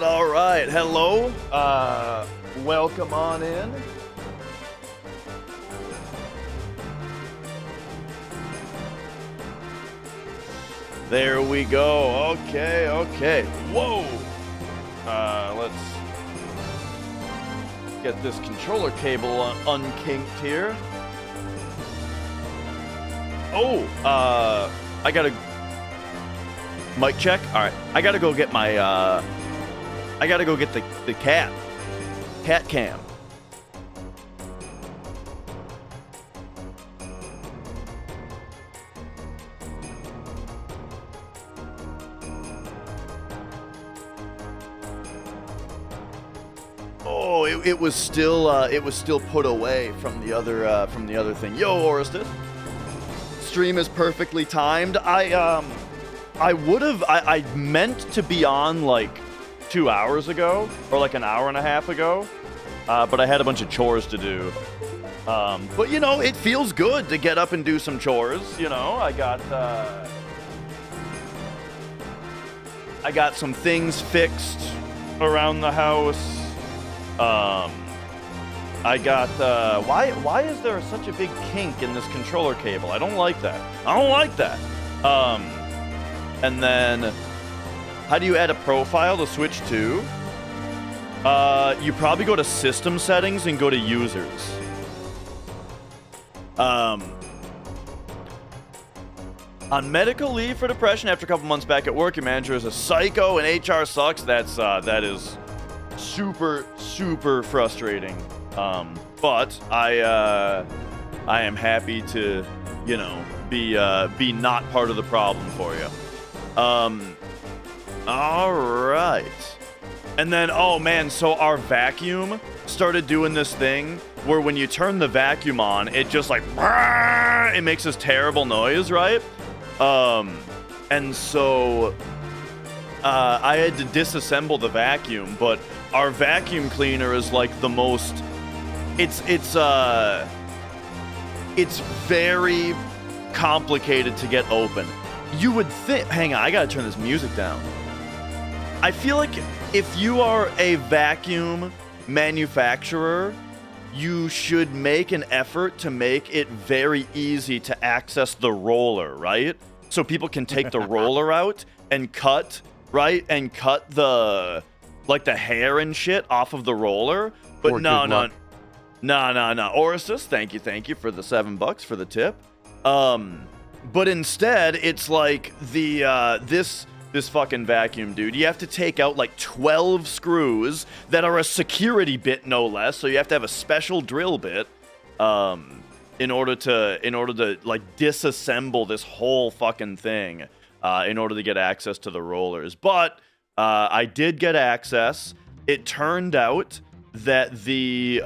All right. Hello. Welcome on in. There we go. Okay. Whoa. Let's get this controller cable unkinked here. Oh, I gotta... Mic check? Alright, I gotta go get my, I gotta go get the cat cam. Oh, it was still put away from the other thing. Yo, Orestus. Stream is perfectly timed. I meant to be on like 2 hours ago, or like an hour and a half ago, but I had a bunch of chores to do. But you know, it feels good to get up and do some chores, you know. I got some things fixed around the house. I got, why is there such a big kink in this controller cable? I don't like that. And then, how do you add a profile to Switch 2? You probably go to System Settings and go to Users. On medical leave for depression after a couple months back at work, your manager is a psycho and HR sucks. That is super frustrating. But I am happy to, you know, be not part of the problem for you. All right. And then, oh man, so our vacuum started doing this thing where when you turn the vacuum on, it just like, it makes this terrible noise, right? And so, I had to disassemble the vacuum, but our vacuum cleaner is like the most, it's very complicated to get open. You would think, hang on, I gotta turn this music down. I feel like if you are a vacuum manufacturer, you should make an effort to make it very easy to access the roller, right? So people can take the roller out and cut, right? And cut the, like the hair and shit off of the roller. But no. Orestus, thank you for the $7 for the tip. But instead, it's like the this fucking vacuum, dude. You have to take out like 12 screws that are a security bit, no less. So you have to have a special drill bit, in order to like disassemble this whole fucking thing, in order to get access to the rollers. But I did get access. It turned out that the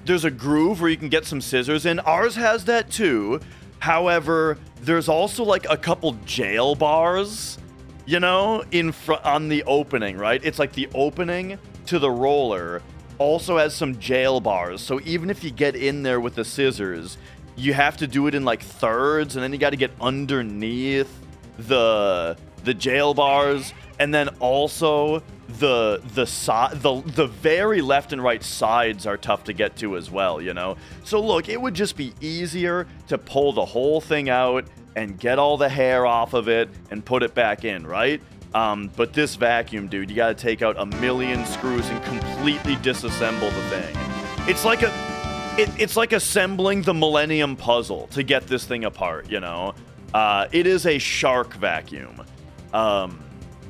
there's a groove where you can get some scissors in. Ours has that too. However, there's also like a couple jail bars, you know, in front on the opening, right? It's like the opening to the roller also has some jail bars. So even if you get in there with the scissors, you have to do it in like thirds, and then you got to get underneath the jail bars, and then also the very left and right sides are tough to get to as well, you know? So look, it would just be easier to pull the whole thing out and get all the hair off of it and put it back in, right? But this vacuum, dude, you gotta take out a million screws and completely disassemble the thing. It's like assembling the Millennium Puzzle to get this thing apart, you know? It is a shark vacuum.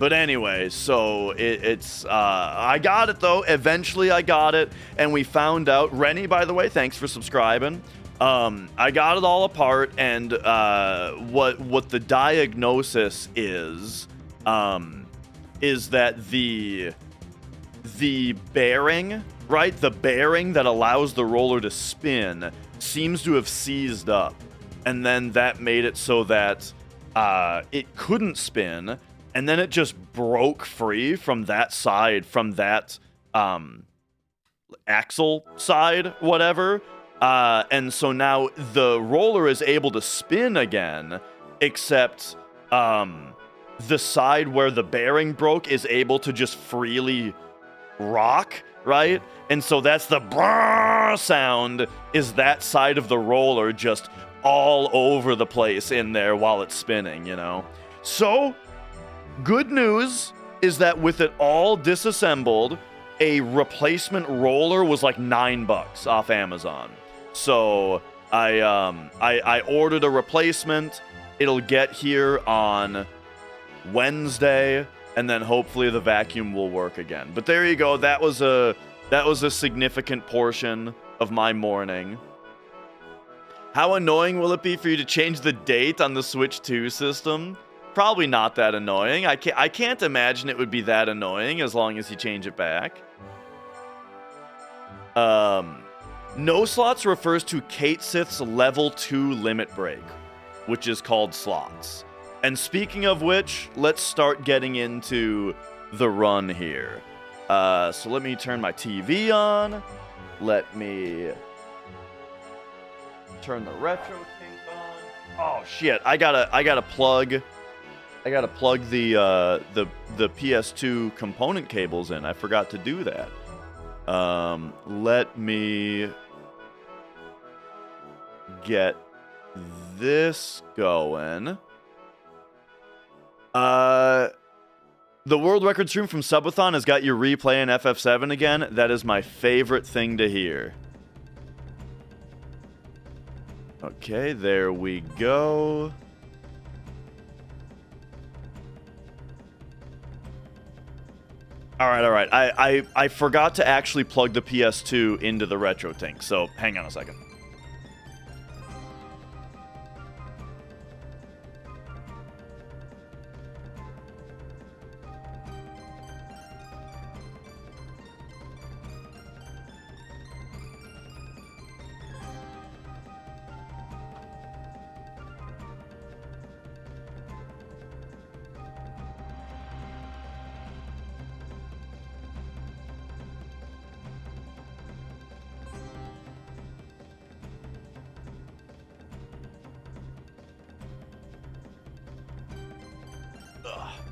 But anyway, so it's I got it though. Eventually I got it, and we found out. Rennie, by the way, thanks for subscribing. I got it all apart, and what the diagnosis is that the bearing, right? The bearing that allows the roller to spin seems to have seized up, and then that made it so that it couldn't spin. And then it just broke free from that side, from that axle side, whatever. And so now the roller is able to spin again, except the side where the bearing broke is able to just freely rock, right? And so that's the brrrr sound, is that side of the roller just all over the place in there while it's spinning, you know? So, good news is that with it all disassembled, a replacement roller was like $9 off Amazon. So I ordered a replacement. It'll get here on Wednesday, and then hopefully the vacuum will work again. But there you go. That was a significant portion of my morning. How annoying will it be for you to change the date on the Switch 2 system? Probably not that annoying. I can't imagine it would be that annoying as long as you change it back. No slots refers to Kate Sith's level 2 limit break, which is called slots. And speaking of which, let's start getting into the run here. So let me turn my TV on. Let me turn the retro tank on. Oh shit! I gotta plug the PS2 component cables in. I forgot to do that. Let me get this going. The world record stream from Subathon has got you replaying FF7 again. That is my favorite thing to hear. Okay, there we go. All right. I forgot to actually plug the PS2 into the retro tank, so hang on a second.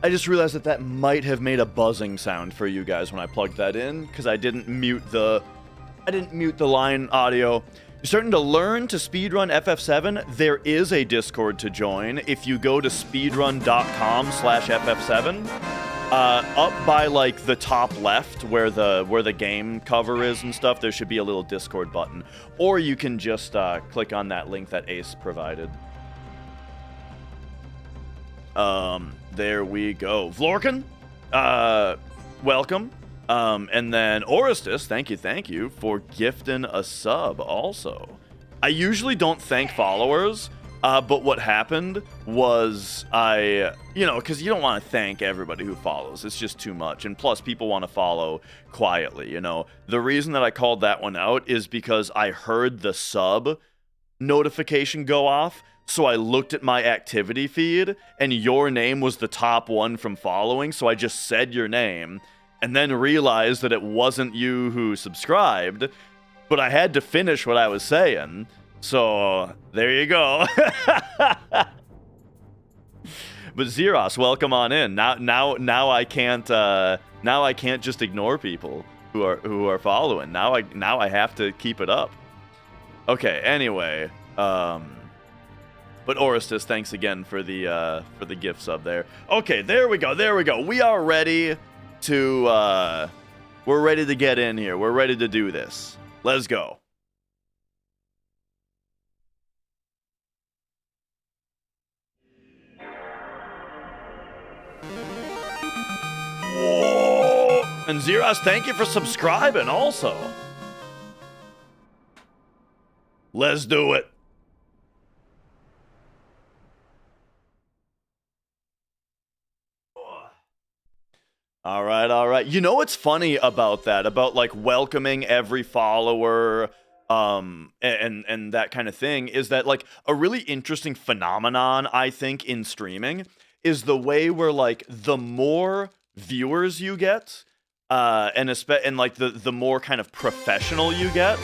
I just realized that might have made a buzzing sound for you guys when I plugged that in, because I didn't mute the line audio. You're starting to learn to speedrun FF7. There is a Discord to join. If you go to speedrun.com/FF7, up by like the top left where the game cover is and stuff, there should be a little Discord button. Or you can just click on that link that Ace provided. There we go. Vlorkin, welcome. And then Orestus, thank you for gifting a sub also. I usually don't thank followers, but what happened was because you don't want to thank everybody who follows. It's just too much. And plus, people want to follow quietly, you know. The reason that I called that one out is because I heard the sub notification go off. So I looked at my activity feed, and your name was the top one from following, so I just said your name, and then realized that it wasn't you who subscribed, but I had to finish what I was saying, so there you go. But Zeros, welcome on in. Now I can't just ignore people who are following. Now I have to keep it up. Okay, anyway, but Orestus, thanks again for the gift sub there. Okay, there we go. We are ready to we're ready to get in here. We're ready to do this. Let's go. Whoa! And Zeros, thank you for subscribing also. Let's do it. All right. You know what's funny about that? About like welcoming every follower, and that kind of thing, is that like a really interesting phenomenon, I think, in streaming is the way where like the more viewers you get, and like the more kind of professional you get.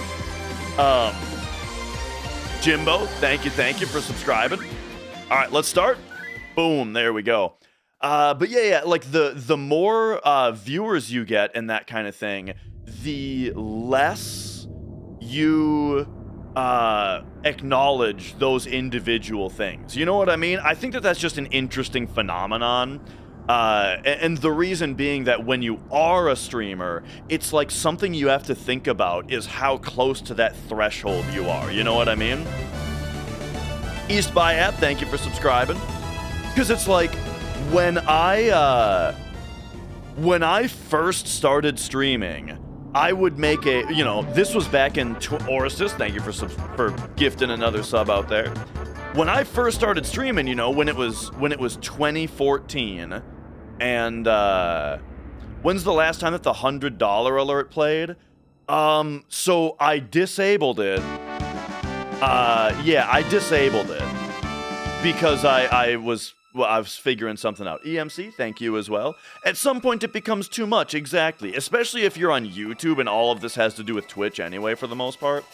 Jimbo, thank you for subscribing. All right, let's start. Boom, there we go. But yeah, like the more viewers you get and that kind of thing, the less you acknowledge those individual things. You know what I mean? I think that that's just an interesting phenomenon. And the reason being that when you are a streamer, it's like something you have to think about is how close to that threshold you are. You know what I mean? East by App, thank you for subscribing. Because it's like, when I first started streaming, I would make a, you know, this was back in Orestes, thank you for gifting another sub out there. When I first started streaming, you know, when it was 2014, and when's the last time that the $100 alert played? So I disabled it. Yeah, I disabled it because I was figuring something out. EMC, thank you as well. At some point, it becomes too much, exactly. Especially if you're on YouTube, and all of this has to do with Twitch anyway, for the most part.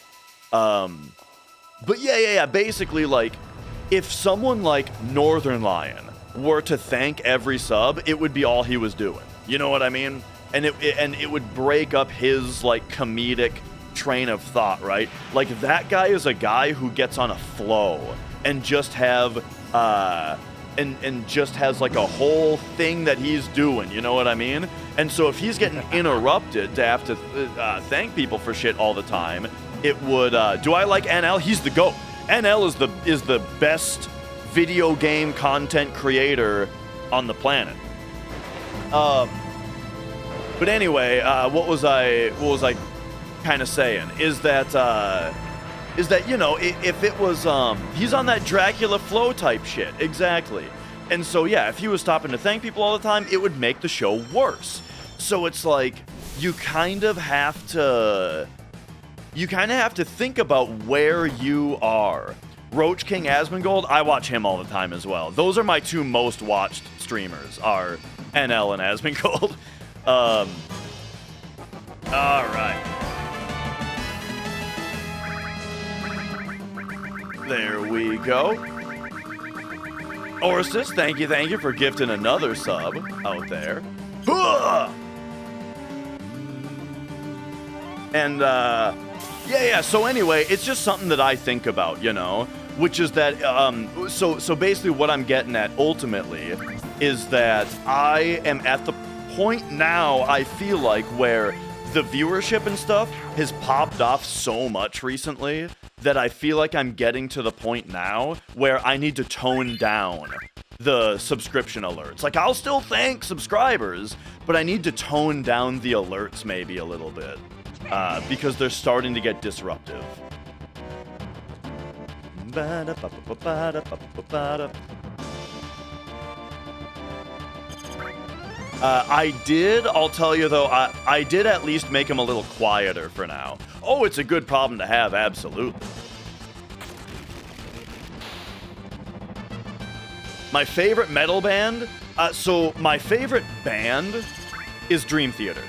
But yeah. Basically, like, if someone like Northern Lion were to thank every sub, it would be all he was doing. You know what I mean? And it would break up his, like, comedic train of thought, right? Like, that guy is a guy who gets on a flow and just have, and just has like a whole thing that he's doing, you know what I mean? And so if he's getting interrupted to have to thank people for shit all the time, it would, do I like NL? He's the GOAT. NL is the best video game content creator on the planet. But anyway, what was I kind of saying? Is that, you know, if it was, he's on that Dracula flow type shit, exactly. And so, yeah, if he was stopping to thank people all the time, it would make the show worse. So it's like, you kind of have to think about where you are. Roach King Asmongold, I watch him all the time as well. Those are my two most watched streamers, are NL and Asmongold. Alright. There we go. Orestes, thank you for gifting another sub out there. And, yeah, so anyway, it's just something that I think about, you know, which is that, so basically what I'm getting at ultimately is that I am at the point now, I feel like, where the viewership and stuff has popped off so much recently that I feel like I'm getting to the point now where I need to tone down the subscription alerts. Like, I'll still thank subscribers, but I need to tone down the alerts maybe a little bit, because they're starting to get disruptive. I'll tell you though, I did at least make him a little quieter for now. Oh, it's a good problem to have, absolutely. My favorite metal band? So my favorite band is Dream Theater.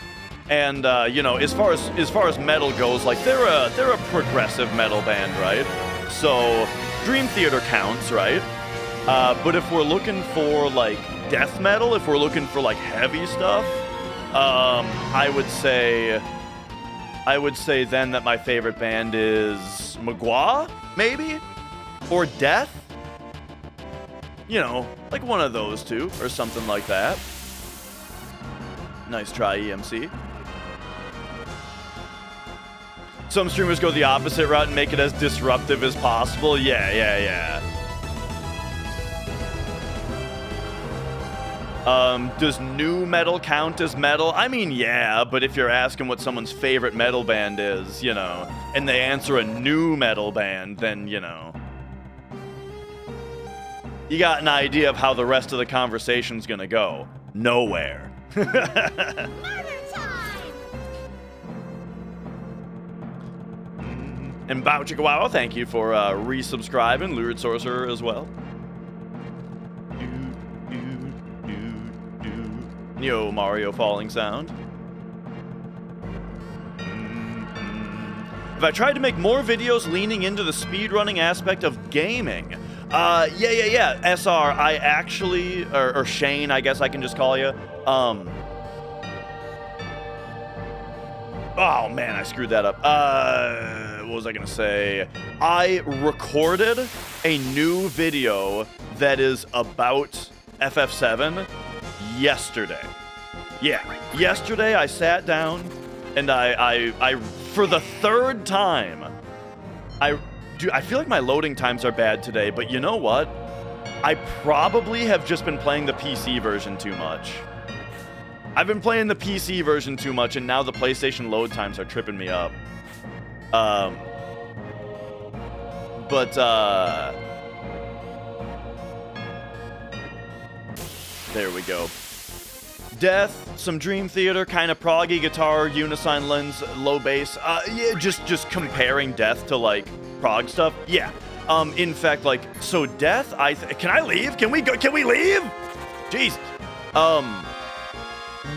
And, you know, as far as metal goes, like, they're a progressive metal band, right? So Dream Theater counts, right? But if we're looking for, like, death metal, if we're looking for, like, heavy stuff, I would say then that my favorite band is Magua, maybe? Or Death? You know, like one of those two, or something like that. Nice try, EMC. Some streamers go the opposite route and make it as disruptive as possible. Yeah. Does new metal count as metal? I mean, yeah, but if you're asking what someone's favorite metal band is, you know, and they answer a new metal band, then, you know, you got an idea of how the rest of the conversation's gonna go. Nowhere. And Bow Chicka Wow, thank you for resubscribing. Lurid Sorcerer as well. Yo, Mario falling sound. Have I tried to make more videos leaning into the speedrunning aspect of gaming? Yeah. SR, I actually, or Shane, I guess I can just call you. Oh man, I screwed that up. What was I gonna say? I recorded a new video that is about FF7 yesterday. Yeah, yesterday I sat down and I for the third time, I feel like my loading times are bad today, but you know what? I probably have just been playing the PC version too much. I've been playing the PC version too much, and now the PlayStation load times are tripping me up. There we go. Death, some Dream Theater, kind of proggy guitar, Unisign lens, low bass. Yeah, just comparing Death to like prog stuff. Yeah. In fact, like, so Death, can I leave? Can we go? Can we leave? Jesus.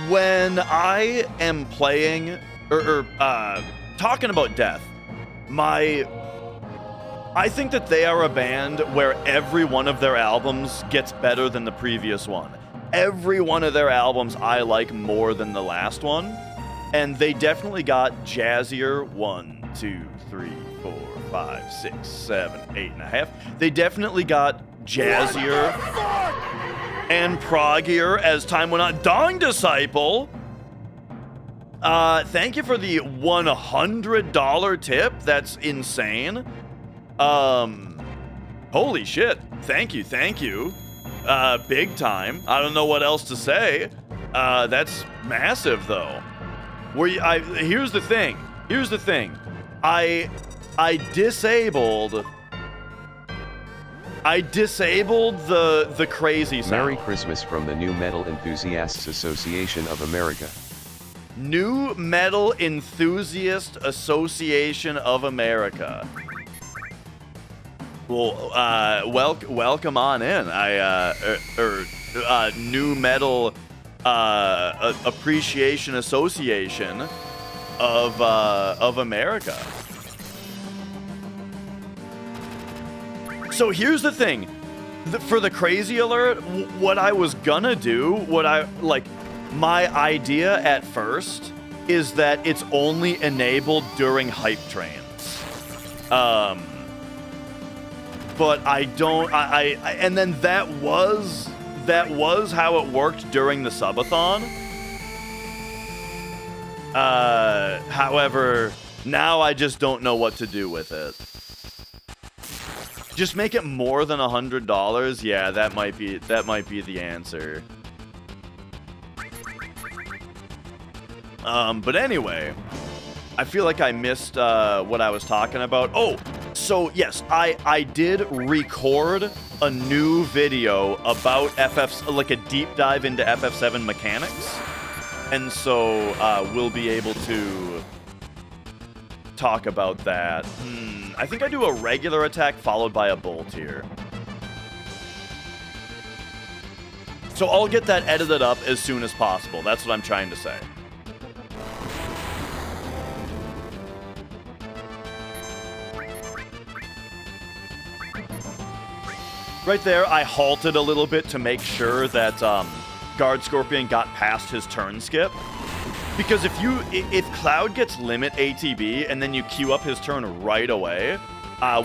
When I am playing or talking about Death, I think that they are a band where every one of their albums gets better than the previous one. Every one of their albums I like more than the last one, and they definitely got jazzier. 1, 2, 3, 4, 5, 6, 7, 8.5. They definitely got jazzier and proggier as time went on. Dong Disciple, thank you for the $100 tip. That's insane. Holy shit. Thank you. Big time. I don't know what else to say. That's massive though. Here's the thing. I disabled the crazy sound. Merry Christmas from the New Metal Enthusiasts Association of America. New Metal Enthusiast Association of America. Well, welcome on in. New Metal Appreciation Association of America. So here's the thing. For the crazy alert, what I was gonna do, my idea at first is that it's only enabled during hype trains. But I don't, and then that was how it worked during the subathon. However, now I just don't know what to do with it. Just make it more than $100. Yeah, that might be the answer. But anyway, I feel like I missed what I was talking about. Oh, so yes, I did record a new video about like a deep dive into FF7 mechanics, and so we'll be able to talk about that. I think I do a regular attack followed by a bolt here. So I'll get that edited up as soon as possible. That's what I'm trying to say. Right there, I halted a little bit to make sure that Guard Scorpion got past his turn skip. Because if Cloud gets limit ATB and then you queue up his turn right away,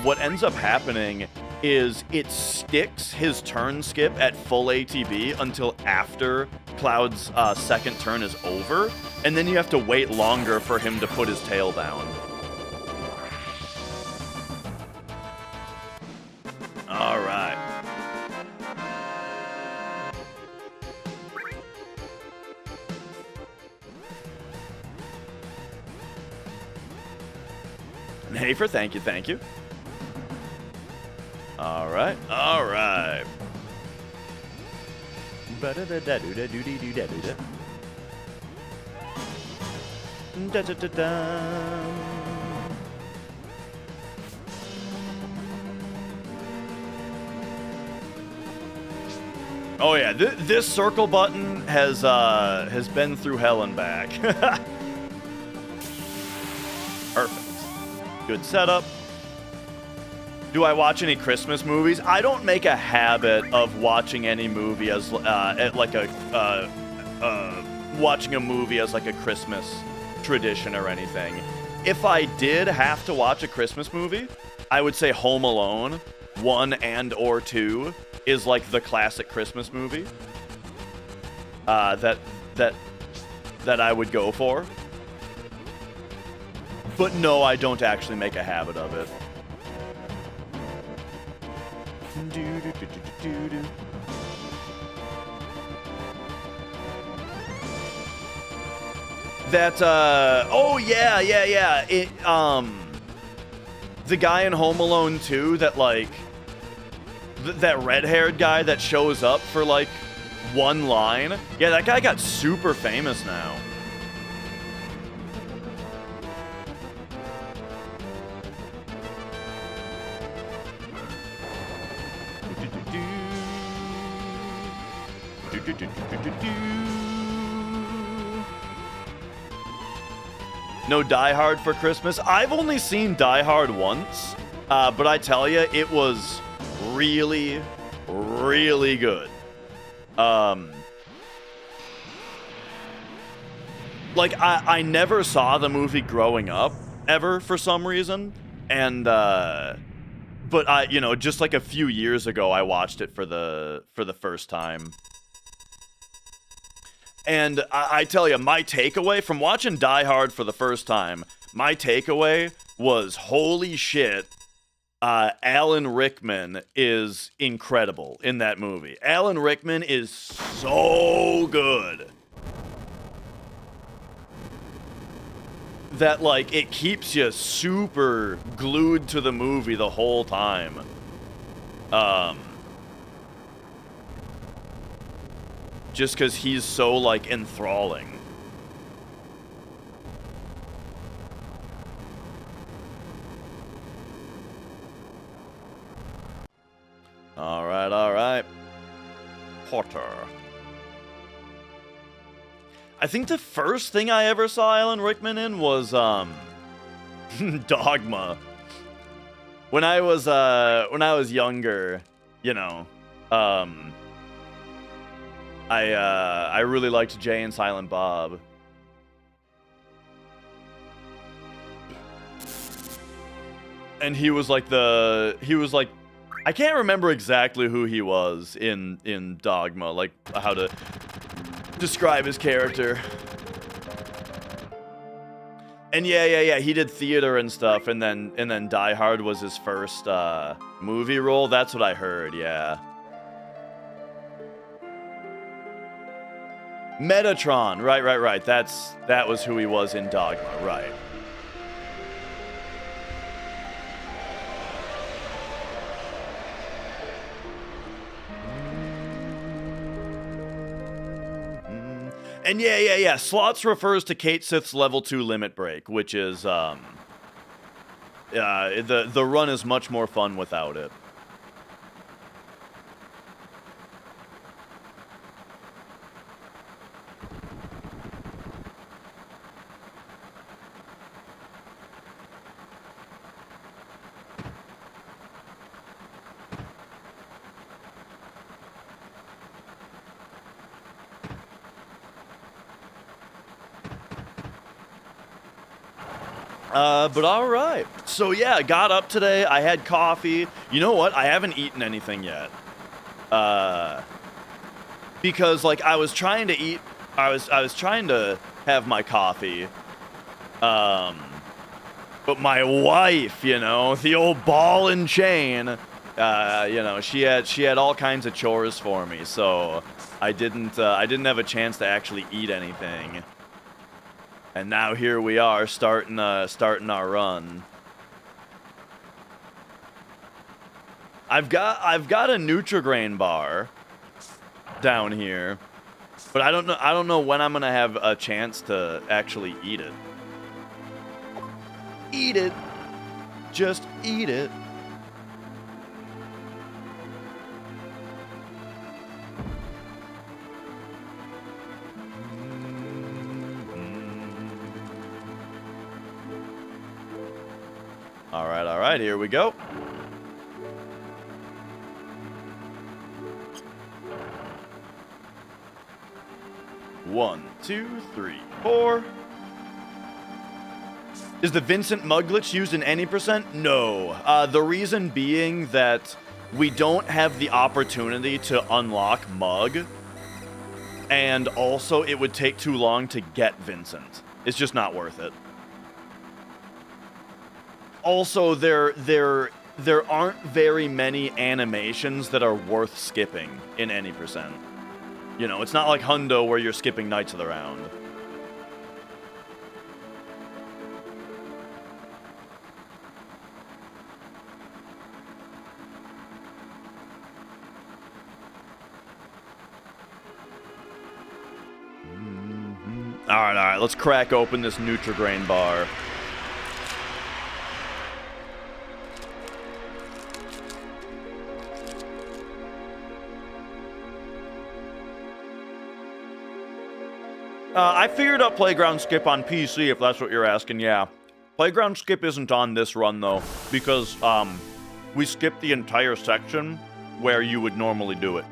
what ends up happening is it sticks his turn skip at full ATB until after Cloud's second turn is over, and then you have to wait longer for him to put his tail down. All right. Hafer, thank you. All right. Oh yeah, this circle button has been through hell and back. Perfect. Good setup. Do I watch any Christmas movies? I don't make a habit of watching any movie as watching a movie as like a Christmas tradition or anything. If I did have to watch a Christmas movie, I would say Home Alone 1 and or 2 is like the classic Christmas movie that I would go for. But no, I don't actually make a habit of it. That oh yeah. It the guy in Home Alone 2 that like that red-haired guy that shows up for like one line. Yeah, that guy got super famous now. No Die Hard for Christmas. I've only seen Die Hard once, but I tell you, it was really, really good. Like, I never saw the movie growing up, ever, for some reason, and, but I, you know, just like a few years ago, I watched it for the first time. And I tell you, my takeaway from watching Die Hard for the first time, my takeaway was, holy shit, Alan Rickman is incredible in that movie. Alan Rickman is so good that, like, it keeps you super glued to the movie the whole time. Just because he's so, like, enthralling. Alright. Potter. I think the first thing I ever saw Alan Rickman in was, Dogma. When I was younger, you know, I really liked Jay and Silent Bob. And he was like I can't remember exactly who he was in Dogma, like how to describe his character. And yeah, he did theater and stuff, and then Die Hard was his first movie role. That's what I heard, yeah. Metatron, right. That was who he was in Dogma, right. And yeah. Slots refers to Kate Sith's level 2 limit break, which is the run is much more fun without it. But alright. So yeah, got up today, I had coffee. You know what? I haven't eaten anything yet. Because like I was trying to have my coffee. But my wife, you know, the old ball and chain, you know, she had all kinds of chores for me, so I didn't have a chance to actually eat anything. And now here we are, starting our run. I've got a Nutri-Grain bar down here, but I don't know when I'm gonna have a chance to actually eat it. Eat it, just eat it. All right, here we go. 1, 2, 3, 4. Is the Vincent mug glitch used in any percent? No. The reason being that we don't have the opportunity to unlock mug, and also it would take too long to get Vincent. It's just not worth it. Also, there aren't very many animations that are worth skipping in any percent. You know, it's not like Hundo where you're skipping Knights of the Round. Alright, let's crack open this Nutrigrain bar. I figured out Playground Skip on PC, if that's what you're asking, yeah. Playground Skip isn't on this run, though, because, we skipped the entire section where you would normally do it.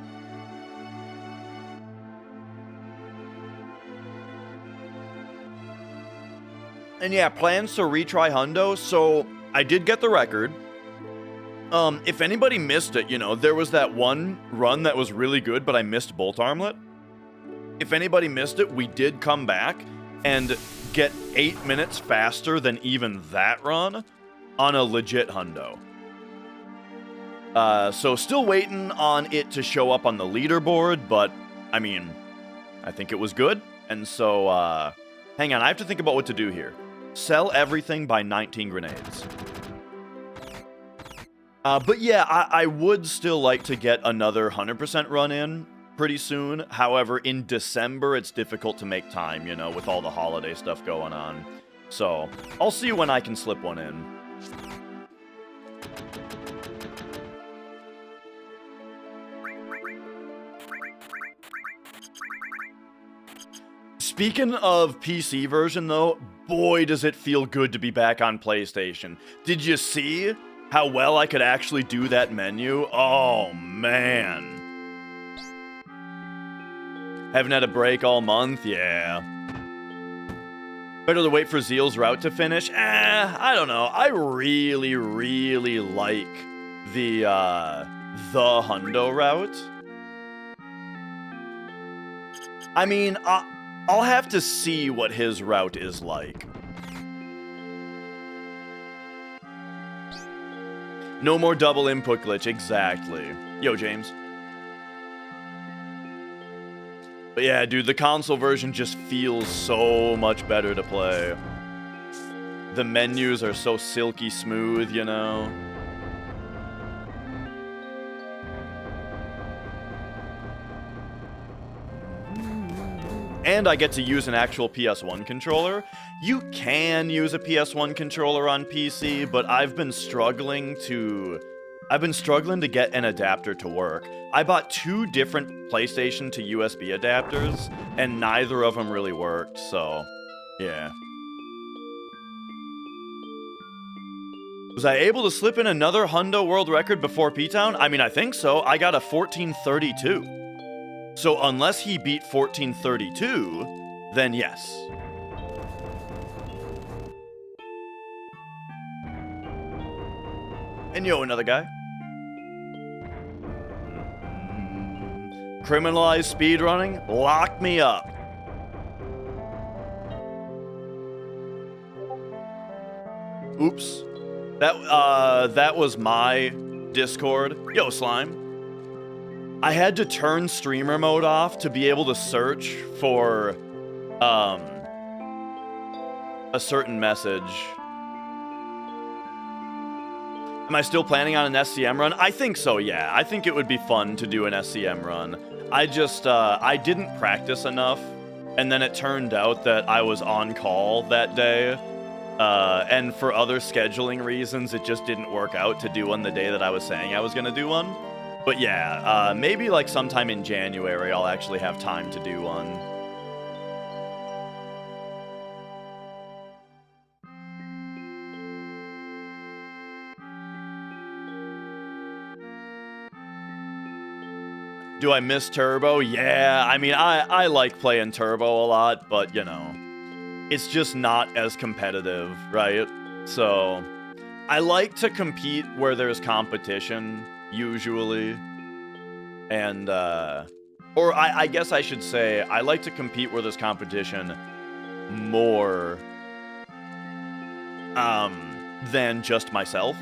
And yeah, plans to retry Hundo, so I did get the record. If anybody missed it, you know, there was that one run that was really good, but I missed Bolt Armlet. If anybody missed it, we did come back and get 8 minutes faster than even that run on a legit Hundo. So still waiting on it to show up on the leaderboard, but, I mean, I think it was good. And so, hang on, I have to think about what to do here. Sell everything by 19 grenades. But yeah, I would still like to get another 100% run in pretty soon. However, in December, it's difficult to make time, you know, with all the holiday stuff going on. So, I'll see when I can slip one in. Speaking of PC version, though, boy, does it feel good to be back on PlayStation. Did you see how well I could actually do that menu? Oh, man. Haven't had a break all month? Yeah. Better to wait for Zeal's route to finish? I don't know. I really, really like the Hundo route. I mean, I'll have to see what his route is like. No more double input glitch, exactly. Yo, James. But yeah, dude, the console version just feels so much better to play. The menus are so silky smooth, you know? And I get to use an actual PS1 controller. You can use a PS1 controller on PC, but I've been struggling to get an adapter to work. I bought 2 different PlayStation to USB adapters, and neither of them really worked, so, yeah. Was I able to slip in another Hundo world record before P-Town? I mean, I think so. I got a 1432. So unless he beat 1432, then yes. And yo, another guy. Criminalize speedrunning? Lock me up. Oops. That was my Discord. Yo, Slime. I had to turn streamer mode off to be able to search for, a certain message. Am I still planning on an SCM run? I think so, yeah. I think it would be fun to do an SCM run. I just, I didn't practice enough, and then it turned out that I was on call that day, and for other scheduling reasons, it just didn't work out to do one the day that I was saying I was gonna do one. But yeah, maybe like sometime in January I'll actually have time to do one. Do I miss Turbo? Yeah, I mean, I like playing Turbo a lot, but, you know, it's just not as competitive, right? So, I like to compete where there's competition, usually. And, or I guess I should say, I like to compete where there's competition more, than just myself.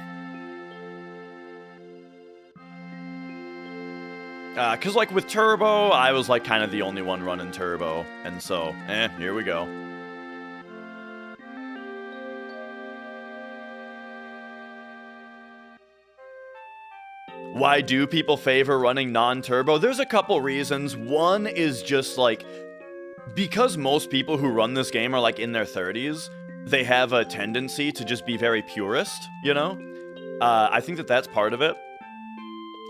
Because, like, with Turbo, I was, like, kind of the only one running Turbo. And so, here we go. Why do people favor running non-Turbo? There's a couple reasons. One is just, like, because most people who run this game are, like, in their 30s, they have a tendency to just be very purist, you know? I think that that's part of it.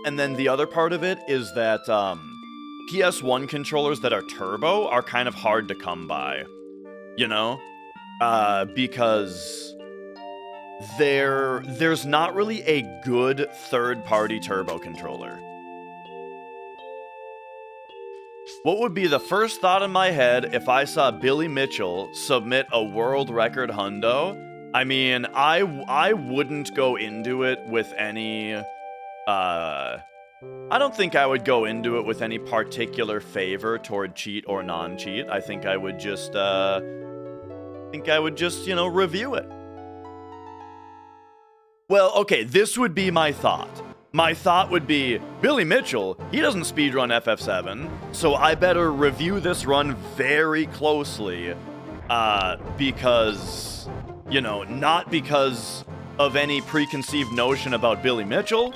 And then the other part of it is that PS1 controllers that are turbo are kind of hard to come by, you know? Because there's not really a good third-party turbo controller. What would be the first thought in my head if I saw Billy Mitchell submit a world record hundo? I mean, I wouldn't go into it with any... I don't think I would go into it with any particular favor toward cheat or non-cheat. I think I would just, you know, review it. Well, okay, this would be my thought. My thought would be, Billy Mitchell, he doesn't speedrun FF7, so I better review this run very closely, because, you know, not because of any preconceived notion about Billy Mitchell,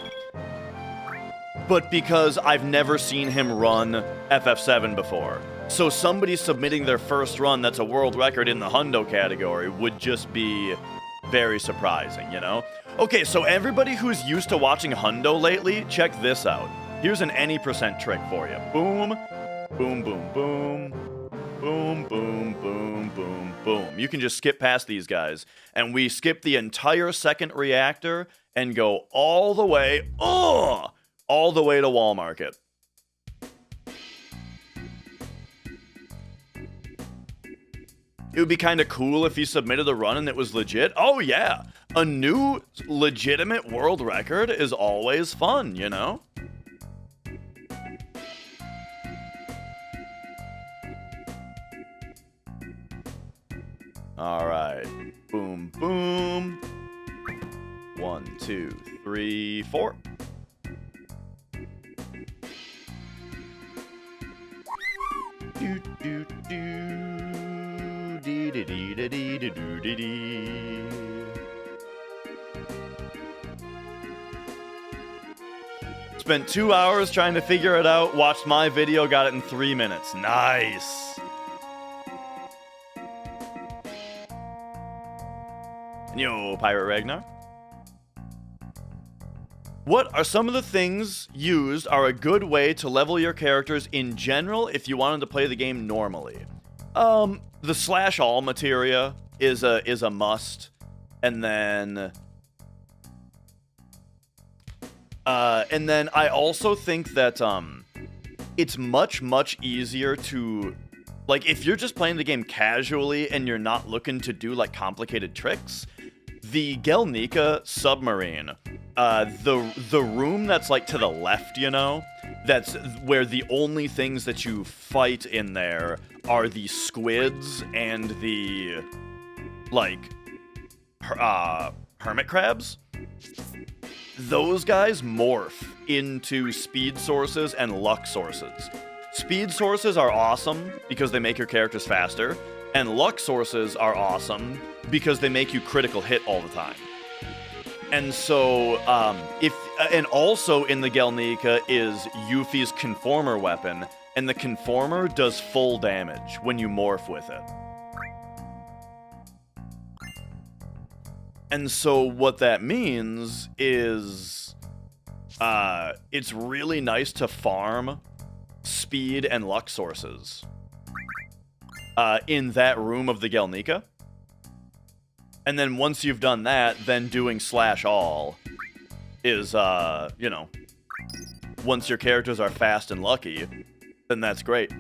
but because I've never seen him run FF7 before. So somebody submitting their first run that's a world record in the hundo category would just be very surprising, you know? Okay, so everybody who's used to watching hundo lately, check this out. Here's an any percent trick for you. Boom, boom, boom, boom, boom, boom, boom, boom, boom. You can just skip past these guys. And we skip the entire second reactor and go all the way, all the way to Wall Market. It would be kind of cool if he submitted a run and it was legit. Oh yeah, a new legitimate world record is always fun, you know? All right, boom, boom. 1, 2, 3, 4. Do do do dee dee dee dee dee dee doo dee dee. Spent 2 hours trying to figure it out. Watched my video, got it in 3 minutes. Nice. Yo, Pirate Ragnar. What are some of the things used are a good way to level your characters in general if you wanted to play the game normally? The slash all materia is a must, and then I also think that it's much easier to, like, if you're just playing the game casually and you're not looking to do like complicated tricks, the Gelnika submarine, the room that's like to the left, you know, that's where the only things that you fight in there are the squids and the, like, hermit crabs. Those guys morph into speed sources and luck sources. Speed sources are awesome because they make your characters faster, and luck sources are awesome because they make you critical hit all the time. And so, and also in the Gelnika is Yuffie's Conformer weapon, and the Conformer does full damage when you morph with it. And so what that means is, it's really nice to farm speed and luck sources in that room of the Gelnika. And then once you've done that, then doing slash all is, you know, once your characters are fast and lucky, then that's great.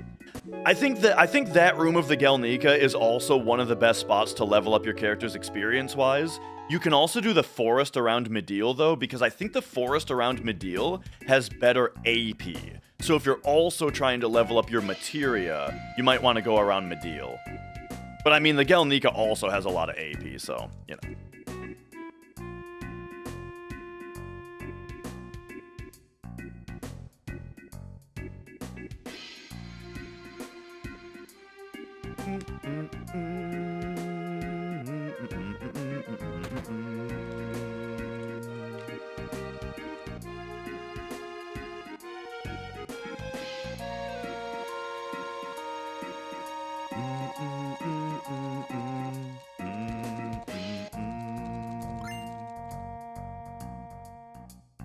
I think that room of the Gelnika is also one of the best spots to level up your characters experience-wise. You can also do the forest around Mideel, though, because I think the forest around Mideel has better AP. So if you're also trying to level up your materia, you might want to go around Mideel. But I mean, the Gelnika also has a lot of AP, so, you know.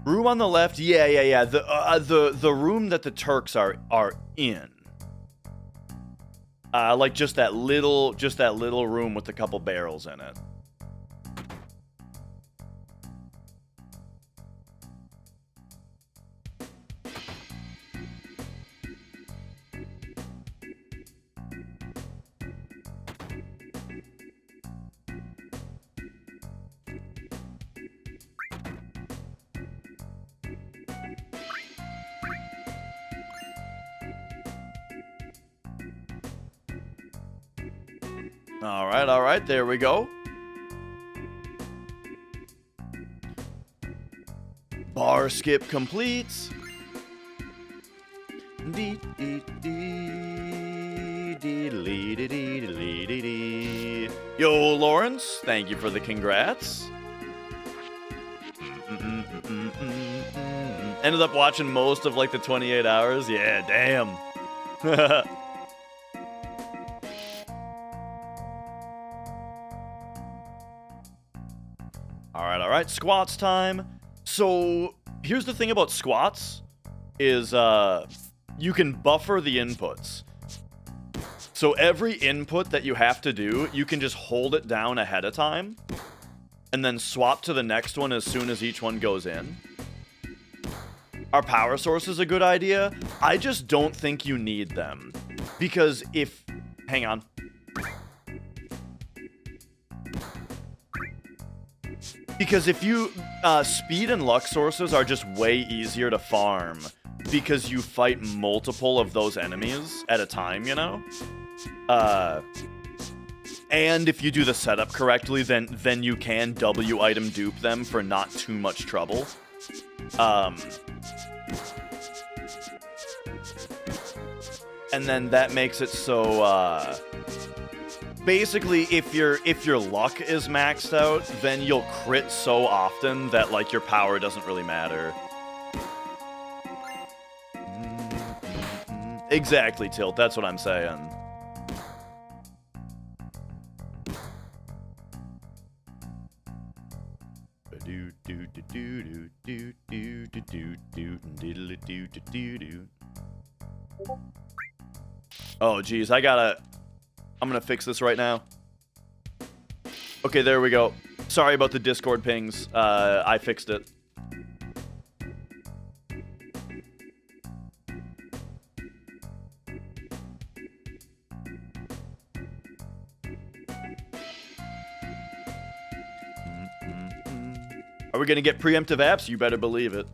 Room on the left, yeah. The room that the Turks are in. Like just that little room with a couple barrels in it. All right, there we go. Bar skip completes. Yo, Lawrence, thank you for the congrats. Ended up watching most of like the 28 hours. Yeah, damn. All right, squats time. So here's the thing about squats is you can buffer the inputs. So every input that you have to do, you can just hold it down ahead of time and then swap to the next one as soon as each one goes in. Our power source is a good idea. I just don't think you need them because hang on. Because if you, speed and luck sources are just way easier to farm because you fight multiple of those enemies at a time, you know? And if you do the setup correctly, then you can W item dupe them for not too much trouble. And then that makes it so, basically, if your luck is maxed out, then you'll crit so often that, like, your power doesn't really matter. Exactly, Tilt. That's what I'm saying. Oh, geez, I'm gonna fix this right now. Okay, there we go. Sorry about the Discord pings. I fixed it. Are we gonna get preemptive apps? You better believe it.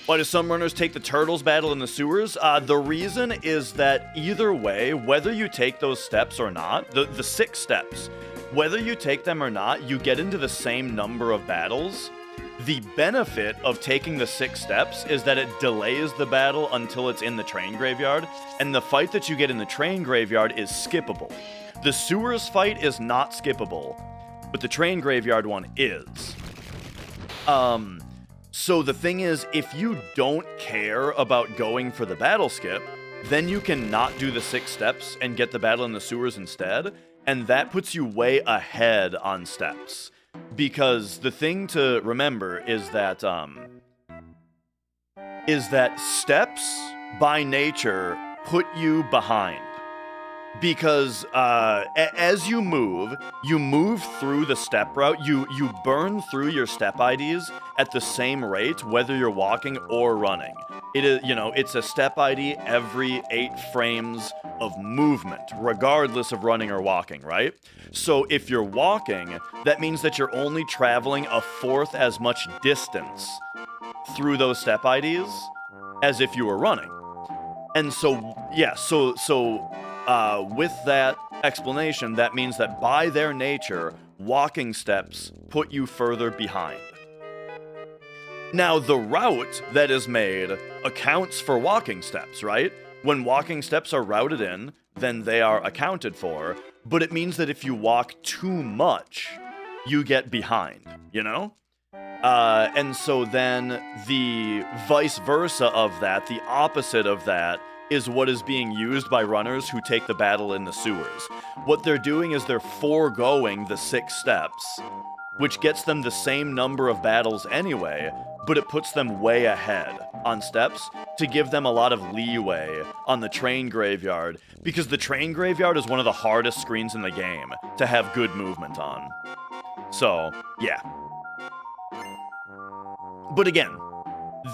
Why do some runners take the turtles battle in the sewers? The reason is that either way, whether you take those steps or not, the 6 steps, whether you take them or not, you get into the same number of battles. The benefit of taking the 6 steps is that it delays the battle until it's in the train graveyard, and the fight that you get in the train graveyard is skippable. The sewers fight is not skippable, but the train graveyard one is. So the thing is, if you don't care about going for the battle skip, then you can not do the 6 steps and get the battle in the sewers instead, and that puts you way ahead on steps. Because the thing to remember is that steps by nature put you behind. Because as you move through the step route. You burn through your step IDs at the same rate, whether you're walking or running. It is, it's a step ID every 8 frames of movement, regardless of running or walking, right? So if you're walking, that means that you're only traveling a fourth as much distance through those step IDs as if you were running. And so, yeah, with that explanation, that means that by their nature, walking steps put you further behind. Now, the route that is made accounts for walking steps, right? When walking steps are routed in, then they are accounted for, but it means that if you walk too much, you get behind, And so then the vice versa of that, the opposite of that, is what is being used by runners who take the battle in the sewers. What they're doing is they're foregoing the 6 steps, which gets them the same number of battles anyway, but it puts them way ahead on steps to give them a lot of leeway on the train graveyard, because the train graveyard is one of the hardest screens in the game to have good movement on. So, yeah. But again,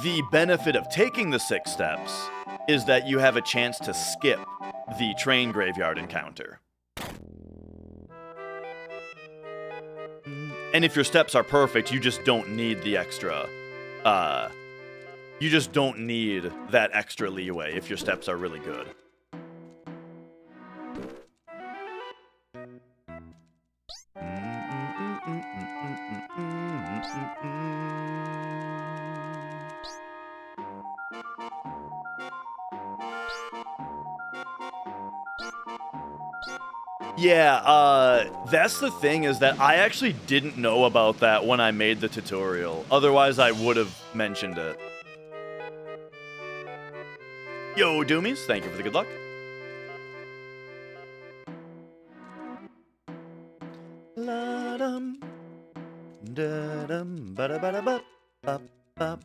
the benefit of taking the 6 steps is that you have a chance to skip the train graveyard encounter. And if your steps are perfect, you just don't need the extra, you just don't need that extra leeway if your steps are really good. Yeah, that's the thing, is that I actually didn't know about that when I made the tutorial. Otherwise, I would have mentioned it. Yo, Doomies, thank you for the good luck. La-dum, da-dum, ba-da-ba-da-bop, bop, bop.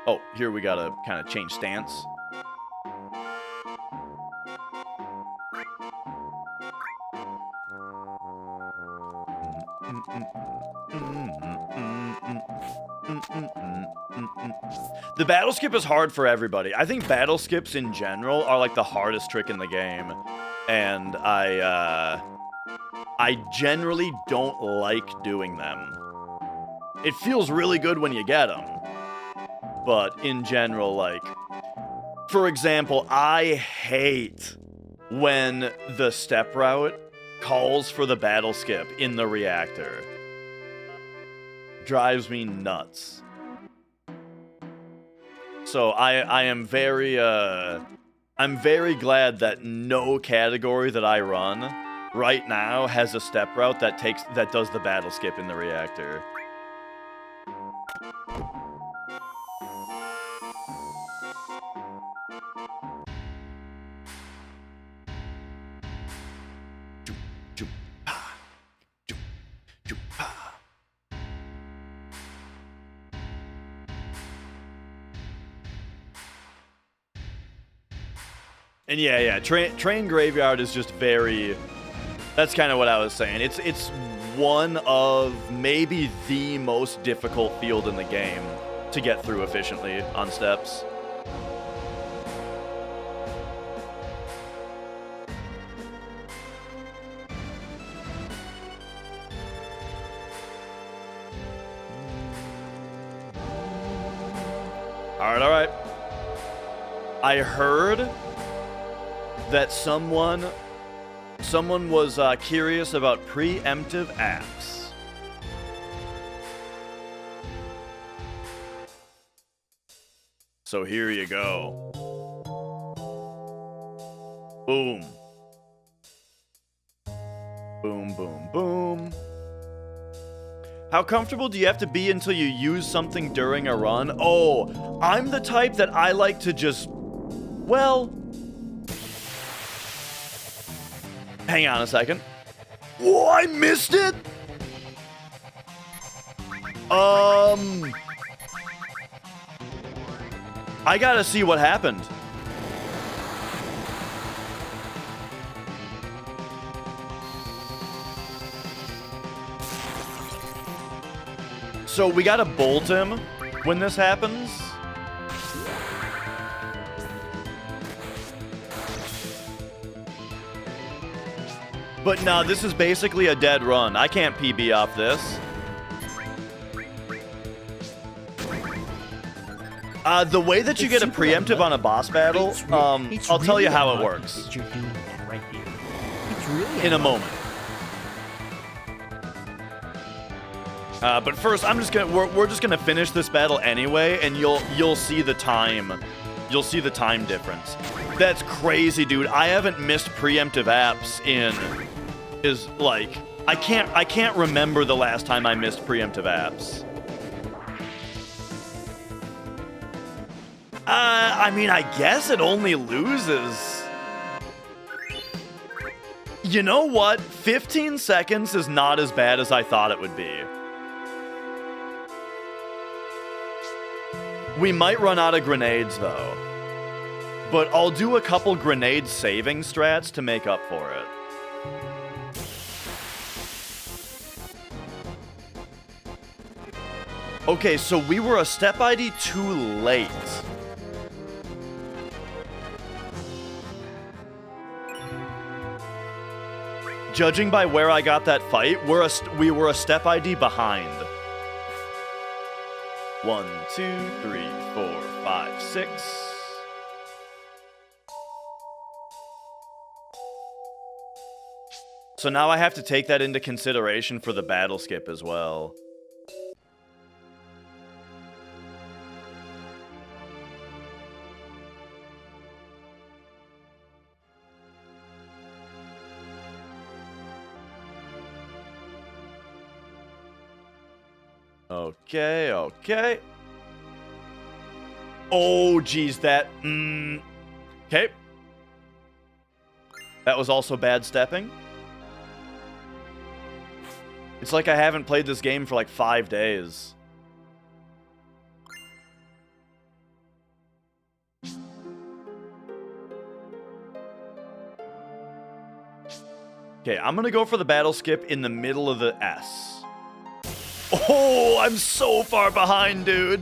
Oh, here we gotta kind of change stance. The battle skip is hard for everybody. I think battle skips in general are like the hardest trick in the game. And I generally don't like doing them. It feels really good when you get them. But in general, like, for example, I hate when the step route calls for the battle skip in the reactor. Drives me nuts. So I am very, I'm very glad that no category that I run right now has a step route that does the battle skip in the reactor. And yeah, train graveyard is just very. That's kind of what I was saying. It's one of maybe the most difficult field in the game to get through efficiently on steps. All right. I heard that someone was curious about preemptive apps. So here you go. Boom. Boom, boom, boom. How comfortable do you have to be until you use something during a run? Oh, I'm the type that I like to just, well, hang on a second. Whoa, I missed it? I gotta see what happened. So we gotta bolt him when this happens. But no, this is basically a dead run. I can't PB off this. The way that you get a preemptive on a boss battle, I'll tell you how it works. You're doing that right here. It's really In a moment. But first, we're just gonna finish this battle anyway, and you'll see the time. You'll see the time difference. That's crazy, dude. I haven't missed preemptive apps I can't remember the last time I missed preemptive apps. I mean, I guess it only loses. You know what? 15 seconds is not as bad as I thought it would be. We might run out of grenades, though. But I'll do a couple grenade saving strats to make up for it. Okay, so we were a step ID too late. Judging by where I got that fight, we were a step ID behind. 1, 2, 3, 4, 5, 6. So now I have to take that into consideration for the battle skip as well. Okay, okay. Oh, geez, that... Okay. That was also bad stepping. It's like I haven't played this game for like 5 days. Okay, I'm gonna go for the battle skip in the middle of the S. Oh, I'm so far behind, dude.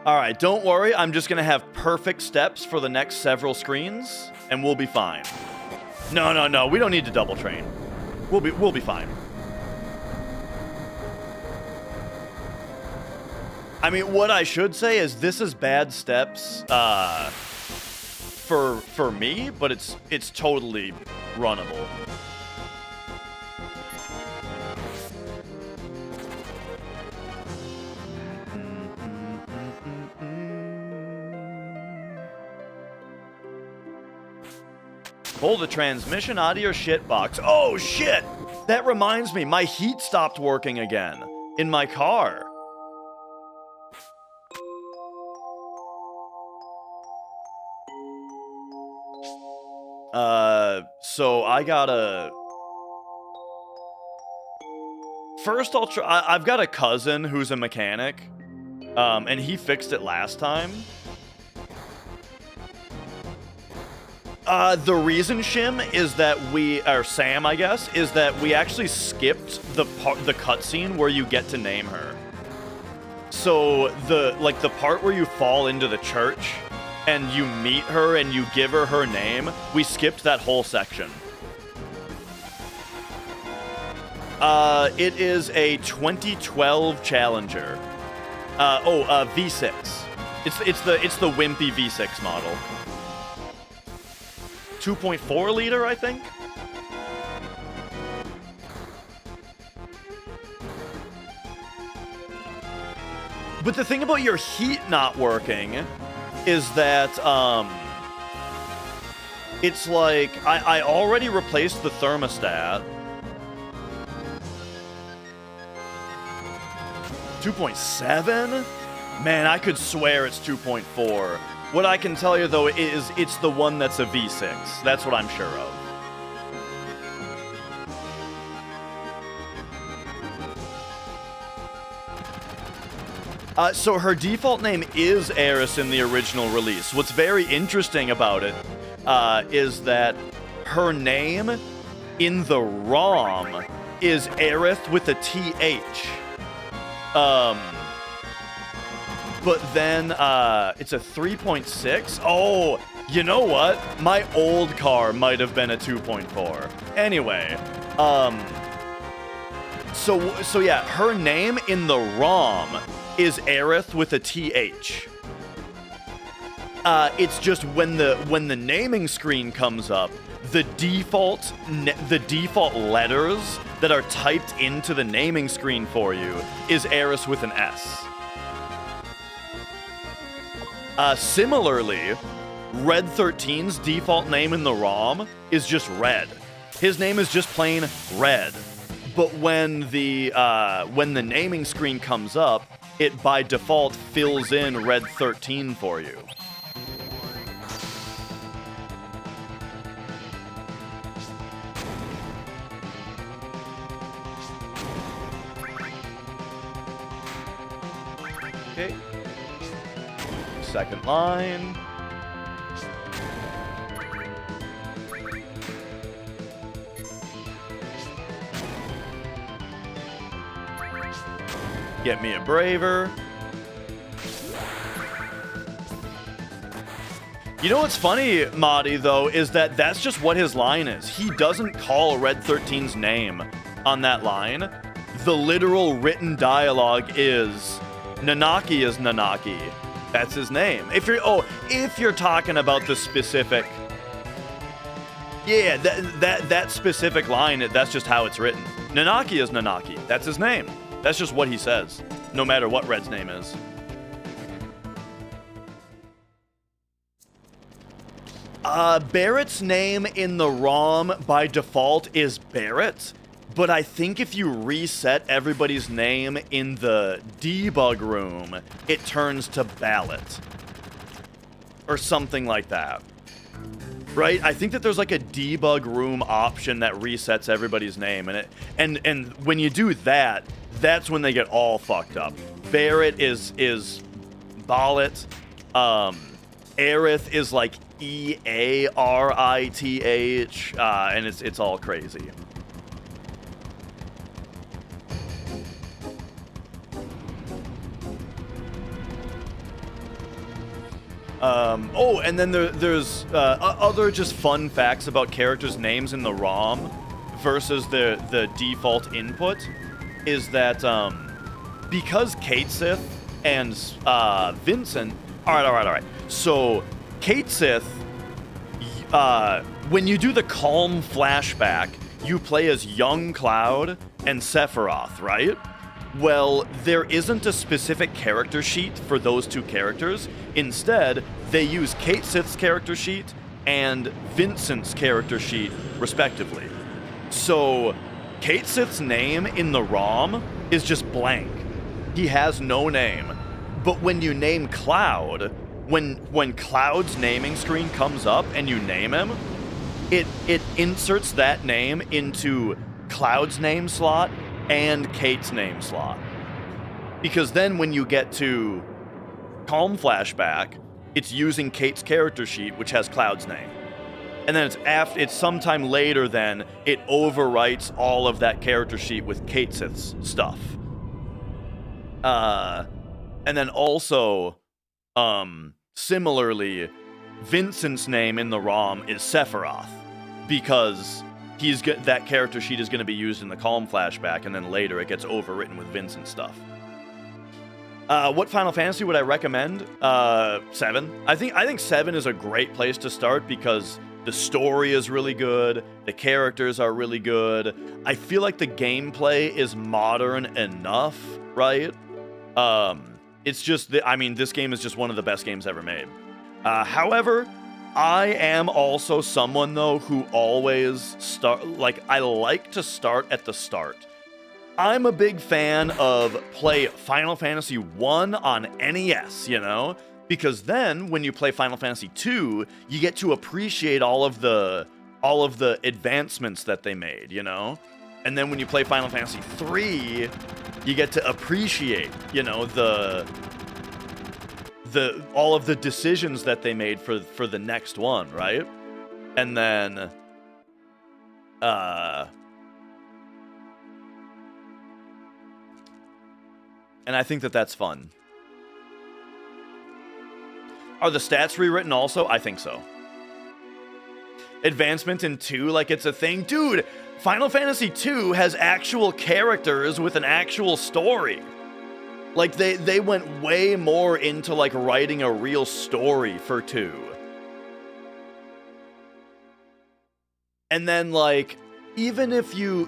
All right, don't worry. I'm just going to have perfect steps for the next several screens, and we'll be fine. No. We don't need to double train. We'll be fine. I mean, what I should say is this is bad steps for me, but it's totally runnable. Pull the transmission out of your shitbox. Oh, shit! That reminds me, my heat stopped working again in my car. So I gotta... First, I'll try... I've got a cousin who's a mechanic, and he fixed it last time. The reason, Shim, is that or Sam, I guess, is that we actually skipped the cutscene where you get to name her. So the part where you fall into the church and you meet her and you give her her name, we skipped that whole section. It is a 2012 Challenger. V6. It's the wimpy V6 model. 2.4 liter, I think. But the thing about your heat not working is that it's like I already replaced the thermostat. 2.7? Man, I could swear it's 2.4. What I can tell you, though, is it's the one that's a V6. That's what I'm sure of. So her default name is Aerith in the original release. What's very interesting about it is that her name in the ROM is Aerith with a TH. But then it's a 3.6. Oh, you know what? My old car might have been a 2.4. Anyway, so yeah, her name in the ROM is Aerith with a TH. It's just when the naming screen comes up, the default letters that are typed into the naming screen for you is Aerith with an S. Similarly, Red 13's default name in the ROM is just Red. His name is just plain Red. But when the naming screen comes up, it by default fills in Red 13 for you. Okay. Second line. Get me a braver. You know what's funny, Madi, though, is that that's just what his line is. He doesn't call Red 13's name on that line. The literal written dialogue is Nanaki is Nanaki. That's his name. If you're talking about the specific, yeah, that specific line, that's just how it's written. Nanaki is Nanaki. That's his name. That's just what he says, no matter what Red's name is. Barrett's name in the ROM by default is Barrett, but I think if you reset everybody's name in the debug room, it turns to Ballot. Or something like that. Right? I think that there's like a debug room option that resets everybody's name, and when you do that, that's when they get all fucked up. Barrett is Ballot. Aerith is like E-A-R-I-T-H, and it's all crazy. And then there's other just fun facts about characters' names in the ROM versus the default input is that because Kate Sith and Vincent... All right. So Kate Sith, when you do the Calm flashback, you play as young Cloud and Sephiroth, right? Well, there isn't a specific character sheet for those two characters. Instead, they use Kate Sith's character sheet and Vincent's character sheet, respectively. So, Kate Sith's name in the ROM is just blank. He has no name. But when you name Cloud, when Cloud's naming screen comes up and you name him, it inserts that name into Cloud's name slot and Kate's name slot. Because then when you get to Calm Flashback, it's using Kate's character sheet, which has Cloud's name. And then it's sometime later then it overwrites all of that character sheet with Kate Sith's stuff. And then also, similarly, Vincent's name in the ROM is Sephiroth, because that character sheet is going to be used in the Calm Flashback, and then later it gets overwritten with Vincent stuff. What Final Fantasy would I recommend? 7. I think 7 is a great place to start because the story is really good, the characters are really good. I feel like the gameplay is modern enough, right? It's just, this game is just one of the best games ever made. However, I am also someone, though, who always I like to start at the start. I'm a big fan of play Final Fantasy 1 on NES, you know? Because then when you play Final Fantasy 2, you get to appreciate all of the advancements that they made, you know? And then when you play Final Fantasy 3, you get to appreciate, you know, the all of the decisions that they made for the next one, right? And then and I think that that's fun. Are the stats rewritten also? I think so. Advancement in 2, like it's a thing? Dude, Final Fantasy 2 has actual characters with an actual story. Like, they went way more into, like, writing a real story for 2. And then, like, even if you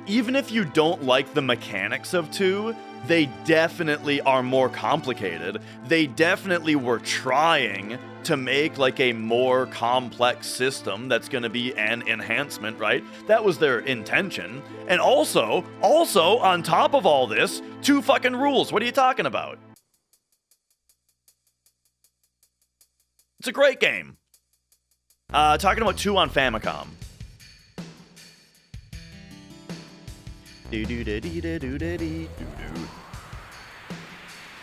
don't like the mechanics of 2, they definitely are more complicated. They definitely were trying to make like a more complex system that's going to be an enhancement, right? That was their intention. And also on top of all this, 2 fucking rules. What are you talking about? It's a great game. Talking about 2 on Famicom.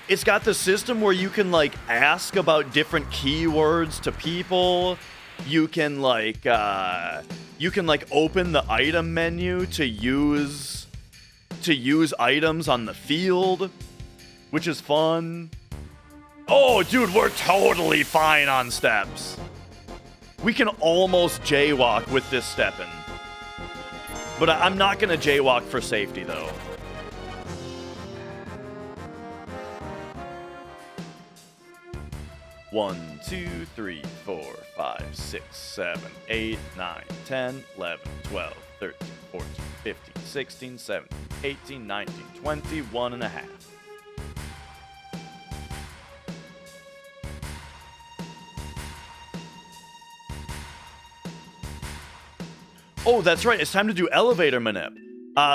It's got the system where you can like ask about different keywords to people. You can like open the item menu to use items on the field, which is fun. Oh, dude, we're totally fine on steps. We can almost jaywalk with this steppin'. But I'm not gonna jaywalk for safety, though. One, 2, 3, 4, 5, 6, 7, 8, 9, 10, 11, 12, 13, 14, 15, 16, 17, 18, 19, 20, 1.5. Oh, that's right. It's time to do elevator manip.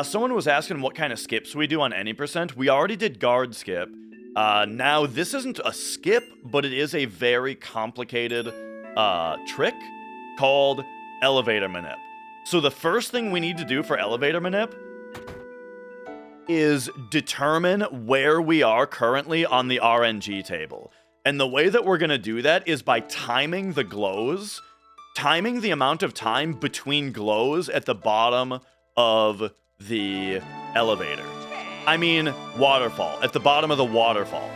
Someone was asking what kind of skips we do on any percent. We already did guard skip. Now, this isn't a skip, but it is a very complicated trick called elevator manip. So the first thing we need to do for elevator manip is determine where we are currently on the RNG table. And the way that we're going to do that is by timing the glows. Timing the amount of time between glows at the bottom of the elevator. I mean, waterfall. At the bottom of the waterfall.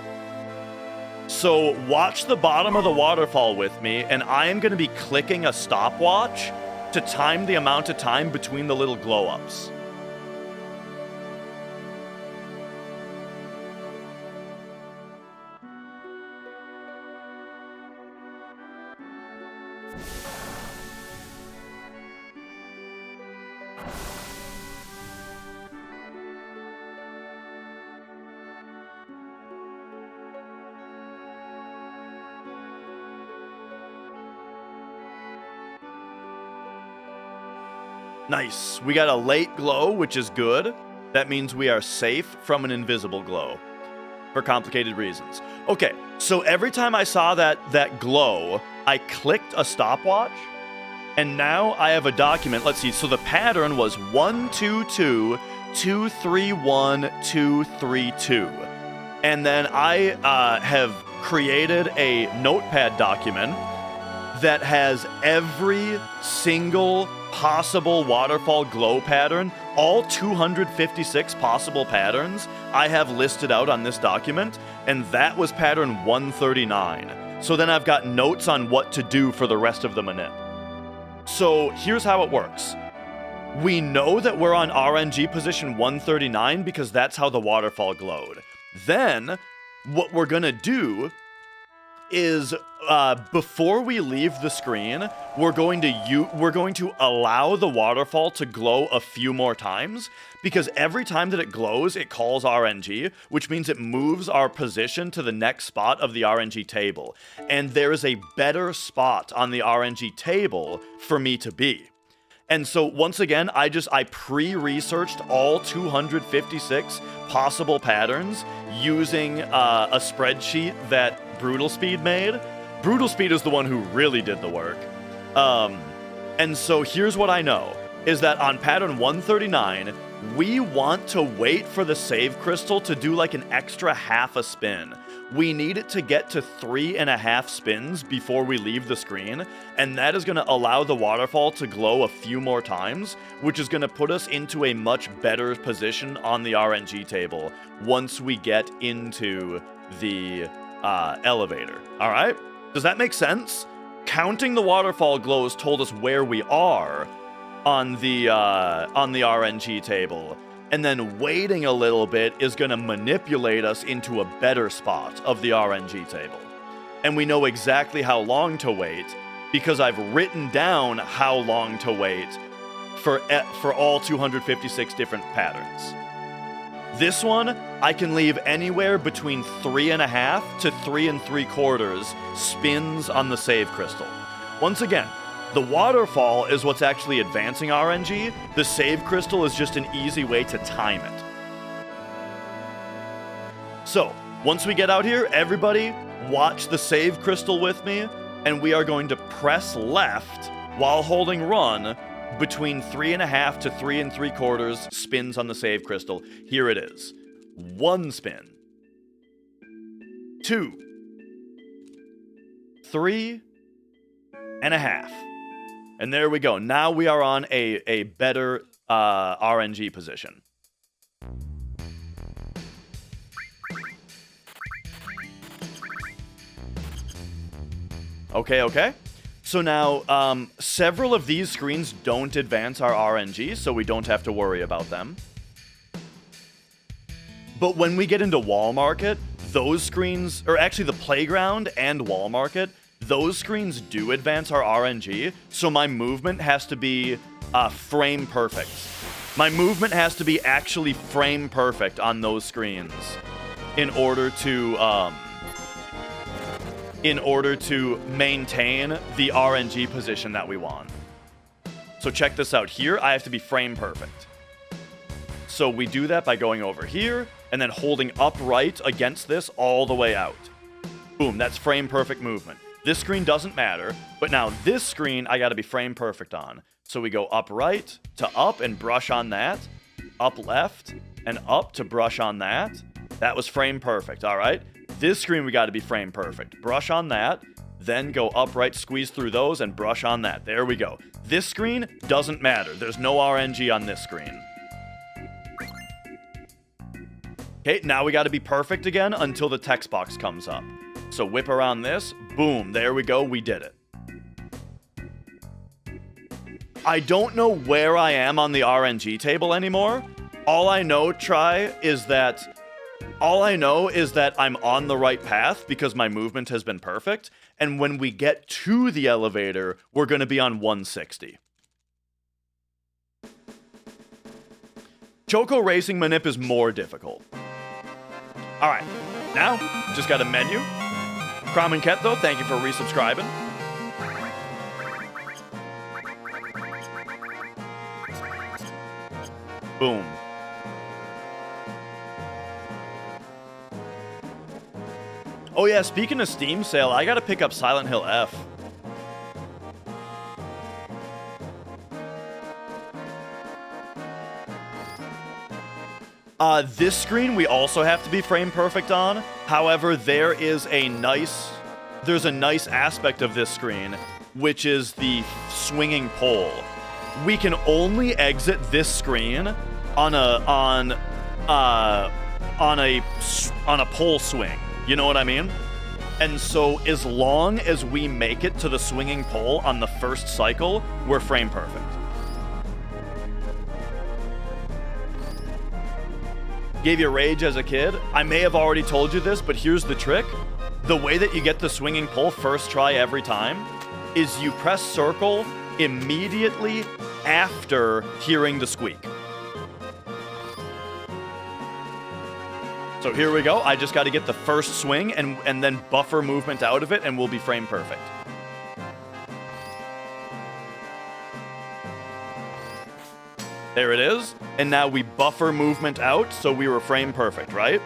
So watch the bottom of the waterfall with me, and I am going to be clicking a stopwatch to time the amount of time between the little glow-ups. Nice. We got a late glow, which is good. That means we are safe from an invisible glow. For complicated reasons. Okay, so every time I saw that glow, I clicked a stopwatch. And now I have a document. Let's see. So the pattern was 1 2 2 2 3 1 2 3 2. And then I have created a notepad document that has every single possible waterfall glow pattern, all 256 possible patterns I have listed out on this document, and that was pattern 139. So then I've got notes on what to do for the rest of the manip. So here's how it works. We know that we're on RNG position 139 because that's how the waterfall glowed. Then, what we're gonna do is before we leave the screen, we're going to allow the waterfall to glow a few more times, because every time that it glows, it calls RNG, which means it moves our position to the next spot of the RNG table. And there is a better spot on the RNG table for me to be. And so once again, I pre-researched all 256 possible patterns using a spreadsheet that Brutal Speed made. Brutal Speed is the one who really did the work. And so here's what I know, is that on pattern 139, we want to wait for the save crystal to do like an extra half a spin. We need it to get to 3.5 spins before we leave the screen, and that is going to allow the waterfall to glow a few more times, which is going to put us into a much better position on the RNG table once we get into the elevator. All right? Does that make sense? Counting the waterfall glows told us where we are on the RNG table. And then waiting a little bit is going to manipulate us into a better spot of the RNG table. And we know exactly how long to wait because I've written down how long to wait for all 256 different patterns. This one, I can leave anywhere between 3.5 to 3 3/4 spins on the save crystal. Once again, the waterfall is what's actually advancing RNG. The save crystal is just an easy way to time it. So, once we get out here, everybody watch the save crystal with me, and we are going to press left while holding run between 3.5 to 3 3/4 spins on the save crystal. Here it is. 1 spin. 2. 3.5. And there we go. Now we are on a better RNG position. Okay. So now, several of these screens don't advance our RNG, so we don't have to worry about them. But when we get into Wall Market, those screens, or actually the Playground and Wall Market, those screens do advance our RNG, so my movement has to be frame perfect. My movement has to be actually frame perfect on those screens in order to maintain the RNG position that we want. So check this out. Here, I have to be frame perfect. So we do that by going over here and then holding upright against this all the way out. Boom, that's frame perfect movement. This screen doesn't matter, but now this screen I gotta be frame perfect on. So we go upright to up and brush on that, up left and up to brush on that. That was frame perfect, all right? This screen we gotta be frame perfect. Brush on that, then go upright, squeeze through those, and brush on that. There we go. This screen doesn't matter. There's no RNG on this screen. Okay, now we gotta be perfect again until the text box comes up. So whip around this, boom, there we go, we did it. I don't know where I am on the RNG table anymore. All I know is that I'm on the right path because my movement has been perfect, and when we get to the elevator, we're gonna be on 160. Choco Racing Manip is more difficult. Alright, now, just got a menu. Crom and Ket, though, thank you for resubscribing. Boom. Oh yeah, speaking of Steam sale, I gotta pick up Silent Hill F. This screen we also have to be frame perfect on. However, there's a nice aspect of this screen, which is the swinging pole. We can only exit this screen on a pole swing. You know what I mean? And so as long as we make it to the swinging pole on the first cycle, we're frame perfect. Gave you rage as a kid? I may have already told you this, but here's the trick. The way that you get the swinging pole first try every time is you press circle immediately after hearing the squeak. So here we go. I just got to get the first swing and then buffer movement out of it, and we'll be frame perfect. There it is. And now we buffer movement out, so we were frame perfect, right?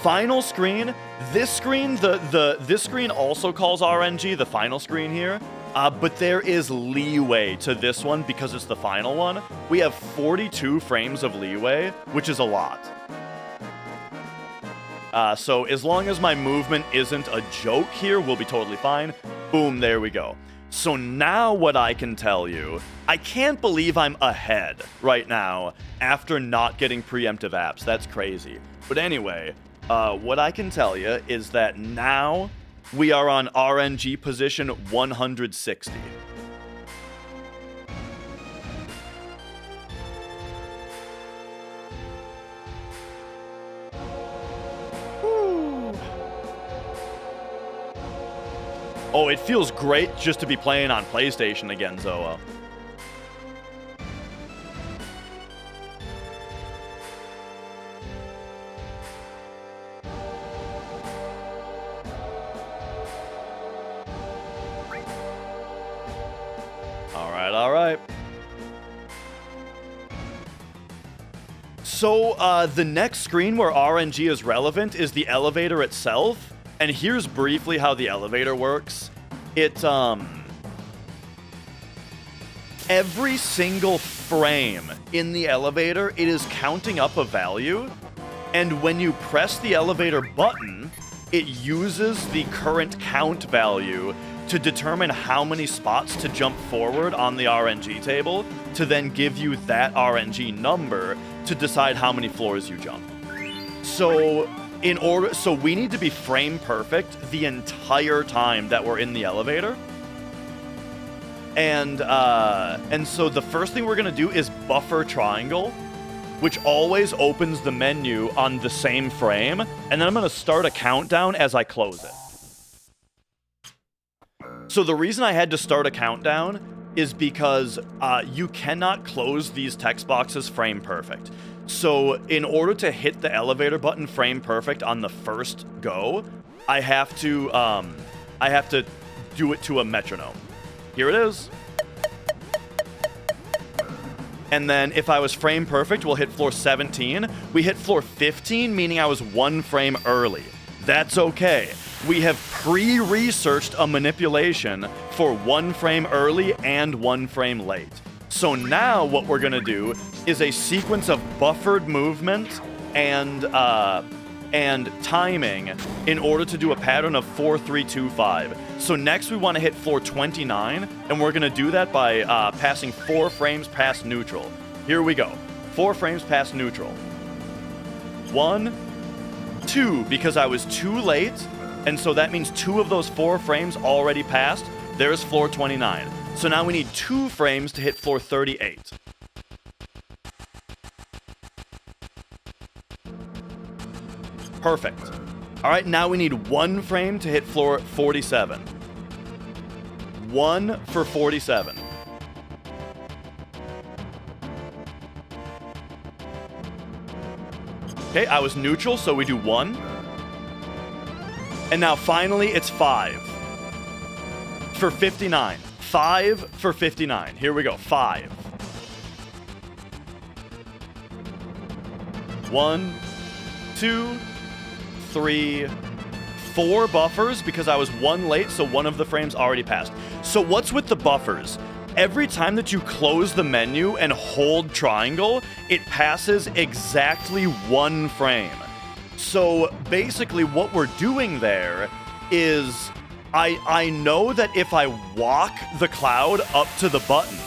Final screen. This screen, this screen also calls RNG, the final screen here. But there is leeway to this one because it's the final one. We have 42 frames of leeway, which is a lot. So as long as my movement isn't a joke here, we'll be totally fine. Boom, there we go. So now what I can tell you, I can't believe I'm ahead right now after not getting preemptive apps. That's crazy. But anyway, what I can tell you is that now we are on RNG position 160. Oh, it feels great just to be playing on PlayStation again, Zoa. All right. So, the next screen where RNG is relevant is the elevator itself. And here's briefly how the elevator works. Every single frame in the elevator, it is counting up a value. And when you press the elevator button, it uses the current count value to determine how many spots to jump forward on the RNG table to then give you that RNG number to decide how many floors you jump. So we need to be frame perfect the entire time that we're in the elevator. And so the first thing we're gonna do is buffer triangle, which always opens the menu on the same frame, and then I'm gonna start a countdown as I close it. So the reason I had to start a countdown is because you cannot close these text boxes frame perfect. So in order to hit the elevator button frame perfect on the first go, I have to do it to a metronome. Here it is. And then if I was frame perfect, we'll hit floor 17. We hit floor 15, meaning I was one frame early. That's okay. We have pre-researched a manipulation for one frame early and one frame late. So now what we're gonna do is a sequence of buffered movement and timing in order to do a pattern of 4, 3, 2, 5. So next we want to hit floor 29, and we're gonna do that by passing 4 frames past neutral. Here we go. 4 frames past neutral. 1, 2, because I was too late, and so that means 2 of those 4 frames already passed. There's floor 29. So now we need 2 frames to hit floor 38. Perfect. All right, now we need 1 frame to hit floor 47. 1 for 47. Okay, I was neutral, so we do 1. And now finally, it's 5 for 59. 5 for 59. Here we go. 5. 1, 2, 3, 4 buffers because I was 1 late, so 1 of the frames already passed. So what's with the buffers? Every time that you close the menu and hold triangle, it passes exactly 1 frame. So basically what we're doing there is I know that if I walk the cloud up to the button,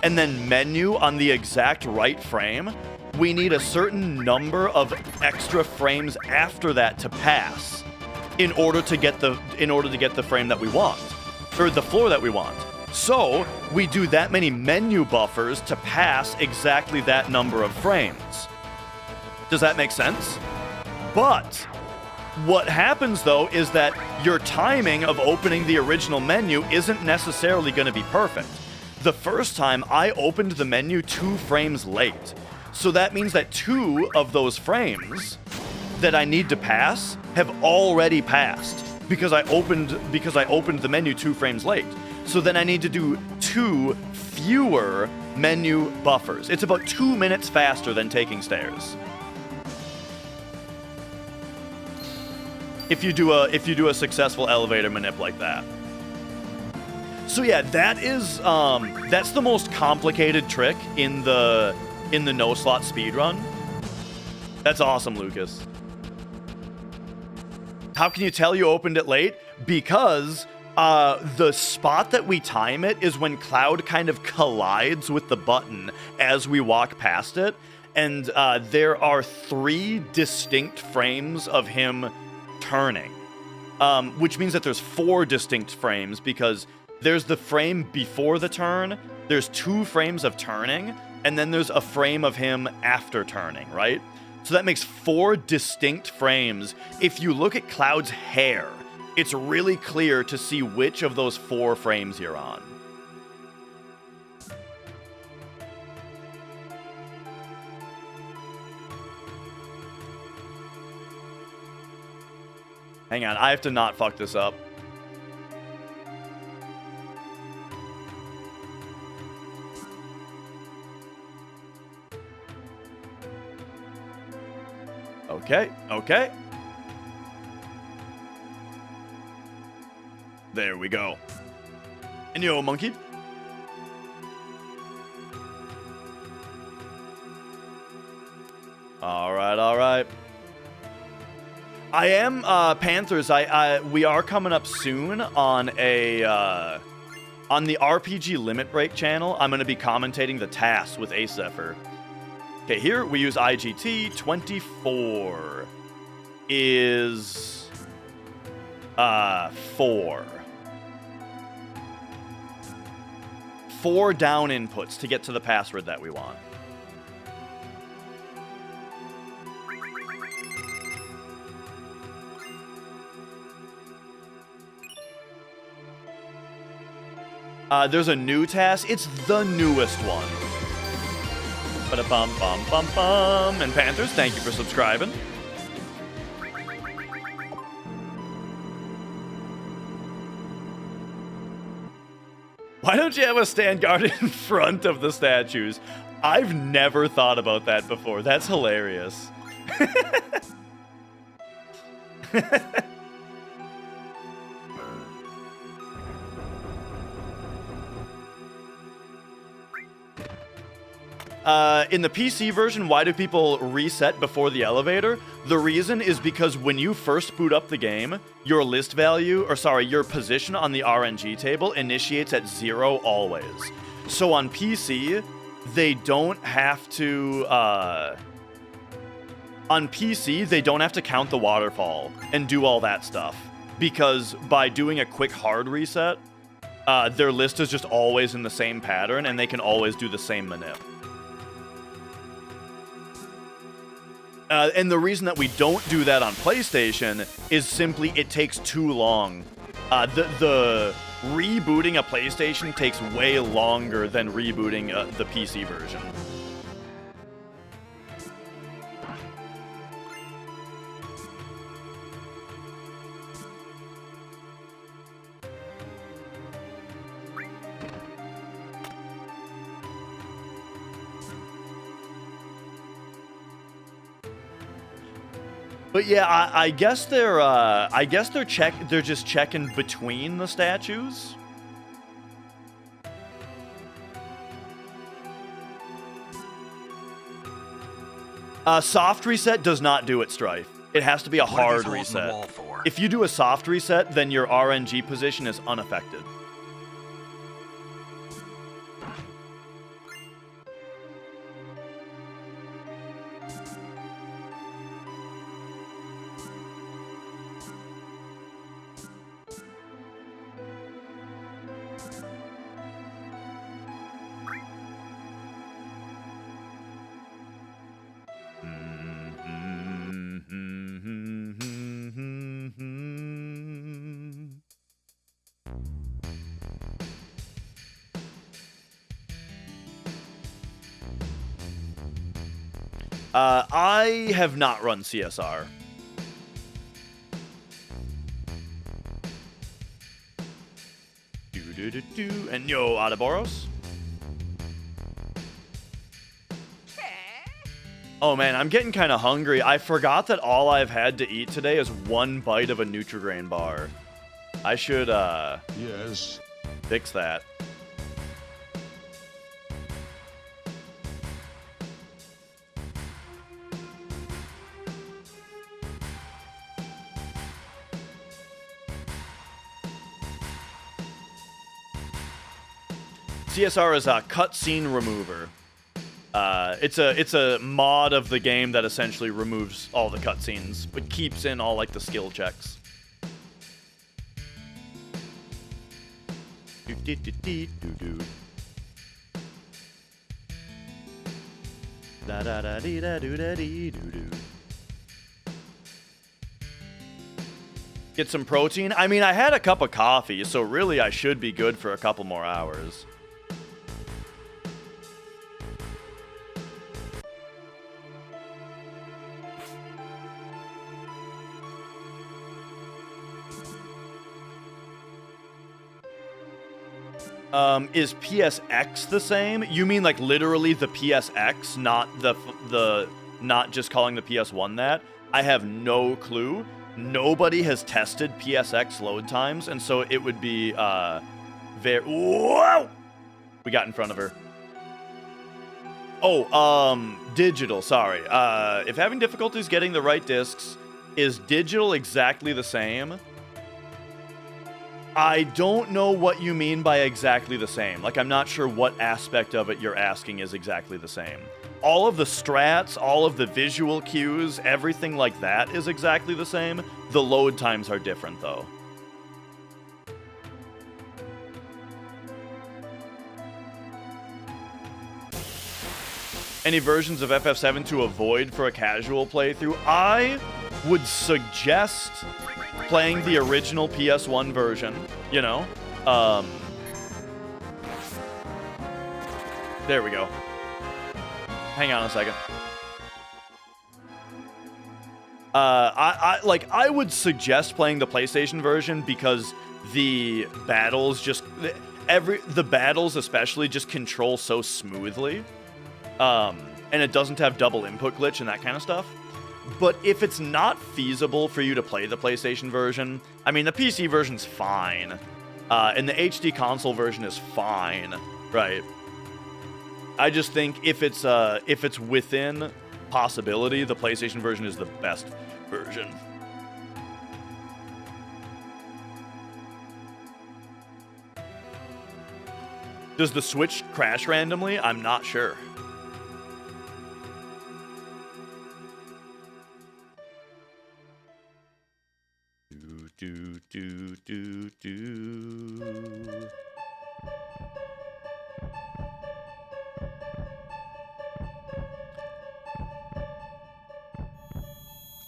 and then menu on the exact right frame, we need a certain number of extra frames after that to pass in order to get the frame that we want, or the floor that we want. So we do that many menu buffers to pass exactly that number of frames. Does that make sense? But what happens though is that your timing of opening the original menu isn't necessarily going to be perfect. The first time I opened the menu 2 frames late. So that means that 2 of those frames that I need to pass have already passed because I opened the menu 2 frames late. So then I need to do 2 fewer menu buffers. It's about 2 minutes faster than taking stairs. If you do a successful elevator manip like that. So yeah, that is that's the most complicated trick in the no slot speedrun. That's awesome, Lucas. How can you tell you opened it late? Because the spot that we time it is when Cloud kind of collides with the button as we walk past it. And there are 3 distinct frames of him turning. Which means that there's 4 distinct frames because there's the frame before the turn, there's 2 frames of turning, and then there's a frame of him after turning, right? So that makes 4 distinct frames. If you look at Cloud's hair, it's really clear to see which of those 4 frames you're on. Hang on, I have to not fuck this up. Okay. There we go. And yo, monkey. All right. I am Panthers. We are coming up soon on a on the RPG Limit Break channel. I'm going to be commentating the TAS with Ace Zephyr. Okay, here we use IGT. 24 is 4. 4 down inputs to get to the password that we want. There's a new task. It's the newest one. Ba-da-bum-bum-bum-bum. And Panthers, thank you for subscribing. Why don't you have a stand guard in front of the statues? I've never thought about that before. That's hilarious. In the PC version, why do people reset before the elevator? The reason is because when you first boot up the game, your list value, or sorry, your position on the RNG table initiates at 0 always. So on PC, they don't have to, on PC, they don't have to count the waterfall and do all that stuff. Because by doing a quick hard reset, their list is just always in the same pattern and they can always do the same manip. And the reason that we don't do that on PlayStation is simply it takes too long. The rebooting a PlayStation takes way longer than rebooting the PC version. But yeah, I guess they're just checking between the statues. Soft reset does not do it, Strife. It has to be a hard reset. If you do a soft reset, then your RNG position is unaffected. I have not run CSR. And yo, Ouroboros. Oh man, I'm getting kind of hungry. I forgot that all I've had to eat today is 1 bite of a Nutri-Grain bar. I should, Yes. fix that. CSR is a cutscene remover. It's a mod of the game that essentially removes all the cutscenes, but keeps in all like the skill checks. Da da da dee da doo da dee doo doo. Get some protein. I mean, I had a cup of coffee, so really I should be good for a couple more hours. Is PSX the same? You mean like literally the PSX, not not just calling the PS1 that? I have no clue. Nobody has tested PSX load times, and so it would be very. Whoa! We got in front of her. Oh, digital. Sorry. If having difficulties getting the right discs, is digital exactly the same? I don't know what you mean by exactly the same. Like, I'm not sure what aspect of it you're asking is exactly the same. All of the strats, all of the visual cues, everything like that is exactly the same. The load times are different, though. Any versions of FF7 to avoid for a casual playthrough? I would suggest playing the original PS1 version, you know? There we go. Hang on a second. I would suggest playing the PlayStation version because the battles just the battles especially just control so smoothly. And it doesn't have double input glitch and that kind of stuff. But if it's not feasible for you to play the PlayStation version, I mean, the PC version's fine. And the HD console version is fine, right? I just think if it's within possibility, the PlayStation version is the best version. Does the Switch crash randomly? I'm not sure. Do.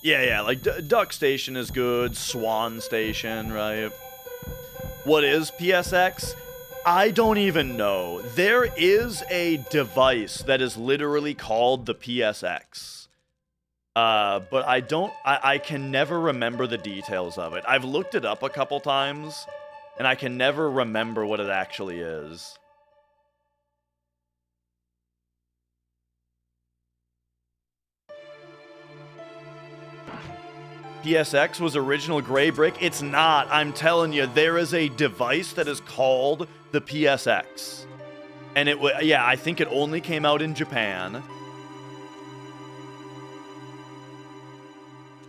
Yeah, like Duck Station is good, Swan Station, right? What is PSX? I don't even know. There is a device that is literally called the PSX. But I can never remember the details of it. I've looked it up a couple times, and I can never remember what it actually is. PSX was original gray brick? It's not. I'm telling you, there is a device that is called the PSX. And I think it only came out in Japan.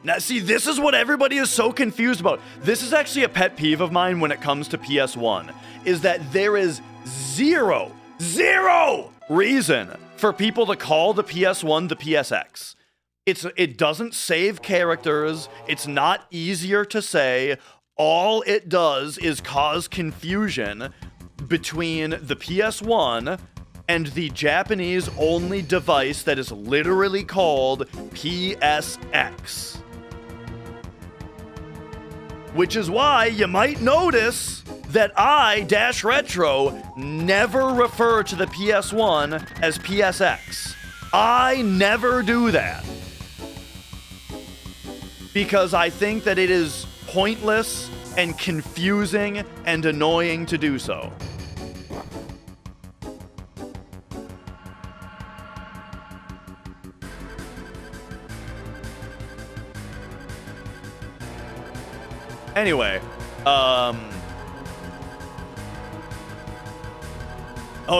Now, see, this is what everybody is so confused about. This is actually a pet peeve of mine when it comes to PS1, is that there is zero reason for people to call the PS1 the PSX. It doesn't save characters. It's not easier to say. All it does is cause confusion between the PS1 and the Japanese-only device that is literally called PSX. Which is why you might notice that I, Dash Retro, never refer to the PS1 as PSX. I never do that. Because I think that it is pointless and confusing and annoying to do so. Anyway, oh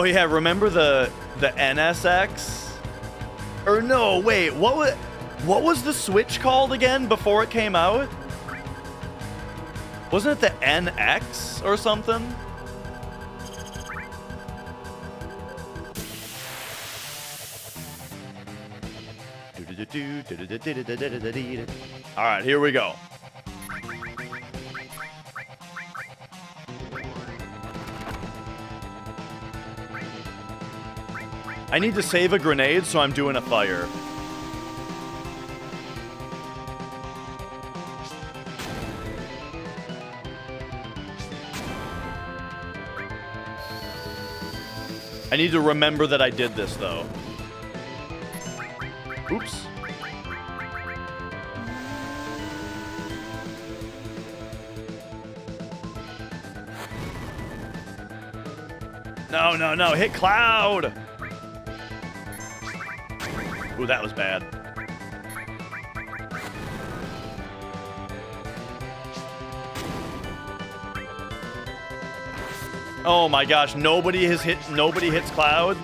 yeah, remember the NSX? Or no, wait, what was the Switch called again before it came out? Wasn't it the NX or something? All right, here we go. I need to save a grenade, so I'm doing a fire. I need to remember that I did this, though. Oops. No, no, no. Hit Cloud! Ooh, that was bad. Oh my gosh, nobody hits Cloud?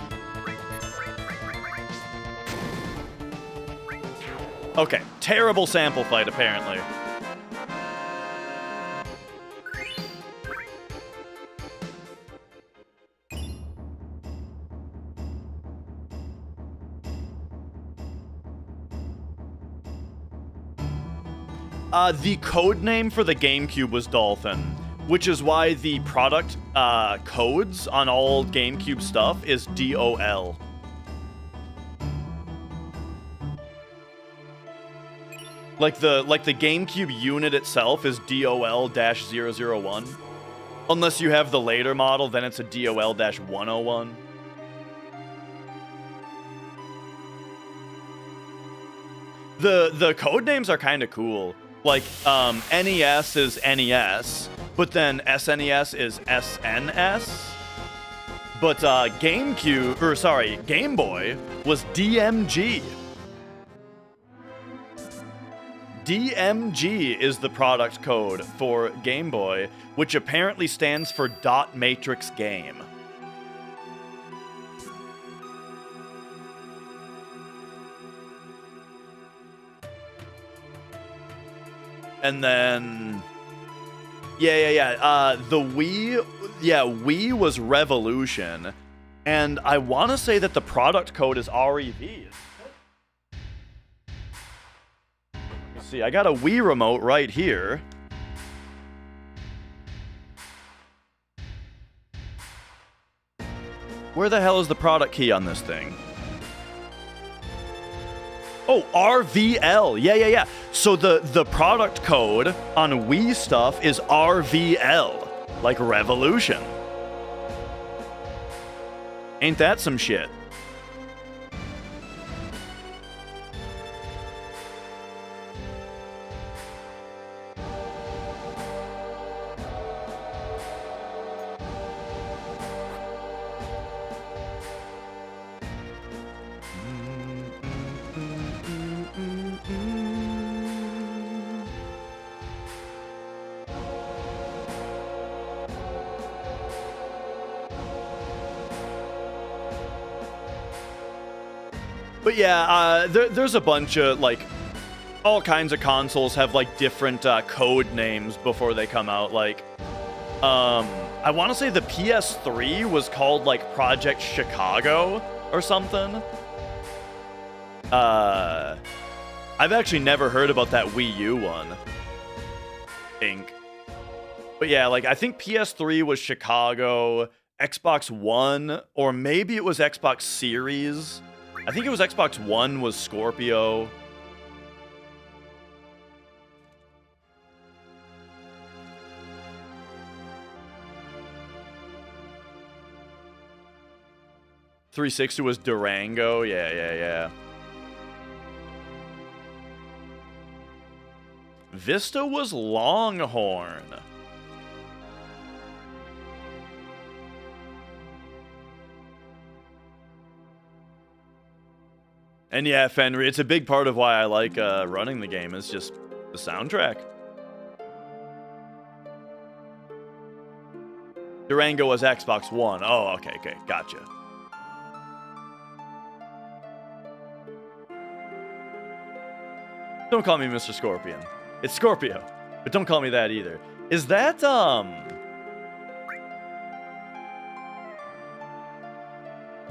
Okay, terrible sample fight, apparently. The code name for the GameCube was Dolphin, which is why the product codes on all GameCube stuff is DOL. Like the GameCube unit itself is DOL-001. Unless you have the later model, then it's a DOL-101. The code names are kind of cool. Like, NES is NES, but then SNES is SNS. But Game Boy was DMG. DMG is the product code for Game Boy, which apparently stands for Dot Matrix Game. And then, the Wii was Revolution, and I want to say that the product code is REV. Let's see, I got a Wii remote right here. Where the hell is the product key on this thing? Oh, RVL. Yeah. So the product code on Wii stuff is RVL, like Revolution. Ain't that some shit? But yeah, there's a bunch of, like, all kinds of consoles have, like, different code names before they come out. Like, I want to say the PS3 was called, like, Project Chicago or something. I've actually never heard about that Wii U one. But yeah, like, I think PS3 was Chicago, Xbox One, or maybe it was Xbox Series. I think it was Xbox One was Scorpio. .360 was Durango. Yeah. Vista was Longhorn. And yeah, Fenry, it's a big part of why I like running the game, is just the soundtrack. Durango was Xbox One. Oh, okay, gotcha. Don't call me Mr. Scorpion. It's Scorpio, but don't call me that either. Is that,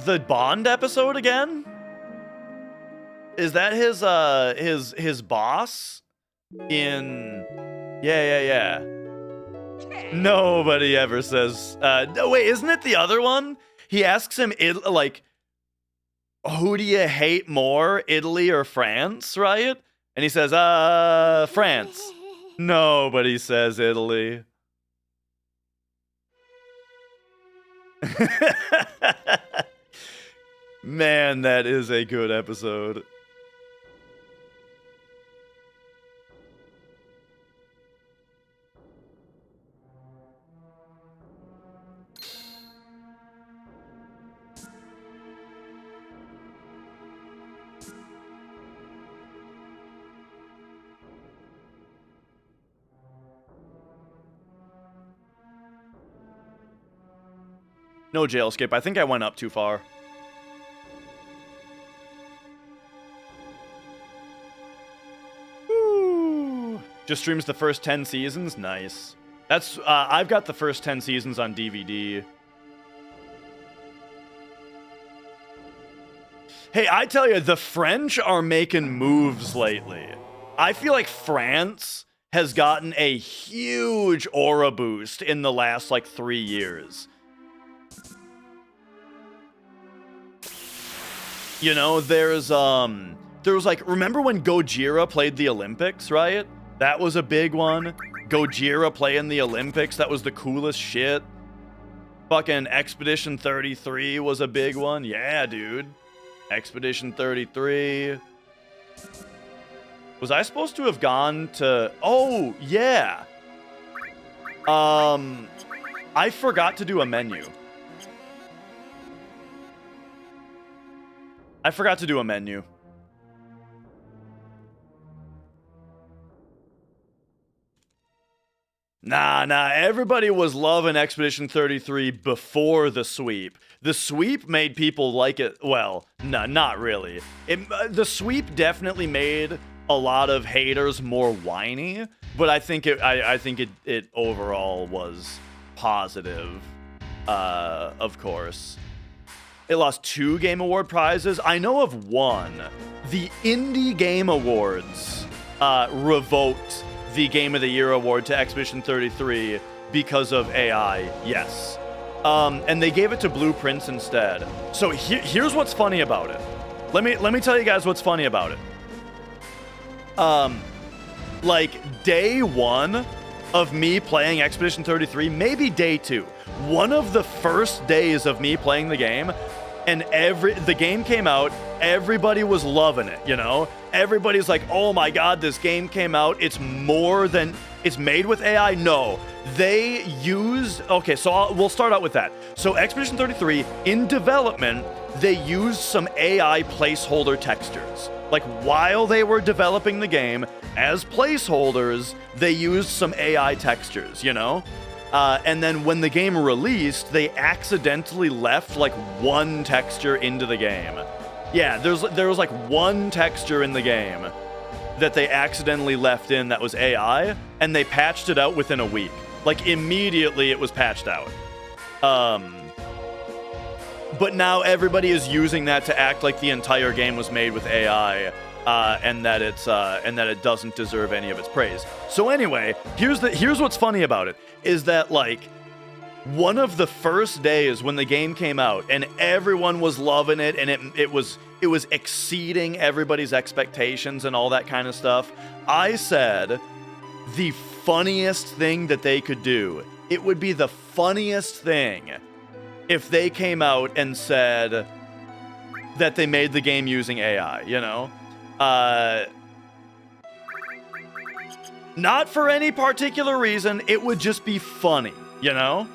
the Bond episode again? Is that his boss in... Yeah. Nobody ever says, no, wait, isn't it the other one? He asks him, like, who do you hate more, Italy or France, right? And he says, France. Nobody says Italy. Man, that is a good episode. No jail skip. I think I went up too far. Woo. Just streams the first 10 seasons? Nice. That's, I've got the first 10 seasons on DVD. Hey, I tell you, the French are making moves lately. I feel like France has gotten a huge aura boost in the last, like, 3 years. You know, there was like, remember when Gojira played the Olympics, right? That was a big one. Gojira playing the Olympics, that was the coolest shit. Fucking Expedition 33 was a big one. Yeah, dude. Expedition 33. Was I supposed to have gone to... Oh, yeah. I forgot to do a menu. I forgot to do a menu. Nah, everybody was loving Expedition 33 before the sweep. The sweep made people like it, well, no, not really. The sweep definitely made a lot of haters more whiny, but I think it overall was positive, of course. It lost 2 Game Award prizes. I know of one. The Indie Game Awards revoked the Game of the Year award to Expedition 33 because of AI, yes. And they gave it to Blueprints instead. So here's what's funny about it. Let me tell you guys what's funny about it. Like, day 1 of me playing Expedition 33, maybe day 2. One of the first days of me playing the game, and the game came out, everybody was loving it, you know? Everybody's like, oh my god, this game came out, it's made with AI? No. They used, okay, so we'll start out with that. So Expedition 33, in development, they used some AI placeholder textures. Like, while they were developing the game, as placeholders, they used some AI textures, you know? And then when the game released, they accidentally left, like, one texture into the game. Yeah, there was, like, one texture in the game that they accidentally left in that was AI, and they patched it out within a week. Like, immediately it was patched out. But now everybody is using that to act like the entire game was made with AI, and that it doesn't deserve any of its praise. So anyway, here's what's funny about it, is that, like, one of the first days when the game came out and everyone was loving it and it was exceeding everybody's expectations and all that kind of stuff, I said the funniest thing that they could do, it would be the funniest thing if they came out and said that they made the game using AI, you know? Not for any particular reason, it would just be funny, you know?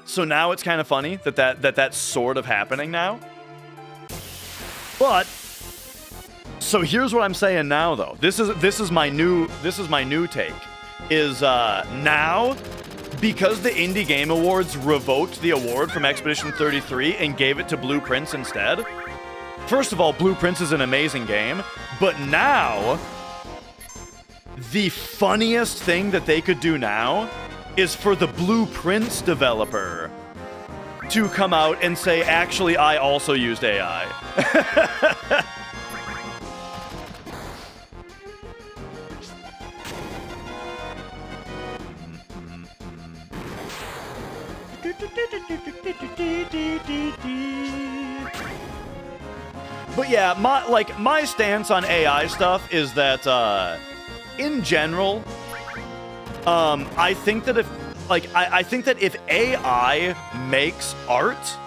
So now it's kind of funny that's sort of happening now. But so here's what I'm saying now, though. This is my new take. Is now because the Indie Game Awards revoked the award from Expedition 33 and gave it to Blue Prince instead. First of all, Blue Prince is an amazing game, but now the funniest thing that they could do now is for the Blue Prince developer to come out and say, actually, I also used AI. But yeah, my stance on AI stuff is that in general, I think that if AI makes art,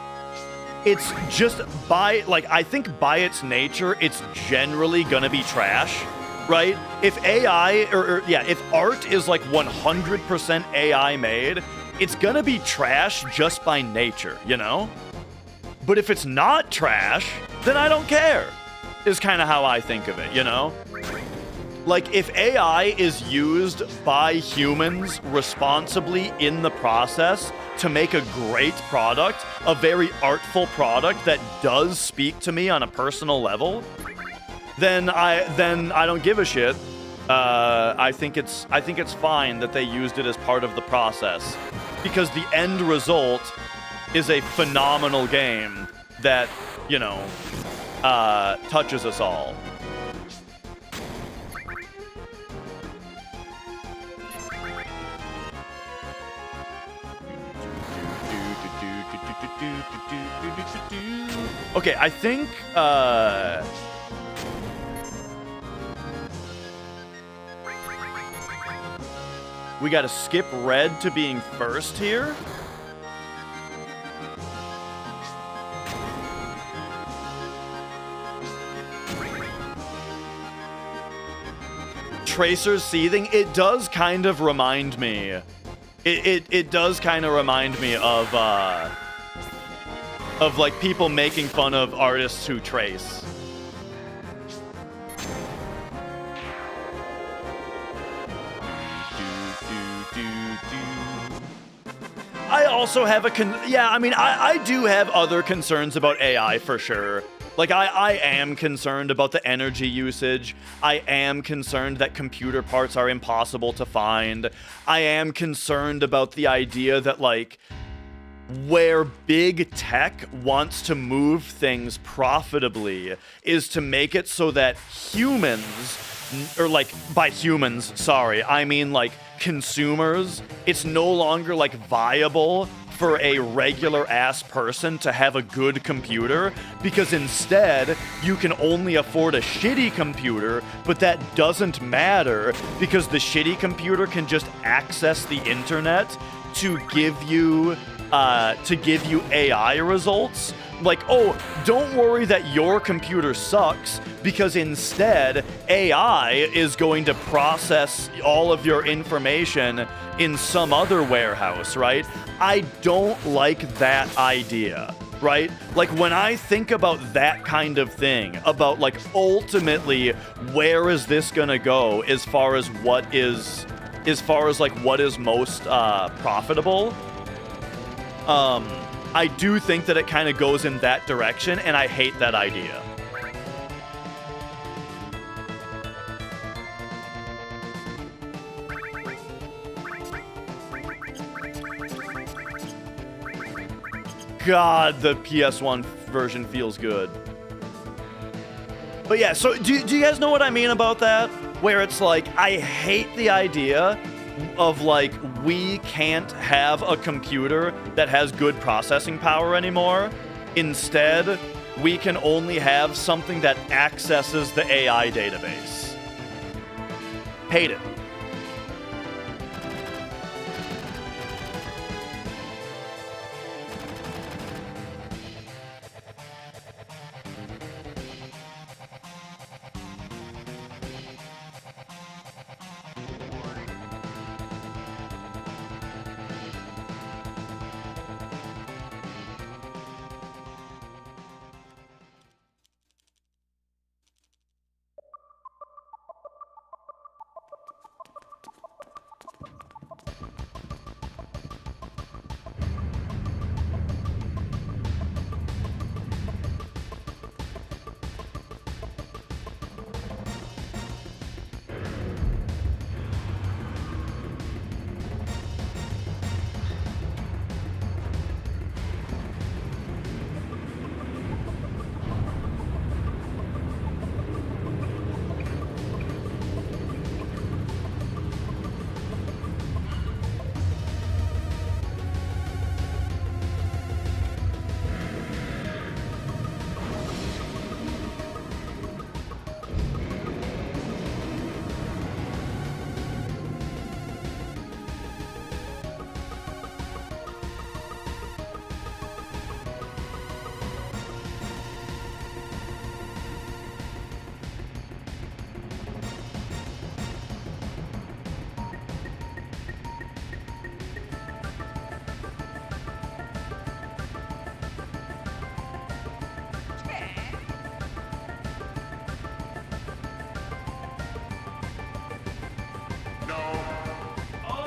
it's just I think by its nature, it's generally gonna be trash, right? If AI if art is like 100% AI made, it's gonna be trash just by nature, you know? But if it's not trash, then I don't care, is kind of how I think of it, you know? Like, if AI is used by humans responsibly in the process to make a great product, a very artful product that does speak to me on a personal level, then I don't give a shit. I think it's fine that they used it as part of the process, because the end result is a phenomenal game that, you know, touches us all. Okay, I think, we gotta skip red to being first here. Tracer's seething, it does kind of remind me. It does kind of remind me of like people making fun of artists who trace. I also have I do have other concerns about AI for sure. Like, I am concerned about the energy usage. I am concerned that computer parts are impossible to find. I am concerned about the idea that, like, where big tech wants to move things profitably is to make it so that humans, or like, by humans, sorry, I mean like consumers, it's no longer like viable for a regular ass person to have a good computer, because instead you can only afford a shitty computer, but that doesn't matter because the shitty computer can just access the internet to give you AI results. Like, oh, don't worry that your computer sucks, because instead AI is going to process all of your information in some other warehouse, right? I don't like that idea, right? Like, when I think about that kind of thing, about like ultimately where is this gonna go as far as what is most profitable, I do think that it kind of goes in that direction, and I hate that idea. God, the PS1 version feels good. But yeah, so do you guys know what I mean about that? Where it's like, I hate the idea of like, we can't have a computer that has good processing power anymore. Instead, we can only have something that accesses the AI database. Hate it.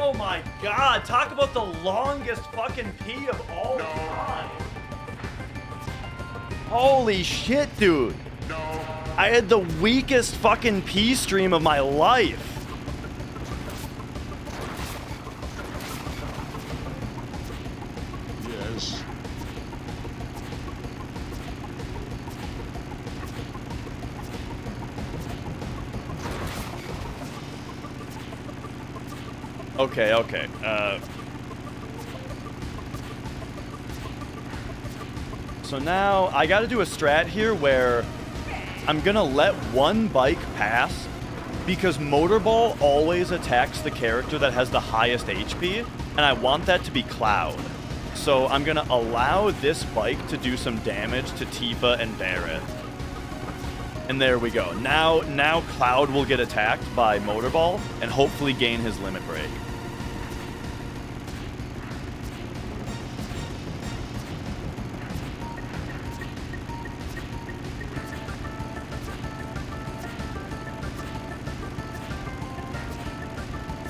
Oh my god, talk about the longest fucking pee of all time. Holy shit, dude. No. I had the weakest fucking pee stream of my life. Yes. Okay. So now I gotta do a strat here where I'm gonna let one bike pass because Motorball always attacks the character that has the highest HP, and I want that to be Cloud. So I'm gonna allow this bike to do some damage to Tifa and Barret. And there we go. Now Cloud will get attacked by Motorball and hopefully gain his limit break.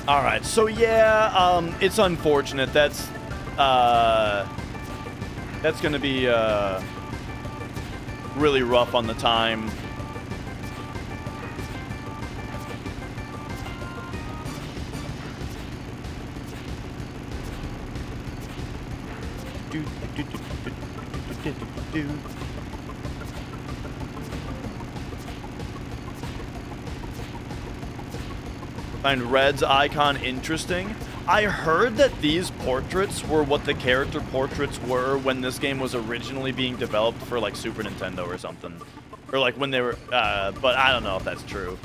All right, so yeah, it's unfortunate. That's gonna be really rough on the time. Find Red's icon interesting. I heard that these portraits were what the character portraits were when this game was originally being developed for like Super Nintendo or something. Or like when they were, but I don't know if that's true.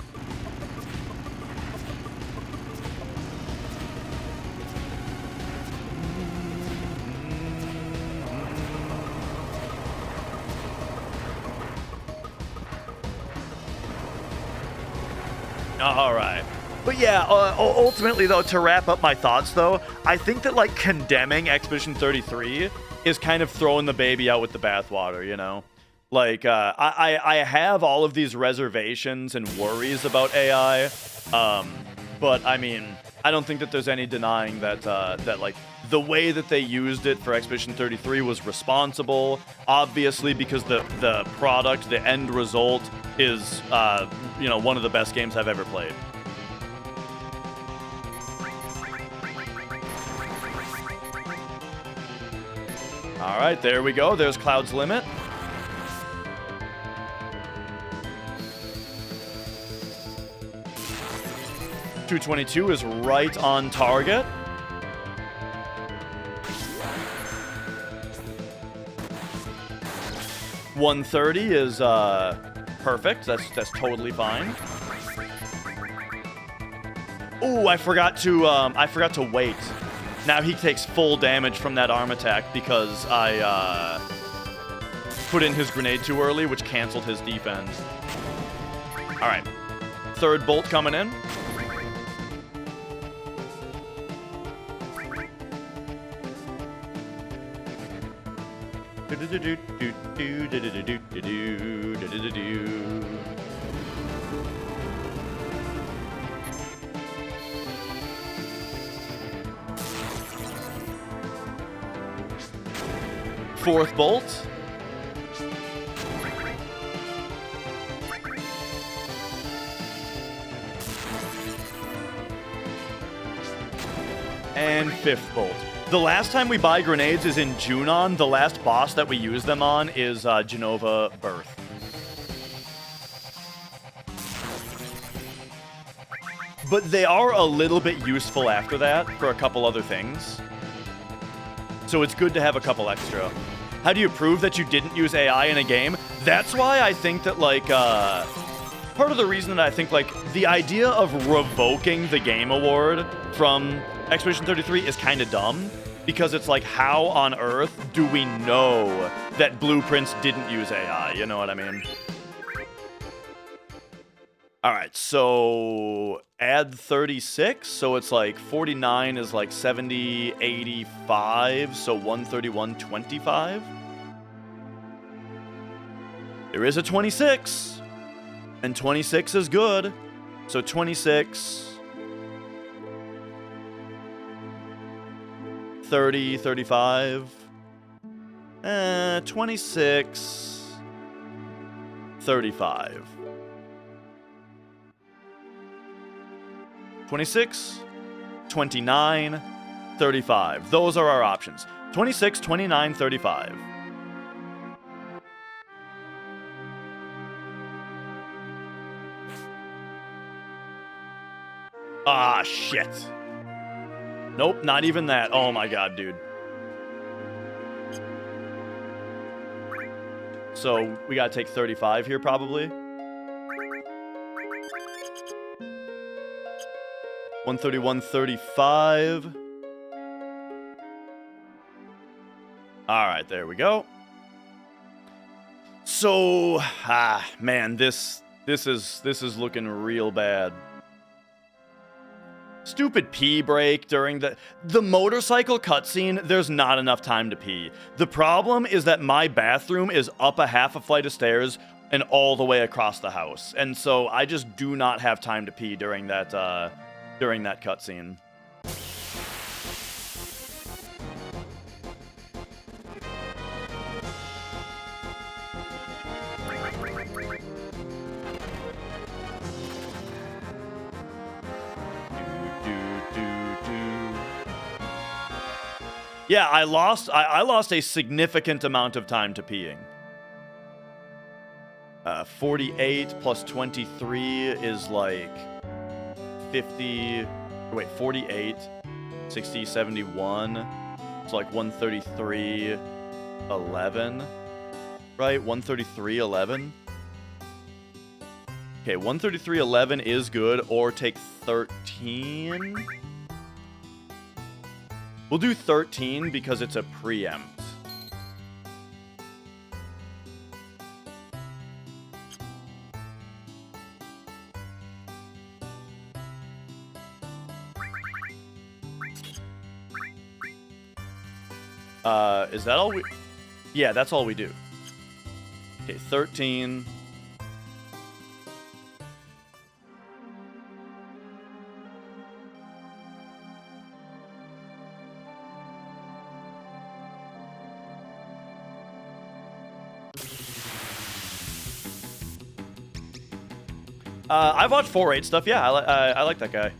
All right. But yeah, ultimately though, to wrap up my thoughts though, I think that like condemning Expedition 33 is kind of throwing the baby out with the bathwater, you know? Like, I have all of these reservations and worries about AI, but I mean, I don't think that there's any denying that, that like, the way that they used it for Expedition 33 was responsible, obviously because the product, the end result is, you know, one of the best games I've ever played. All right, there we go. There's Cloud's limit. .222 is right on target. .130 is perfect. That's totally fine. Oh, I forgot to wait. Now he takes full damage from that arm attack because I put in his grenade too early, which canceled his defense. All right, third bolt coming in. Fourth bolt. And fifth bolt. The last time we buy grenades is in Junon. The last boss that we use them on is Genova Birth. But they are a little bit useful after that for a couple other things. So it's good to have a couple extra. How do you prove that you didn't use AI in a game? That's why I think that, like, part of the reason that I think, like, the idea of revoking the game award from Expedition 33 is kind of dumb, because it's like, how on earth do we know that Blueprints didn't use AI? You know what I mean? All right, so add 36, so it's like 49 is like 70, 85, so 131.25. There is a 26, and 26 is good, so 26. 30, 35. 26, 35. 26, 29, 35. Those are our options. 26, 29, 35. Ah, shit. Nope, not even that. Oh my god, dude. So, we gotta take 35 here, probably. 131, 35. Alright, there we go. So, man, this is looking real bad. Stupid pee break during the motorcycle cutscene. There's not enough time to pee. The problem is that my bathroom is up a half a flight of stairs and all the way across the house, and so I just do not have time to pee during that cutscene. Yeah, I lost a significant amount of time to peeing. 48 plus 23 is like 50. Wait, 48, 60, 71. It's like 133, 11. Right? 133, 11. Okay, 133, 11 is good, or take 13. We'll do 13 because it's a preempt. Is that all we... Yeah, that's all we do. Okay, 13... I've watched 4-8 stuff. Yeah, I like that guy.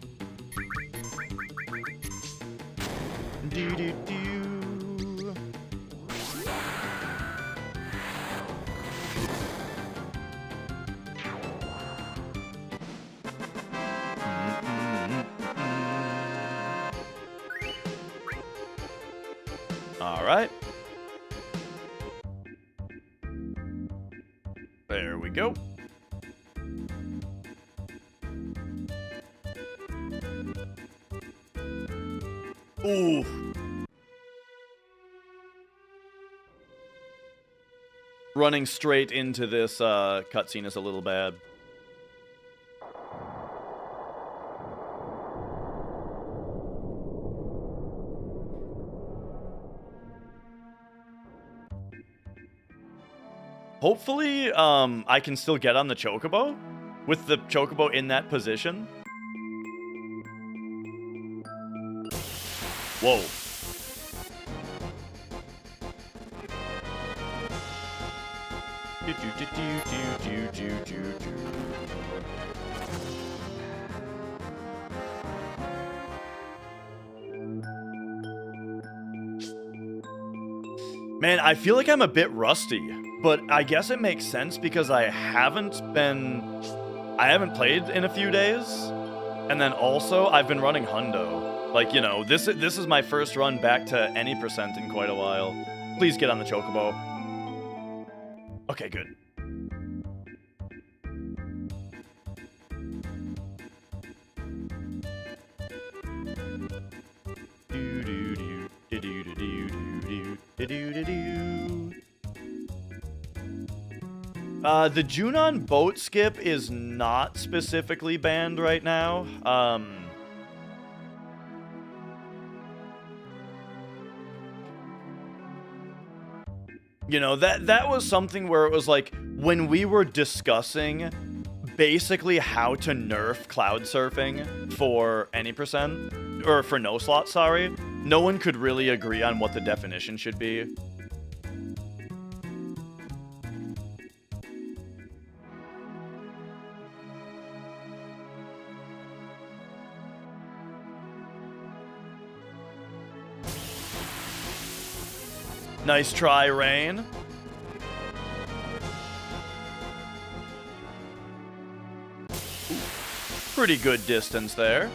All right. There we go. Ooh. Running straight into this cutscene is a little bad. Hopefully, I can still get on the chocobo with the chocobo in that position. Whoa. Man, I feel like I'm a bit rusty, but I guess it makes sense because I haven't played in a few days, and then also I've been running hundo. Like, you know, this is my first run back to any percent in quite a while. Please get on the chocobo. Okay, good. The Junon boat skip is not specifically banned right now. You know, that was something where it was like, when we were discussing basically how to nerf cloud surfing for any percent, or for no slot, sorry, no one could really agree on what the definition should be. Nice try, Rain. Pretty good distance there.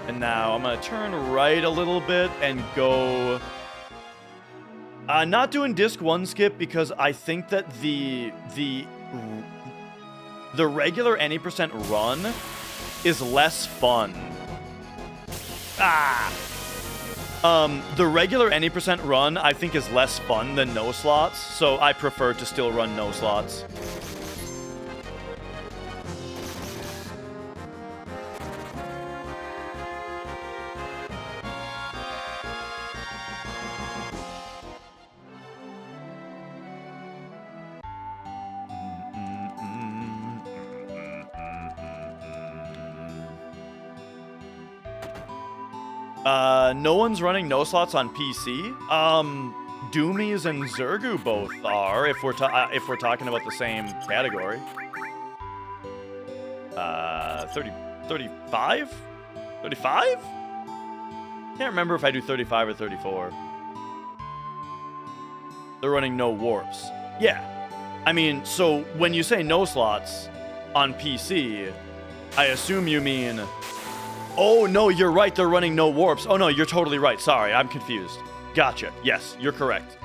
And now I'm gonna turn right a little bit and go... not doing disc 1 skip because I think that the regular any percent run is less fun. The regular any percent run I think is less fun than no slots, so I prefer to still run no slots. No one's running no slots on PC. Doomies and Zergu both are, if we're talking about the same category. 35? 35? Can't remember if I do 35 or 34. They're running no warps. Yeah. I mean, so when you say no slots on PC, I assume you mean... Oh, no, you're right. They're running no warps. Oh, no, you're totally right. Sorry, I'm confused. Gotcha. Yes, you're correct.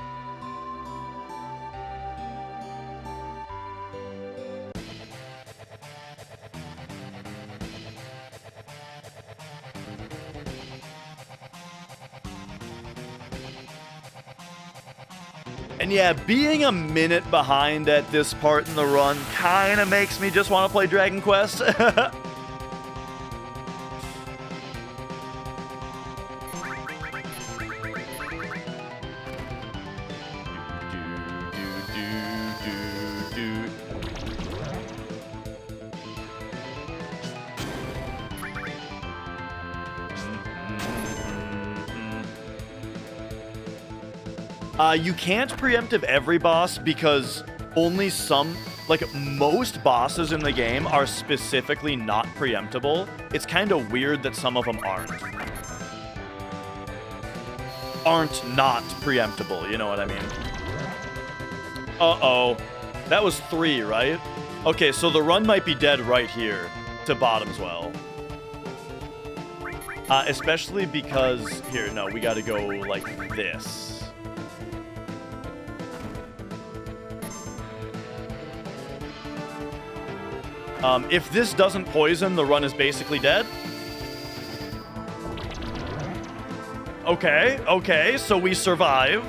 And yeah, being a minute behind at this part in the run kind of makes me just want to play Dragon Quest. You can't preemptive every boss because only some, like most bosses in the game are specifically not preemptable. It's kind of weird that some of them aren't not preemptable, you know what I mean? Uh-oh. That was 3, right? Okay, so the run might be dead right here to Bottom's Well. Especially because, here, no, we gotta go like this. If this doesn't poison, the run is basically dead. Okay, so we survive.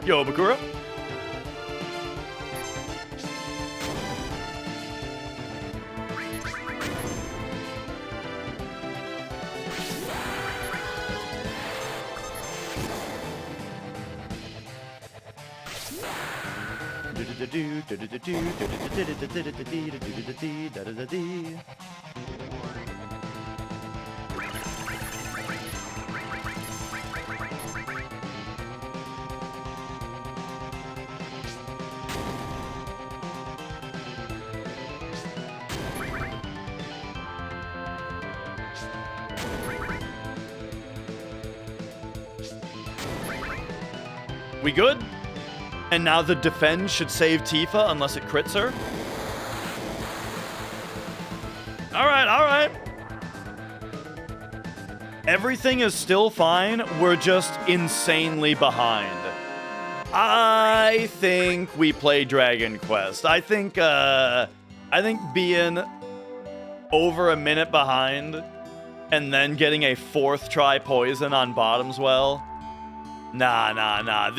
Yo, Bakura. We good? And now the defend should save Tifa unless it crits her. Alright. Everything is still fine. We're just insanely behind. I think we play Dragon Quest. I think being over a minute behind and then getting a 4th try poison on Bottom's Well. Nah.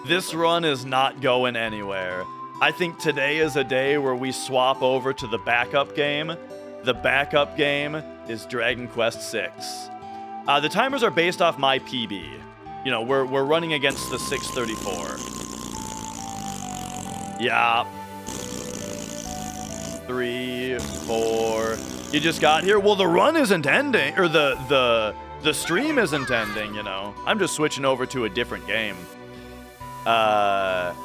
This run is not going anywhere. I think today is a day where we swap over to the backup game. The backup game is Dragon Quest VI. The timers are based off my PB. You know, we're running against the 634. Yeah. 3, 4. You just got here. Well, the run isn't ending, or the stream isn't ending. You know, I'm just switching over to a different game. But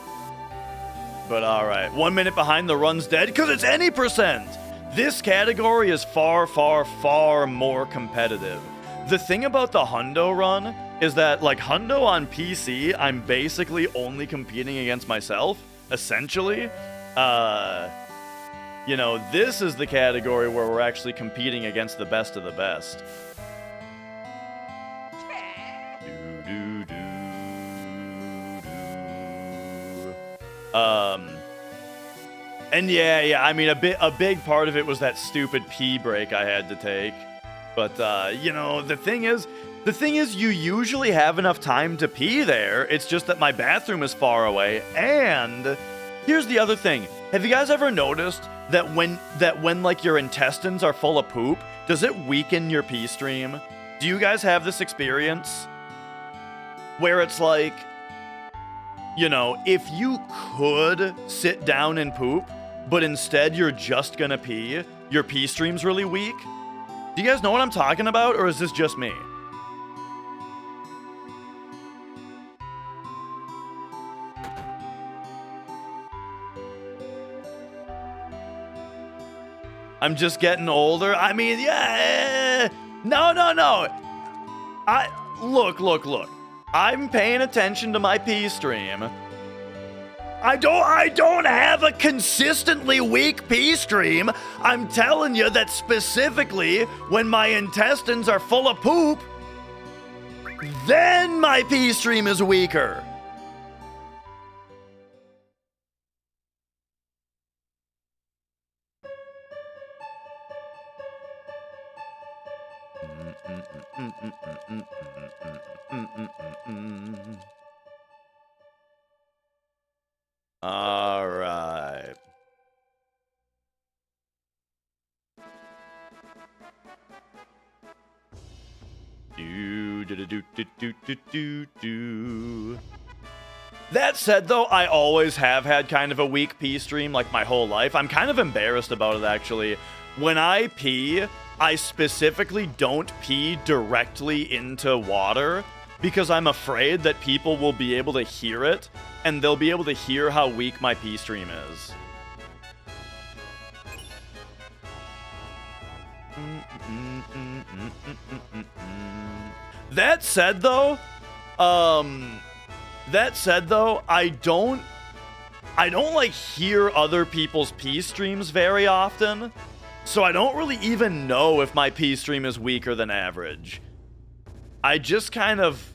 all right, 1 minute behind the run's dead because it's any percent. This category is far, far, far more competitive. The thing about the Hundo run is that, like, Hundo on PC, I'm basically only competing against myself, essentially. You know, this is the category where we're actually competing against the best of the best. And yeah, I mean, a big part of it was that stupid pee break I had to take. But, you know, the thing is, you usually have enough time to pee there. It's just that my bathroom is far away. And here's the other thing. Have you guys ever noticed that when like your intestines are full of poop, does it weaken your pee stream? Do you guys have this experience? Where it's like, you know, if you could sit down and poop, but instead you're just gonna pee, your pee stream's really weak? Do you guys know what I'm talking about, or is this just me? I'm just getting older? I mean, yeah. No. Look. I'm paying attention to my pee stream. I don't have a consistently weak pee stream. I'm telling you that specifically when my intestines are full of poop, then my pee stream is weaker. All right. That said, though, I always have had kind of a weak pee stream, like, my whole life. I'm kind of embarrassed about it, actually. When I pee, I specifically don't pee directly into water because I'm afraid that people will be able to hear it, and they'll be able to hear how weak my pee stream is. That said, though, I don't like hear other people's pee streams very often, so I don't really even know if my pee stream is weaker than average. I just kind of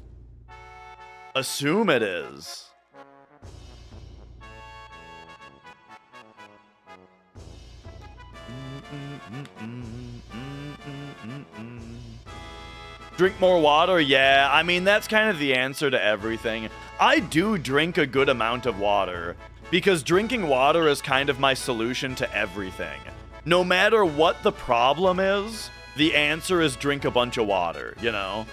assume it is. Drink more water? Yeah, I mean, that's kind of the answer to everything. I do drink a good amount of water, because drinking water is kind of my solution to everything. No matter what the problem is, the answer is drink a bunch of water, you know?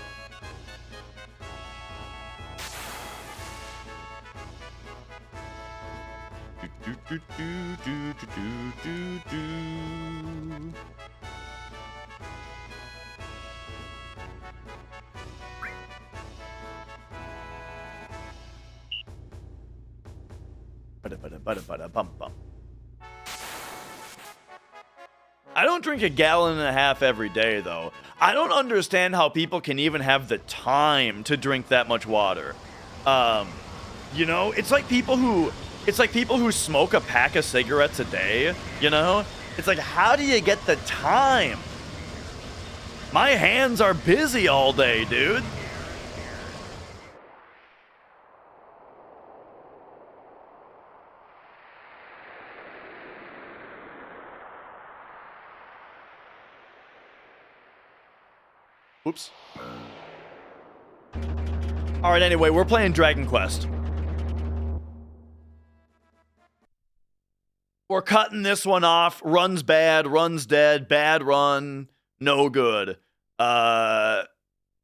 I don't drink 1.5 gallons every day, though. I don't understand how people can even have the time to drink that much water. You know, it's like people who smoke a pack of cigarettes a day, you know? It's like, how do you get the time? My hands are busy all day, dude. Oops. Alright, anyway, we're playing Dragon Quest. We're cutting this one off. Run's bad, run's dead, bad run, no good.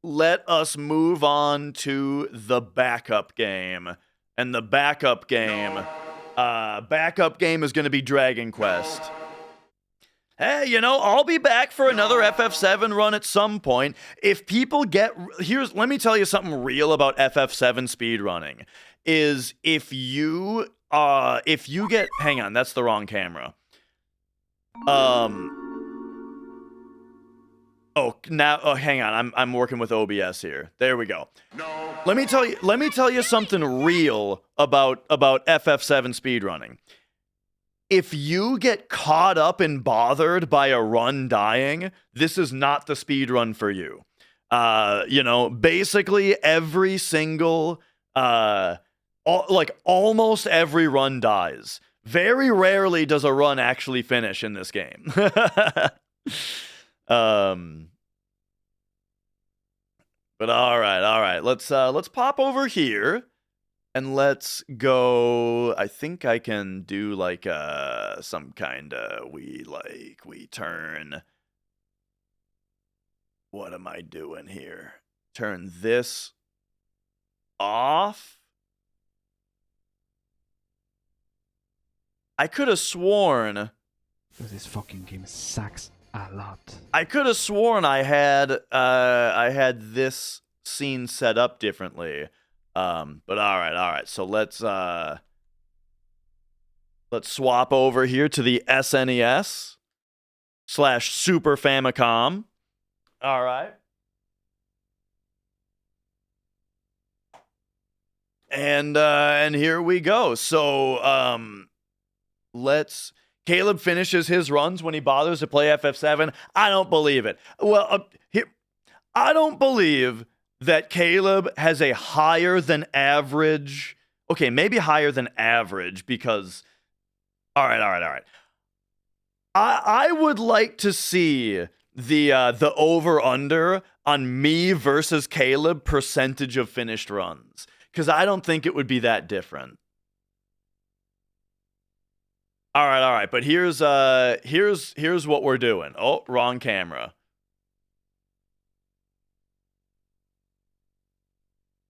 let us move on to the backup game. And the backup game is going to be Dragon Quest. Hey, you know, I'll be back for another FF7 run at some point. If people get... let me tell you something real about FF7 speedrunning. Is if you get... Hang on, that's the wrong camera. Hang on. I'm working with OBS here. There we go. No. Let me tell you something real about FF7 speedrunning. If you get caught up and bothered by a run dying, this is not the speedrun for you. You know, basically every single almost every run dies. Very rarely does a run actually finish in this game. But all right. Let's pop over here and let's go. I think I can do like some kind of we turn. What am I doing here? Turn this off. I could have sworn this fucking game sucks a lot. I could have sworn I had this scene set up differently. But all right. So let's swap over here to the SNES / Super Famicom. All right. And here we go. So Caleb finishes his runs when he bothers to play FF7. I don't believe it. Well, I don't believe that Caleb has a higher than average. Okay, maybe higher than average because. All right. I would like to see the over under on me versus Caleb percentage of finished runs because I don't think it would be that different. All right. But here's what we're doing. Oh, wrong camera.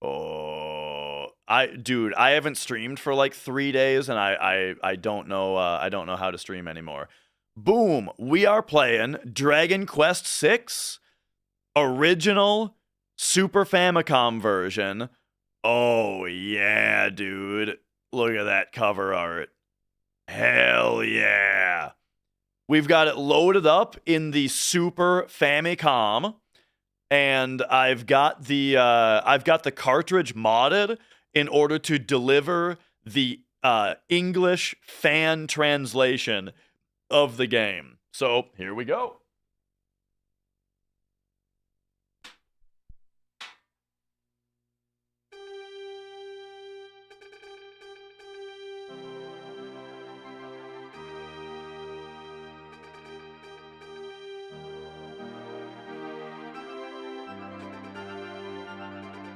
Oh, I haven't streamed for like 3 days, and I don't know how to stream anymore. Boom, we are playing Dragon Quest VI, original Super Famicom version. Oh yeah, dude, look at that cover art. Hell yeah. We've got it loaded up in the Super Famicom, and I've got the cartridge modded in order to deliver the English fan translation of the game. So, here we go.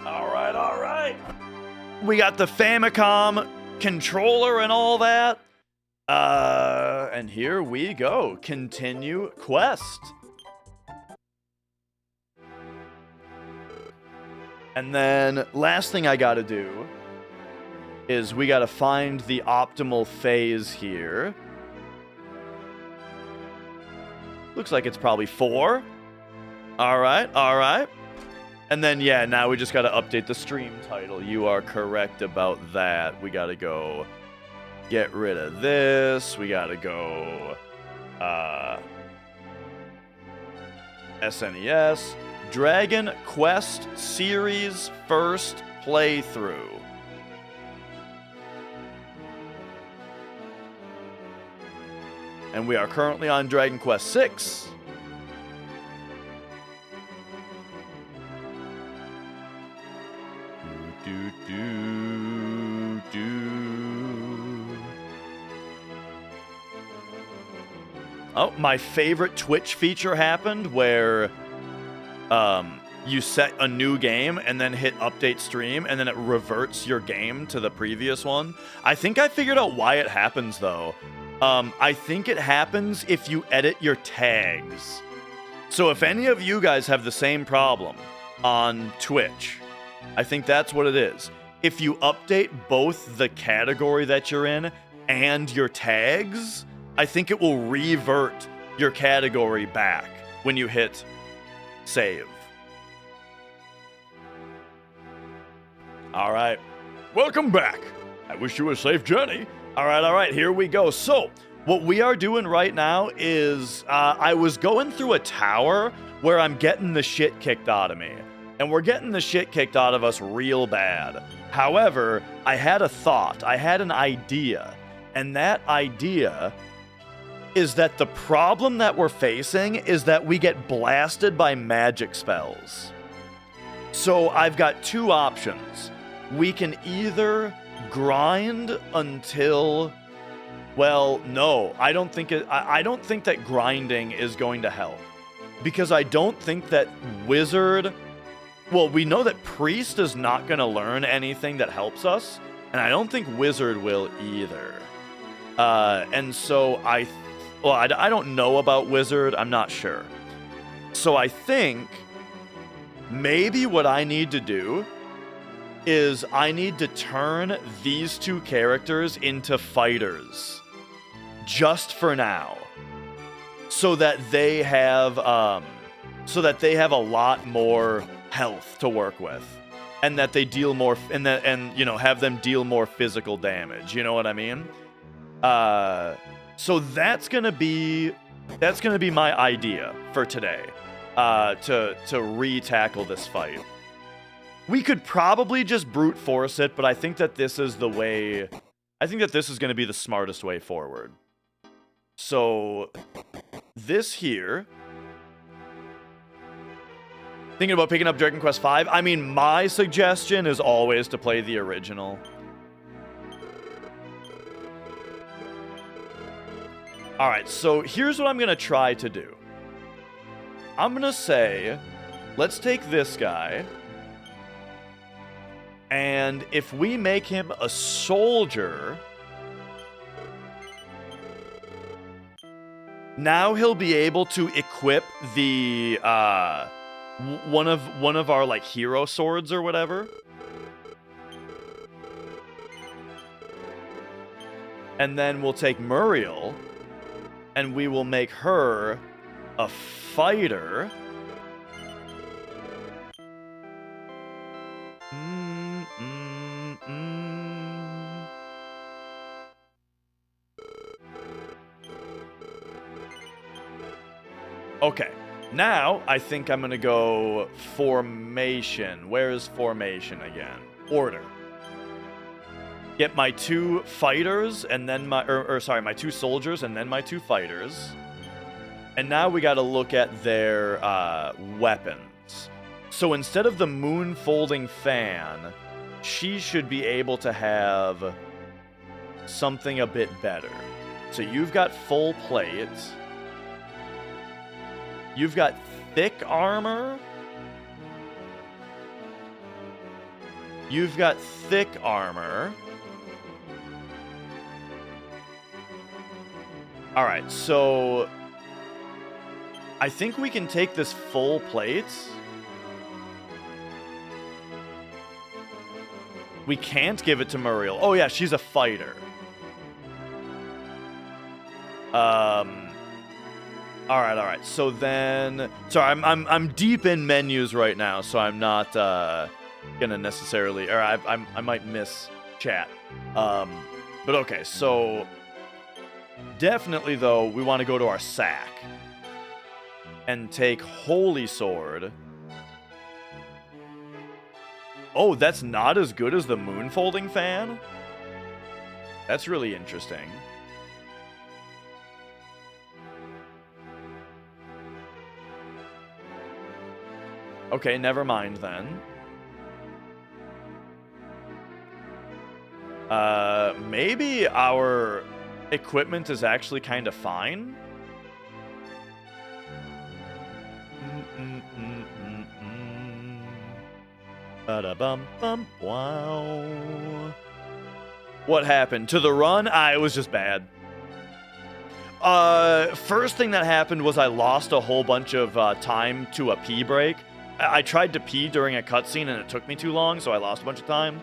All right. We got the Famicom controller and all that. And here we go. Continue quest. And then last thing I gotta do is we gotta find the optimal phase here. Looks like it's probably 4. All right. And then, yeah, now we just got to update the stream title. You are correct about that. We got to go get rid of this. We got to go SNES. Dragon Quest Series first playthrough. And we are currently on Dragon Quest VI. Oh, my favorite Twitch feature happened where you set a new game and then hit update stream and then it reverts your game to the previous one. I think I figured out why it happens though. I think it happens if you edit your tags. So if any of you guys have the same problem, on Twitch. I think that's what it is. If you update both the category that you're in and your tags, I think it will revert your category back when you hit save. All right. Welcome back. I wish you a safe journey. All right, here we go. So, what we are doing right now is I was going through a tower where I'm getting the shit kicked out of me. And we're getting the shit kicked out of us real bad. However, I had a thought. I had an idea. And that idea is that the problem that we're facing is that we get blasted by magic spells. So I've got two options. We can either grind until... Well, no, I don't think that grinding is going to help. Because I don't think that wizard... Well, we know that priest is not going to learn anything that helps us, and I don't think wizard will either. And so I don't know about wizard. I'm not sure. So I think maybe what I need to do is I need to turn these two characters into fighters, just for now, so that they have a lot more health to work with, and that they deal more, and have them deal more physical damage. You know what I mean? So that's gonna be my idea for today, to re-tackle this fight. We could probably just brute force it, but I think that this is the way. I think that this is gonna be the smartest way forward. So this here. Thinking about picking up Dragon Quest V? I mean, my suggestion is always to play the original. Alright, so here's what I'm going to try to do. I'm going to say, let's take this guy, and if we make him a soldier, now he'll be able to equip the, one of our, like, hero swords or whatever. And then we'll take Muriel, and we will make her a fighter. Okay. Now, I think I'm gonna go formation. Where is formation again? Order. Get my two fighters, and then my two soldiers, and then my two fighters. And now we gotta look at their weapons. So instead of the moon folding fan, she should be able to have something a bit better. So you've got full plate. You've got thick armor. You've got thick armor. Alright, so I think we can take this full plate. We can't give it to Muriel. Oh yeah, she's a fighter. Alright. So then, sorry, I'm deep in menus right now, so I'm not gonna necessarily, or I might miss chat. But okay, so definitely though, we want to go to our sack and take Holy Sword. Oh, that's not as good as the moon folding fan? That's really interesting. Okay, never mind then. Maybe our equipment is actually kind of fine. Ba-da-bum-bum, wow. What happened? To the run? It was just bad. First thing that happened was I lost a whole bunch of time to a pee break, I tried to pee during a cutscene and it took me too long, so I lost a bunch of time.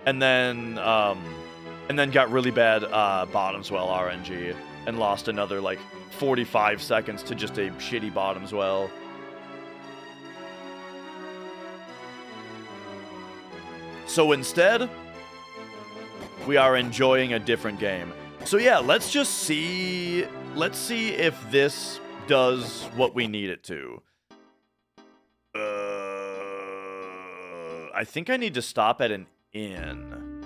And then got really bad bottom swell RNG and lost another like 45 seconds to just a shitty bottom swell. So instead, we are enjoying a different game. So yeah, let's see if this does what we need it to. I think I need to stop at an inn.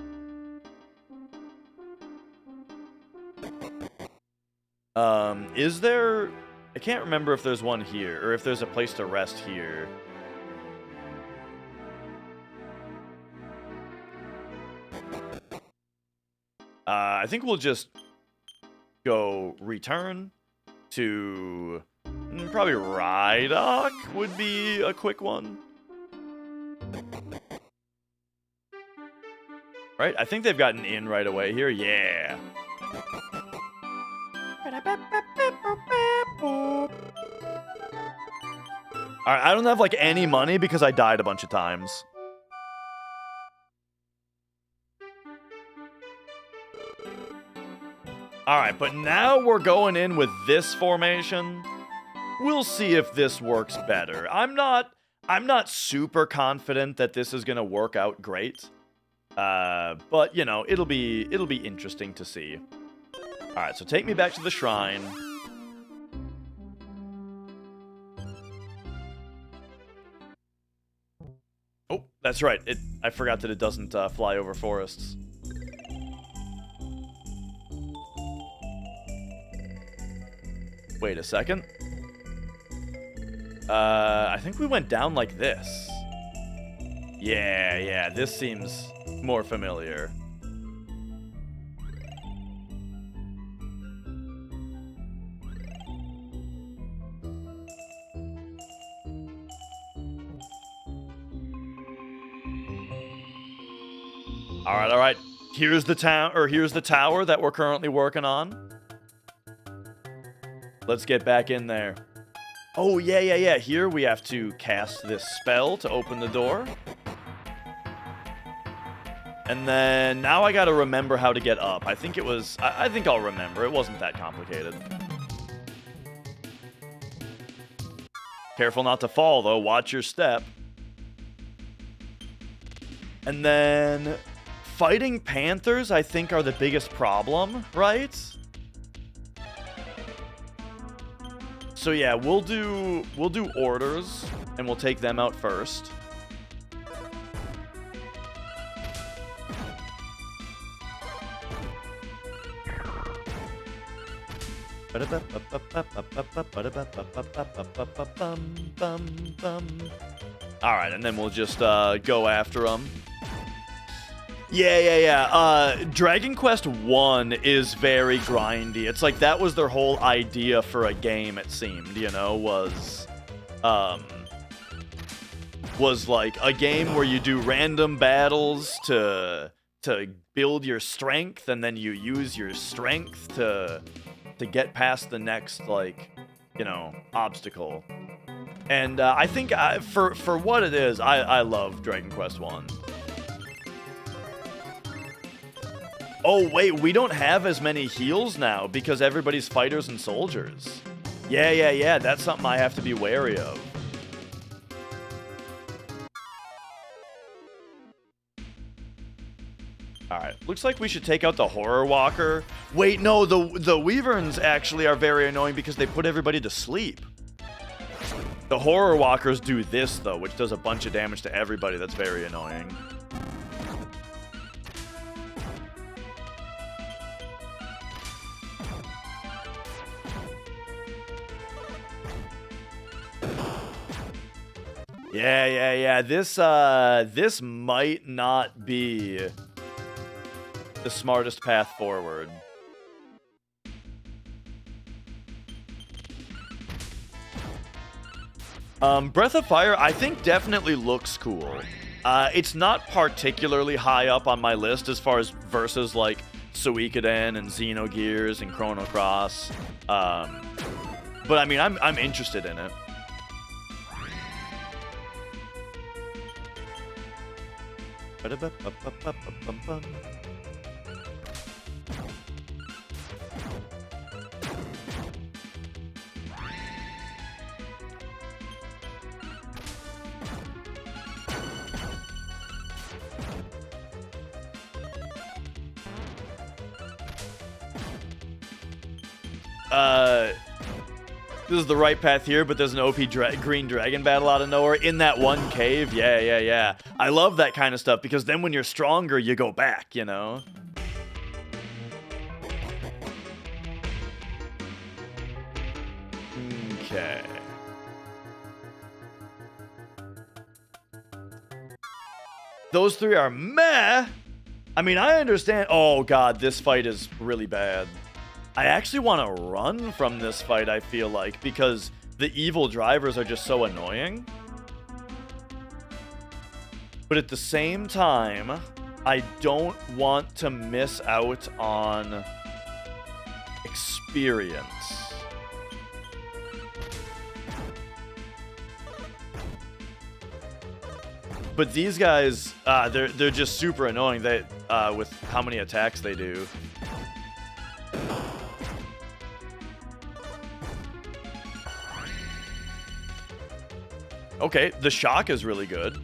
Is there... I can't remember if there's one here, or if there's a place to rest here. I think we'll just go return to... probably Rydok would be a quick one. Right? I think they've got an inn right away here. Yeah. Alright, I don't have, like, any money because I died a bunch of times. Alright, but now we're going in with this formation. We'll see if this works better. I'm not super confident that this is gonna work out great. But, you know, it'll be interesting to see. Alright, so take me back to the shrine. Oh, that's right. I forgot that it doesn't fly over forests. Wait a second. I think we went down like this. Yeah, this seems more familiar. All right. Here's the tower that we're currently working on. Let's get back in there. Oh, yeah. Here we have to cast this spell to open the door. And then now I gotta remember how to get up. I think I'll remember. It wasn't that complicated. Careful not to fall, though. Watch your step. And then fighting panthers, I think, are the biggest problem, right? So yeah, we'll do orders, and we'll take them out first. Alright, and then we'll just go after them. Yeah. Dragon Quest 1 is very grindy. It's like that was their whole idea for a game, it seemed, you know, was like a game where you do random battles to build your strength, and then you use your strength to get past the next, like, you know, obstacle. And I think for what it is, I love Dragon Quest 1. Oh, wait, we don't have as many heals now because everybody's fighters and soldiers. Yeah, that's something I have to be wary of. Alright, looks like we should take out the Horror Walker. Wait, no, the Wyverns actually are very annoying because they put everybody to sleep. The Horror Walkers do this, though, which does a bunch of damage to everybody. That's very annoying. Yeah. This might not be the smartest path forward. Breath of Fire, I think, definitely looks cool. It's not particularly high up on my list as far as versus like Suikoden and Xenogears and Chrono Cross. But I mean, I'm interested in it. Ba-da-ba-ba-ba-ba-ba-bum. This is the right path here, but there's an OP green dragon battle out of nowhere in that one cave. Yeah. I love that kind of stuff because then when you're stronger, you go back, you know? Okay. Those three are meh. I mean, I understand. Oh, God, this fight is really bad. I actually want to run from this fight, I feel like, because the evil drivers are just so annoying. But at the same time, I don't want to miss out on experience. But these guys, they're just super annoying. They with how many attacks they do. Okay, the shock is really good.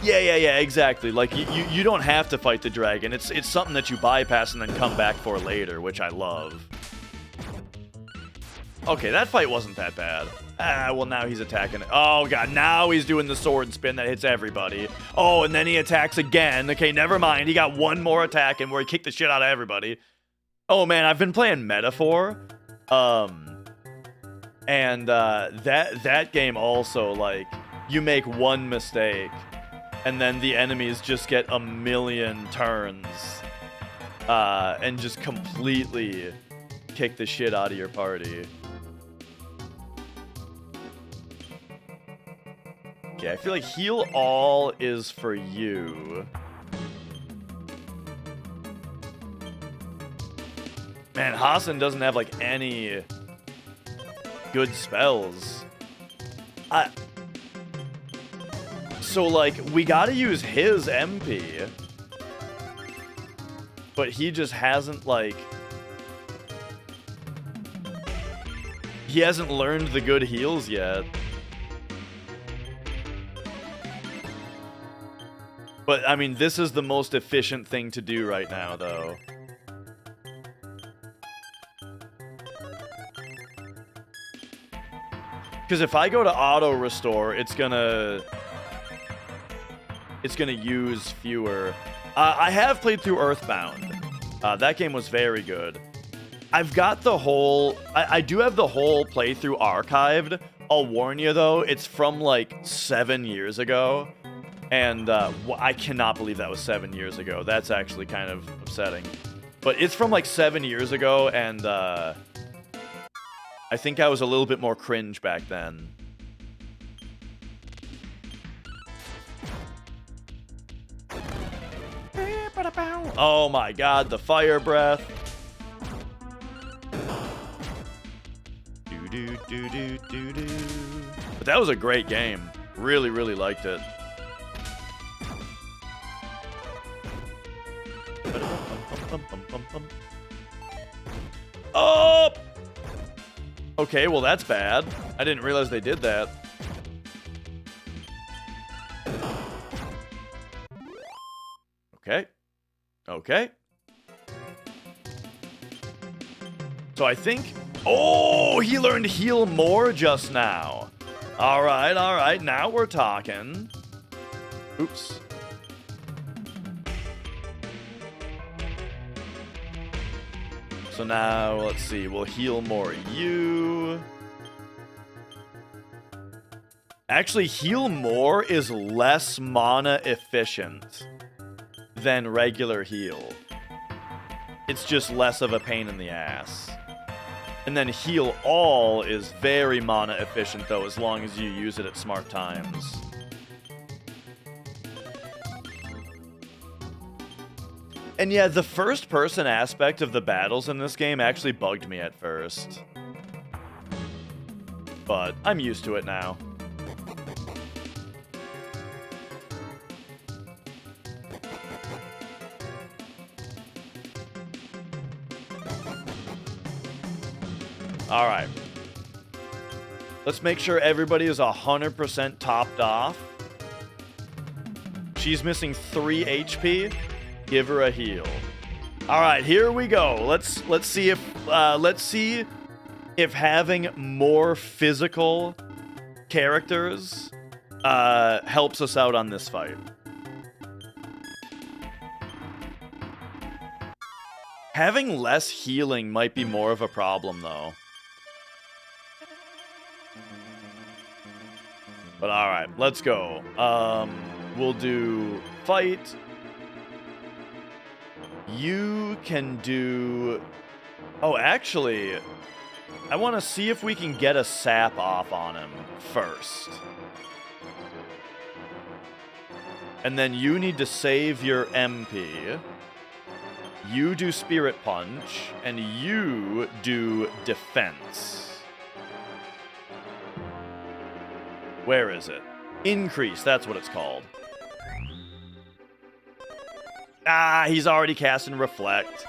Yeah, exactly. Like, you don't have to fight the dragon. It's something that you bypass and then come back for later, which I love. Okay, that fight wasn't that bad. Well, now he's attacking it. Oh, God, now he's doing the sword spin that hits everybody. Oh, and then he attacks again. Okay, never mind. He got one more attack in where he kicked the shit out of everybody. Oh, man, I've been playing Metaphor. That game also, like, you make one mistake and then the enemies just get a million turns and just completely kick the shit out of your party. Okay, I feel like heal all is for you. Man, Hassan doesn't have, like, any good spells. So, like, we gotta use his MP. But he just hasn't, like... He hasn't learned the good heals yet. But, I mean, this is the most efficient thing to do right now, though. Because if I go to auto restore, it's gonna use fewer. I have played through Earthbound. That game was very good. I've got the whole... I do have the whole playthrough archived. I'll warn you, though, it's from, like, 7 years ago. And I cannot believe that was 7 years ago. That's actually kind of upsetting. But it's from, like, 7 years ago, and I think I was a little bit more cringe back then. Oh my God, the fire breath. But that was a great game. Really, really liked it. Oh! Okay, well that's bad. I didn't realize they did that. Okay. So I think... Oh, he learned heal more just now. All right. Now we're talking. Oops. So now, let's see. We'll heal more you. Actually, heal more is less mana efficient than regular heal. It's just less of a pain in the ass. And then heal all is very mana efficient, though, as long as you use it at smart times. And yeah, the first-person aspect of the battles in this game actually bugged me at first. But I'm used to it now. All right. Let's make sure everybody is 100% topped off. She's missing 3 HP. Give her a heal. All right, here we go. Let's see if having more physical characters helps us out on this fight. Having less healing might be more of a problem, though. But all right, let's go. We'll do fight. You can do... Oh, actually, I want to see if we can get a sap off on him first. And then you need to save your MP. You do Spirit Punch, and you do Defense. Where is it? Increase, that's what it's called. Ah, he's already casting Reflect.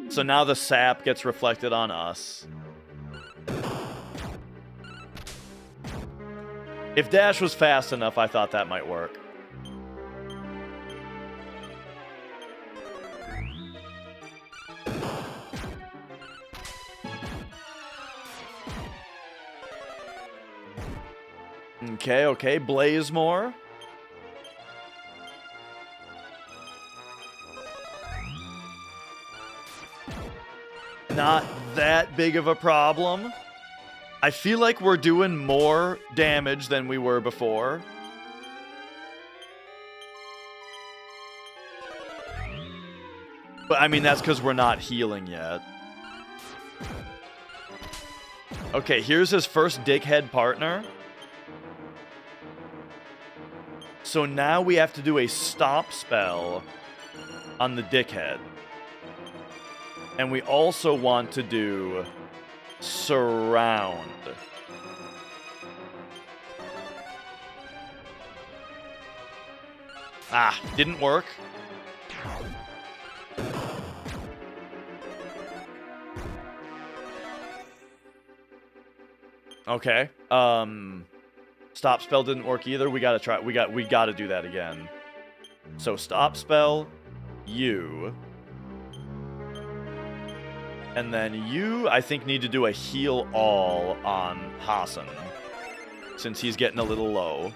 So now the sap gets reflected on us. If dash was fast enough, I thought that might work. Okay, Blaze more. Not that big of a problem. I feel like we're doing more damage than we were before. But I mean, that's because we're not healing yet. Okay, here's his first dickhead partner. So now we have to do a stop spell on the dickhead. And we also want to do surround. Ah, didn't work. Okay. Stop spell didn't work either. We gotta try. We gotta do that again. So stop spell, you. And then you, I think, need to do a heal all on Hassan, since he's getting a little low.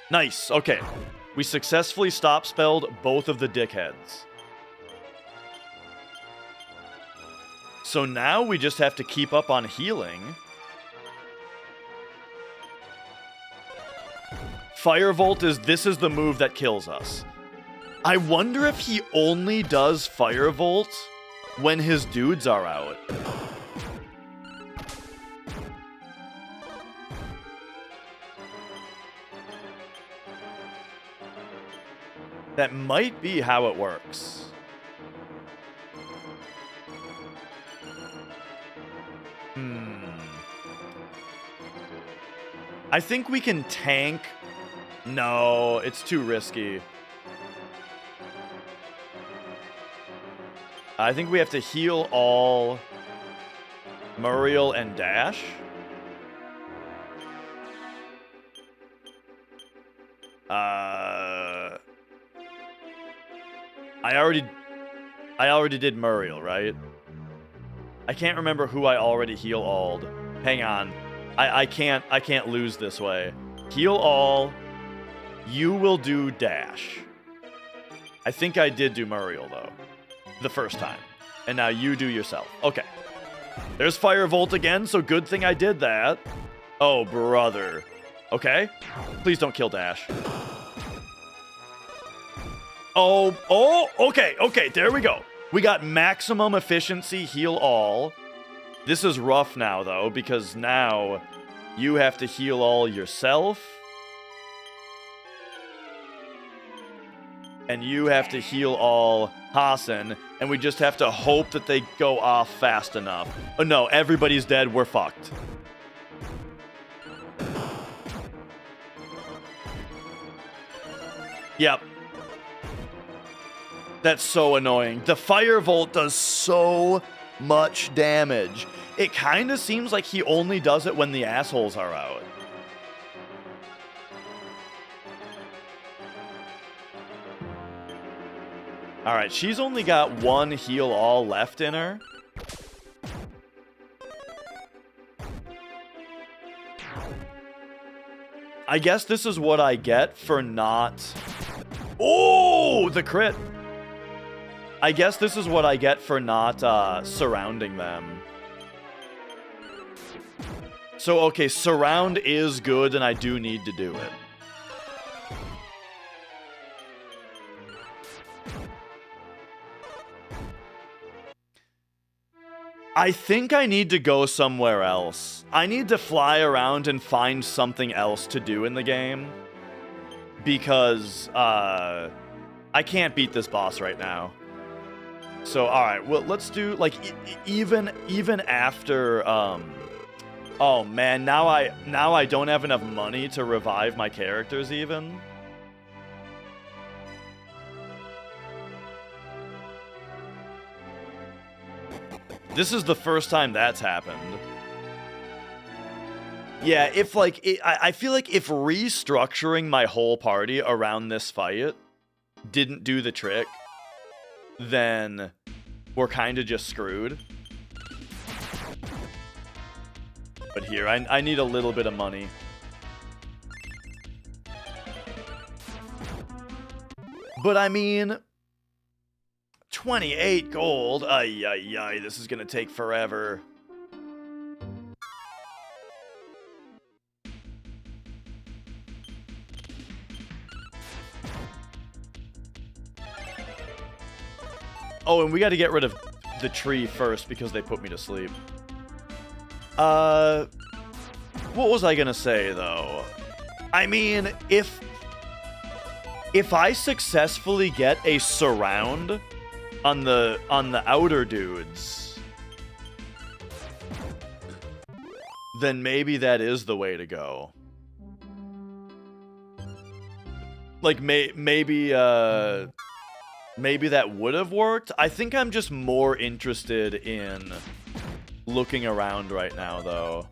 Nice, okay. We successfully stop spelled both of the dickheads. So now we just have to keep up on healing. Firebolt this is the move that kills us. I wonder if he only does Firebolt when his dudes are out. That might be how it works. I think we can tank. No, it's too risky. I think we have to heal all Muriel and Dash. I already did Muriel, right? I can't remember who I already heal-alled. Hang on. I can't lose this way. Heal all. You will do Dash. I think I did do Muriel, though. The first time. And now you do yourself. Okay. There's Firebolt again, so good thing I did that. Oh, brother. Okay. Please don't kill Dash. Oh, okay, there we go. We got maximum efficiency, heal all. This is rough now, though, because now you have to heal all yourself. And you have to heal all Hassan, and we just have to hope that they go off fast enough. Oh no, everybody's dead, we're fucked. Yep. That's so annoying. The Firebolt does so much damage. It kind of seems like he only does it when the assholes are out. Alright, she's only got one heal all left in her. I guess this is what I get for not... Oh, the crit! I guess this is what I get for not surrounding them. So, okay, surround is good, and I do need to do it. I think I need to go somewhere else. I need to fly around and find something else to do in the game. Because, I can't beat this boss right now. So, alright, well, let's do, like, even after, oh man, now I don't have enough money to revive my characters even. This is the first time that's happened. Yeah, if like, I feel like if restructuring my whole party around this fight didn't do the trick, then we're kind of just screwed. But here, I need a little bit of money. But I mean... 28 gold. Ay, ay, ay, this is gonna take forever. Oh, and we gotta get rid of the tree first because they put me to sleep. What was I gonna say, though? I mean, if I successfully get a surround on the outer dudes, then maybe that is the way to go. Like, maybe that would have worked. I think I'm just more interested in looking around right now, though.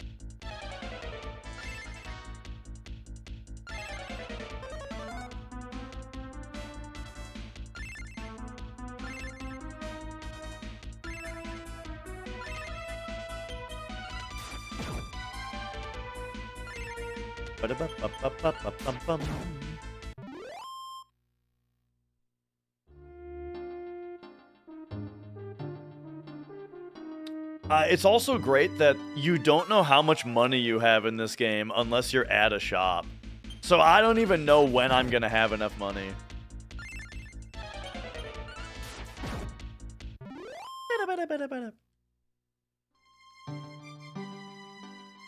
It's also great that you don't know how much money you have in this game unless you're at a shop. So I don't even know when I'm gonna have enough money.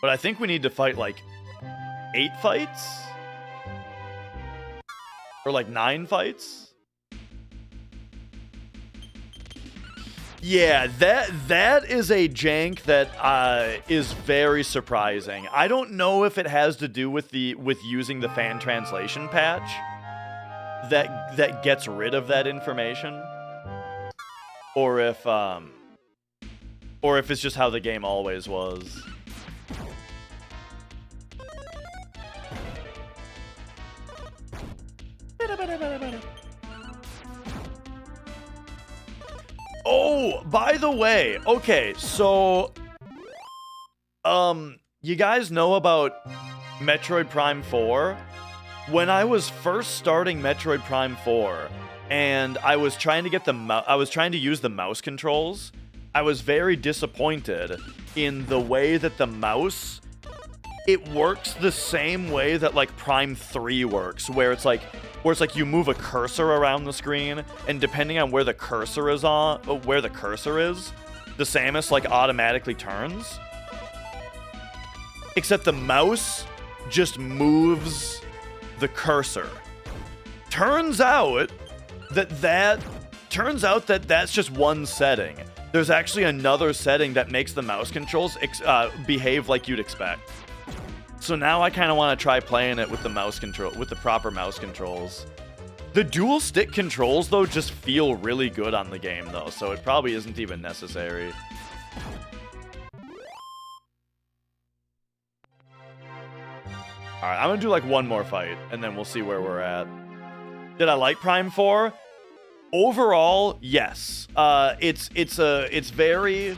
But I think we need to fight like 8 fights? Or like 9 fights? Yeah, that is a jank that is very surprising. I don't know if it has to do with using the fan translation patch that gets rid of that information, or if it's just how the game always was. Oh, by the way, okay, so, you guys know about Metroid Prime 4? When I was first starting Metroid Prime 4, and I was trying to get I was trying to use the mouse controls, I was very disappointed in the way that the mouse, it works the same way that, like, Prime 3 works, where it's like you move a cursor around the screen, and depending on where the cursor is the Samus, like, automatically turns. Except the mouse just moves the cursor. Turns out that's just one setting. There's actually another setting that makes the mouse controls behave like you'd expect. So now I kind of want to try playing it with the mouse control, with the proper mouse controls. The dual stick controls, though, just feel really good on the game, though, so it probably isn't even necessary. Alright, I'm gonna do like one more fight, and then we'll see where we're at. Did I like Prime 4? Overall, yes. It's very...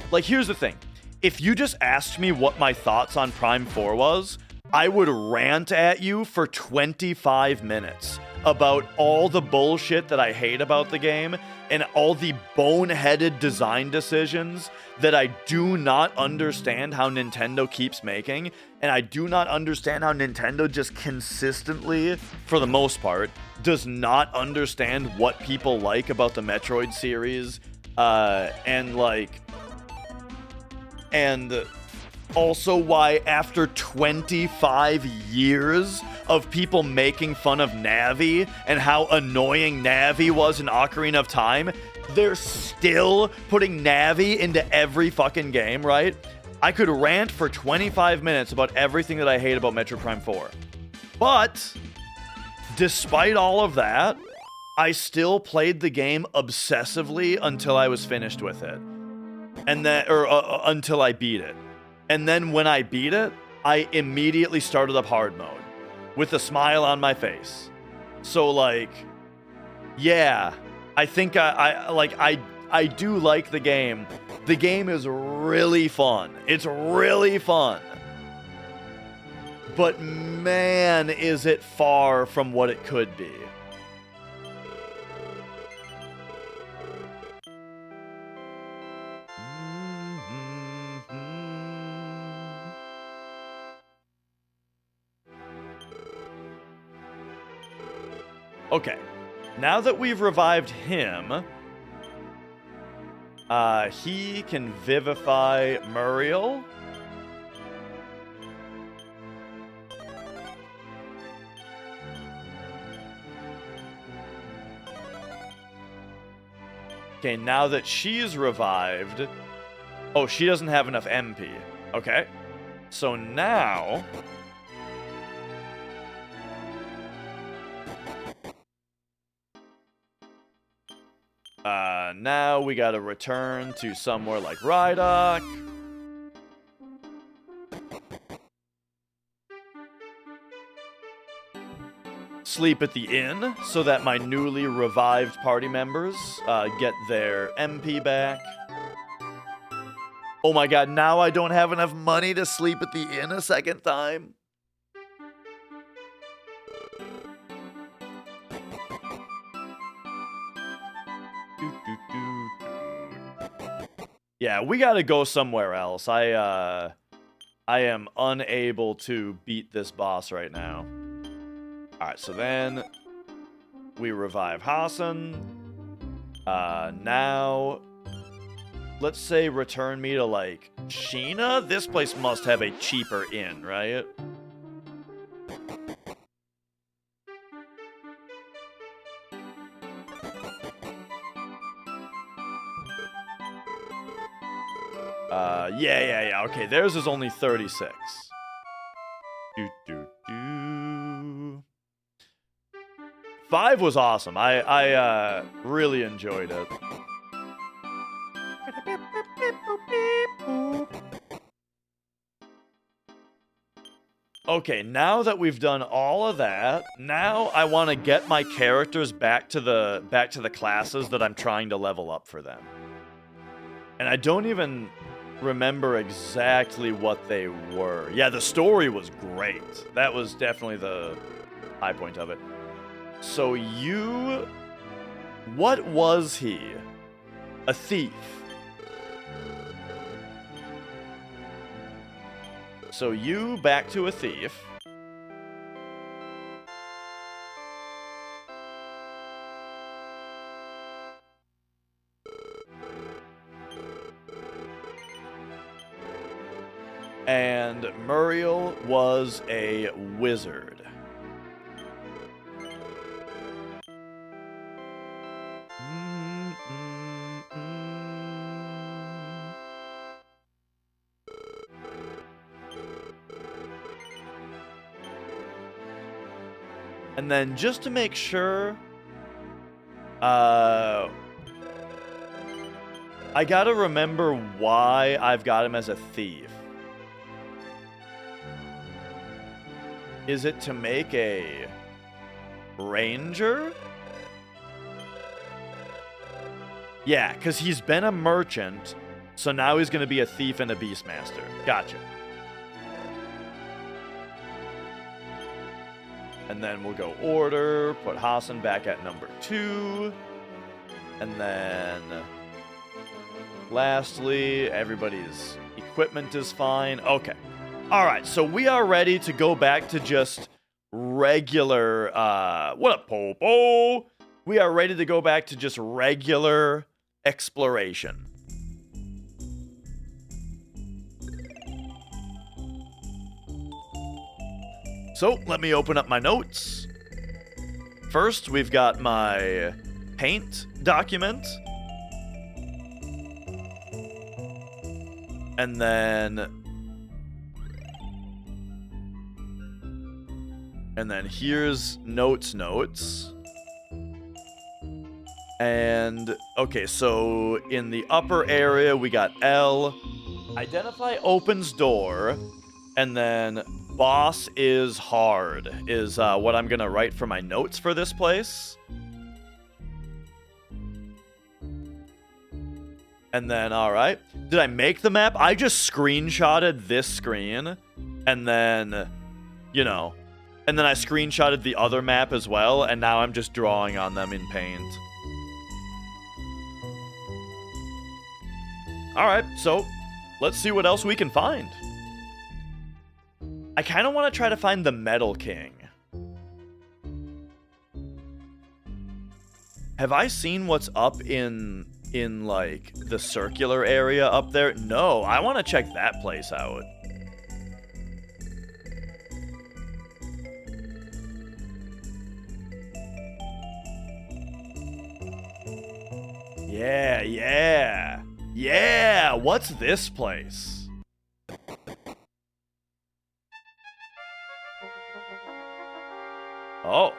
Like, here's the thing. If you just asked me what my thoughts on Prime 4 was, I would rant at you for 25 minutes about all the bullshit that I hate about the game and all the boneheaded design decisions that I do not understand how Nintendo keeps making, and I do not understand how Nintendo just consistently, for the most part, does not understand what people like about the Metroid series, and also why after 25 years of people making fun of Navi and how annoying Navi was in Ocarina of Time, they're still putting Navi into every fucking game, right? I could rant for 25 minutes about everything that I hate about Metroid Prime 4. But, despite all of that, I still played the game obsessively until I was finished with it. And then, until I beat it. And then when I beat it, I immediately started up hard mode with a smile on my face. So like, yeah, I think I do like the game. The game is really fun. It's really fun. But man, is it far from what it could be. Okay, now that we've revived him, he can vivify Muriel. Okay, now that she's revived... Oh, she doesn't have enough MP. Okay. So now... now we gotta return to somewhere like Rydok. Sleep at the inn so that my newly revived party members get their MP back. Oh my god, now I don't have enough money to sleep at the inn a second time. Yeah, we gotta go somewhere else. I am unable to beat this boss right now. Alright, so then we revive Hassan. Now, let's say return me to, like, Sheena? This place must have a cheaper inn, right? Yeah. Okay, theirs is only 36. Do. 5 was awesome. I really enjoyed it. Okay, now that we've done all of that, now I want to get my characters back to the classes that I'm trying to level up for them. And I don't even remember exactly what they were. Yeah, the story was great. That was definitely the high point of it. So you... What was he? A thief. So you back to a thief. And Muriel was a wizard. And then just to make sure, I gotta remember why I've got him as a thief. Is it to make a ranger? Yeah, because he's been a merchant, so now he's gonna be a thief and a beastmaster. Gotcha. And then we'll go order, put Hassan back at number 2. And then, lastly, everybody's equipment is fine. Okay. All right, so we are ready to go back to just regular, what up, Popo? We are ready to go back to just regular exploration. So, let me open up my notes. First, we've got my paint document. And then here's notes. And, okay, so in the upper area, we got L. Identify opens door. And then boss is hard is what I'm gonna write for my notes for this place. And then, all right. Did I make the map? I just screenshotted this screen. And then, you know, and then I screenshotted the other map as well. And now I'm just drawing on them in paint. All right, so let's see what else we can find. I kind of want to try to find the Metal King. Have I seen what's up in like the circular area up there? No, I want to check that place out. Yeah, what's this place? Oh.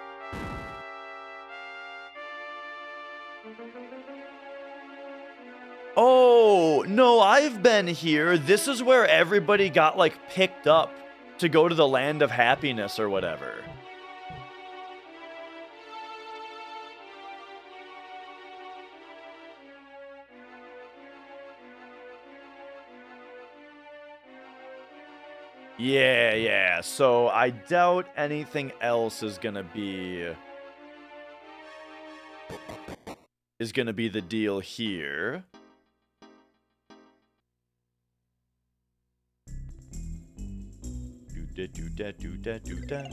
Oh, no, I've been here. This is where everybody got, like, picked up to go to the land of happiness or whatever. Yeah, so I doubt anything else is gonna be the deal here. Do that.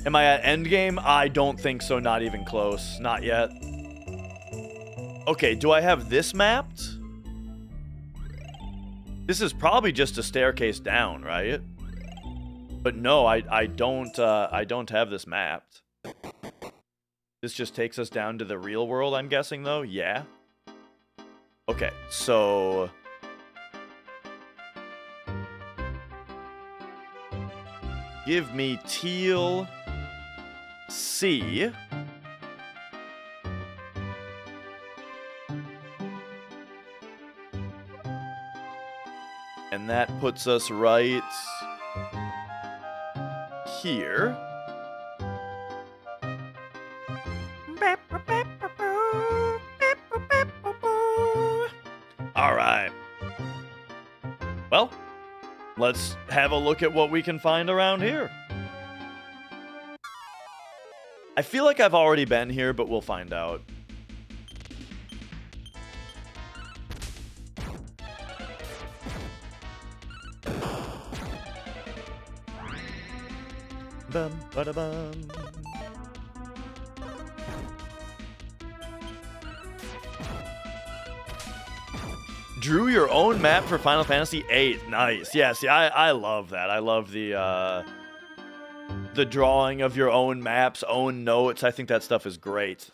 Am I at endgame? I don't think so, not even close. Not yet. Okay, do I have this mapped? This is probably just a staircase down, right? But no, I don't have this mapped. This just takes us down to the real world, I'm guessing, though? Yeah. Okay, so... give me teal C. And that puts us right here. All right. Well, let's have a look at what we can find around here. I feel like I've already been here, but we'll find out. Bum, bada, bum. Drew your own map for Final Fantasy VIII. Nice. Yeah, see, I love that. I love the drawing of your own maps, own notes. I think that stuff is great.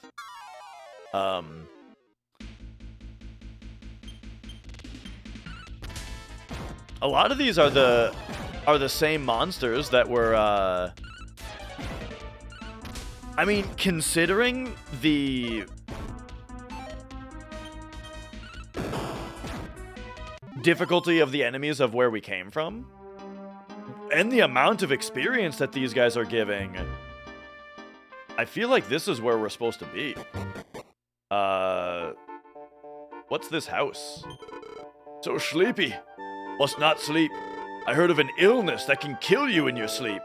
A lot of these are the same monsters that were I mean, considering the difficulty of the enemies of where we came from and the amount of experience that these guys are giving, I feel like this is where we're supposed to be. What's this house? So sleepy. Must not sleep. I heard of an illness that can kill you in your sleep.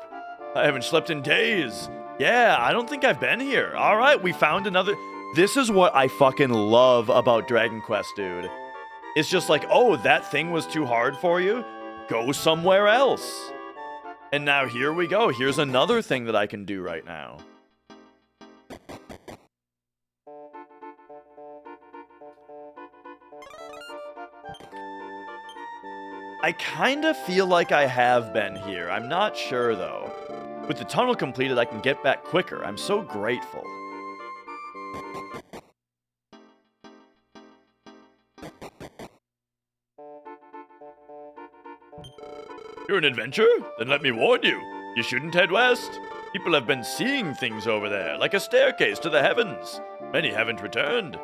I haven't slept in days. Yeah, I don't think I've been here. All right, we found another. This is what I fucking love about Dragon Quest, dude. It's just like, oh, that thing was too hard for you? Go somewhere else. And now here we go. Here's another thing that I can do right now. I kind of feel like I have been here. I'm not sure, though. With the tunnel completed, I can get back quicker. I'm so grateful. You're an adventurer? Then let me warn you. You shouldn't head west. People have been seeing things over there, like a staircase to the heavens. Many haven't returned.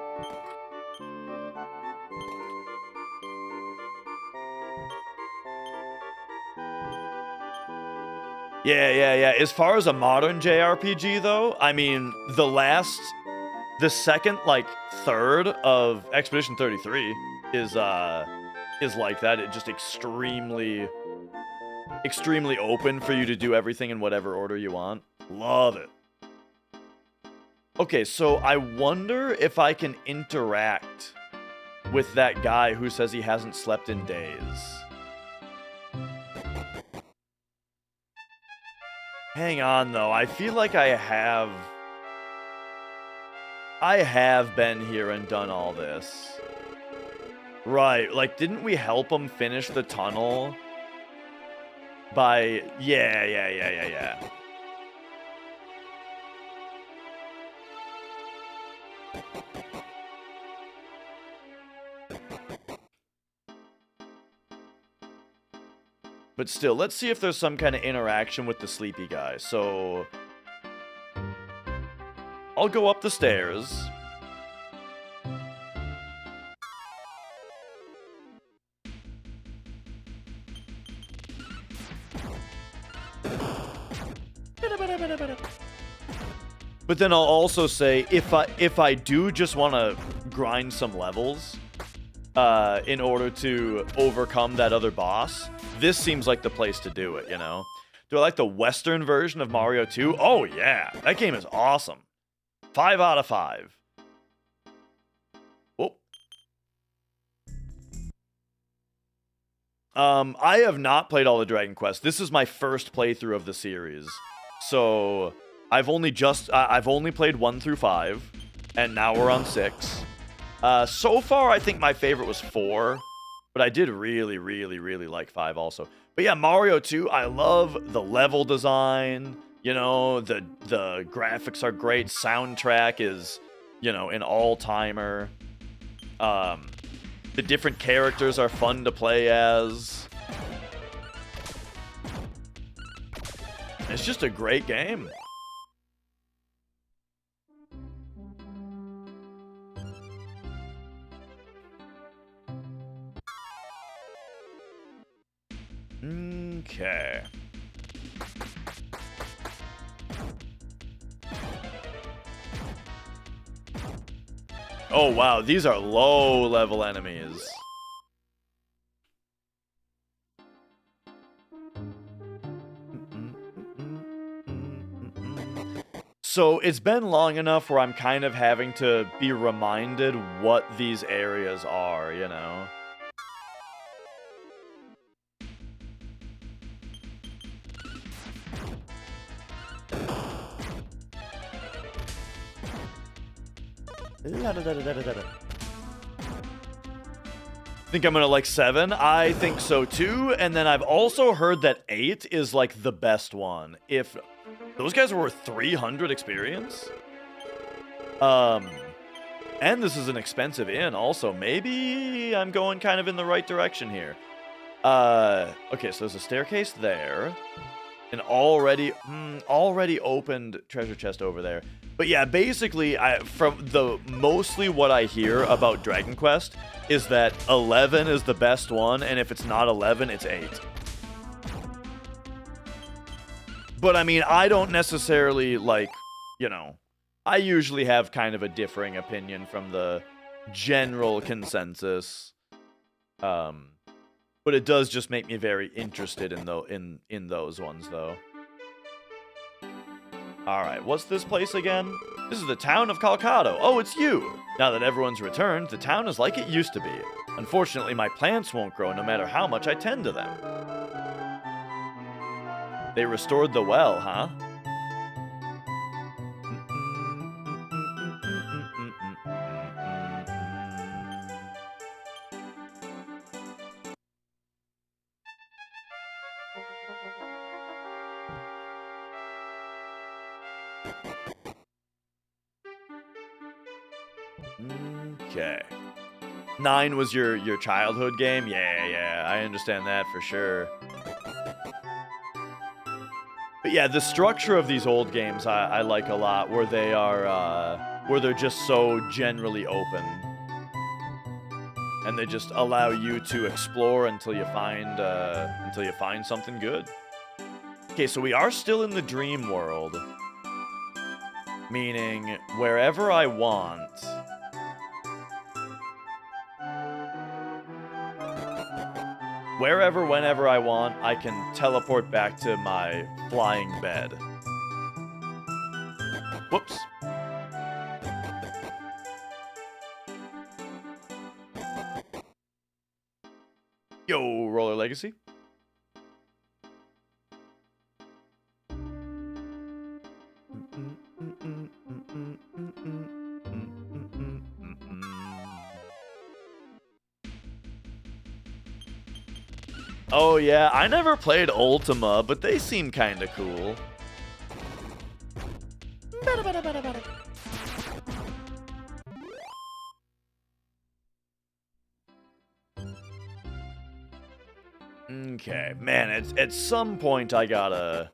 Yeah. As far as a modern JRPG, though, I mean, the second, like, third of Expedition 33 is like that. It just extremely open for you to do everything in whatever order you want. Love it. Okay, so I wonder if I can interact with that guy who says he hasn't slept in days. Hang on, though. I feel like I have been here and done all this. Right, like, didn't we help him finish the tunnel? By... Yeah. But still, let's see if there's some kind of interaction with the sleepy guy. So, I'll go up the stairs. But then I'll also say, if I do just want to grind some levels in order to overcome that other boss, this seems like the place to do it, you know? Do I like the Western version of Mario 2? Oh, yeah. That game is awesome. 5 out of 5. Whoa. I have not played all the Dragon Quest. This is my first playthrough of the series. So, I've only played 1 through 5, and now we're on 6. So far, I think my favorite was 4. But I did really like 5 also. But yeah, Mario 2, I love the level design. You know, the graphics are great. Soundtrack is, you know, an all-timer. The different characters are fun to play as. It's just a great game. Okay. Oh, wow. These are low-level enemies. So it's been long enough where I'm kind of having to be reminded what these areas are, you know? Think I'm gonna like 7? I think so too. And then I've also heard that 8 is like the best one. If those guys were worth 300 experience. And this is an expensive inn also. Maybe I'm going kind of in the right direction here. Okay, so there's a staircase there. An already opened treasure chest over there. But yeah, basically, mostly what I hear about Dragon Quest is that 11 is the best one, and if it's not 11, it's 8. But I mean, I don't necessarily, like, you know, I usually have kind of a differing opinion from the general consensus. But it does just make me very interested in those ones, though. Alright, what's this place again? This is the town of Calcado. Oh, it's you! Now that everyone's returned, the town is like it used to be. Unfortunately, my plants won't grow no matter how much I tend to them. They restored the well, huh? Okay. 9 was your childhood game? Yeah, I understand that for sure. But yeah, the structure of these old games I like a lot, where they are, where they're just so generally open. And they just allow you to explore until you find something good. Okay, so we are still in the dream world. Meaning, wherever I want... Wherever, whenever I want, I can teleport back to my flying bed. Whoops. Yo, Roller Legacy. Oh yeah, I never played Ultima, but they seem kinda cool. Okay, man, at some point I gotta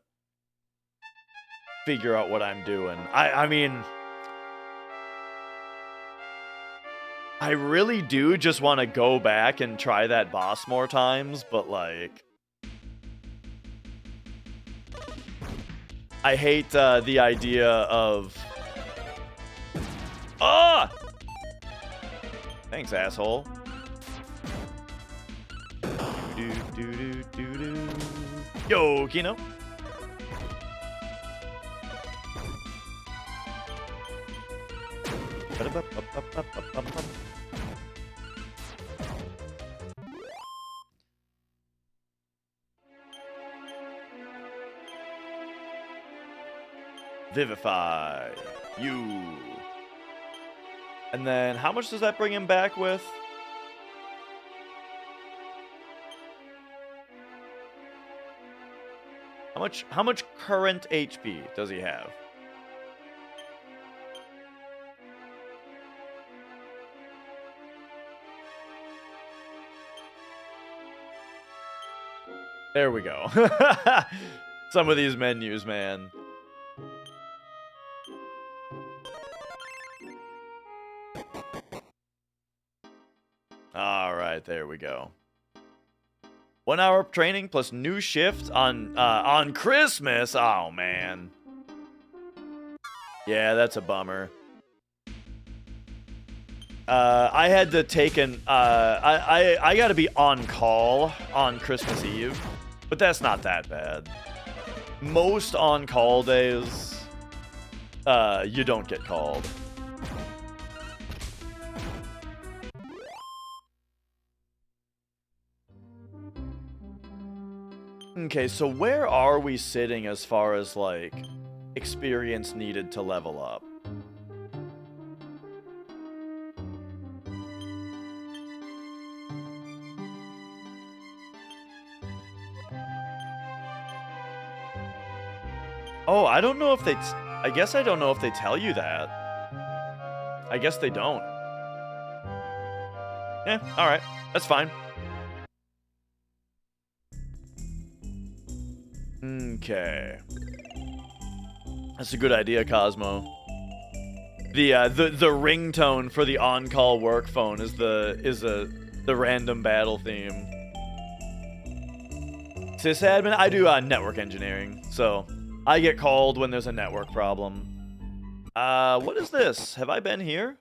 figure out what I'm doing. I mean, I really do just want to go back and try that boss more times, but like, I hate the idea of... Ah! Thanks, asshole. Yo, Kino. Vivify you. And then how much does that bring him back with? How much current HP does he have? There we go. Some of these menus, man. All right, there we go. 1 hour of training plus new shift on Christmas. Oh man. Yeah, that's a bummer. I had to take an I got to be on call on Christmas Eve, but that's not that bad. Most on call days, you don't get called. Okay, so where are we sitting as far as, like, experience needed to level up? Oh, I don't know if they... I guess I don't know if they tell you that. I guess they don't. Yeah, alright. That's fine. Okay. That's a good idea, Cosmo. The ringtone for the on-call work phone is the random battle theme. Sysadmin, I do network engineering, so I get called when there's a network problem. What is this? Have I been here?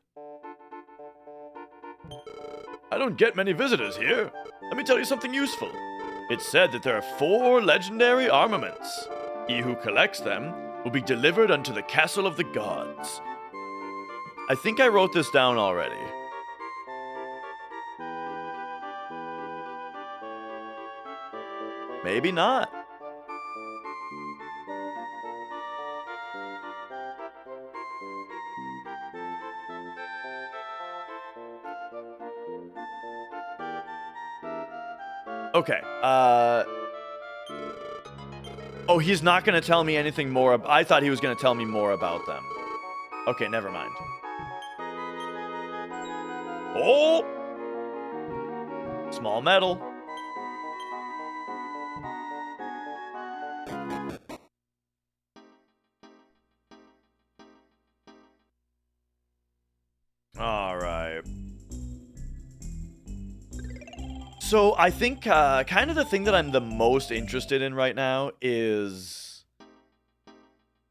I don't get many visitors here. Let me tell you something useful. It's said that there are 4 legendary armaments. He who collects them will be delivered unto the castle of the gods. I think I wrote this down already. Maybe not. Okay, oh, he's not gonna tell me anything more. I thought he was gonna tell me more about them. Okay, never mind. Oh! Small metal. Alright. So I think kind of the thing that I'm the most interested in right now is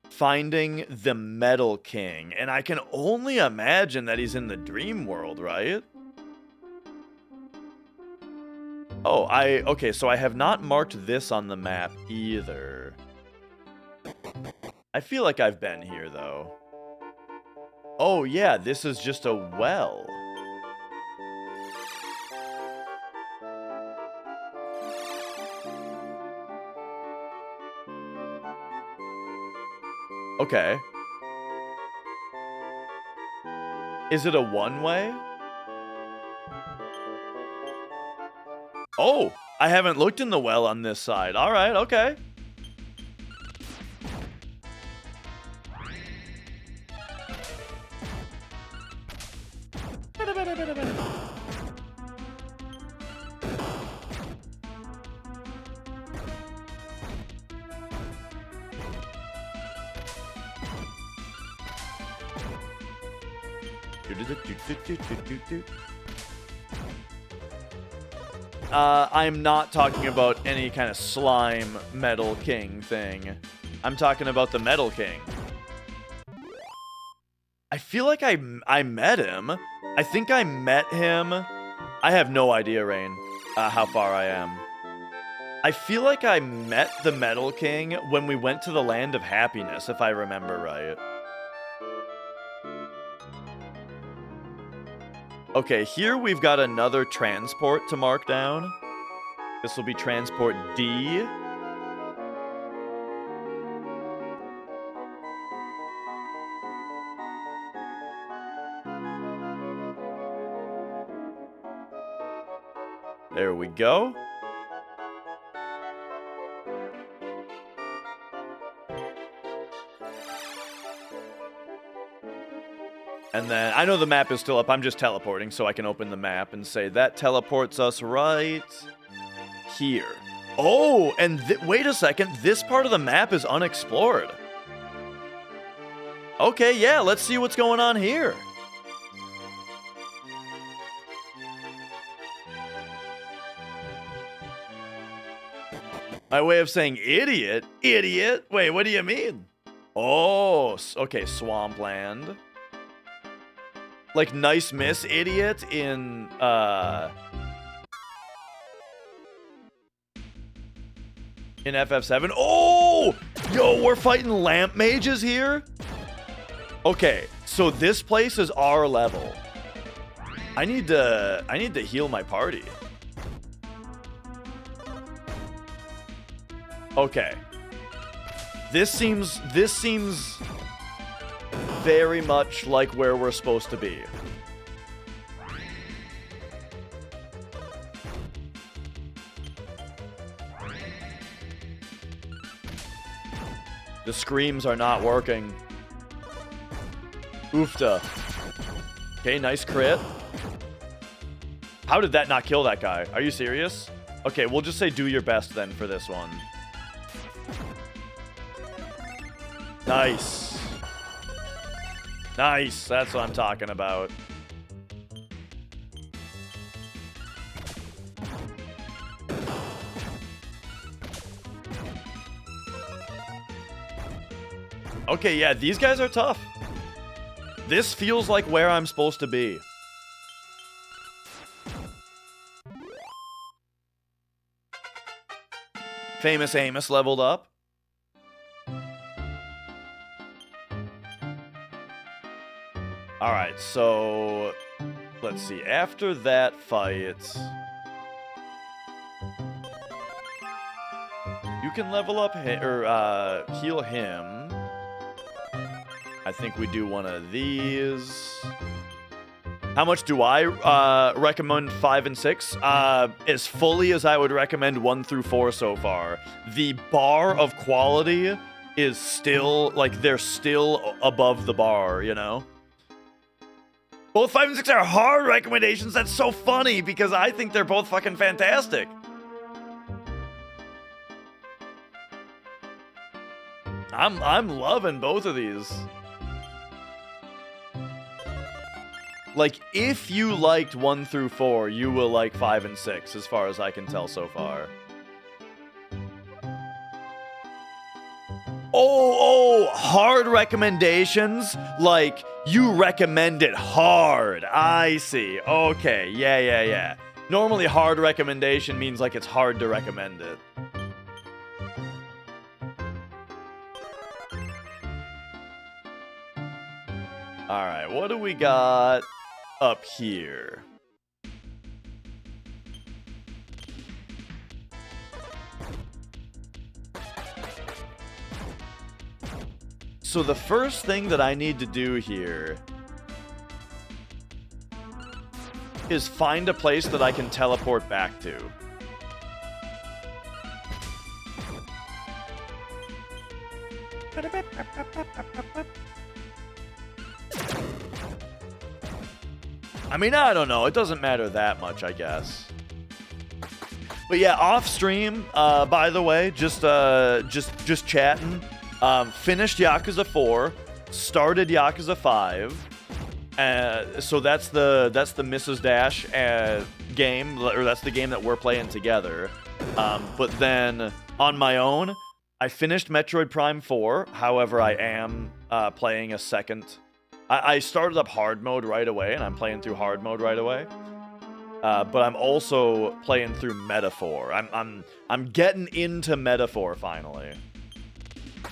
finding the Metal King. And I can only imagine that he's in the dream world, right? Oh, okay, so I have not marked this on the map either. I feel like I've been here, though. Oh, yeah, this is just a well. Okay. Is it a one-way? Oh, I haven't looked in the well on this side. All right, okay. I'm not talking about any kind of slime Metal King thing. I'm talking about the Metal King. I feel like I met him. I think I met him. I have no idea, Rain, how far I am. I feel like I met the Metal King when we went to the Land of Happiness, if I remember right. Okay, here we've got another transport to mark down. This will be transport D. There we go. And then, I know the map is still up, I'm just teleporting, so I can open the map and say, that teleports us right here. Oh, and wait a second, this part of the map is unexplored. Okay, yeah, let's see what's going on here. My way of saying idiot? Idiot? Wait, what do you mean? Oh, okay, swampland. Like Nice Miss Idiot in FF7. Oh! Yo, we're fighting lamp mages here? Okay, so this place is our level. I need to heal my party. Okay. This seems very much like where we're supposed to be. The screams are not working. Oofta. Okay, nice crit. How did that not kill that guy? Are you serious? Okay, we'll just say do your best then for this one. Nice. Nice. That's what I'm talking about. Okay, yeah, these guys are tough. This feels like where I'm supposed to be. Famous Amos leveled up. Alright, so let's see. After that fight, you can level up or heal him. I think we do one of these. How much do I recommend 5 and 6? As fully as I would recommend 1 through 4 so far. The bar of quality is still, like, they're still above the bar, you know? Both 5 and 6 are hard recommendations. That's so funny because I think they're both fucking fantastic. I'm loving both of these. Like, if you liked 1 through 4, you will like 5 and 6, as far as I can tell so far. Oh, hard recommendations? Like, you recommend it hard. I see. Okay, yeah. Normally, hard recommendation means, like, it's hard to recommend it. Alright, what do we got up here? So the first thing that I need to do here is find a place that I can teleport back to. I mean, I don't know. It doesn't matter that much, I guess. But yeah, off stream, by the way, just chatting. Finished Yakuza 4, started Yakuza 5. So that's the Mrs. Dash game, or that's the game that we're playing together. But then on my own, I finished Metroid Prime 4. However, I am playing a second. I started up hard mode right away, and I'm playing through hard mode right away. But I'm also playing through Metaphor. I'm getting into Metaphor finally.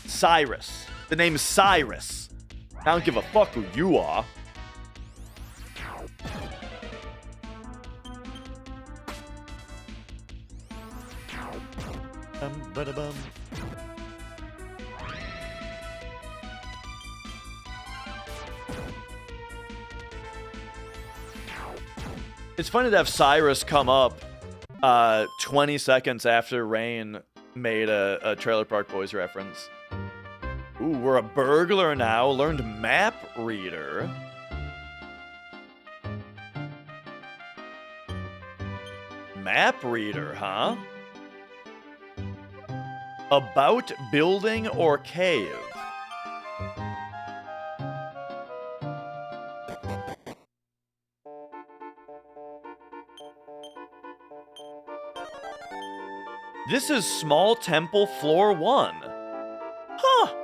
Cyrus. The name is Cyrus. I don't give a fuck who you are. Ba-da-bum. It's funny to have Cyrus come up 20 seconds after Rain made a Trailer Park Boys reference. Ooh, we're a burglar now. Learned Map Reader. Map Reader, huh? About building or cave? This is Small Temple Floor 1. Huh.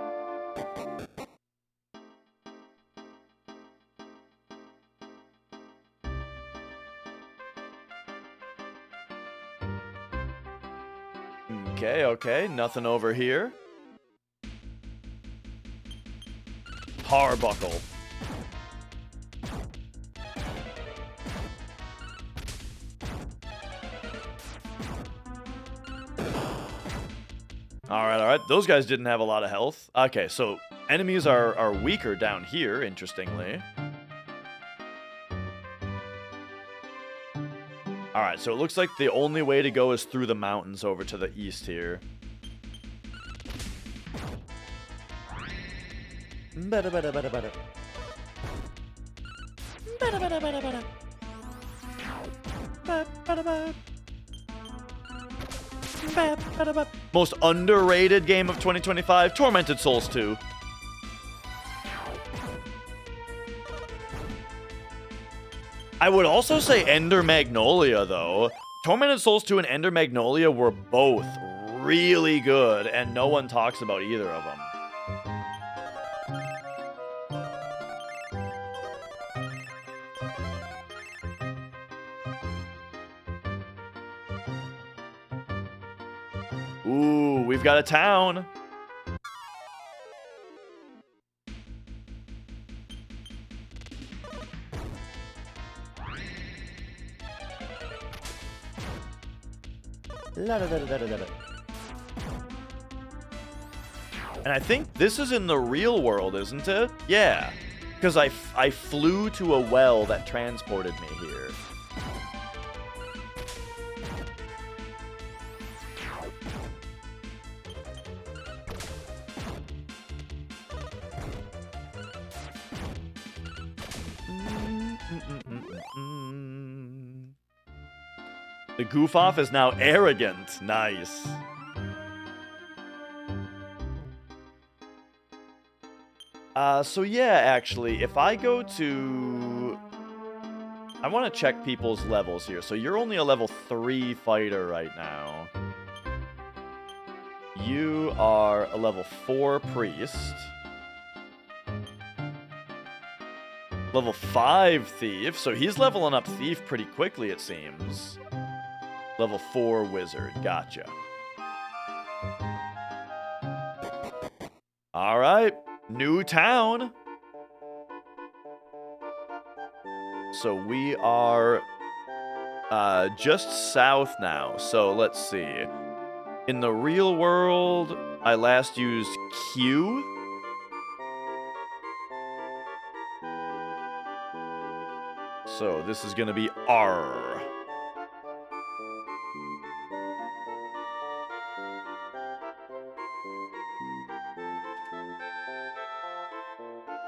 Okay. Nothing over here. Harbuckle. Alright. Those guys didn't have a lot of health. Okay, so enemies are weaker down here, interestingly. Alright, so it looks like the only way to go is through the mountains over to the east here. Most underrated game of 2025, Tormented Souls 2. I would also say Ender Magnolia, though. Tormented Souls 2 and Ender Magnolia were both really good, and no one talks about either of them. Ooh, we've got a town. And I think this is in the real world, isn't it? Yeah, because I flew to a well that transported me here. The goof off is now arrogant. Nice. So yeah, actually, if I go to... I want to check people's levels here. So you're only a level 3 fighter right now. You are a level 4 priest. Level 5 thief. So he's leveling up thief pretty quickly, it seems. Level 4 wizard. Gotcha. Alright. New town. So we are just south now. So let's see. In the real world, I last used Q. So this is going to be R.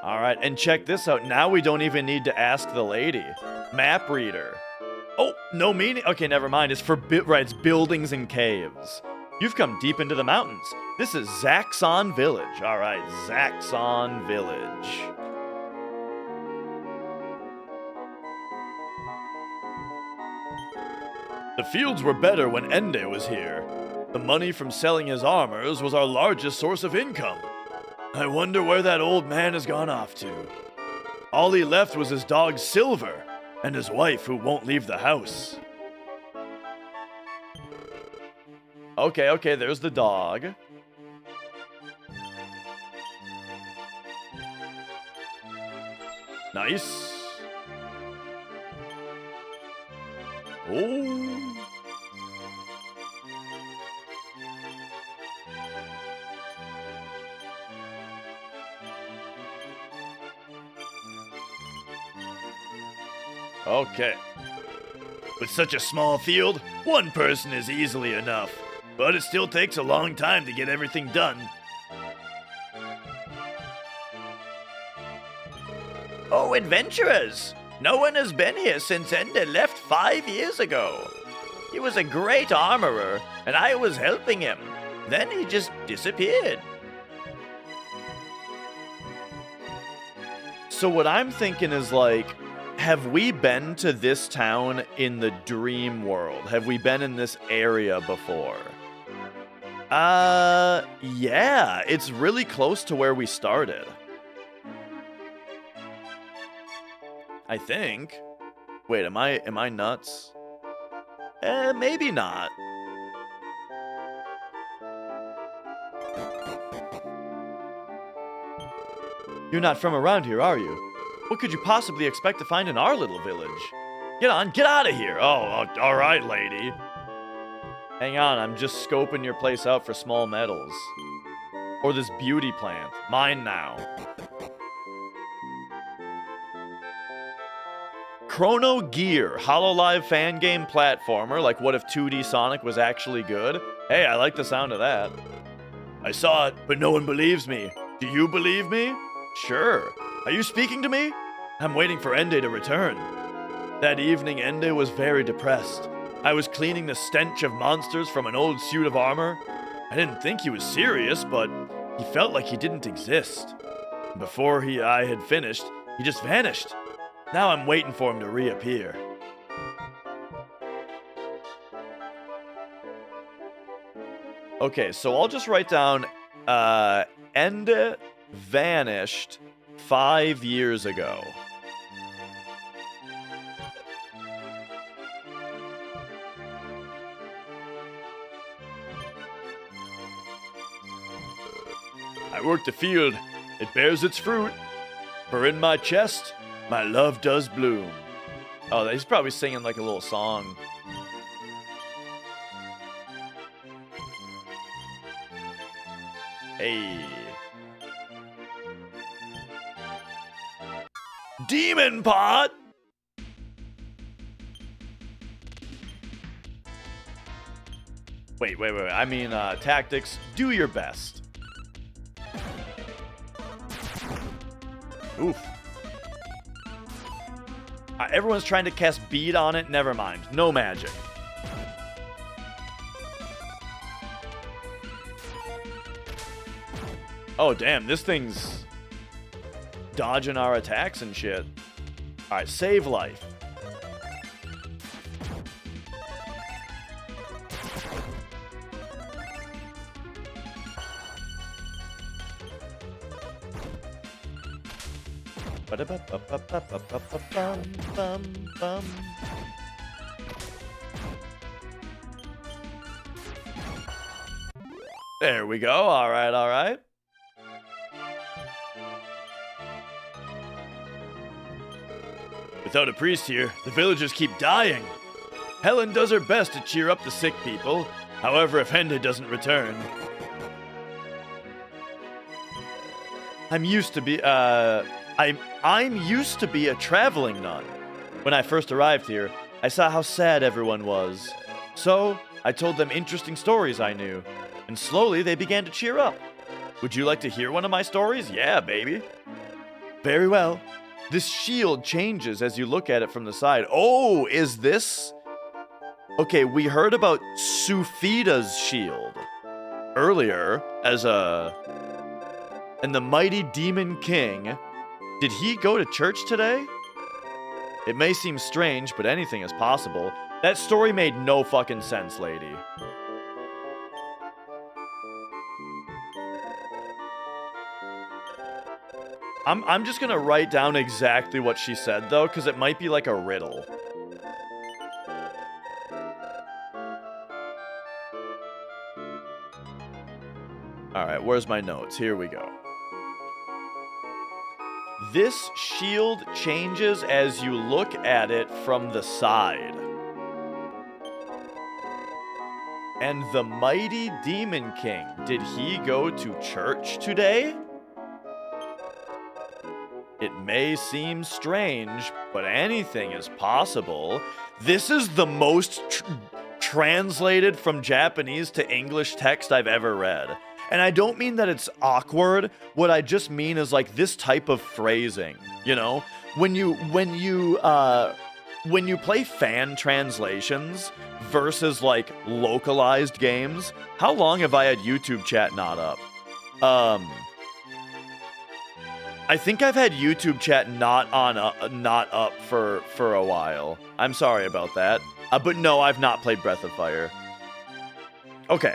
Alright, and check this out. Now we don't even need to ask the lady. Map reader. Oh, no meaning? Okay, never mind. It's for it's buildings and caves. You've come deep into the mountains. This is Zaxxon Village. Alright, Zaxxon Village. The fields were better when Ende was here. The money from selling his armors was our largest source of income. I wonder where that old man has gone off to. All he left was his dog Silver, and his wife who won't leave the house. Okay, there's the dog. Nice. Oh. Okay. With such a small field, one person is easily enough, but it still takes a long time to get everything done. Oh, adventurers! No one has been here since Ende left 5 years ago. He was a great armorer, and I was helping him. Then he just disappeared. So what I'm thinking is like, have we been to this town in the dream world? Have we been in this area before? Yeah, it's really close to where we started. I think. Wait, am I nuts? Maybe not. You're not from around here, are you? What could you possibly expect to find in our little village? Get out of here! Oh, all right, lady. Hang on, I'm just scoping your place out for small metals. Or this beauty plant. Mine now. Chrono Gear, HoloLive fan game platformer. Like, what if 2D Sonic was actually good? Hey, I like the sound of that. I saw it, but no one believes me. Do you believe me? Sure. Are you speaking to me? I'm waiting for Ende to return. That evening, Ende was very depressed. I was cleaning the stench of monsters from an old suit of armor. I didn't think he was serious, but he felt like he didn't exist. Before I had finished, he just vanished. Now I'm waiting for him to reappear. Okay, so I'll just write down, Ende vanished 5 years ago. I work the field, it bears its fruit. For in my chest, my love does bloom. Oh, he's probably singing like a little song. Hey. Demon pot! Wait. I mean, tactics. Do your best. Oof. Everyone's trying to cast bead on it. Never mind. No magic. Oh, damn. This thing's dodging our attacks and shit. Alright, save life. There we go. All right. Without a priest here, the villagers keep dying. Helen does her best to cheer up the sick people. However, if Hende doesn't return, I'm used to be a traveling nun. When I first arrived here, I saw how sad everyone was. So, I told them interesting stories I knew, and slowly they began to cheer up. Would you like to hear one of my stories? Yeah, baby. Very well. This shield changes as you look at it from the side. Oh, is this? Okay, we heard about Sufida's shield earlier and the mighty demon king. Did he go to church today? It may seem strange, but anything is possible. That story made no fucking sense, lady. I'm just gonna write down exactly what she said, though, because it might be like a riddle. Alright, where's my notes? Here we go. This shield changes as you look at it from the side. And the mighty Demon King, did he go to church today? It may seem strange, but anything is possible. This is the most translated from Japanese to English text I've ever read. And I don't mean that it's awkward. What I just mean is like this type of phrasing, you know? When you play fan translations versus like localized games, how long have I had YouTube chat not up? I think I've had YouTube chat not up for a while. I'm sorry about that. But no, I've not played Breath of Fire. Okay.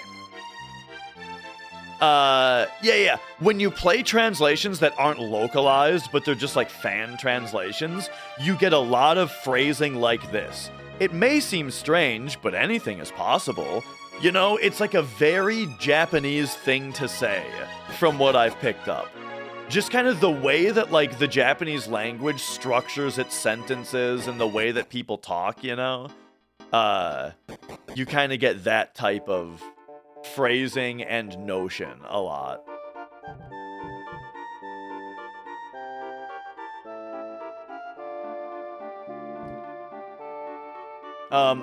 Yeah. When you play translations that aren't localized, but they're just like fan translations, you get a lot of phrasing like this. It may seem strange, but anything is possible. You know, it's like a very Japanese thing to say, from what I've picked up. Just kind of the way that, like, the Japanese language structures its sentences and the way that people talk, you know? You kind of get that type of phrasing and notion a lot.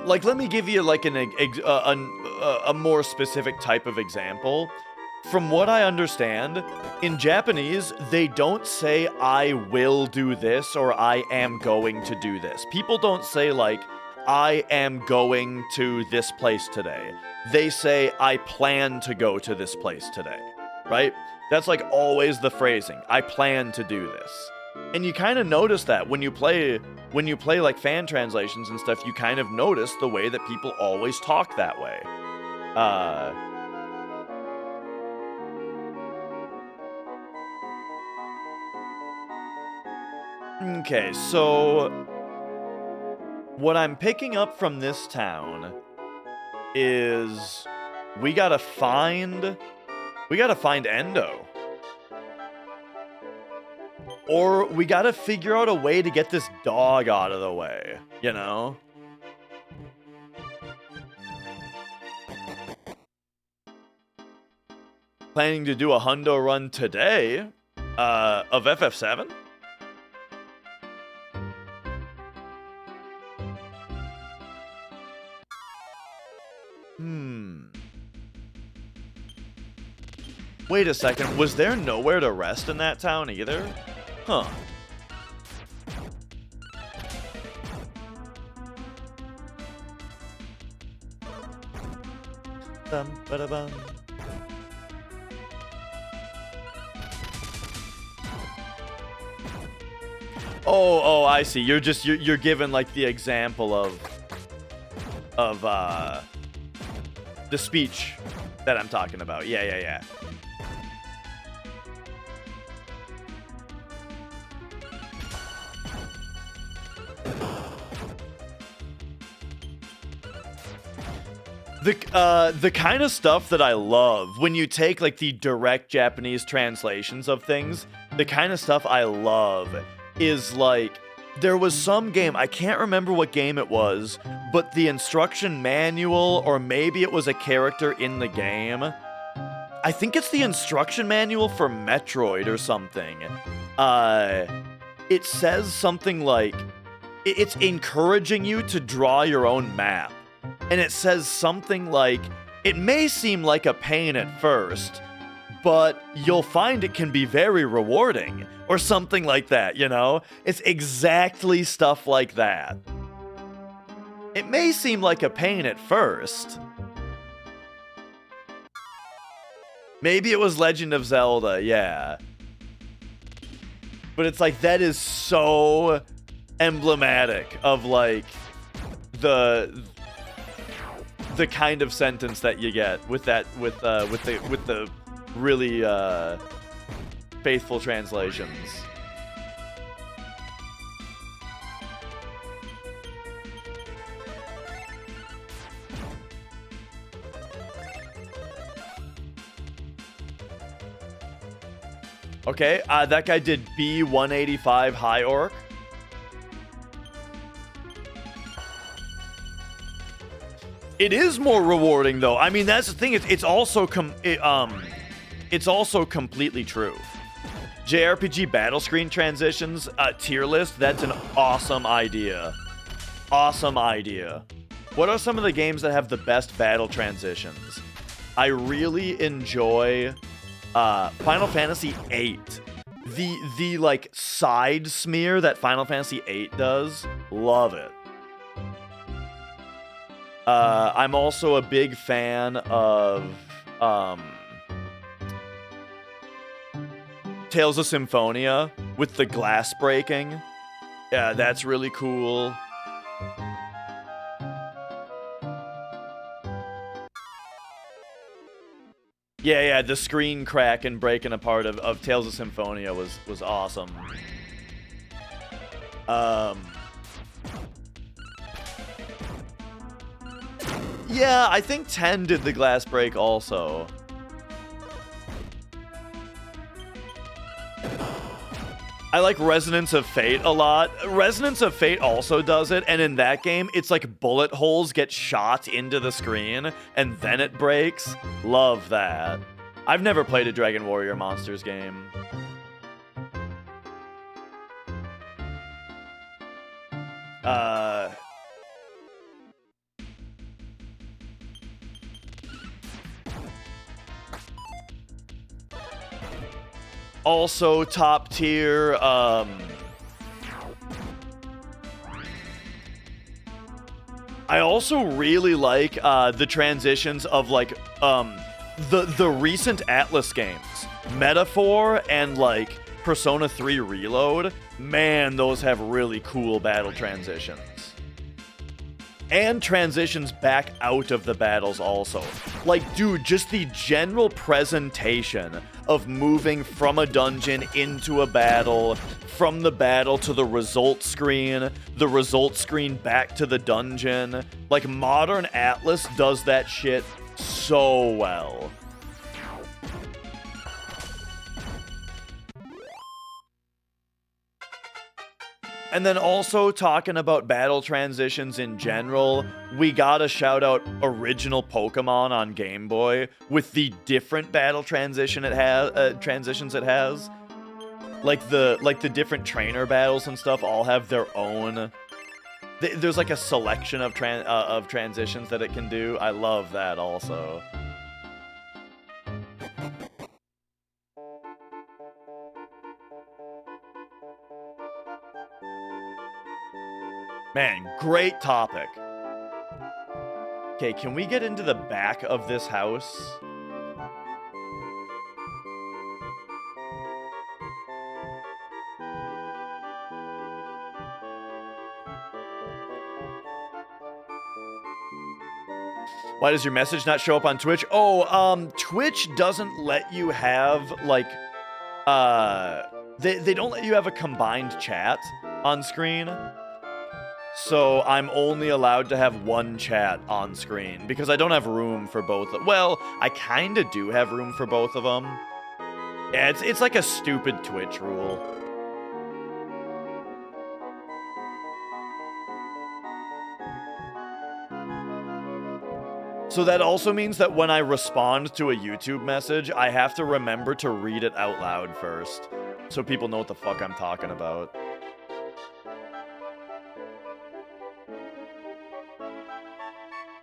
Like, let me give you, like, a more specific type of example. From what I understand, in Japanese, they don't say, I will do this, or I am going to do this. People don't say, like, I am going to this place today. They say, I plan to go to this place today, right? That's like always the phrasing. I plan to do this. And you kind of notice that when you play like fan translations and stuff, you kind of notice the way that people always talk that way. Okay, so what I'm picking up from this town is we gotta find Endo. Or we gotta figure out a way to get this dog out of the way, you know? Planning to do a hundo run today of FF7? Wait a second, was there nowhere to rest in that town either? Huh. Bum-ba-da-bum. Oh, I see. You're given like the example of the speech that I'm talking about. Yeah. The kind of stuff that I love when you take like the direct Japanese translations of things, the kind of stuff I love is like there was some game, I can't remember what game it was, but the instruction manual, or maybe it was a character in the game. I think it's the instruction manual for Metroid or something. It says something like it's encouraging you to draw your own map. And it says something like, it may seem like a pain at first, but you'll find it can be very rewarding, or something like that, you know? It's exactly stuff like that. It may seem like a pain at first. Maybe it was Legend of Zelda, yeah. But it's like, that is so emblematic of like the kind of sentence that you get with that with the really faithful translations. Okay, that guy did B185 High Orc. It is more rewarding, though. I mean, that's the thing. It's also completely true. JRPG battle screen transitions, tier list. That's an awesome idea. Awesome idea. What are some of the games that have the best battle transitions? I really enjoy Final Fantasy VIII. The like side smear that Final Fantasy VIII does. Love it. I'm also a big fan of Tales of Symphonia with the glass breaking. Yeah, that's really cool. Yeah, the screen crack and breaking apart of Tales of Symphonia was awesome. Yeah, I think 10 did the glass break also. I like Resonance of Fate a lot. Resonance of Fate also does it, and in that game, it's like bullet holes get shot into the screen, and then it breaks. Love that. I've never played a Dragon Warrior Monsters game. Also top tier, I also really like the transitions of like the recent Atlas games, Metaphor and like Persona 3 Reload. Man, those have really cool battle transitions. And transitions back out of the battles also. Like, dude, just the general presentation of moving from a dungeon into a battle, from the battle to the result screen back to the dungeon. Like, modern Atlas does that shit so well. And then also talking about battle transitions in general, we gotta shout out original Pokemon on Game Boy with the different battle transitions it has. Like the different trainer battles and stuff all have their own. There's like a selection of transitions that it can do. I love that also. Man, great topic. Okay, can we get into the back of this house? Why does your message not show up on Twitch? Oh, Twitch doesn't let you have, like, they don't let you have a combined chat on screen. So I'm only allowed to have one chat on screen because I don't have room for both. Well, I kind of do have room for both of them. Yeah, it's like a stupid Twitch rule. So that also means that when I respond to a YouTube message, I have to remember to read it out loud first, so people know what the fuck I'm talking about.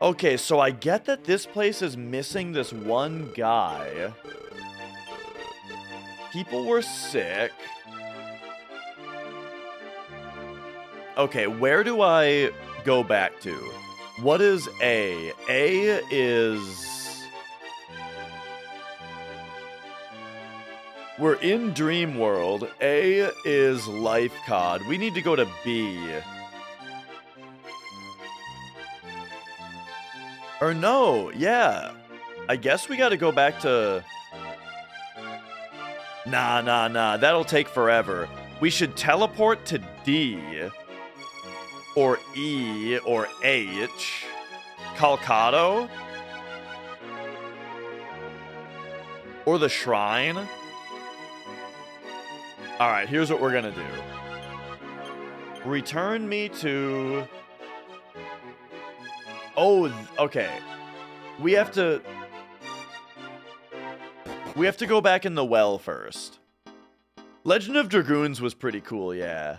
Okay, so I get that this place is missing this one guy. People were sick. Okay, where do I go back to? What is A? A is... We're in Dream World. A is Life Cod. We need to go to B. Or no, yeah. I guess we gotta go back to... Nah. That'll take forever. We should teleport to D. Or E. Or H. Calcado? Or the shrine? Alright, here's what we're gonna do. Return me to... Oh, okay. We have to go back in the well first. Legend of Dragoons was pretty cool, yeah.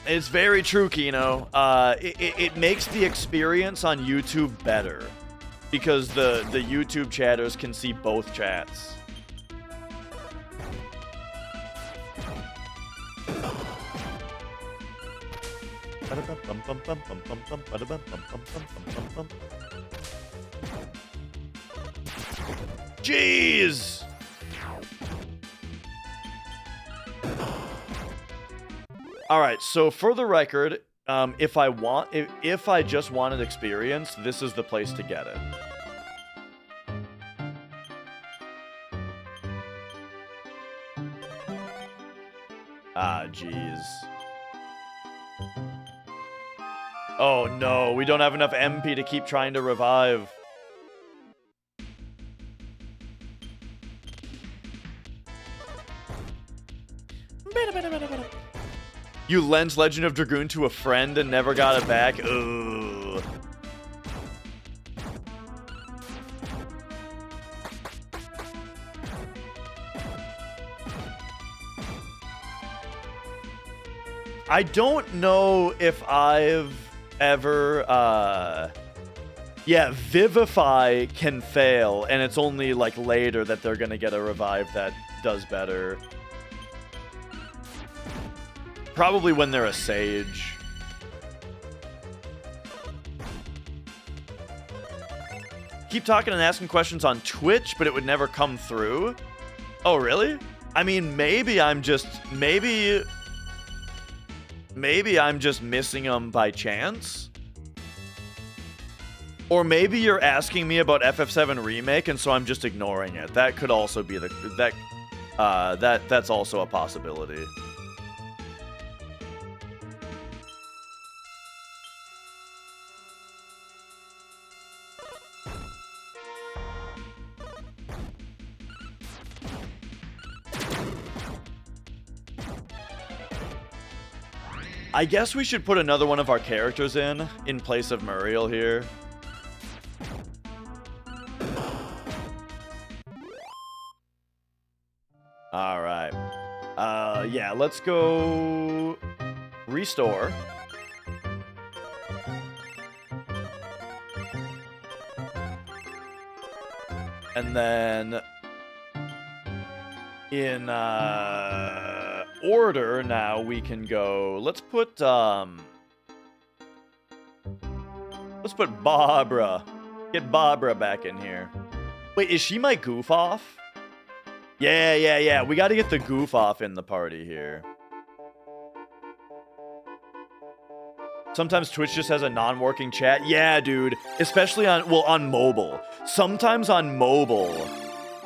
It's very true, Kino. It makes the experience on YouTube better. Because the YouTube chatters can see both chats. Jeez! Alright, so for the record, if I just wanted experience, this is the place to get it. Ah, jeez. Oh no, we don't have enough MP to keep trying to revive. You lent Legend of Dragoon to a friend and never got it back? Ugh. I don't know if I've ever Yeah, Vivify can fail, and it's only like later that they're gonna get a revive that does better. Probably when they're a Sage. Keep talking and asking questions on Twitch, but it would never come through. Oh, really? I mean, maybe I'm just missing them by chance. Or maybe you're asking me about FF7 Remake, and so I'm just ignoring it. That could also be that's also a possibility. I guess we should put another one of our characters in place of Muriel here. All right. Yeah, let's go restore. And then in order now we can go, let's put Barbara. Get Barbara back in here. Wait, is she my goof off? Yeah. We got to get the goof off in the party here. Sometimes Twitch just has a non-working chat. Yeah, dude. Especially on mobile. Sometimes on mobile,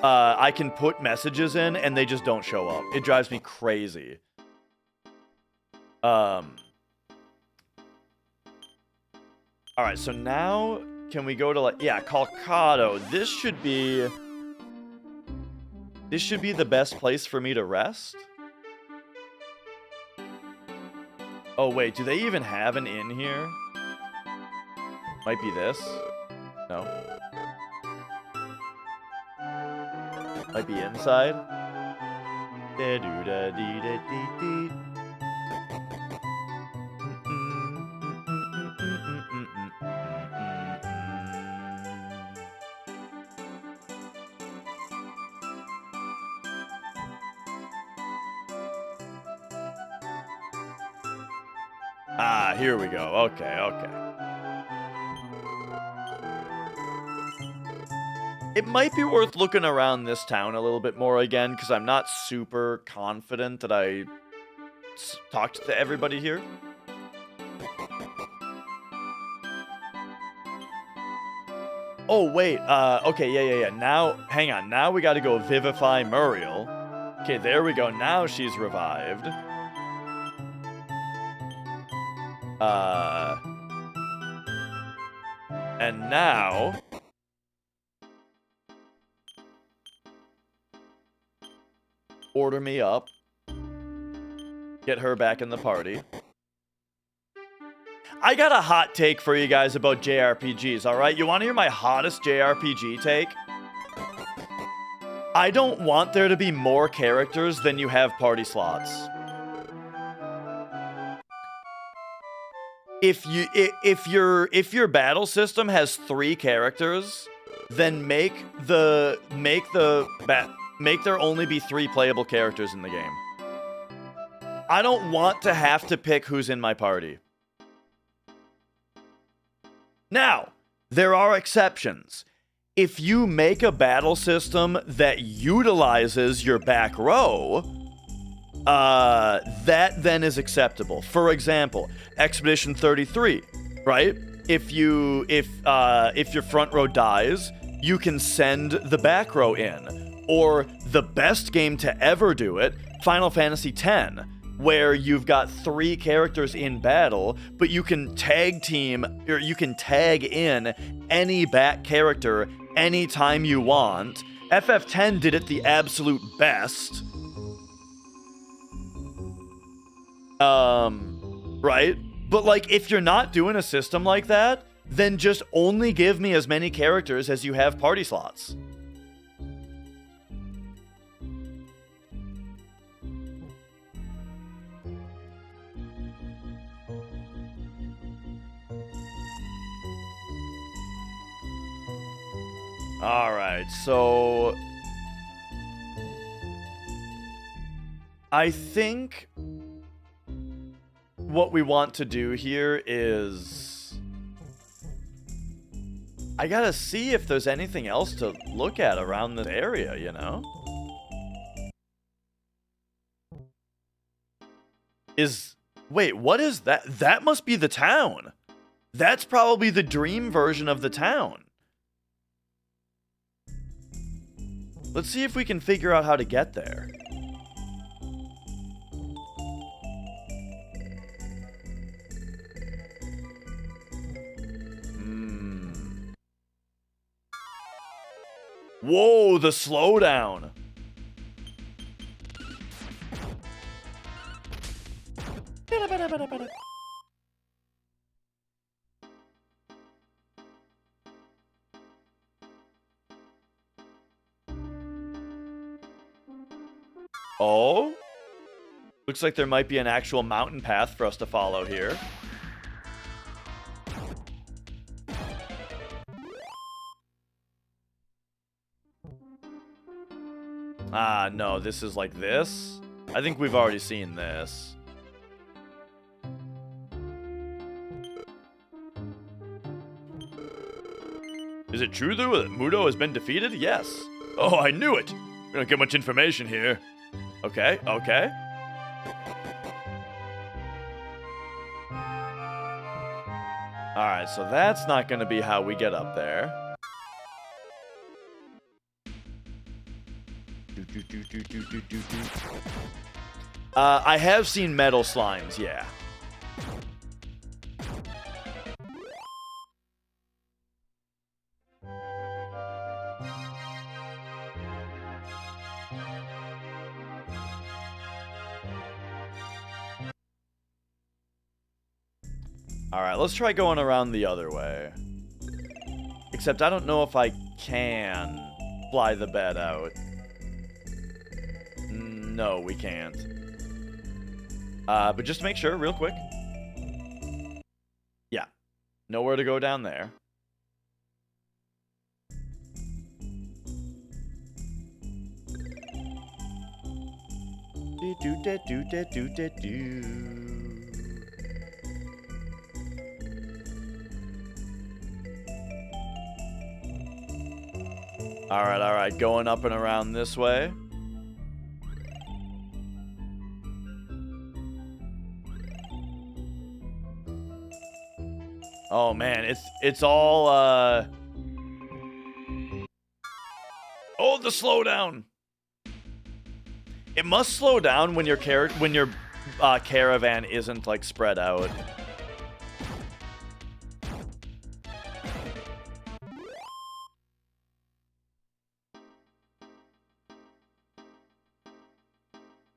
I can put messages in and they just don't show up. It drives me crazy. All right, so now can we go to Calcado? This should be the best place for me to rest. Oh wait, do they even have an inn here? Might be this. No. Might be inside. Ah, here we go. Okay. It might be worth looking around this town a little bit more again, because I'm not super confident that I talked to everybody here. Oh, wait. Okay, yeah. Now, hang on. Now we got to go Vivify Muriel. Okay, there we go. Now she's revived. And now... order me up. Get her back in the party. I got a hot take for you guys about JRPGs, alright? You want to hear my hottest JRPG take? I don't want there to be more characters than you have party slots. If your battle system has 3 characters, then make there only be 3 playable characters in the game. I don't want to have to pick who's in my party. Now, there are exceptions. If you make a battle system that utilizes your back row, that then is acceptable. For example, Expedition 33, right? If your front row dies, you can send the back row in. Or the best game to ever do it, Final Fantasy X, where you've got 3 characters in battle, but you can tag team, or you can tag in any back character anytime you want. FF10 did it the absolute best. Right? But like, if you're not doing a system like that, then just only give me as many characters as you have party slots. Alright, so... I think what we want to do here is... I gotta see if there's anything else to look at around this area, you know? Wait, what is that? That must be the town. That's probably the dream version of the town. Let's see if we can figure out how to get there. Whoa, the slowdown. Oh? Looks like there might be an actual mountain path for us to follow here. Ah, no, this is like this? I think we've already seen this. Is it true, though, that Mudo has been defeated? Yes. Oh, I knew it! We don't get much information here. Okay, okay. Alright, so that's not gonna be how we get up there. I have seen metal slimes, yeah. Alright, let's try going around the other way. Except I don't know if I can fly the bed out. No, we can't. But just to make sure, real quick. Yeah. Nowhere to go down there. Alright, going up and around this way. Oh man, it's all oh, the slowdown. It must slow down when your caravan isn't like spread out.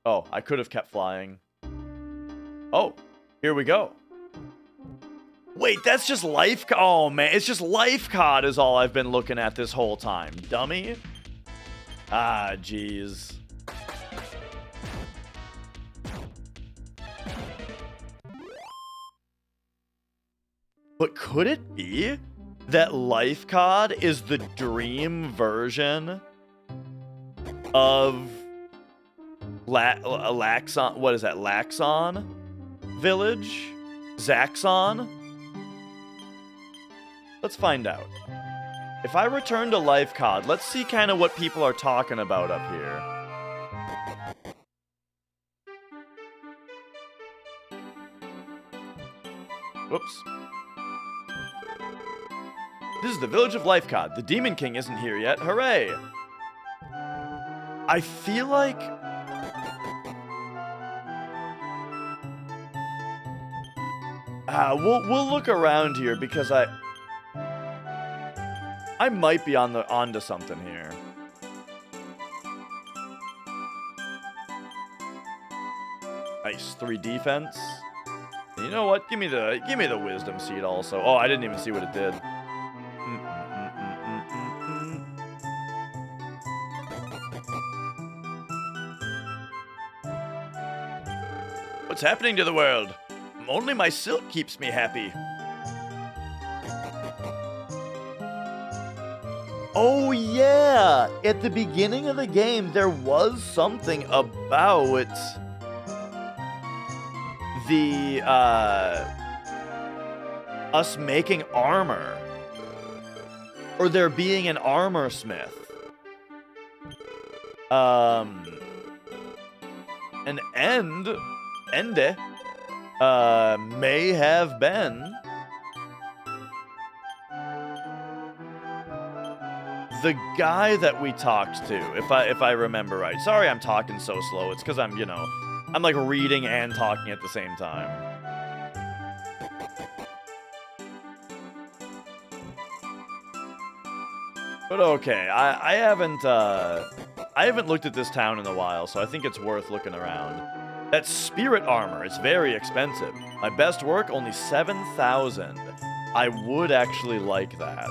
Oh, I could have kept flying. Oh, here we go. Wait, that's just life. Oh man, it's just life cod is all I've been looking at this whole time, dummy. Ah, jeez. But could it be that life cod is the dream version of Laxon? What is that? Laxon Village? Zaxxon? Let's find out. If I return to life cod, let's see kind of what people are talking about up here. Whoops. This is the village of Life Cod. The Demon King isn't here yet. Hooray! I feel like... we'll look around here because I might be onto something here. Nice, 3 defense. You know what? Give me the wisdom seed also. Oh, I didn't even see what it did. What's happening to the world? Only my silk keeps me happy. Oh yeah! At the beginning of the game, there was something about the us making armor, or there being an armor smith. An ende may have been the guy that we talked to, if I remember right. Sorry I'm talking so slow. It's because I'm, you know, I'm like reading and talking at the same time. But okay, I haven't looked at this town in a while, so I think it's worth looking around. That spirit armor, it's very expensive. My best work, only 7,000. I would actually like that.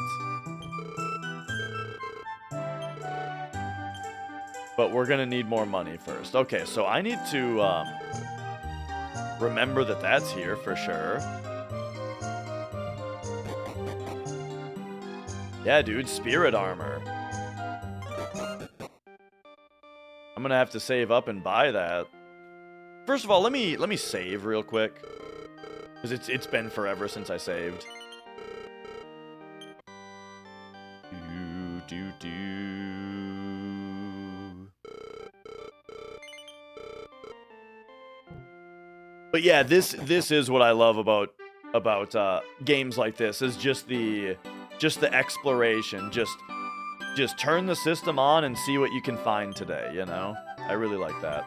But we're gonna need more money first. Okay, so I need to remember that that's here for sure. Yeah, dude, spirit armor. I'm gonna have to save up and buy that. First of all, let me save real quick, because it's been forever since I saved. But yeah, this is what I love about games like this, is just the exploration. Just turn the system on and see what you can find today, you know? I really like that.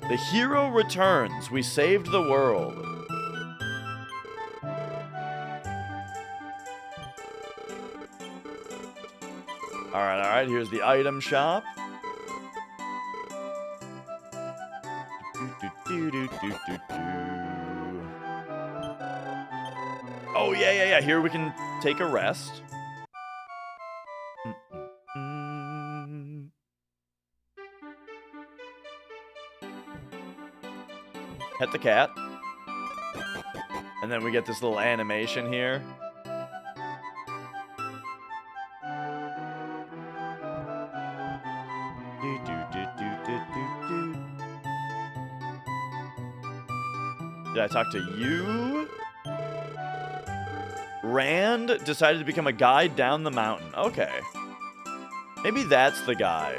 The hero returns. We saved the world. Alright, here's the item shop. Oh, yeah. Here we can take a rest. Pet the cat. And then we get this little animation here. Did I talk to you? Rand decided to become a guide down the mountain. Okay. Maybe that's the guy.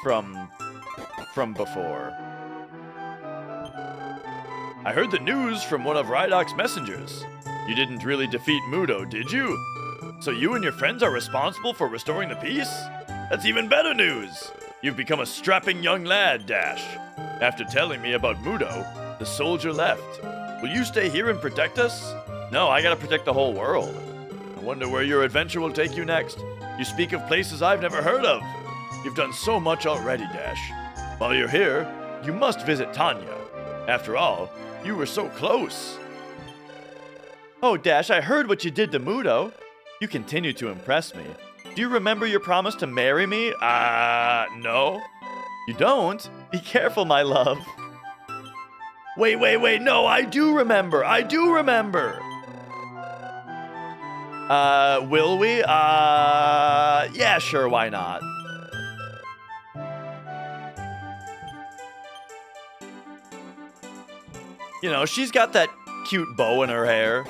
From before. I heard the news from one of Rydok's messengers. You didn't really defeat Mudo, did you? So you and your friends are responsible for restoring the peace? That's even better news! You've become a strapping young lad, Dash. After telling me about Mudo, the soldier left. Will you stay here and protect us? No, I gotta protect the whole world. I wonder where your adventure will take you next. You speak of places I've never heard of. You've done so much already, Dash. While you're here, you must visit Tanya. After all, you were so close. Oh, Dash, I heard what you did to Mudo. You continue to impress me. Do you remember your promise to marry me? No. You don't? Be careful, my love. Wait, no, I do remember. Will we? Yeah, sure, why not? You know, she's got that cute bow in her hair.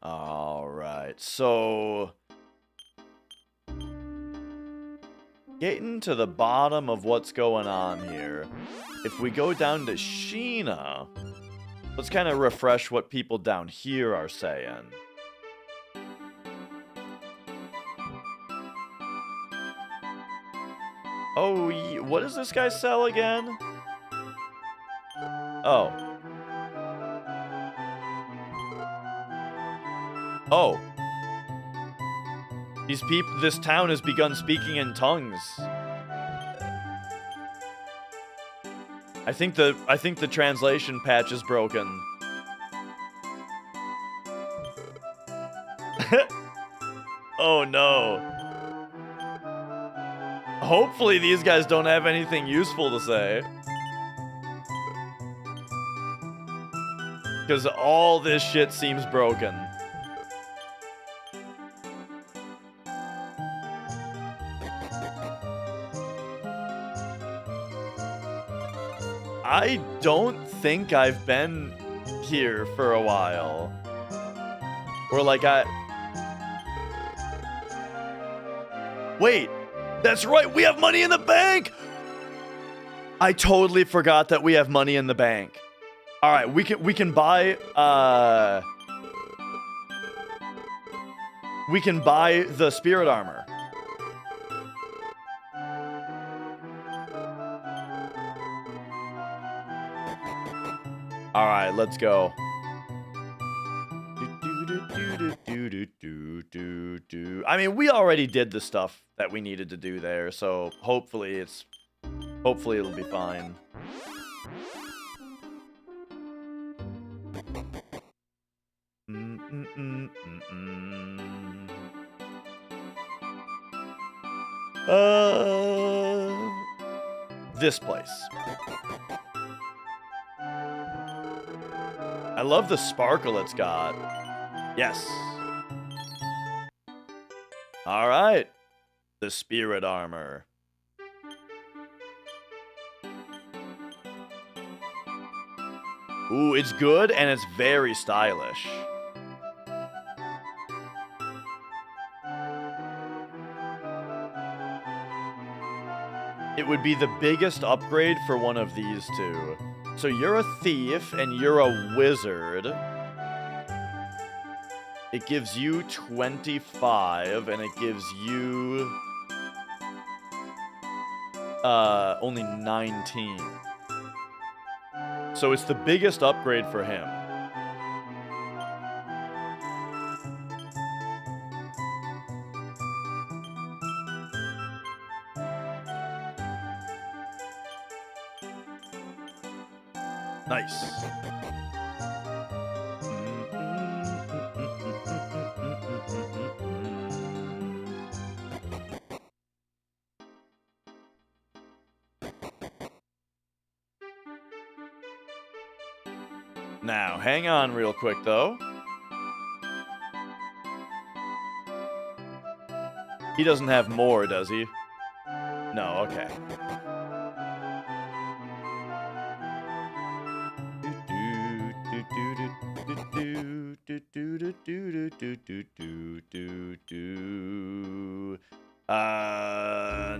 Alright, so getting to the bottom of what's going on here. If we go down to Sheena, let's kind of refresh what people down here are saying. Oh, what does this guy sell again? Oh. Oh. This town has begun speaking in tongues. I think the translation patch is broken. Oh no. Hopefully these guys don't have anything useful to say. Because all this shit seems broken. I don't think I've been here for a while. Or like Wait, that's right, we have money in the bank! I totally forgot that we have money in the bank. All right, we can buy the spirit armor. All right, let's go. I mean, we already did the stuff that we needed to do there, so hopefully it'll be fine. This place. I love the sparkle it's got. Yes. All right. The spirit armor. Ooh, it's good and it's very stylish. It would be the biggest upgrade for one of these two. So you're a thief and you're a wizard. It gives you 25 and it gives you only 19. So it's the biggest upgrade for him. Nice. Now, hang on real quick, though. He doesn't have more, does he? No, okay.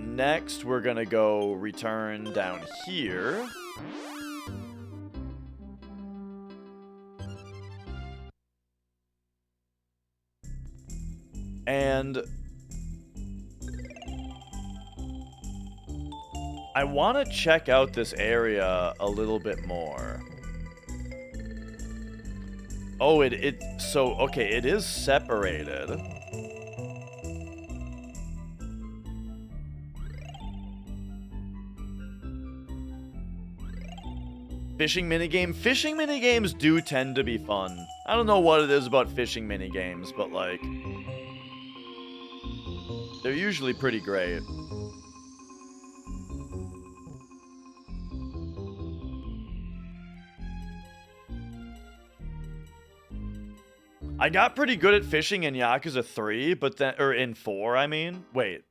Next, we're gonna go return down here. And I want to check out this area a little bit more. Oh, so, okay, it is separated. Fishing minigame? Fishing minigames do tend to be fun. I don't know what it is about fishing minigames, but like, they're usually pretty great. I got pretty good at fishing in Yakuza 3, but then, or in 4, I mean. Wait.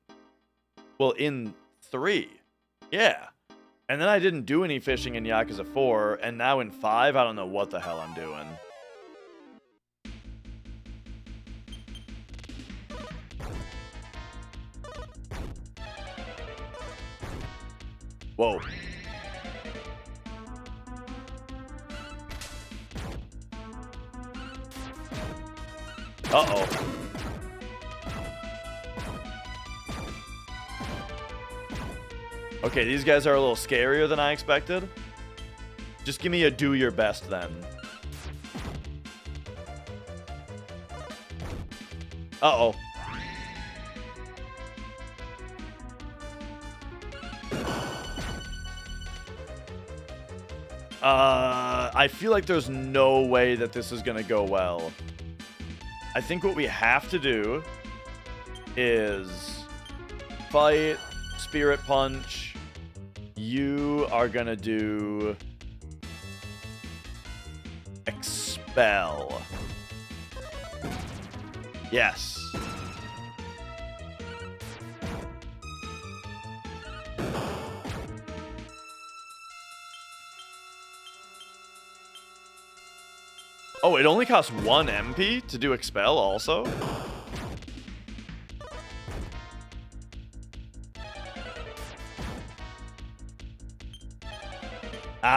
Well, in 3. Yeah. And then I didn't do any fishing in Yakuza 4, and now in 5, I don't know what the hell I'm doing. Whoa. Uh-oh. Okay, these guys are a little scarier than I expected. Just give me a do your best then. Uh-oh. I feel like there's no way that this is gonna go well. I think what we have to do is fight, Spirit Punch. You are gonna do Expel. Yes. Oh, it only costs 1 MP to do Expel also?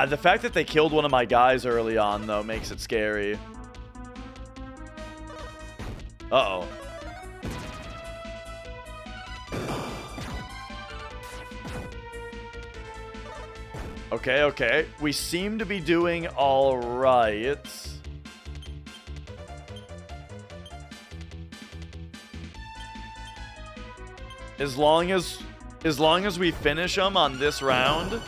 The fact that they killed one of my guys early on, though, makes it scary. Uh-oh. Okay, okay. We seem to be doing all right. As long as we finish them on this round.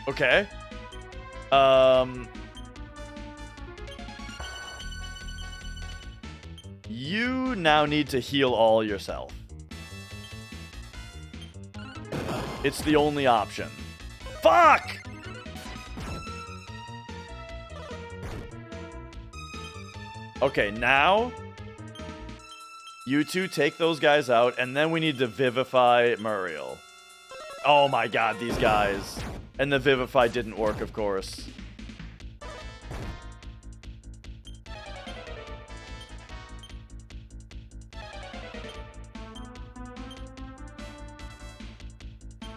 Okay. You now need to heal all yourself. It's the only option. Fuck! Okay, now you two take those guys out, and then we need to Vivify Muriel. Oh my god, these guys. And the Vivify didn't work, of course.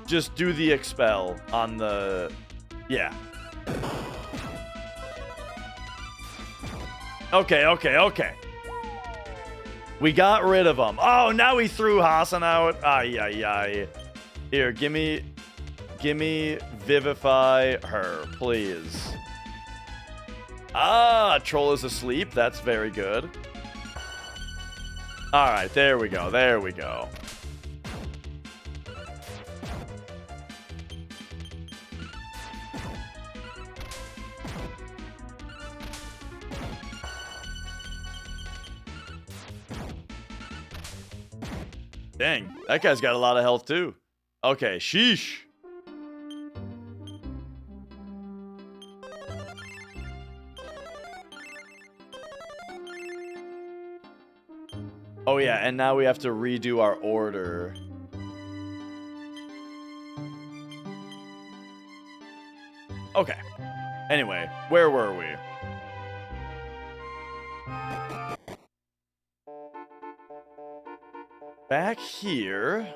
Just do the Expel on the... Yeah. Okay, okay, okay. We got rid of them. Oh, now we threw Hassan out. Ay, ay, ay. Here, gimme Vivify her, please. Ah, Troll is asleep. That's very good. All right, there we go. There we go. Dang, that guy's got a lot of health too. Okay, sheesh. Oh yeah, and now we have to redo our order. Okay. Anyway, where were we? Back here.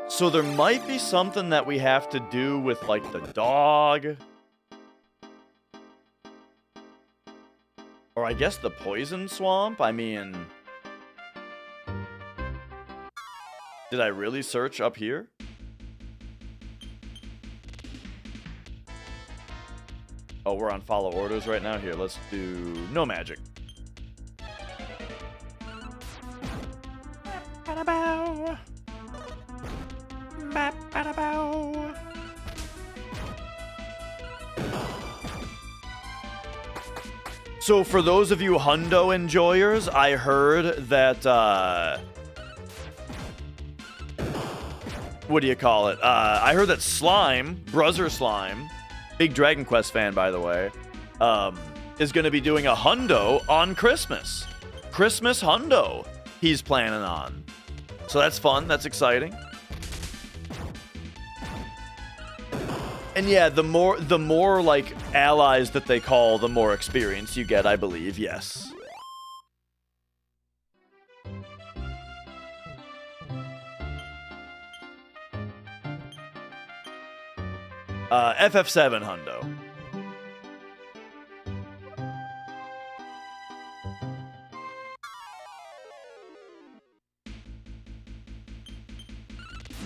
So there might be something that we have to do with, like, the dog. Or I guess the poison swamp? I mean... Did I really search up here? Oh, we're on follow orders right now? Here, let's do no magic. So for those of you Hundo enjoyers, I heard that, what do you call it? I heard that Slime, Brother Slime, big Dragon Quest fan, by the way, is going to be doing a Hundo on Christmas. Christmas Hundo he's planning on. So that's fun. That's exciting. And yeah, the more like allies that they call, the more experience you get, I believe. Yes. FF7 Hundo.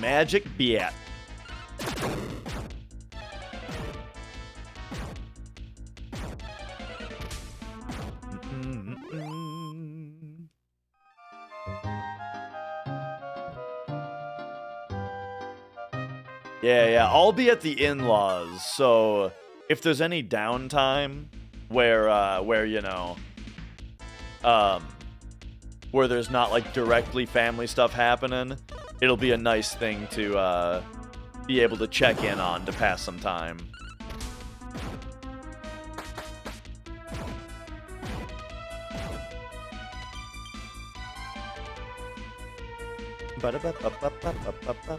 Magic Beat. Yeah. I'll be at the in-laws, so if there's any downtime where you know, where there's not like directly family stuff happening, it'll be a nice thing to be able to check in on to pass some time. Ba-da-ba-ba-ba-ba-ba-ba.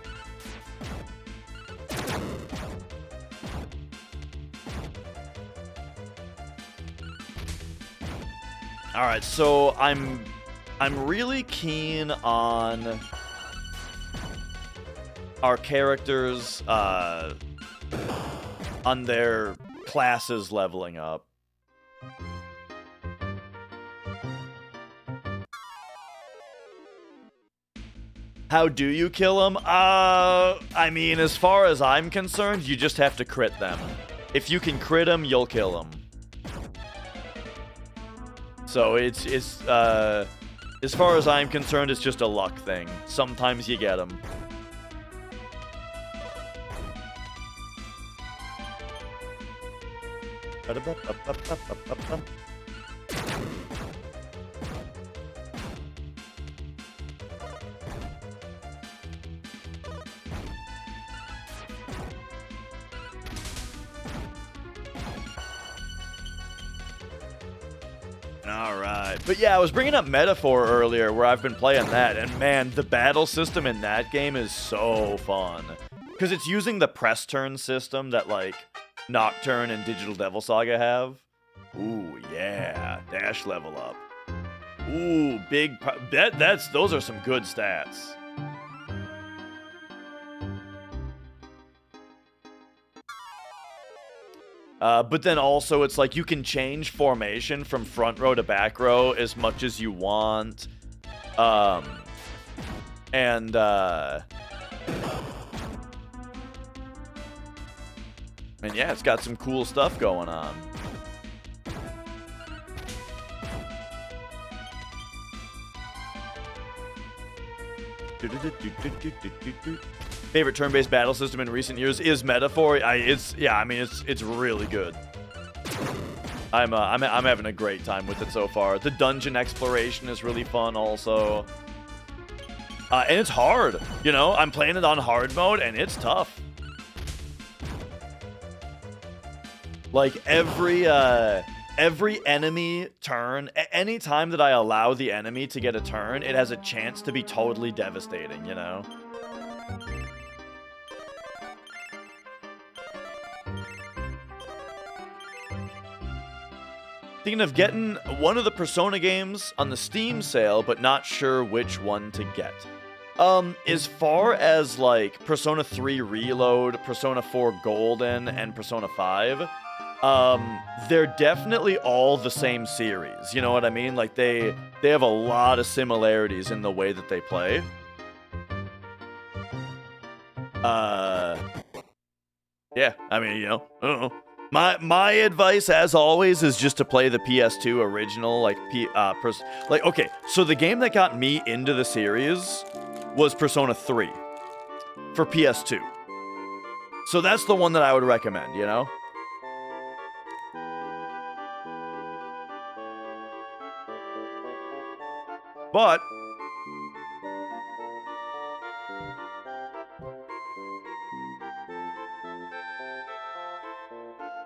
All right, so I'm really keen on our characters on their classes leveling up. How do you kill them? I mean, as far as I'm concerned, you just have to crit them. If you can crit them, you'll kill them. So it's as far as I'm concerned, it's just a luck thing. Sometimes you get them. Alright. But yeah, I was bringing up Metaphor earlier, where I've been playing that, and man, the battle system in that game is so fun. Because it's using the press turn system that, like, Nocturne and Digital Devil Saga have. Ooh, yeah. Dash level up. Ooh, big... those are some good stats. But then also, it's like you can change formation from front row to back row as much as you want. And yeah, it's got some cool stuff going on. Favorite turn-based battle system in recent years is Metaphor. It's really good. I'm having a great time with it so far. The dungeon exploration is really fun also. And it's hard, you know? I'm playing it on hard mode, and it's tough. Like, every enemy turn, any time that I allow the enemy to get a turn, it has a chance to be totally devastating, you know? Thinking of getting one of the Persona games on the Steam sale, but not sure which one to get. As far as, like, Persona 3 Reload, Persona 4 Golden, and Persona 5, they're definitely all the same series, you know what I mean? Like, they have a lot of similarities in the way that they play. Yeah, I mean, you know, I don't know. My advice, as always, is just to play the PS2 original, like, okay, so the game that got me into the series was Persona 3 for PS2. So that's the one that I would recommend, you know? But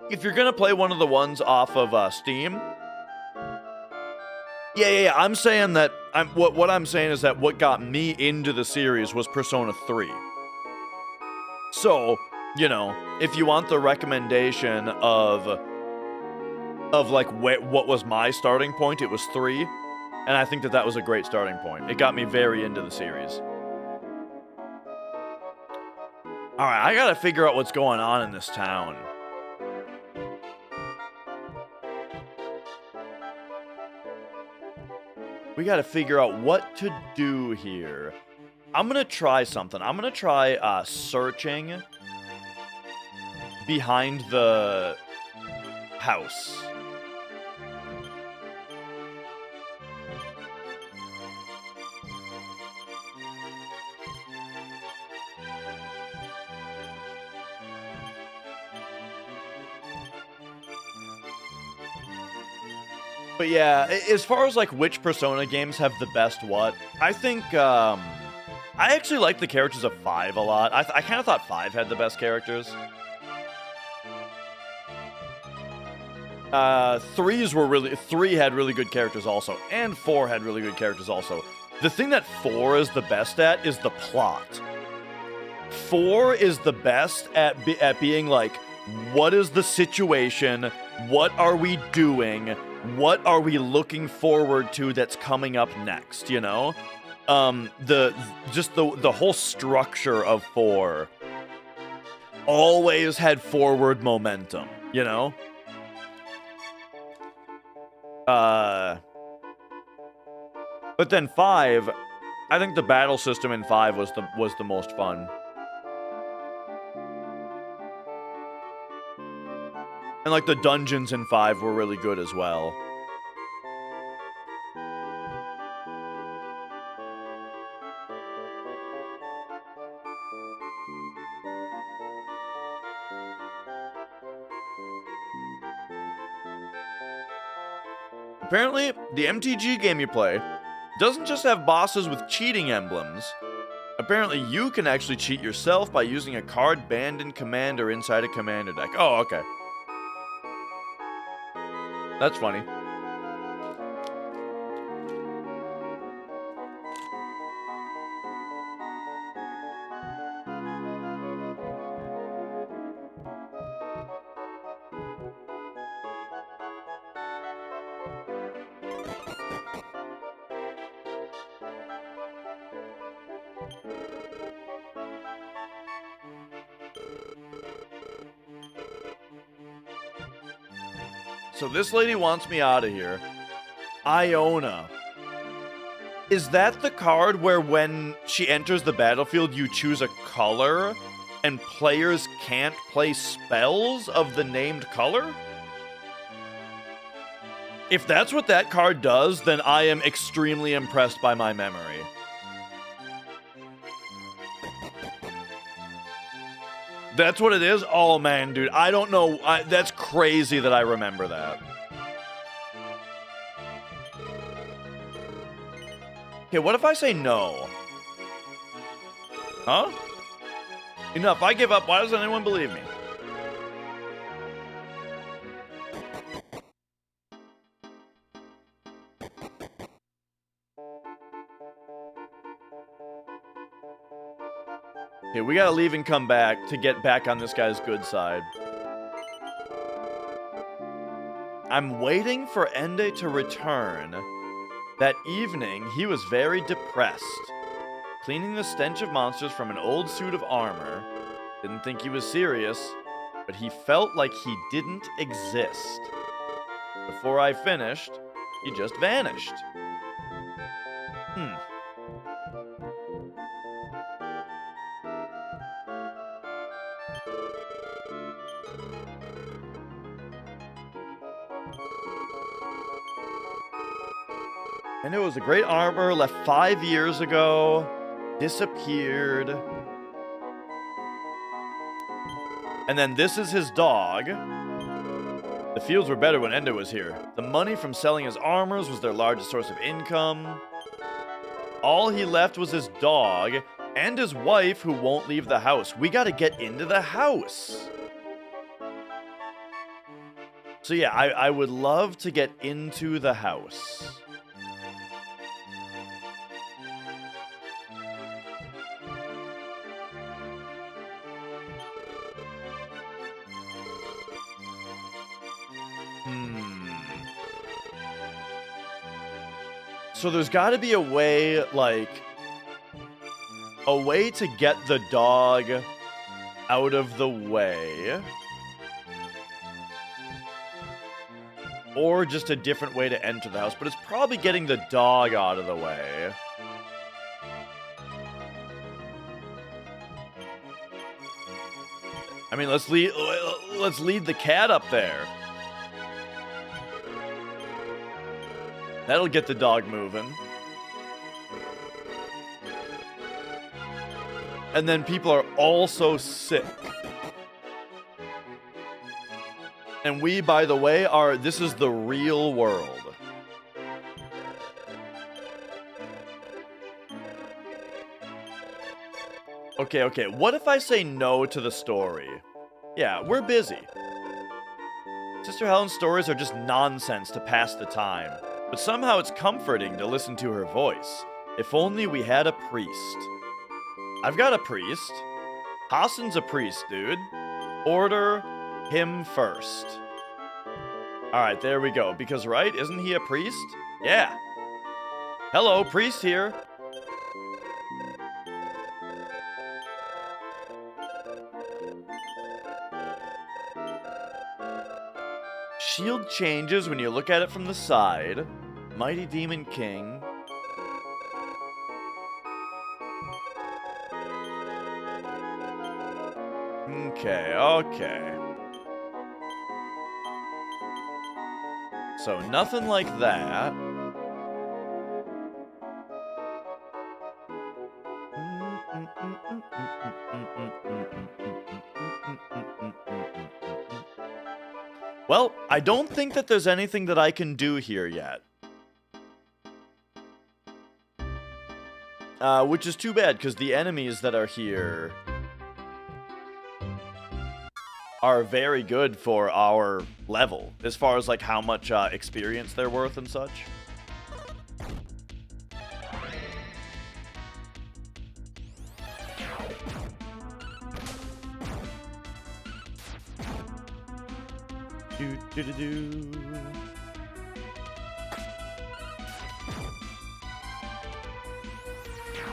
if you're gonna play one of the ones off of Steam, yeah, I'm saying that what I'm saying is that what got me into the series was Persona 3. So, you know, if you want the recommendation of like what was my starting point, it was 3, and I think that was a great starting point. It got me very into the series. All right, I gotta figure out what's going on in this town. We gotta figure out what to do here. I'm gonna try something. I'm gonna try searching behind the house. But yeah, as far as like which Persona games have the best what, I think I actually like the characters of 5 a lot. I kind of thought 5 had the best characters. 3 had really good characters also, and 4 had really good characters also. The thing that 4 is the best at is the plot. 4 is the best at being like, what is the situation? What are we doing? What are we looking forward to that's coming up next, you know? The whole structure of 4 always had forward momentum, you know? But then 5, I think the battle system in 5 was the most fun. And like the dungeons in 5 were really good as well. Apparently, the MTG game you play doesn't just have bosses with cheating emblems. Apparently, you can actually cheat yourself by using a card banned in Commander inside a Commander deck. Oh, okay. That's funny. So this lady wants me out of here. Iona. Is that the card where when she enters the battlefield, you choose a color and players can't play spells of the named color? If that's what that card does, then I am extremely impressed by my memory. That's what it is? Oh, man, dude. I don't know. That's crazy that I remember that. Okay, what if I say no? Huh? Enough. I give up. Why doesn't anyone believe me? Okay, we gotta leave and come back to get back on this guy's good side. I'm waiting for Ende to return. That evening, he was very depressed. Cleaning the stench of monsters from an old suit of armor. Didn't think he was serious, but he felt like he didn't exist. Before I finished, he just vanished. And it was a great armor, left 5 years ago, disappeared. And then this is his dog. The fields were better when Ende was here. The money from selling his armors was their largest source of income. All he left was his dog and his wife who won't leave the house. We gotta get into the house. So yeah, I would love to get into the house. So there's got to be a way, like, a way to get the dog out of the way. Or just a different way to enter the house, but it's probably getting the dog out of the way. I mean, let's lead the cat up there. That'll get the dog moving. And then people are also sick. And we, by the way, this is the real world. Okay. What if I say no to the story? Yeah, we're busy. Sister Helen's stories are just nonsense to pass the time, but somehow it's comforting to listen to her voice. If only we had a priest. I've got a priest. Hassan's a priest, dude. Order him first. Alright, there we go. Because, right, isn't he a priest? Yeah. Hello, priest here. Shield changes when you look at it from the side. Mighty Demon King. Okay. So nothing like that. Well, I don't think that there's anything that I can do here yet. Which is too bad, because the enemies that are here are very good for our level, as far as like how much experience they're worth and such.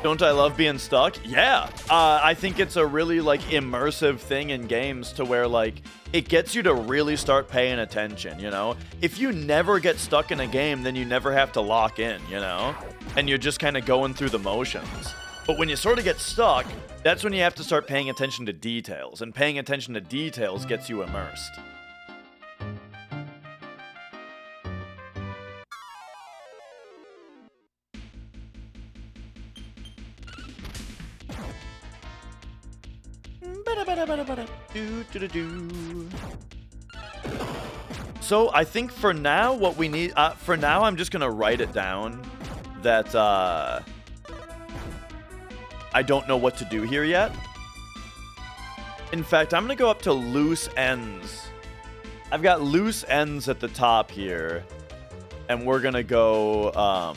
Don't I love being stuck? Yeah. I think it's a really like immersive thing in games to where like it gets you to really start paying attention, you know? If you never get stuck in a game, then you never have to lock in, you know? And you're just kind of going through the motions. But when you sort of get stuck, that's when you have to start paying attention to details, and paying attention to details gets you immersed. So I think for now what we need, for now I'm just gonna write it down that I don't know what to do here yet. In fact, I'm gonna go up to loose ends. I've got loose ends at the top here, and we're gonna go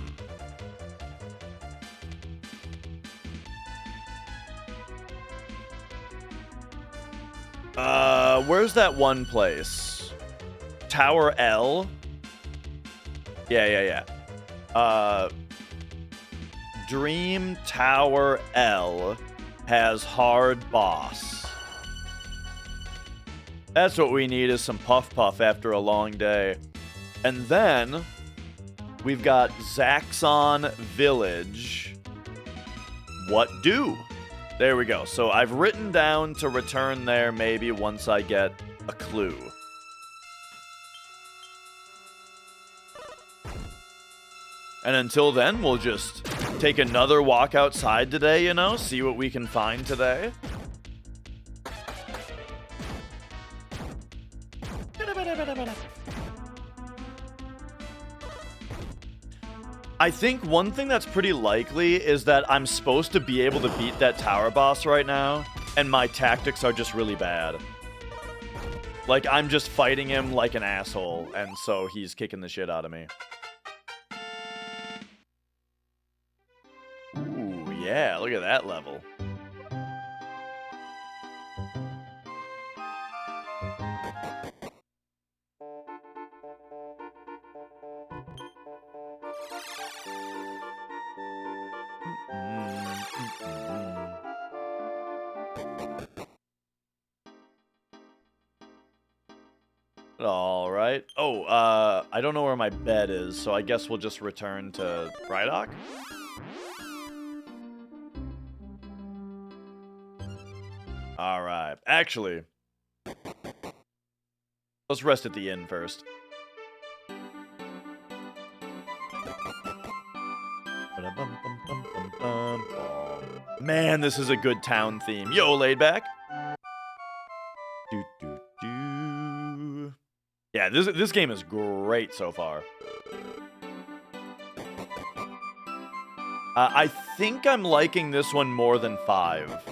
where's that one place? Tower L? Yeah. Dream Tower L has hard boss. That's what we need, is some puff after a long day. And then we've got Zaxxon Village. What do? There we go. So I've written down to return there maybe once I get a clue. And until then, we'll just take another walk outside today, you know? See what we can find today. I think one thing that's pretty likely is that I'm supposed to be able to beat that tower boss right now, and my tactics are just really bad. Like, I'm just fighting him like an asshole, and so he's kicking the shit out of me. Ooh, yeah, look at that level. All right. Oh, I don't know where my bed is, so I guess we'll just return to Brydock. All right. Actually, let's rest at the inn first. Man, this is a good town theme. Yo, laid back. Yeah, this game is great so far. I think I'm liking this one more than 5.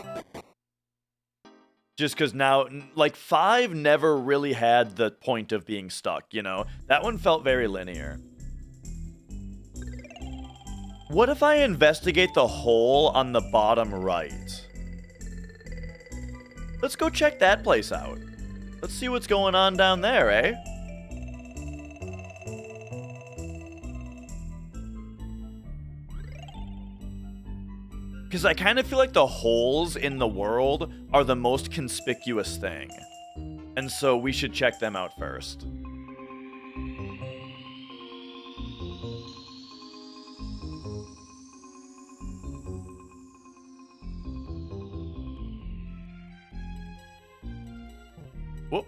Just because now, like, 5 never really had the point of being stuck, you know? That one felt very linear. What if I investigate the hole on the bottom right? Let's go check that place out. Let's see what's going on down there, eh? Because I kind of feel like the holes in the world are the most conspicuous thing. And so we should check them out first. Whoop.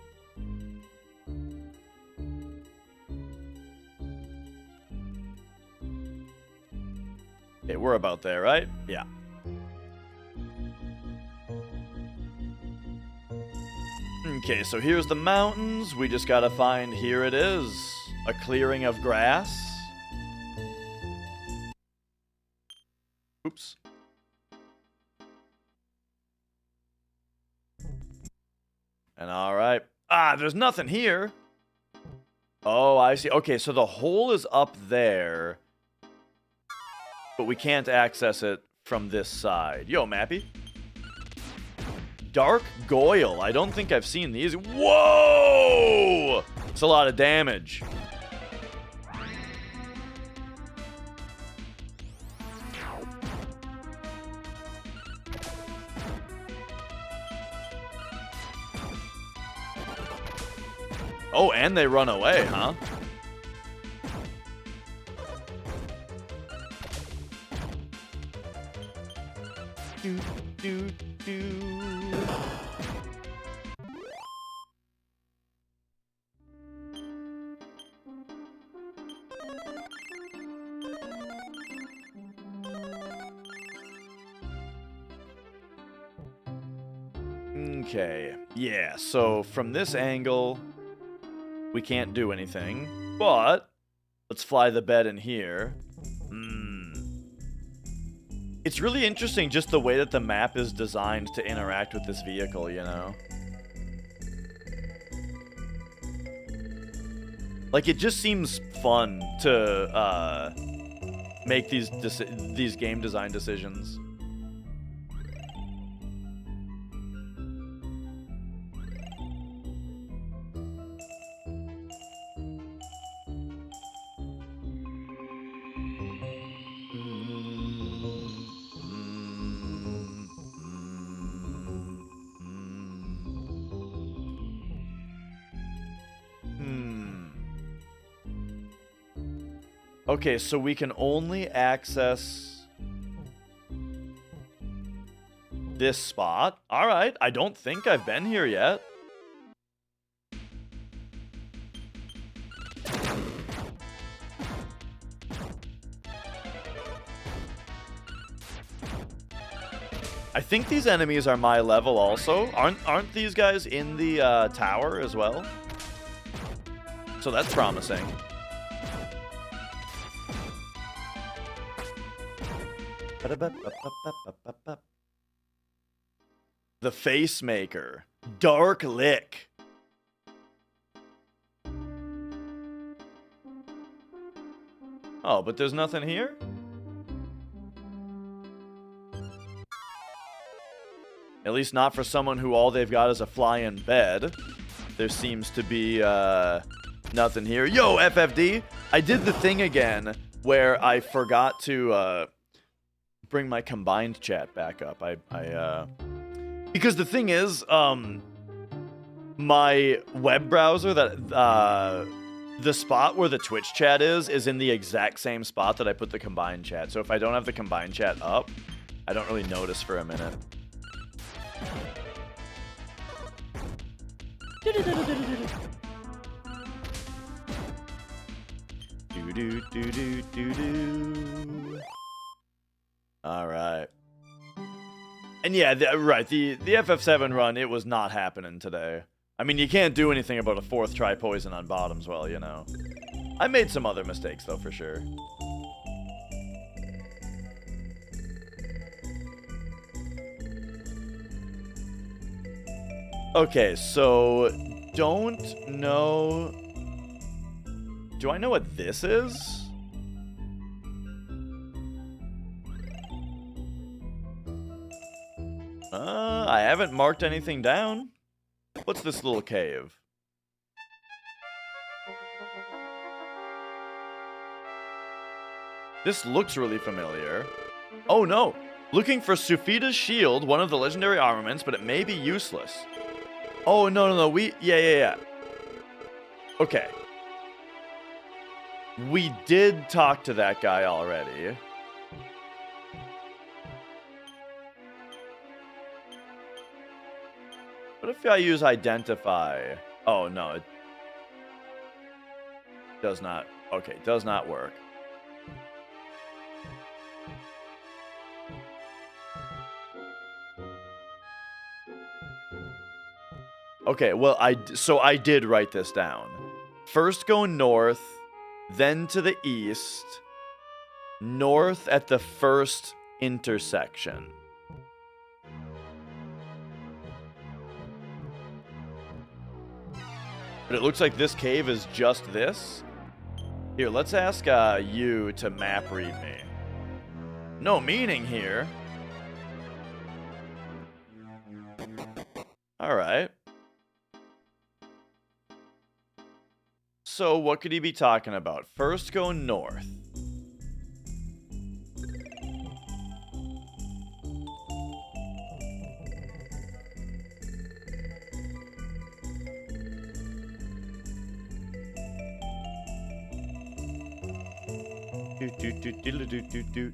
Okay, we're about there, right? Yeah. Okay, so here's the mountains. We just gotta find, here it is, a clearing of grass. Oops. And alright. Ah, there's nothing here. Oh, I see. Okay, so the hole is up there, but we can't access it from this side. Yo, Mappy. Dark Goyle. I don't think I've seen these. Whoa! It's a lot of damage. Oh, and they run away, huh? Do, do, do. Okay, yeah, so from this angle, we can't do anything, but let's fly the bed in here. It's really interesting just the way that the map is designed to interact with this vehicle, you know? Like, it just seems fun to make these game design decisions. Okay, so we can only access this spot. All right, I don't think I've been here yet. I think these enemies are my level also. Aren't these guys in the tower as well? So that's promising. The Face Maker. Dark Lick. Oh, but there's nothing here? At least not for someone who all they've got is a fly-in bed. There seems to be nothing here. Yo, FFD! I did the thing again where I forgot to bring my combined chat back up. Because the thing is, my web browser, that the spot where the Twitch chat is in the exact same spot that I put the combined chat. So if I don't have the combined chat up, I don't really notice for a minute. All right. And yeah, right, the FF7 run, it was not happening today. I mean, you can't do anything about a 4th try poison on bottoms, well, you know. I made some other mistakes, though, for sure. Okay, so don't know. Do I know what this is? I haven't marked anything down. What's this little cave? This looks really familiar. Oh no! Looking for Sufita's shield, one of the legendary armaments, but it may be useless. Oh, no, yeah. Okay. We did talk to that guy already. What if I use identify? Oh, no. It does not. Okay, does not work. Okay, well, I did write this down. First go north, then to the east, north at the first intersection. But it looks like this cave is just this. Here, let's ask you to map read me. No meaning here. All right. So what could he be talking about? First go north. Do.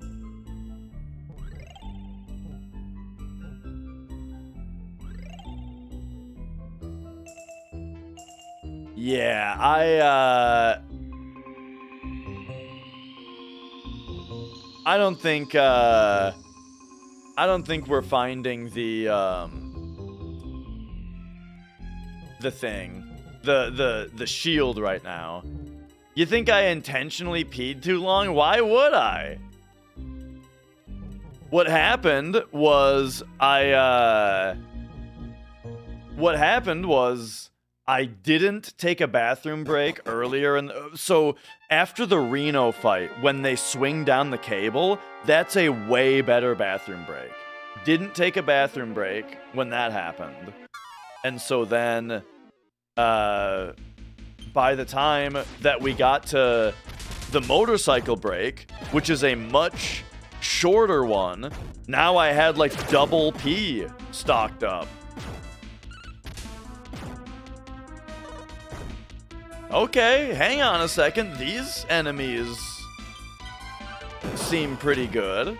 Yeah, I don't think we're finding the thing. The shield right now. You think I intentionally peed too long? Why would I? What happened was I didn't take a bathroom break earlier, and so after the Reno fight, when they swing down the cable, that's a way better bathroom break. Didn't take a bathroom break when that happened, and so then, by the time that we got to the motorcycle break, which is a much shorter one, now I had like double P stocked up. Okay, hang on a second. These enemies seem pretty good.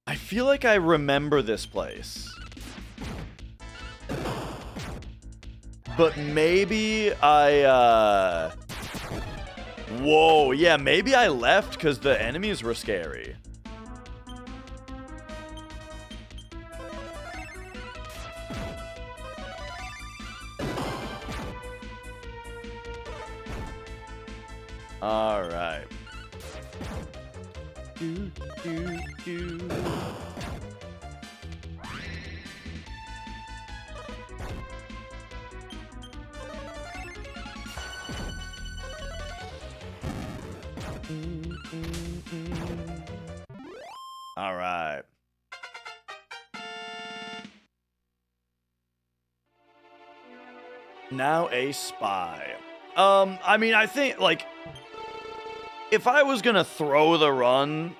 I feel like I remember this place. But maybe I, Whoa, yeah, maybe I left because the enemies were scary. All right. Do. All right. Now a spy. I mean, I think, like, if I was gonna throw the run,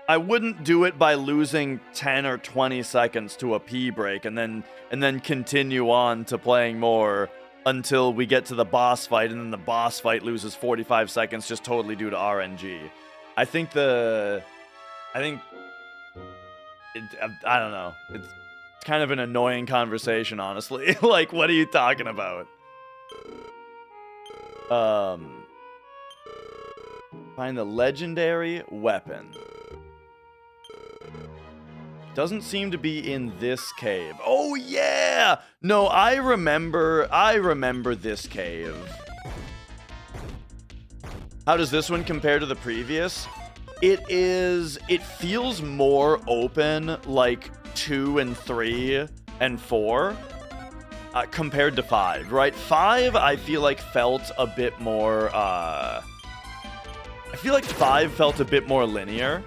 I wouldn't do it by losing 10 or 20 seconds to a pee break and then continue on to playing more until we get to the boss fight, and then the boss fight loses 45 seconds just totally due to RNG. I don't know. It's kind of an annoying conversation, honestly. Like, what are you talking about? Find the legendary weapon. Doesn't seem to be in this cave. Oh yeah! No, I remember this cave. How does this one compare to the previous? It feels more open like 2 and 3 and 4 compared to 5, right? 5 I feel like felt a bit more I feel like 5 felt a bit more linear.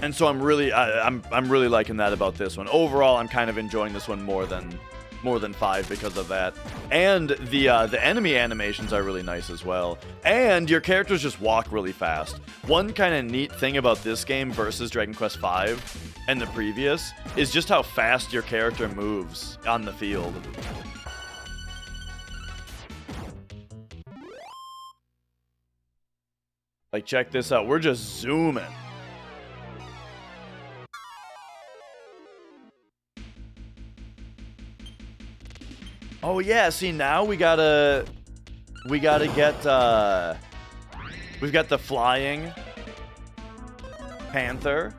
And so I'm really liking that about this one. Overall, I'm kind of enjoying this one more than 5 because of that. And the enemy animations are really nice as well. And your characters just walk really fast. One kind of neat thing about this game versus Dragon Quest V and the previous is just how fast your character moves on the field. Like, check this out. We're just zooming. Oh yeah, see now we gotta get we've got the flying panther.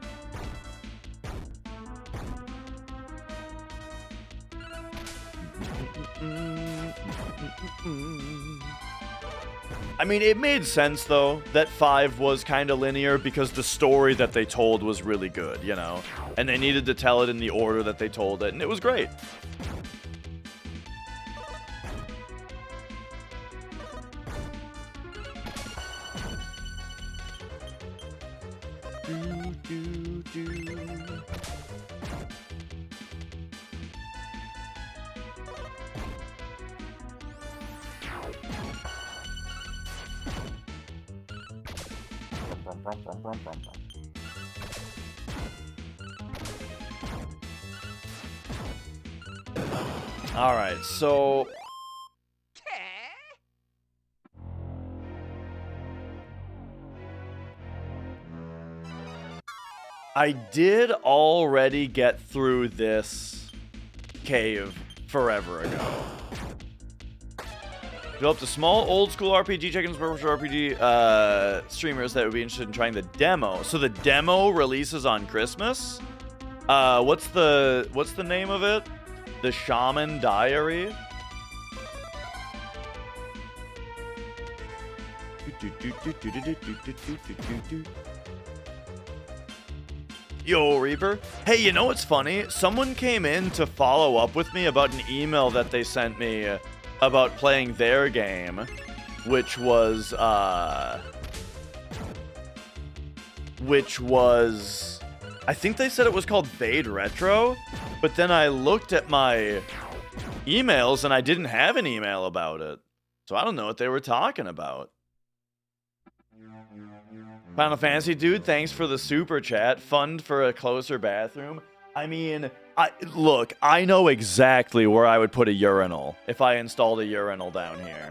I mean, it made sense though that 5 was kind of linear because the story that they told was really good, you know? And they needed to tell it in the order that they told it, and it was great. All right, so I did already get through this cave forever ago. Developed a small old school RPG, check-ins for RPG streamers that would be interested in trying the demo. So the demo releases on Christmas. What's the name of it? The Shaman Diary. Yo, Reaper. Hey, you know what's funny? Someone came in to follow up with me about an email that they sent me about playing their game, which was I think they said it was called Vade Retro, but then I looked at my emails and I didn't have an email about it. So I don't know what they were talking about. Final Fantasy dude, thanks for the super chat. Fund for a closer bathroom. I mean, look, I know exactly where I would put a urinal if I installed a urinal down here.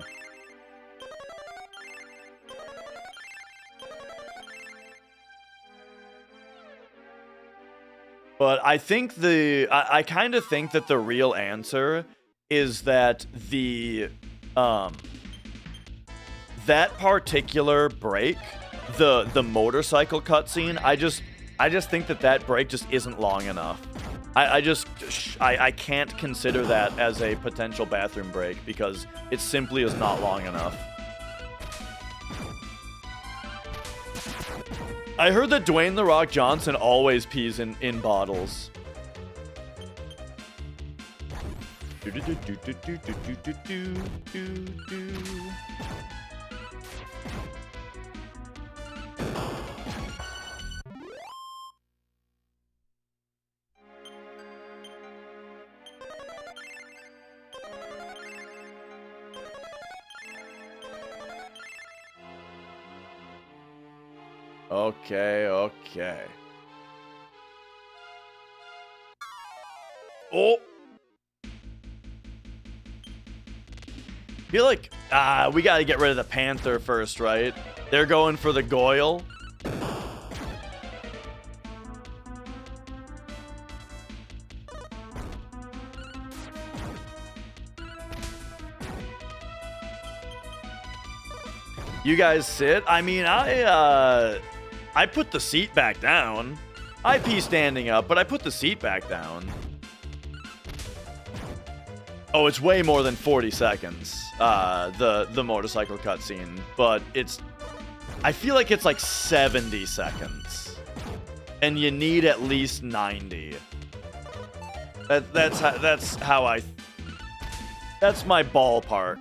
But I think I kind of think that the real answer is that that particular break, the motorcycle cutscene, I just think that break just isn't long enough. I can't consider that as a potential bathroom break because it simply is not long enough. I heard that Dwayne "The Rock" Johnson always pees in bottles. Okay. Oh! Feel like, we gotta get rid of the Panther first, right? They're going for the Goyle. You guys sit. I mean, I put the seat back down. I pee standing up, but I put the seat back down. Oh, it's way more than 40 seconds. The motorcycle cutscene, but I feel like it's like 70 seconds, and you need at least 90. That's my ballpark.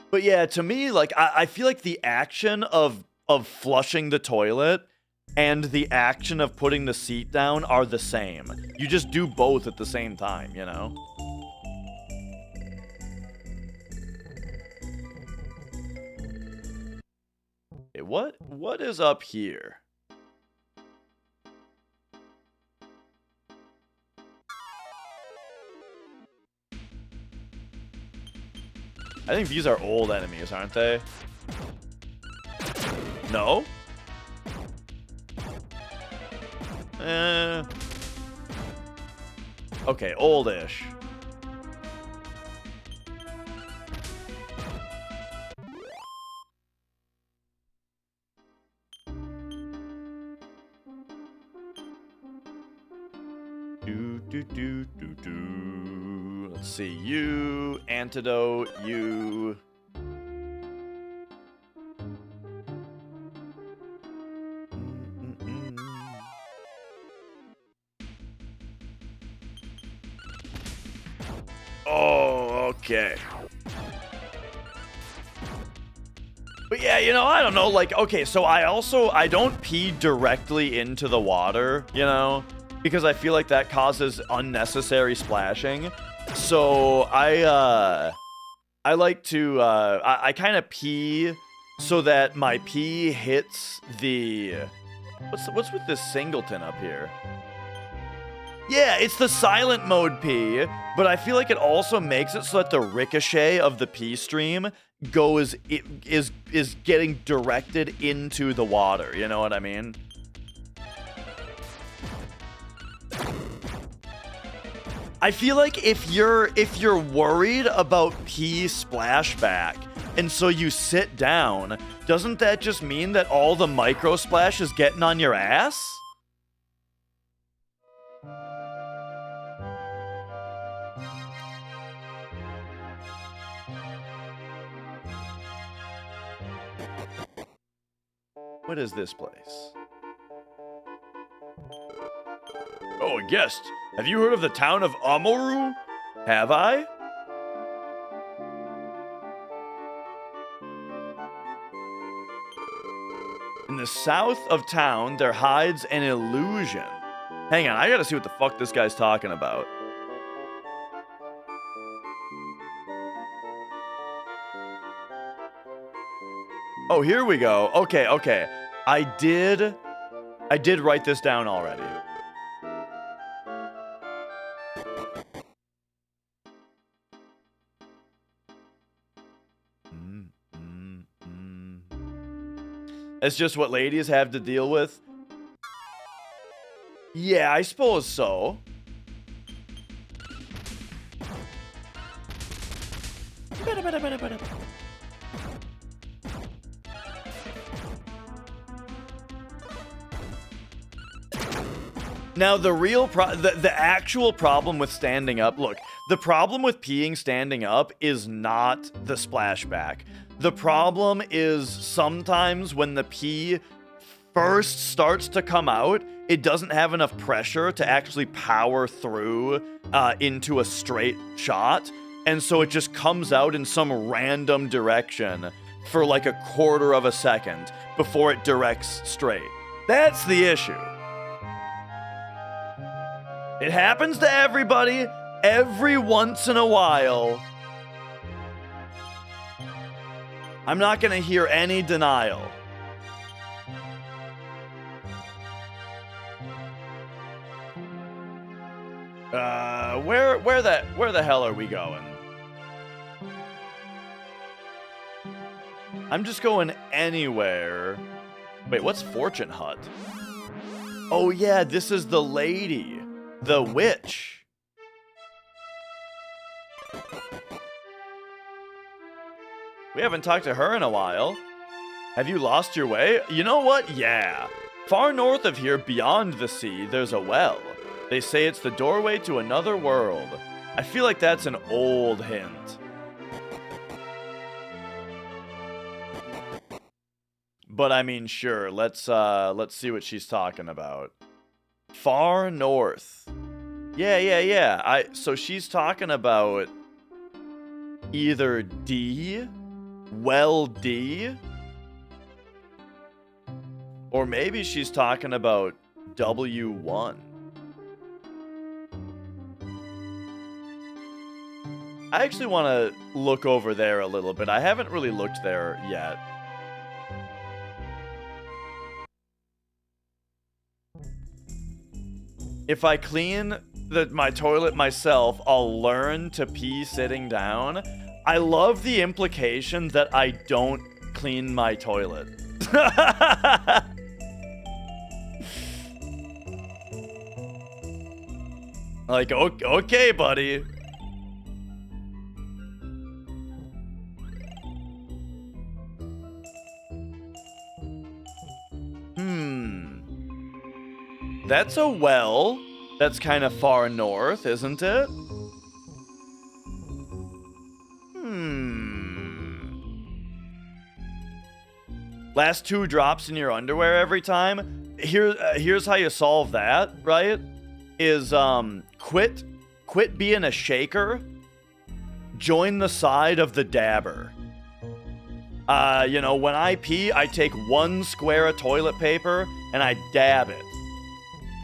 But yeah, to me, like I feel like the action of flushing the toilet and the action of putting the seat down are the same. You just do both at the same time, you know? Okay, what is up here? I think these are old enemies, aren't they? No? Okay, oldish. Let's see, you, antidote, you. Oh, okay. But yeah, you know, I don't know, like, okay, so I don't pee directly into the water, you know, because I feel like that causes unnecessary splashing. So I like to, I kind of pee so that my pee hits the, what's with this singleton up here? Yeah, it's the silent mode pee, but I feel like it also makes it so that the ricochet of the pee stream is getting directed into the water, you know what I mean? I feel like if you're worried about pee splashback and so you sit down, doesn't that just mean that all the micro splash is getting on your ass? What is this place? Oh, a guest. Have you heard of the town of Amoru? Have I? In the south of town, there hides an illusion. Hang on, I gotta see what the fuck this guy's talking about. Oh, here we go. Okay. I did write this down already. It's just what ladies have to deal with. Yeah, I suppose so. Now, the actual problem with standing up, look, the problem with peeing standing up is not the splashback. The problem is sometimes when the pee first starts to come out, it doesn't have enough pressure to actually power through into a straight shot. And so it just comes out in some random direction for like a quarter of a second before it directs straight. That's the issue. It happens to everybody every once in a while. I'm not gonna hear any denial. Where the hell are we going? I'm just going anywhere. Wait, what's Fortune Hut? Oh yeah, this is the lady. The witch. We haven't talked to her in a while. Have you lost your way? You know what? Yeah. Far north of here, beyond the sea, there's a well. They say it's the doorway to another world. I feel like that's an old hint. But I mean, sure. Let's see what she's talking about. Far north. Yeah. So she's talking about either D, well D, or maybe she's talking about W1. I actually want to look over there a little bit. I haven't really looked there yet. If I clean my toilet myself, I'll learn to pee sitting down. I love the implication that I don't clean my toilet. Like, okay, buddy. That's a well. That's kind of far north, isn't it? Last 2 drops in your underwear every time. Here's how you solve that, right? Is quit being a shaker. Join the side of the dabber. You know, when I pee, I take 1 square of toilet paper and I dab it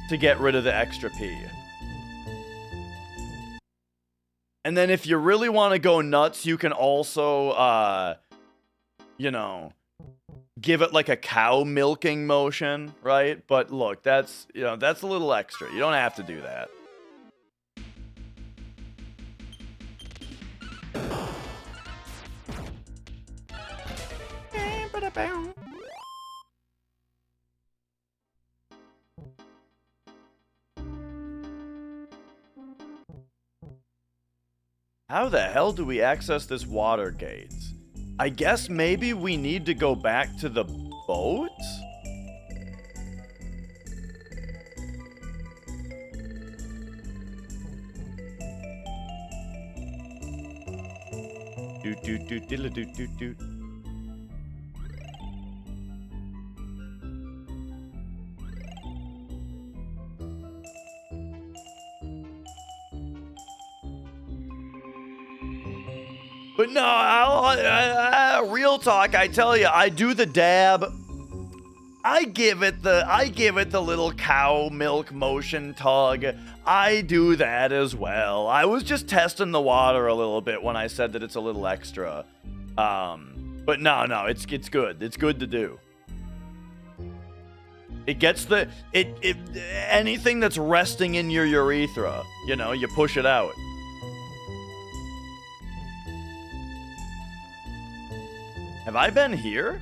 to get rid of the extra pee. And then if you really want to go nuts, you can also, you know, give it like a cow milking motion, right? But look, that's, you know, that's a little extra. You don't have to do that. How the hell do we access this water gate? I guess maybe we need to go back to the boat? Doot. But no, real talk, I tell you, I do the dab. I give it the little cow milk motion tug. I do that as well. I was just testing the water a little bit when I said that it's a little extra. But no, it's good. It's good to do. It gets anything that's resting in your urethra, you know, you push it out. Have I been here?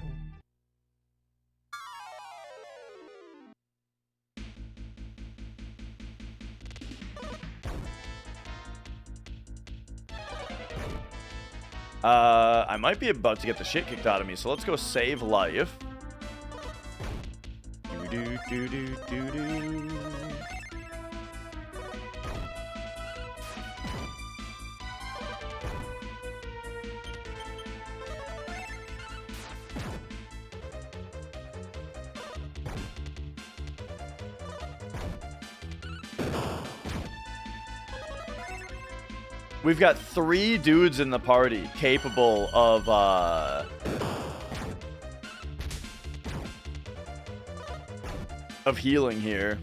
I might be about to get the shit kicked out of me, so let's go save life. Do. We've got 3 dudes in the party capable of healing here.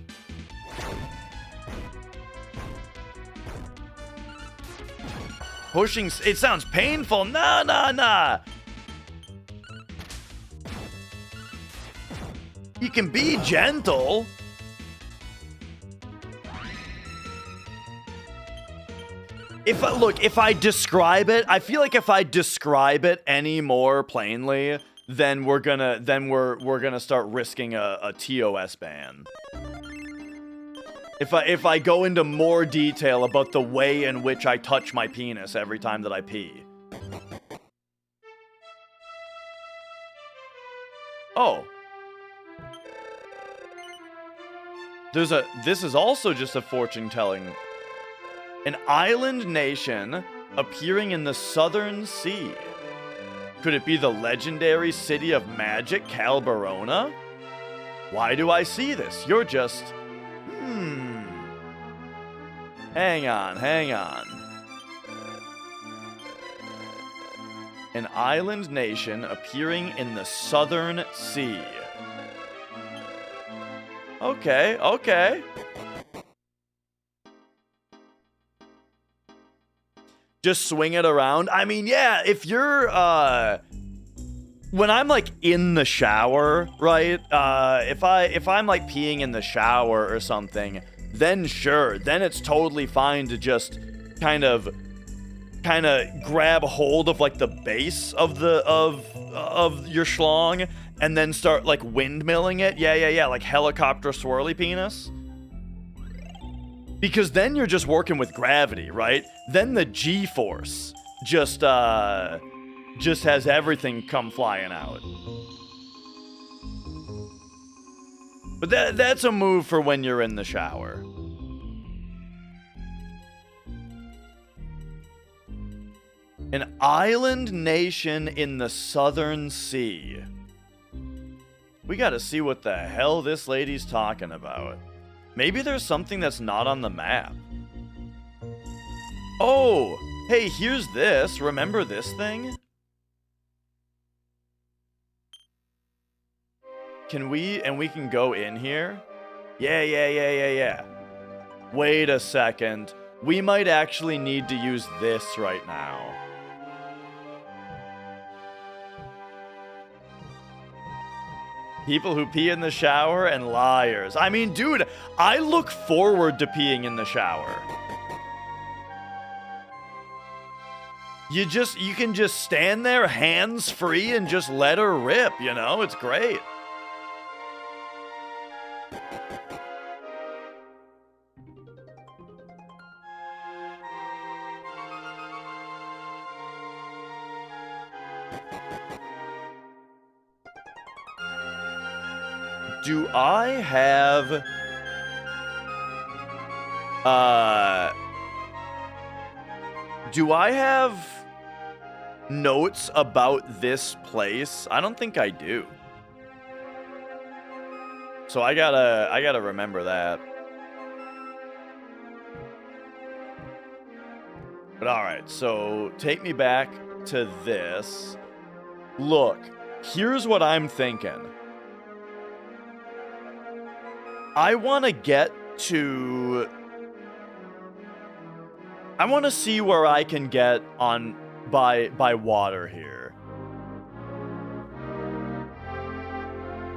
Pushing, it sounds painful. Nah. You can be gentle. If I describe it, I feel like if I describe it any more plainly, then we're gonna start risking a TOS ban. If I go into more detail about the way in which I touch my penis every time that I pee. Oh. This is also just a fortune telling. An island nation appearing in the southern sea. Could it be the legendary city of magic, Calberona? Why do I see this? You're just... Hang on. An island nation appearing in the southern sea. Okay. Just swing it around. I mean, yeah, if you're, when I'm, like, in the shower, right? If I'm, like, peeing in the shower or something, then sure. Then it's totally fine to just kind of grab hold of, like, the base of your schlong and then start, like, windmilling it. Yeah, like helicopter swirly penis. Because then you're just working with gravity, right? Then the G-force just has everything come flying out. But that's a move for when you're in the shower. An island nation in the southern sea. We gotta see what the hell this lady's talking about. Maybe there's something that's not on the map. Oh, hey, here's this. Remember this thing? We can go in here? Yeah. Wait a second. We might actually need to use this right now. People who pee in the shower and liars. I mean, dude, I look forward to peeing in the shower. You can just stand there hands free and just let her rip, you know? It's great. Do I have... Do I have notes about this place? I don't think I do. So I gotta remember that. But alright, so take me back to this. Look, here's what I'm thinking. I want to get to... I want to see where I can get on by water here.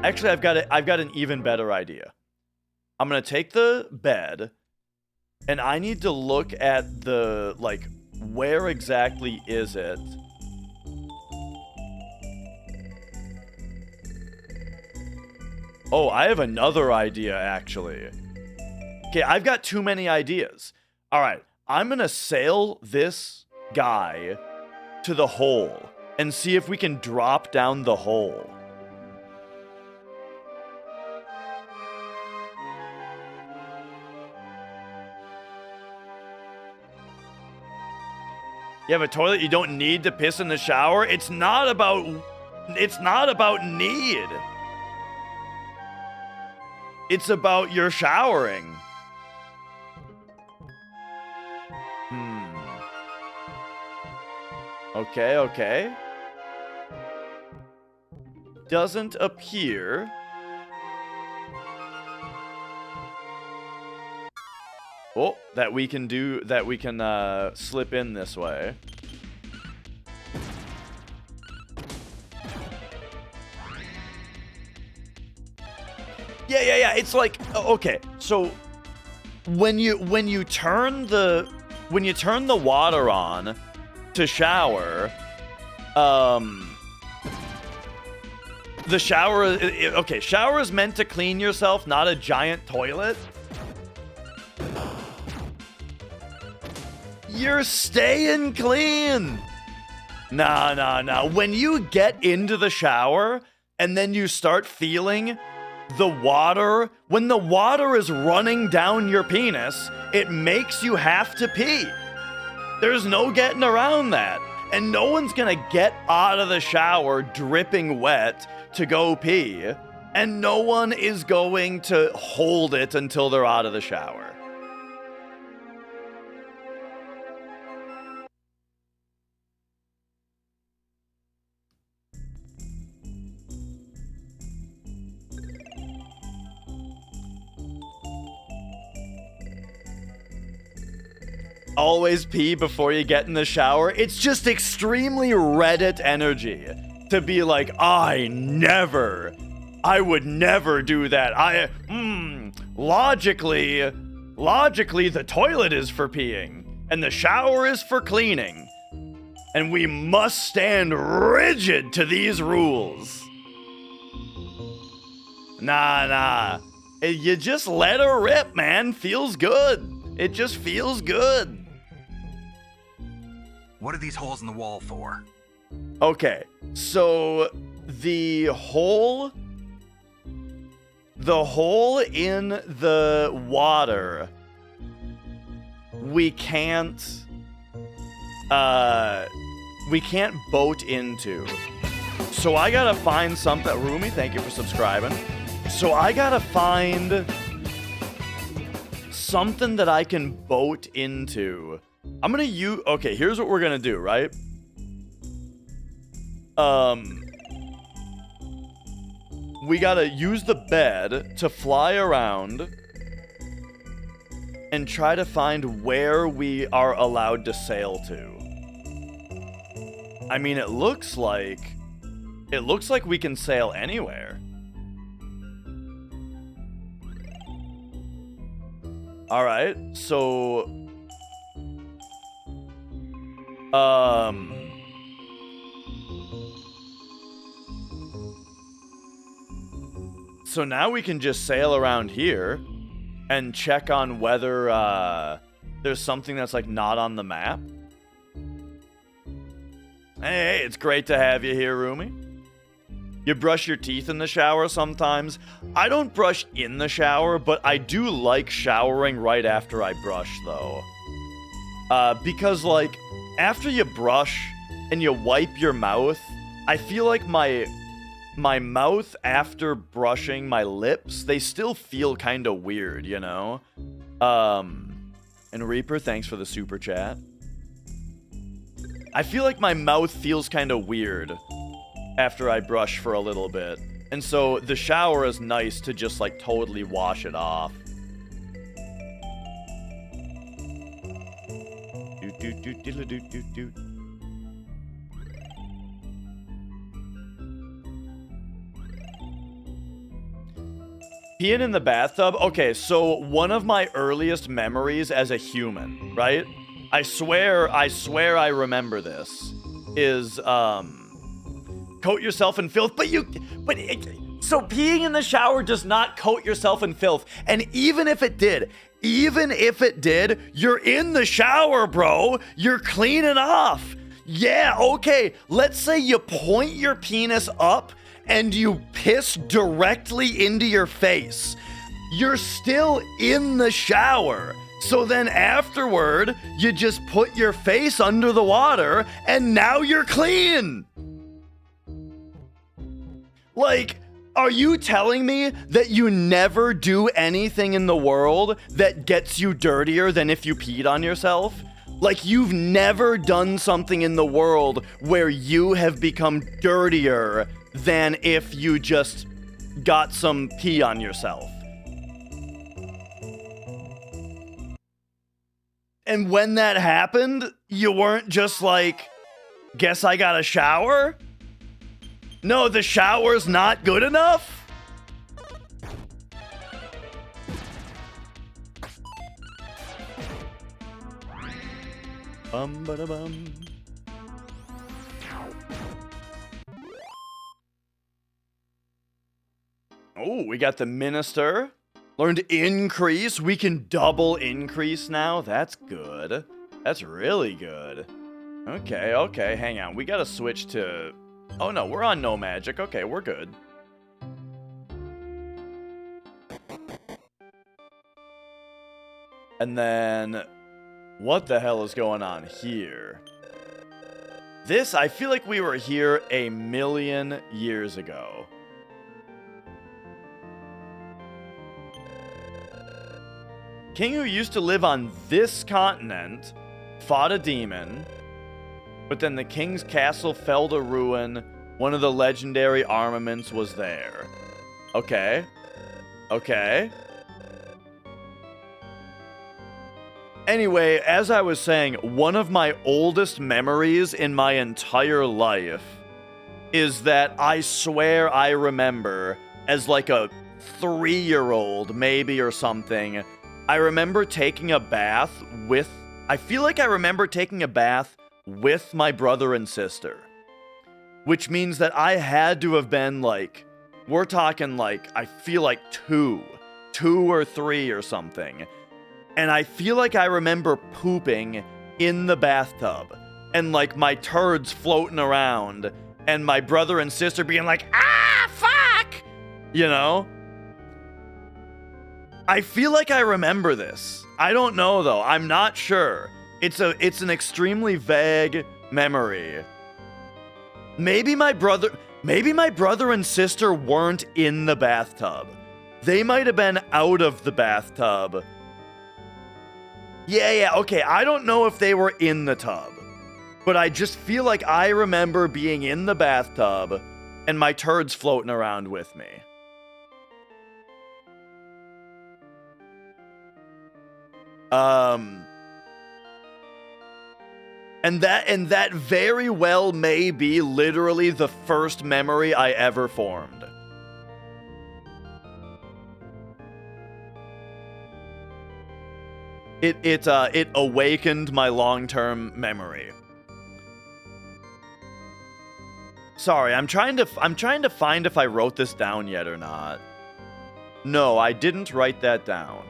Actually, I've got an even better idea. I'm going to take the bed, and I need to look at the, like, where exactly is it? Oh, I have another idea, actually. Okay, I've got too many ideas. All right, I'm going to sail this guy to the hole and see if we can drop down the hole. You have a toilet, you don't need to piss in the shower? It's not about need. It's about your showering. Okay. Doesn't appear. Oh, that we can slip in this way. Yeah. It's like, okay. So when you turn the water on to shower, the shower, okay, shower is meant to clean yourself, not a giant toilet. You're staying clean. Nah. When you get into the shower and then you start feeling the water, when the water is running down your penis, it makes you have to pee. There's no getting around that. And no one's gonna get out of the shower dripping wet to go pee. And no one is going to hold it until they're out of the shower. Always pee before you get in the shower. It's just extremely Reddit energy to be like, I would never do that. Logically, the toilet is for peeing and the shower is for cleaning. And we must stand rigid to these rules. Nah. You just let her rip, man. Feels good. It just feels good. What are these holes in the wall for? Okay, so the hole in the water, we can't boat into. So I gotta find something. Rumi, thank you for subscribing. So I gotta find something that I can boat into. I'm gonna use. Okay, here's what we're gonna do, right? We gotta use the bed to fly around and try to find where we are allowed to sail to. I mean, it looks like we can sail anywhere. All right, so so now we can just sail around here and check on whether there's something that's like not on the map. Hey, it's great to have you here, Rumi. You brush your teeth in the shower sometimes. I don't brush in the shower, but I do like showering right after I brush, though. Because, like, after you brush and you wipe your mouth, I feel like my mouth after brushing my lips, they still feel kind of weird, you know? And Reaper, thanks for the super chat. I feel like my mouth feels kind of weird after I brush for a little bit. And so the shower is nice to just like totally wash it off. Peeing in the bathtub? Okay, so one of my earliest memories as a human, right? I swear I remember this. Is, coat yourself in filth, so peeing in the shower does not coat yourself in filth. And even if it did, you're in the shower, bro. You're cleaning off. Yeah, okay. Let's say you point your penis up and you piss directly into your face. You're still in the shower. So then afterward, you just put your face under the water and now you're clean. Like, are you telling me that you never do anything in the world that gets you dirtier than if you peed on yourself? Like, you've never done something in the world where you have become dirtier than if you just got some pee on yourself. And when that happened, you weren't just like, guess I got a shower? No, the shower's not good enough? Bum ba da bum. Oh, we got the minister. Learned increase. We can double increase now. That's good. That's really good. Okay, okay, hang on. We gotta switch to... Oh no, we're on no magic. Okay, we're good. And then... What the hell is going on here? This, I feel like we were here a million years ago. King who used to live on this continent fought a demon, but then the king's castle fell to ruin. One of the legendary armaments was there. Okay. Okay. Anyway, as I was saying, one of my oldest memories in my entire life is that I swear I remember as like a 3-year-old maybe or something. I remember taking a bath with... I feel like I remember taking a bath with my brother and sister. Which means that I had to have been like... We're talking like, I feel like 2 or 3 or something. And I feel like I remember pooping in the bathtub. And like my turds floating around. And my brother and sister being like, ah, fuck! You know? I feel like I remember this. I don't know though. I'm not sure. It's an extremely vague memory. Maybe my brother and sister weren't in the bathtub. They might have been out of the bathtub. Yeah, okay. I don't know if they were in the tub. But I just feel like I remember being in the bathtub and my turds floating around with me. And that very well may be literally the first memory I ever formed. It awakened my long-term memory. Sorry, I'm trying to find if I wrote this down yet or not. No, I didn't write that down.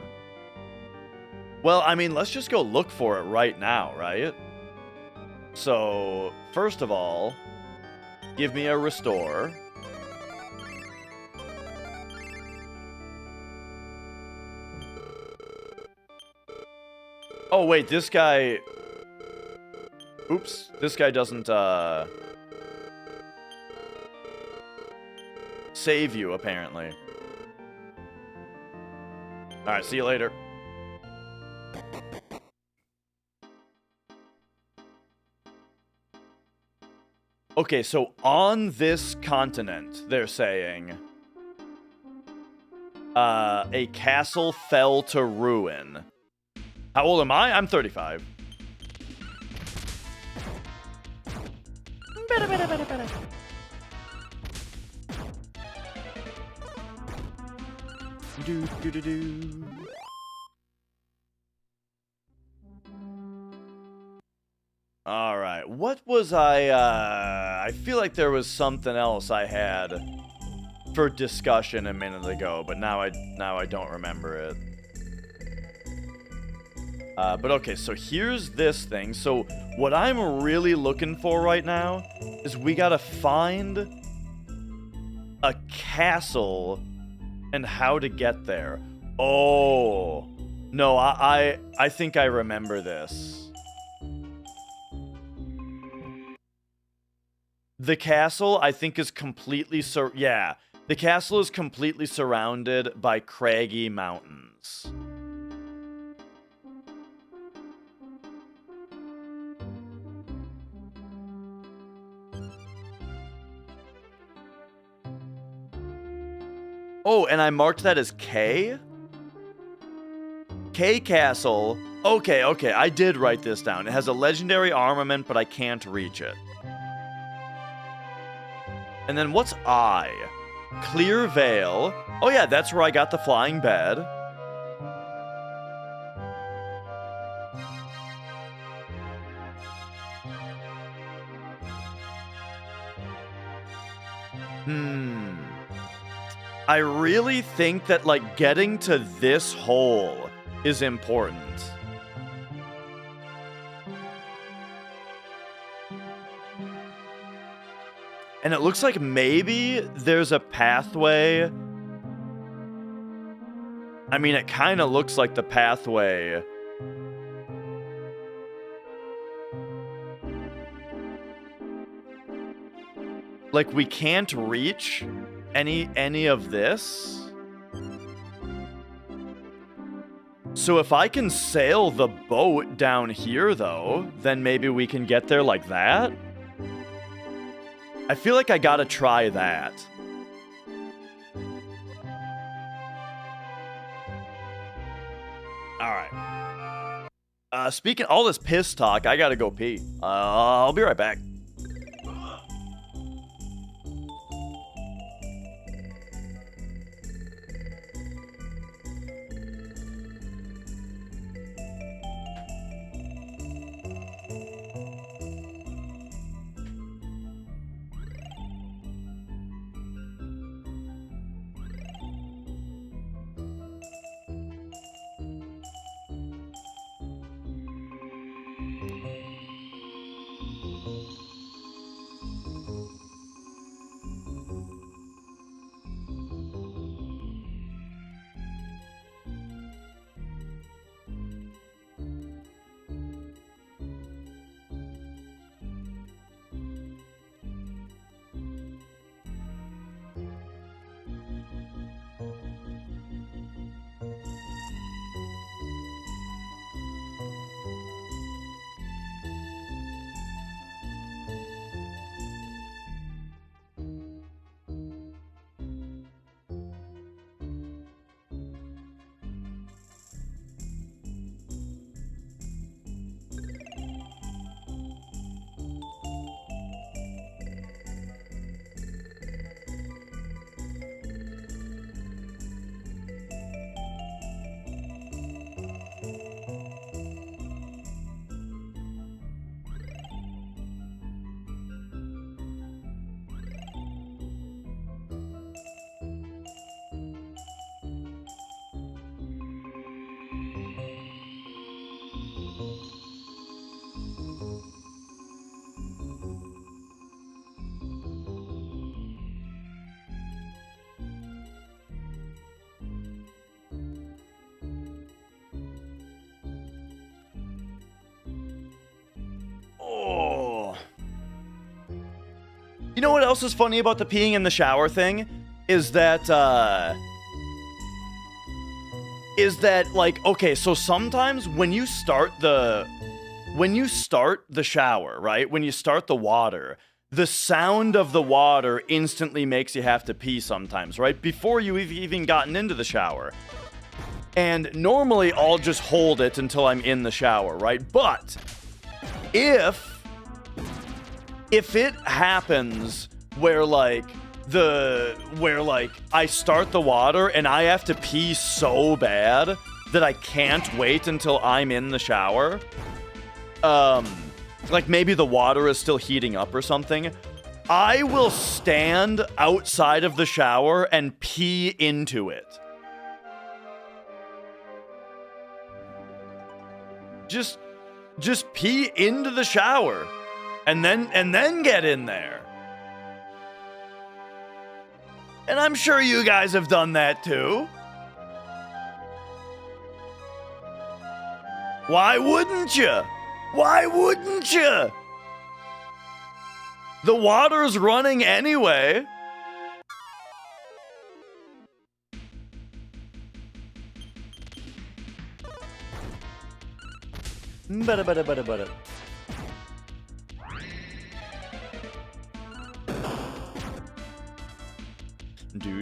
Well, I mean, let's just go look for it right now, right? So, first of all, give me a restore. Oh, wait, this guy... Oops, this guy doesn't, save you, apparently. Alright, see you later. Okay, so on this continent, they're saying, a castle fell to ruin. How old am I? I'm 35. Do. All right, what was I feel like there was something else I had for discussion a minute ago, but now I don't remember it. But okay, so here's this thing. So what I'm really looking for right now is we gotta find a castle and how to get there. Oh, no, I think I remember this. The castle, I think, is completely the castle is completely surrounded by craggy mountains. Oh, and I marked that as K? K Castle. Okay, I did write this down. It has a legendary armament, but I can't reach it. And then what's I? Clear Veil. Oh yeah, that's where I got the flying bed. I really think that, like, getting to this hole is important. And it looks like maybe there's a pathway. I mean, it kind of looks like the pathway. Like, we can't reach any of this. So if I can sail the boat down here, though, then maybe we can get there like that? I feel like I gotta try that. Alright. Speaking all this piss talk, I gotta go pee. I'll be right back. You know what else is funny about the peeing in the shower thing? Is that, like, okay, so sometimes when you start the shower, right? When you start the water, the sound of the water instantly makes you have to pee sometimes, right? Before you've even gotten into the shower. And normally I'll just hold it until I'm in the shower, right? But if it happens where like I start the water and I have to pee so bad that I can't wait until I'm in the shower, like maybe the water is still heating up or something, I will stand outside of the shower and pee into it. Just pee into the shower and then get in there. And I'm sure you guys have done that too. Why wouldn't you? Why wouldn't you? The water's running anyway. Bada. Do.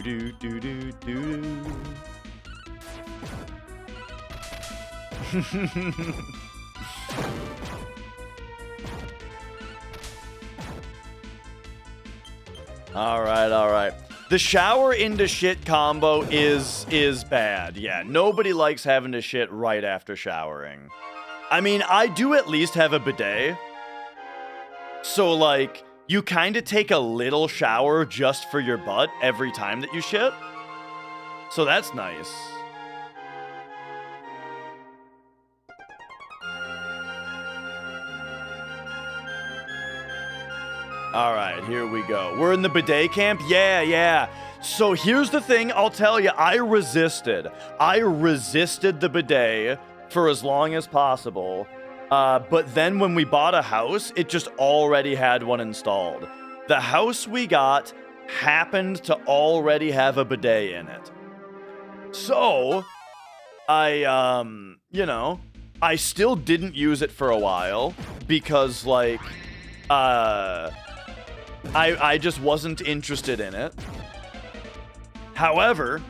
All right. The shower into shit combo is bad. Yeah, nobody likes having to shit right after showering. I mean, I do at least have a bidet. So, like, you kind of take a little shower just for your butt every time that you shit. So that's nice. All right, here we go. We're in the bidet camp? Yeah. So here's the thing, I'll tell you, I resisted the bidet for as long as possible. But then when we bought a house, it just already had one installed. The house we got happened to already have a bidet in it. So, I still didn't use it for a while because, like, I just wasn't interested in it. However,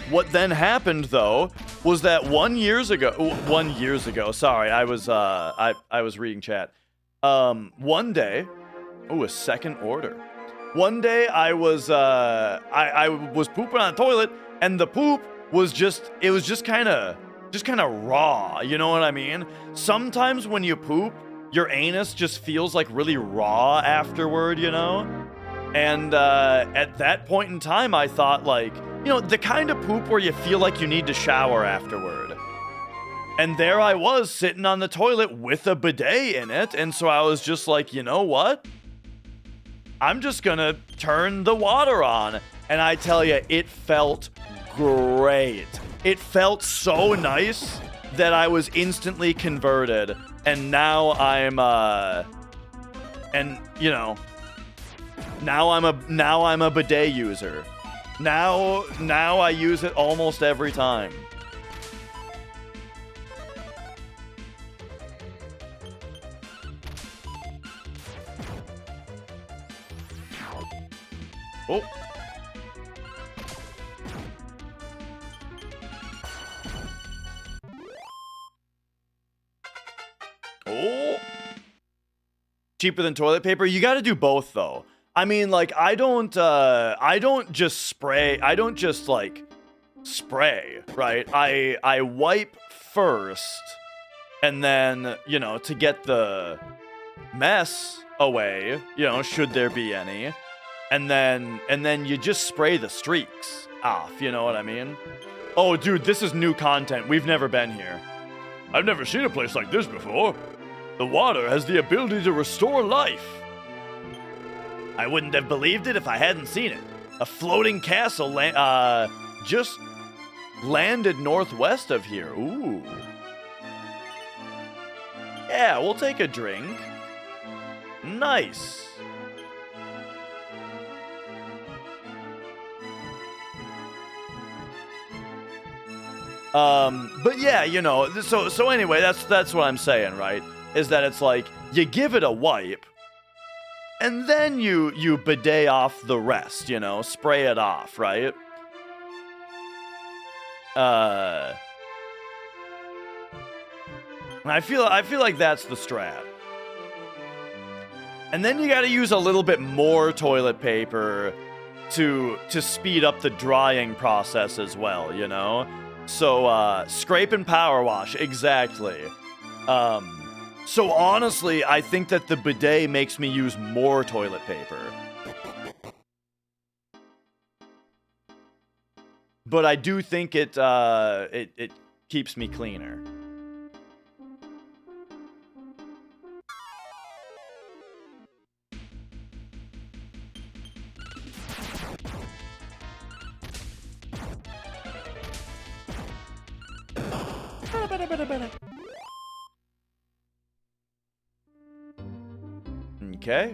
what then happened though was that 1 year ago, sorry, I was reading chat. One day, a second order. One day I was I was pooping on the toilet and the poop was just kind of raw, you know what I mean? Sometimes when you poop, your anus just feels like really raw afterward, you know? And at that point in time, I thought, like, you know, the kind of poop where you feel like you need to shower afterward. And there I was sitting on the toilet with a bidet in it. And so I was just like, you know what? I'm just gonna turn the water on. And I tell you, it felt great. It felt so nice that I was instantly converted. And now I'm now I'm a bidet user. Now I use it almost every time. Oh. Oh. Cheaper than toilet paper? You got to do both though. I mean, like, I don't just spray, right? I wipe first, and then, you know, to get the mess away, you know, should there be any, and then you just spray the streaks off, you know what I mean? Oh, dude, this is new content. We've never been here. I've never seen a place like this before. The water has the ability to restore life. I wouldn't have believed it if I hadn't seen it. A floating castle just landed northwest of here. Ooh. Yeah, we'll take a drink. Nice. But yeah, you know, so anyway, that's what I'm saying, right? Is that it's like, you give it a wipe, and then you bidet off the rest, you know, spray it off, right? I feel like that's the strat. And then you got to use a little bit more toilet paper to speed up the drying process as well, you know? So scrape and power wash, exactly. So honestly, I think that the bidet makes me use more toilet paper. But I do think it keeps me cleaner.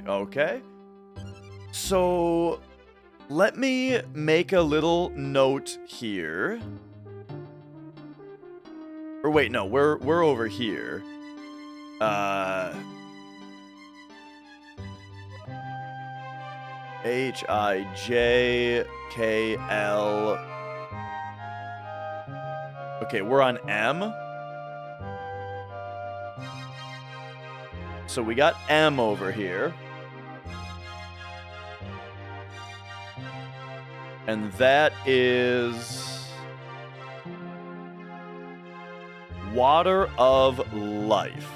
Okay. So, let me make a little note here. Or wait, no, we're over here. HIJKL. Okay, we're on M. So we got M over here. And that is water of life.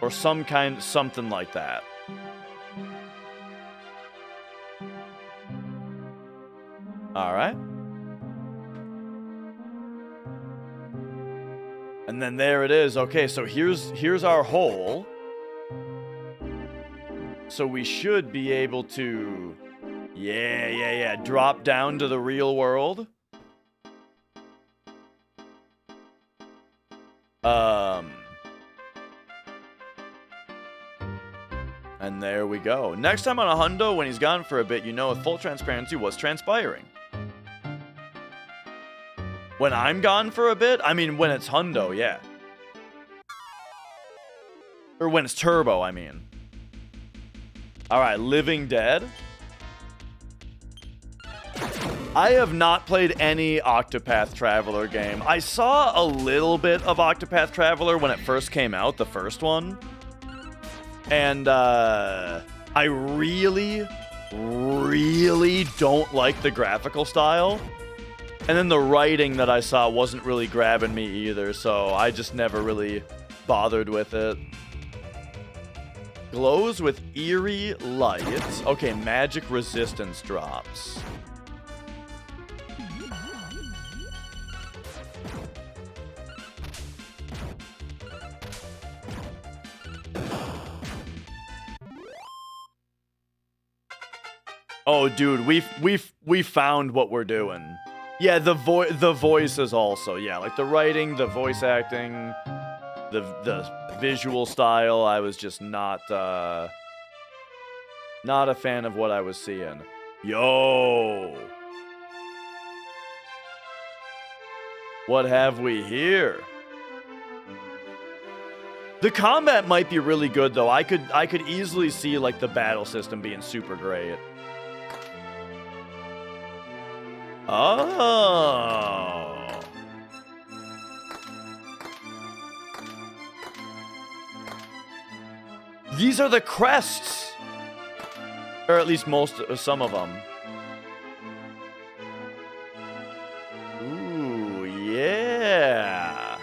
Or something like that. All right. And then there it is. Okay, so here's our hole. So we should be able to... Yeah. Drop down to the real world. And there we go. Next time on a hundo, when he's gone for a bit, you know with full transparency what's transpiring. When I'm gone for a bit? I mean, when it's hundo, yeah. Or when it's turbo, I mean. Alright, Living Dead. I have not played any Octopath Traveler game. I saw a little bit of Octopath Traveler when it first came out, the first one. And I really don't like the graphical style. And then the writing that I saw wasn't really grabbing me either, so I just never really bothered with it. Glows with eerie light. Okay, magic resistance drops. Oh, dude, we found what we're doing. Yeah, the voices also. Yeah, like the writing, the voice acting, the visual style. I was just not a fan of what I was seeing. Yo, what have we here? The combat might be really good though. I could easily see like the battle system being super great. Oh. These are the crests. Or at least some of them. Ooh, yeah.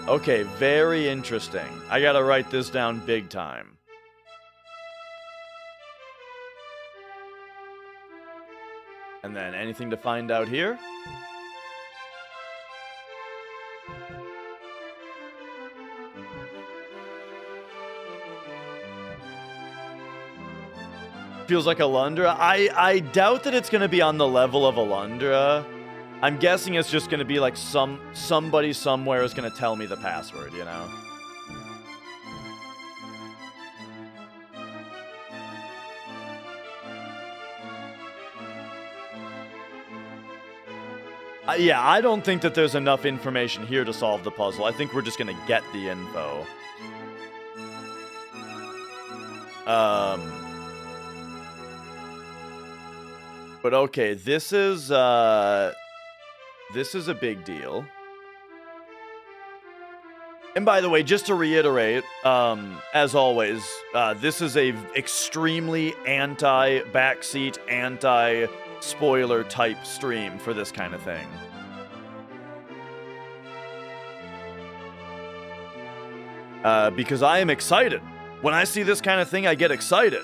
Okay, very interesting. I gotta write this down big time. And then anything to find out here? Feels like Alundra. I doubt that it's going to be on the level of Alundra. I'm guessing it's just going to be like somebody somewhere is going to tell me the password, you know? Yeah, I don't think that there's enough information here to solve the puzzle. I think we're just gonna get the info. But okay, this is a big deal. And by the way, just to reiterate, as always, this is a extremely anti-backseat, anti-spoiler type stream for this kind of thing. Because I am excited. When I see this kind of thing, I get excited.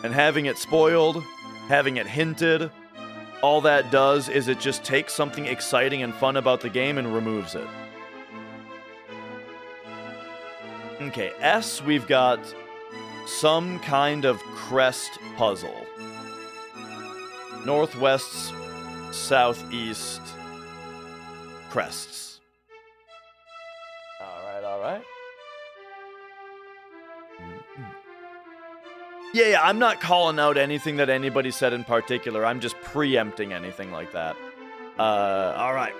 And having it spoiled, having it hinted, all that does is it just takes something exciting and fun about the game and removes it. Okay, S, we've got some kind of crest puzzle. Northwest, southeast crests. All right. Yeah, I'm not calling out anything that anybody said in particular. I'm just preempting anything like that. All right.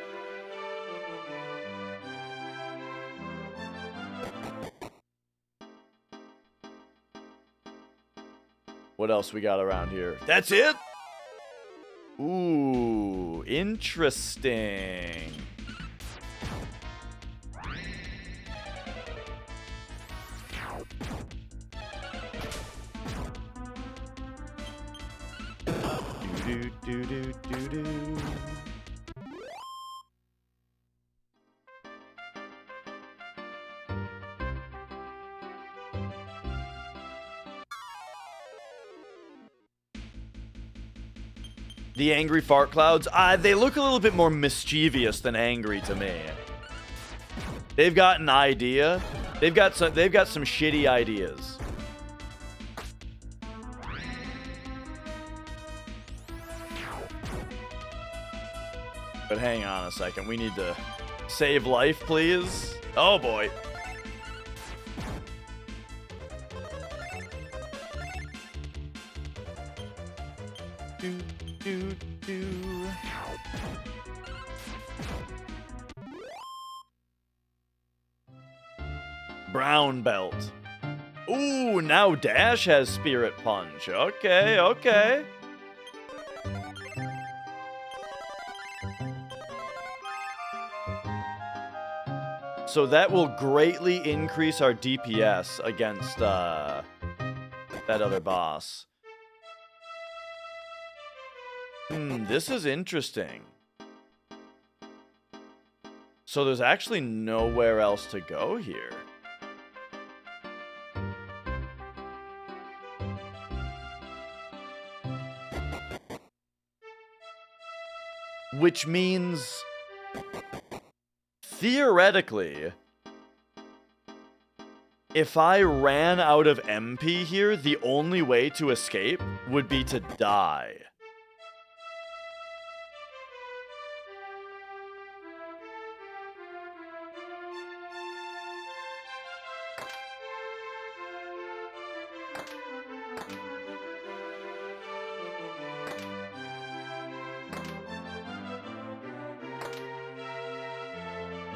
What else we got around here? That's it? Ooh, interesting. Do. The angry fart clouds, they look a little bit more mischievous than angry to me. They've got an idea. They've got some shitty ideas. But hang on a second. We need to save life, please. Oh boy. Do, do, do. Brown belt. Ooh, now Dash has Spirit Punch. Okay, okay. So that will greatly increase our DPS against that other boss. This is interesting. So there's actually nowhere else to go here. Which means, theoretically, if I ran out of MP here, the only way to escape would be to die.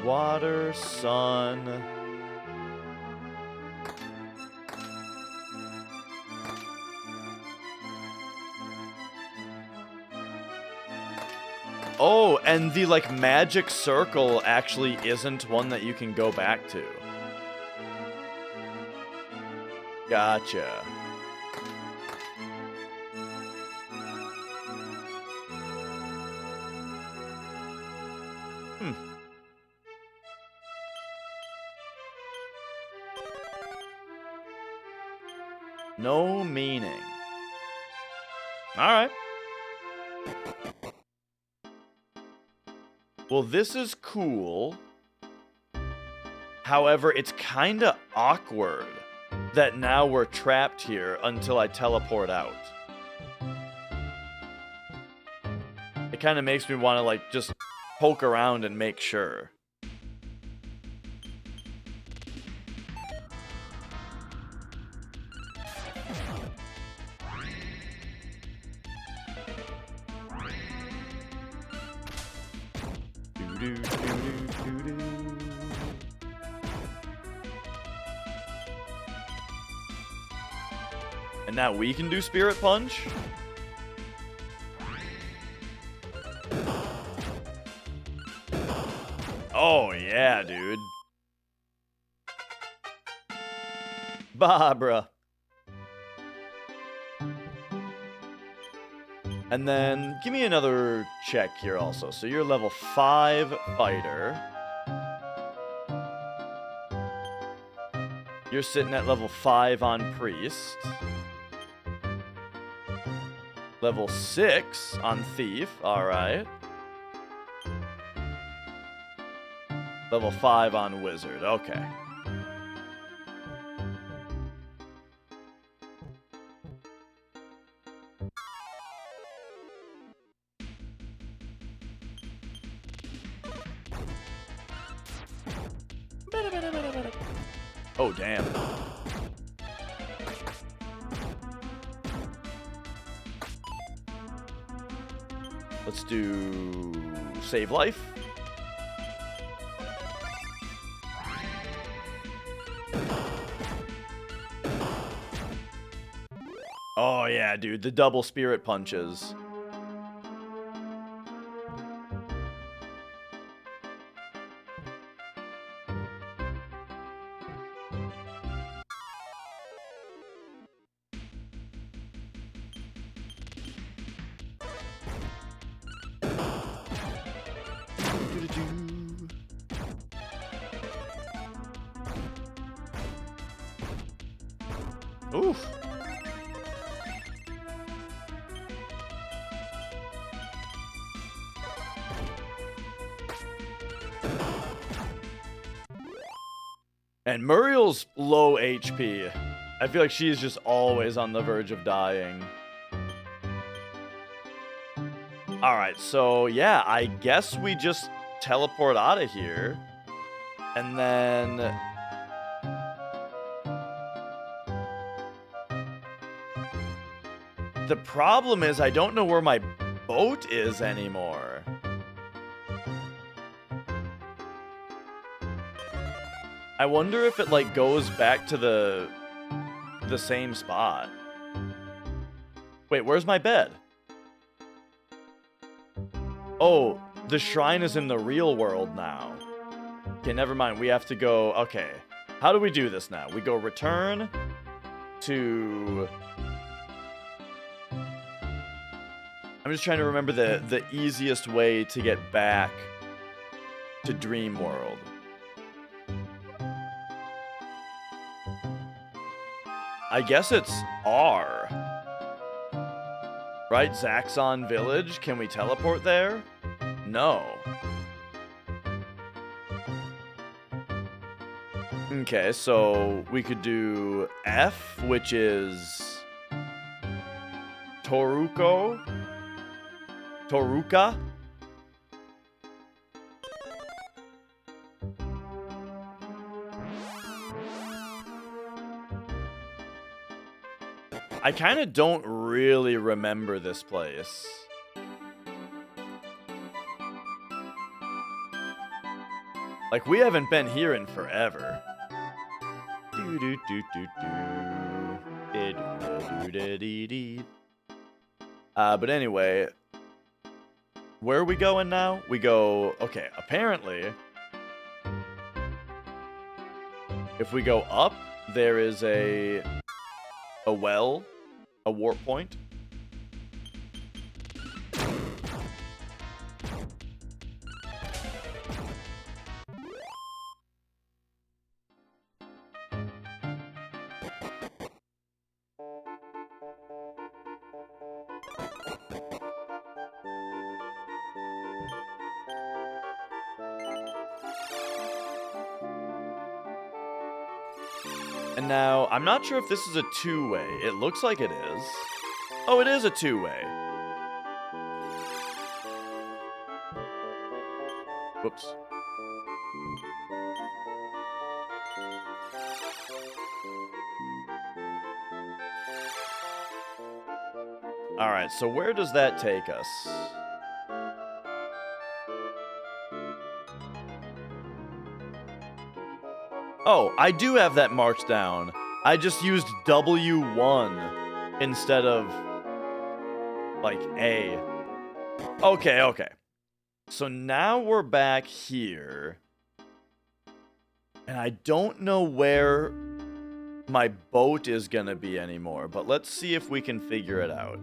Water, sun. Oh, and the like magic circle actually isn't one that you can go back to. Gotcha. No meaning. Alright. Well, this is cool. However, it's kinda awkward that now we're trapped here until I teleport out. It kinda makes me wanna, like, just poke around and make sure. And now we can do Spirit Punch? Oh yeah, dude. Barbara. And then give me another check here also. So you're level 5 fighter. You're sitting at level 5 on priest. Level 6 on thief. Alright. Level 5 on wizard. Okay. Oh, damn. Let's do save life. Oh yeah, dude, the double spirit punches. Oof. And Muriel's low HP. I feel like she's just always on the verge of dying. Alright, so yeah, I guess we just teleport out of here. And then... the problem is I don't know where my boat is anymore. I wonder if it, like, goes back to the same spot. Wait, where's my bed? Oh, the shrine is in the real world now. Okay, never mind. We have to go... okay. How do we do this now? We go return to... I'm just trying to remember the easiest way to get back to Dream World. I guess it's R. Right? Zaxxon Village? Can we teleport there? No. Okay, so we could do F, which is Toruka. I kind of don't really remember this place. Like, we haven't been here in forever. But anyway, where are we going now? We go, okay, apparently, if we go up, there is a well, a warp point. And now, I'm not sure if this is a two-way. It looks like it is. Oh, it is a two-way. Whoops. Alright, so where does that take us? Oh, I do have that marked down. I just used W1 instead of, like, A. Okay, okay. So now we're back here. And I don't know where my boat is gonna be anymore, but let's see if we can figure it out.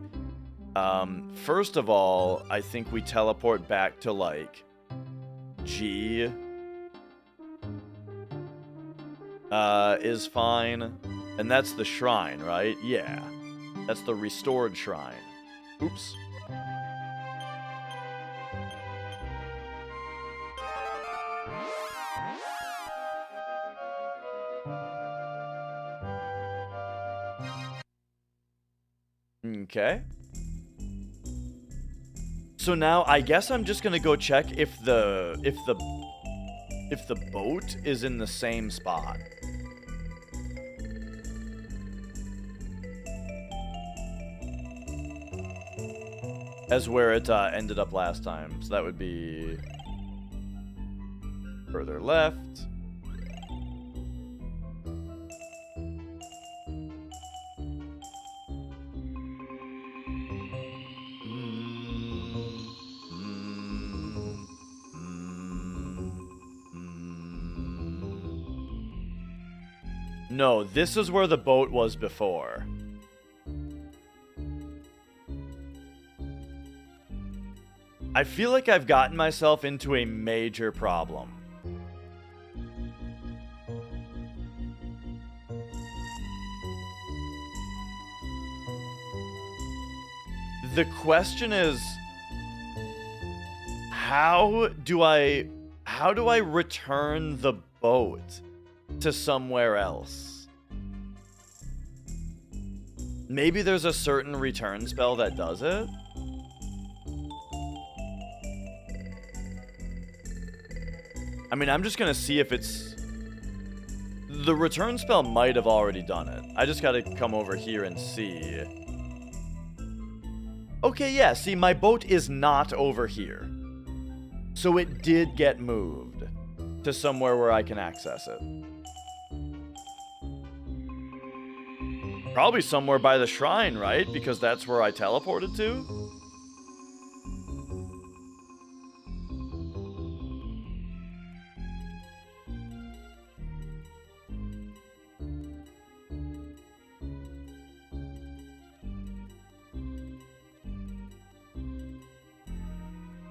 First of all, I think we teleport back to, like, G. Is fine. And that's the shrine, right? Yeah. That's the restored shrine. Oops. Okay. So now I guess I'm just gonna go check if the boat is in the same spot. As where it ended up last time. So that would be further left. No, this is where the boat was before. I feel like I've gotten myself into a major problem. The question is, how do I return the boat? to somewhere else. Maybe there's a certain return spell that does it? I mean, I'm just gonna see if it's... The return spell might have already done it. I just gotta come over here and see. Okay, yeah, see, my boat is not over here. So it did get moved to somewhere where I can access it. Probably somewhere by the shrine, right? Because that's where I teleported to?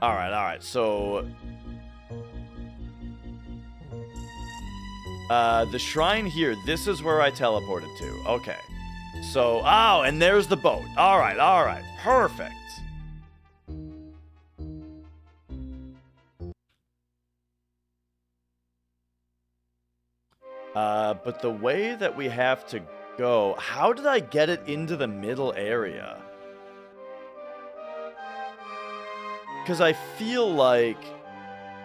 Alright, so... the shrine here, this is where I teleported to. Okay. So, oh, and there's the boat. Alright, perfect. But the way that we have to go, how did I get it into the middle area? Because I feel like,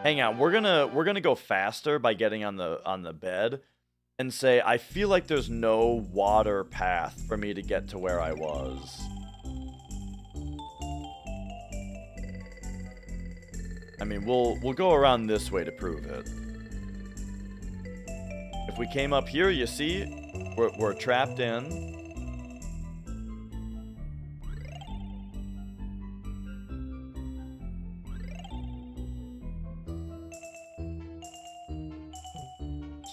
hang on, we're gonna go faster by getting on the bed, and say I feel like there's no water path for me to get to where I was. I mean, we'll go around this way to prove it. If we came up here, you see, we're trapped in.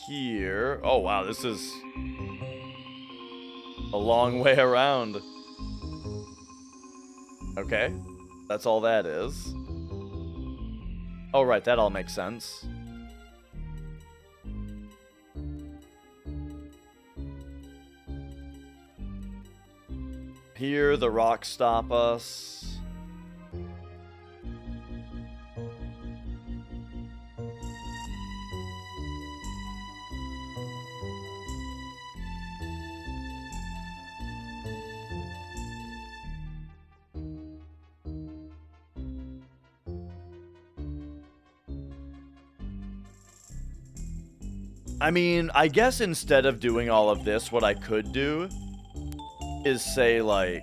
Here. Oh, wow, this is a long way around. Okay, that's all that is. Oh, right, that all makes sense. Here, the rocks stop us. I mean, I guess instead of doing all of this, what I could do is say, like,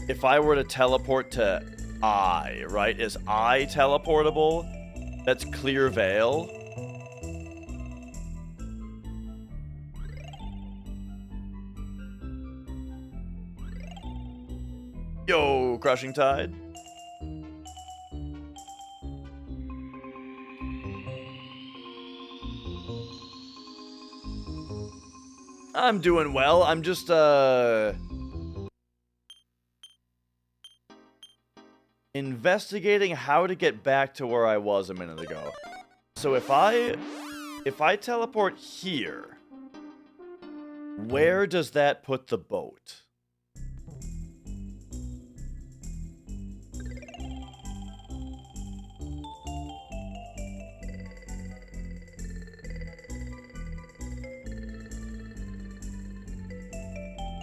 if I were to teleport to I, right? Is I teleportable? That's Clear Veil. Yo, Crushing Tide. I'm doing well. I'm just, investigating how to get back to where I was a minute ago. So if I teleport here, where does that put the boat?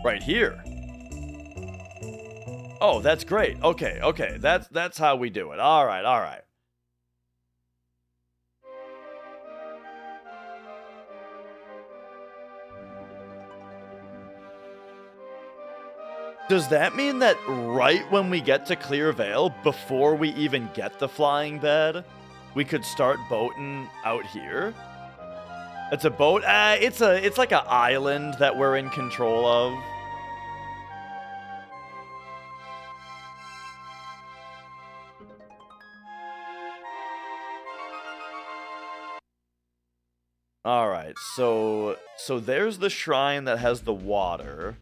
Right here. Oh, that's great. Okay. That's how we do it. All right. Does that mean that right when we get to Clear Veil, before we even get the flying bed, we could start boating out here? It's a boat? It's like an island that we're in control of. Alright, so there's the shrine that has the water.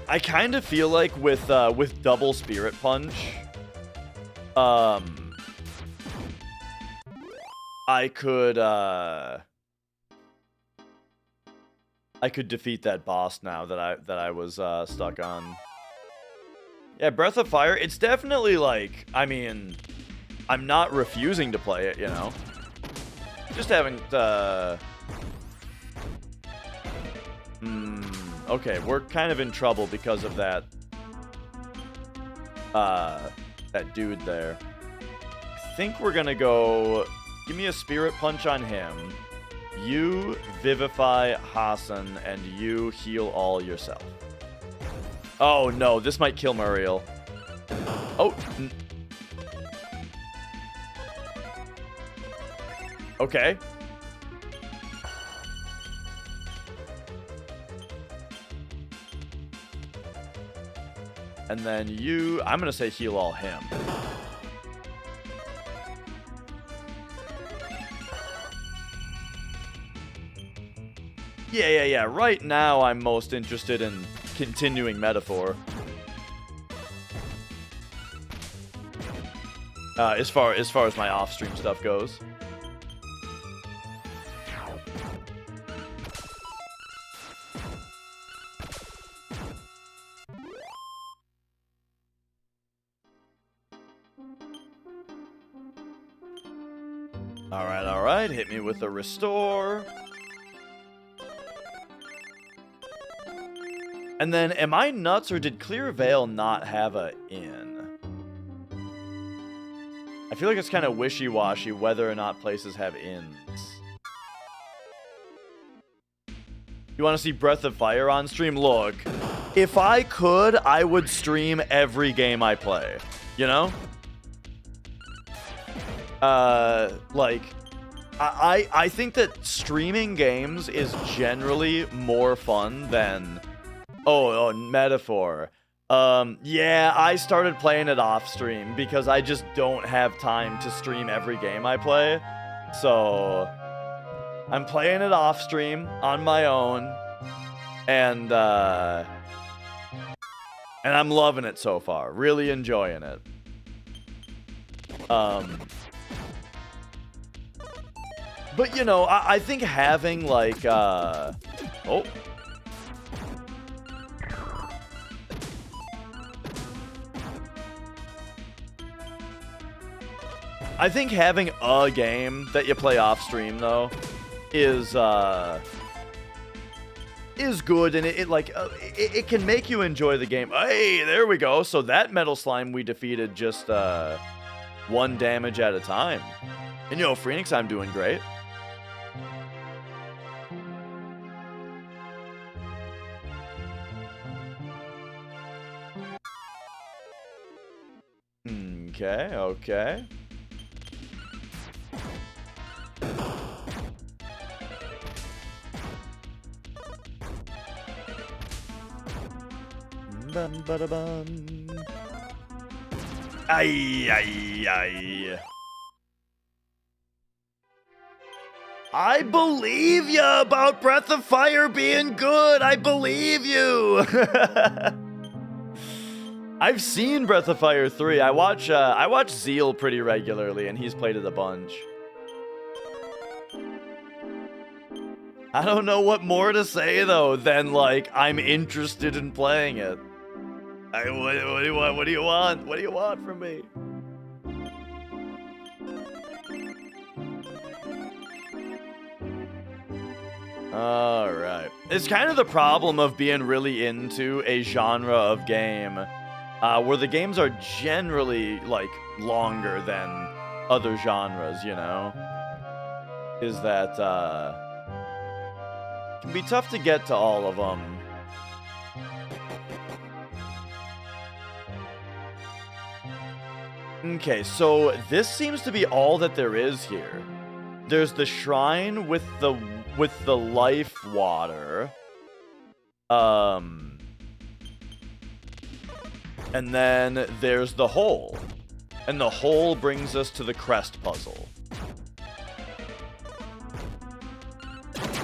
I kind of feel like with double Spirit Punch, I could defeat that boss now that I was stuck on. Yeah, Breath of Fire, it's definitely like, I mean, I'm not refusing to play it, you know. Just haven't okay, we're kind of in trouble because of that that dude there. I think we're gonna go, give me a Spirit Punch on him. You Vivify Hassan, and you heal all yourself. Oh no, this might kill Muriel. Oh. Okay. And then you, I'm gonna say heal all him. Yeah. Right now, I'm most interested in continuing Metaphor. As far as my off-stream stuff goes. All right. Hit me with a restore. And then, am I nuts, or did Clear Veil not have a inn? I feel like it's kind of wishy-washy whether or not places have inns. You want to see Breath of Fire on stream? Look, if I could, I would stream every game I play. You know? Like, I think that streaming games is generally more fun than... Oh, Metaphor. Yeah, I started playing it off stream because I just don't have time to stream every game I play. So, I'm playing it off stream on my own, and I'm loving it so far. Really enjoying it. But you know, I think having like oh. I think having a game that you play off stream though is good, and it can make you enjoy the game. Hey, there we go. So that Metal Slime we defeated just 1 damage at a time. And you know, Phoenix, I'm doing great. Okay. Bum ba da bum. Ay. I believe you about Breath of Fire being good. I believe you. I've seen Breath of Fire 3. I watch Zeal pretty regularly, and he's played it a bunch. I don't know what more to say though than like I'm interested in playing it. What do you want? What do you want? What do you want from me? All right. It's kind of the problem of being really into a genre of game where the games are generally like longer than other genres, you know? Is that it can be tough to get to all of them. Okay, so this seems to be all that there is here. There's the shrine with the life water. And then there's the hole. And the hole brings us to the crest puzzle.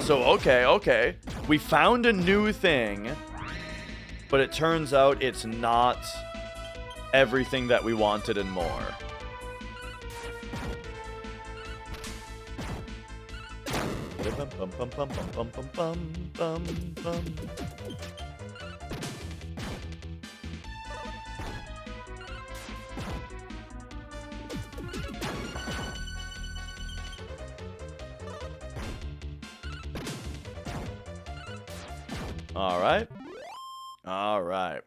So, okay. We found a new thing. But it turns out it's not everything that we wanted and more. All right. All right.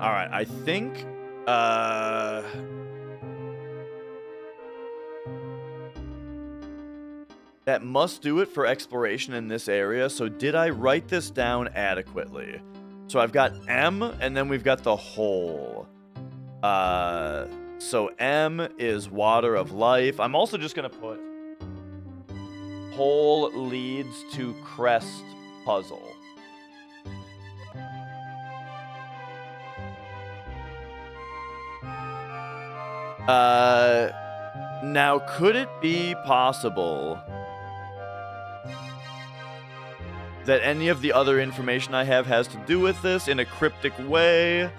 All right, I think that must do it for exploration in this area. So did I write this down adequately? So I've got M, and then we've got the hole. So M is water of life. I'm also just gonna put hole leads to crest puzzle. Now could it be possible that any of the other information I have has to do with this in a cryptic way?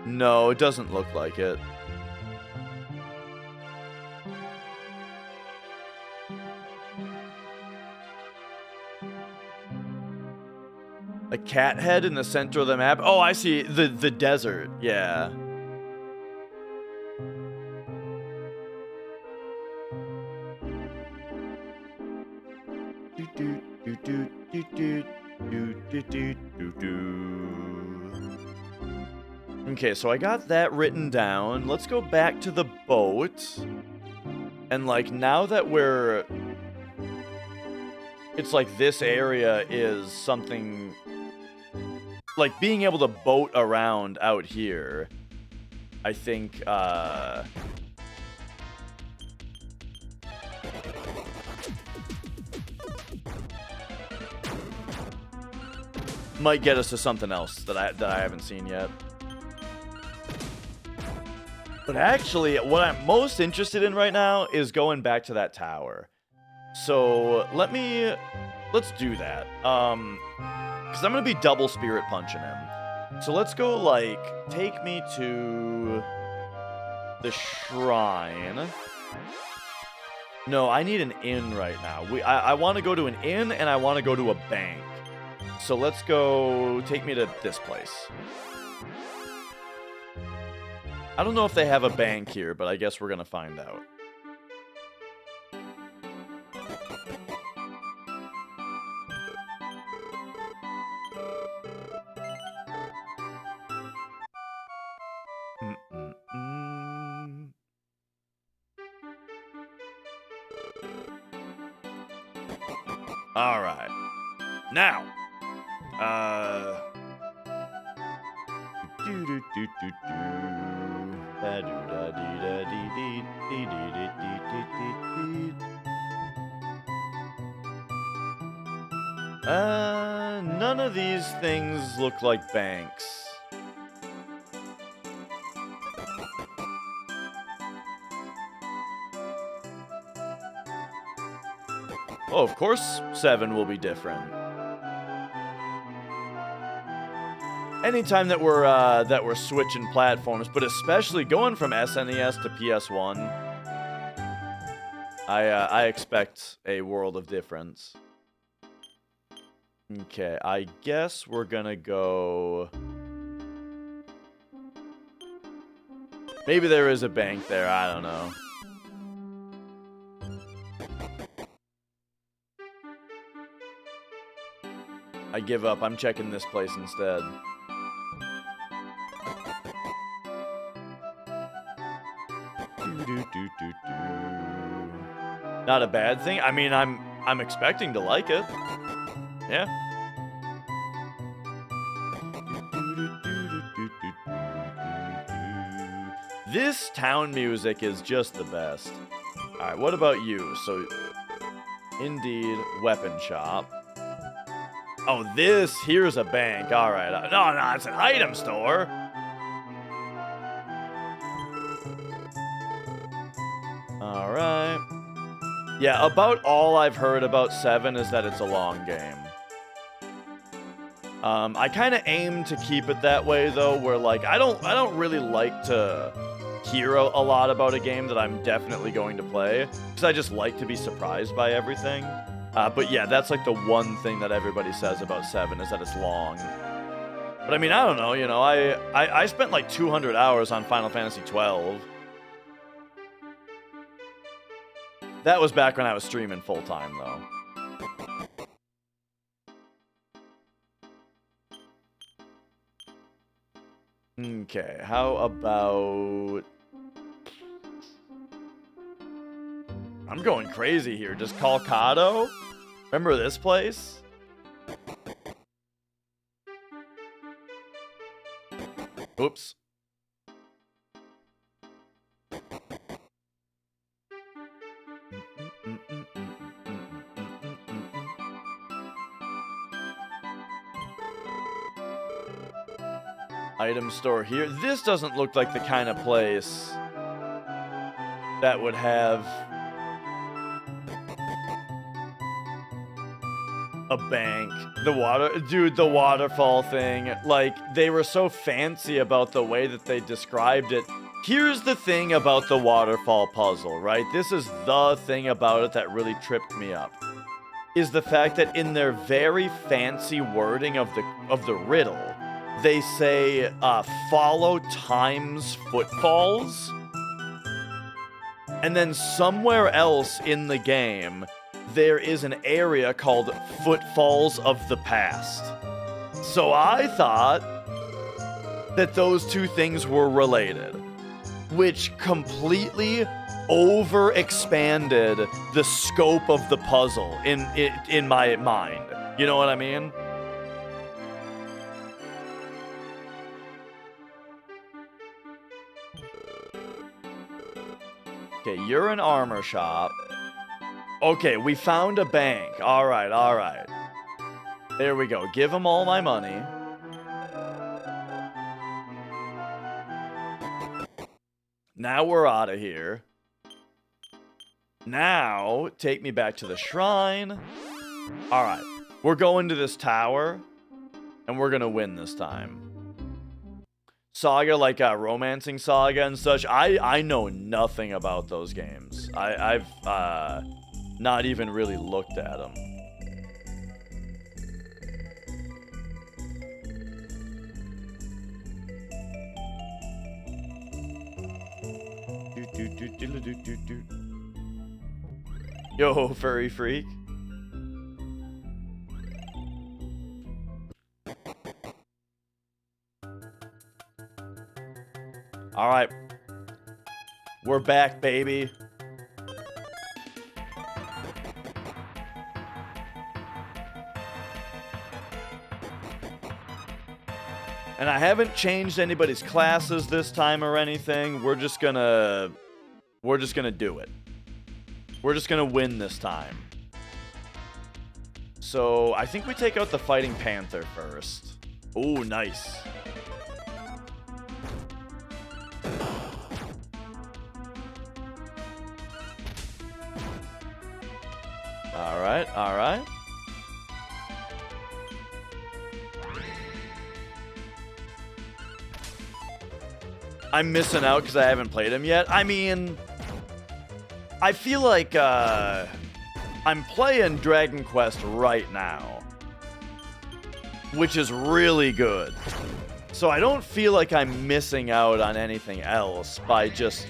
No, it doesn't look like it. A cat head in the center of the map? Oh, I see. The desert. Yeah. Okay, so I got that written down. Let's go back to the boat. And like now that we're... It's like this area is something... Like being able to boat around out here, I think, might get us to something else that I haven't seen yet. But actually, what I'm most interested in right now is going back to that tower. So let's do that. Because I'm going to be double spirit punching him. So let's go, like, take me to the shrine. No, I need an inn right now. I want to go to an inn, and I want to go to a bank. So let's go, take me to this place. I don't know if they have a bank here, but I guess we're going to find out. All right. Now, none of these things look like banks. Oh, of course 7 will be different. Anytime that we're switching platforms, but especially going from SNES to PS1, I expect a world of difference. Okay, I guess we're gonna go... Maybe there is a bank there, I don't know. I give up. I'm checking this place instead. Not a bad thing. I mean, I'm expecting to like it. Yeah. This town music is just the best. All right, what about you? So, indeed, weapon shop. Oh, here's a bank. All right. No, it's an item store. All right. Yeah, about all I've heard about 7 is that it's a long game. I kind of aim to keep it that way though, where like I don't really like to hear a lot about a game that I'm definitely going to play, because I just like to be surprised by everything. But yeah, that's like the one thing that everybody says about 7 is that it's long. But I mean, I don't know, you know, I spent like 200 hours on Final Fantasy 12. That was back when I was streaming full time though. Okay, how about... I'm going crazy here. Just Calcado? Remember this place? Oops. Item store here. This doesn't look like the kind of place that would have a bank. The waterfall thing. Like, they were so fancy about the way that they described it. Here's the thing about the waterfall puzzle, right? This is the thing about it that really tripped me up. Is the fact that in their very fancy wording of the riddle, they say, follow time's footfalls. And then somewhere else in the game, there is an area called Footfalls of the Past. So I thought that those two things were related, which completely overexpanded the scope of the puzzle in my mind. You know what I mean? Okay, you're an armor shop. Okay, we found a bank. All right. There we go. Give them all my money. Now we're out of here. Now, take me back to the shrine. All right, we're going to this tower, and we're gonna win this time. Saga, like Romancing Saga and such, I know nothing about those games. I've not even really looked at them. Yo, furry freak. All right. We're back, baby. And I haven't changed anybody's classes this time or anything. We're just gonna do it. We're just gonna win this time. So I think we take out the Fighting Panther first. Ooh, nice. All right. I'm missing out because I haven't played him yet. I mean, I feel like I'm playing Dragon Quest right now, which is really good. So I don't feel like I'm missing out on anything else by just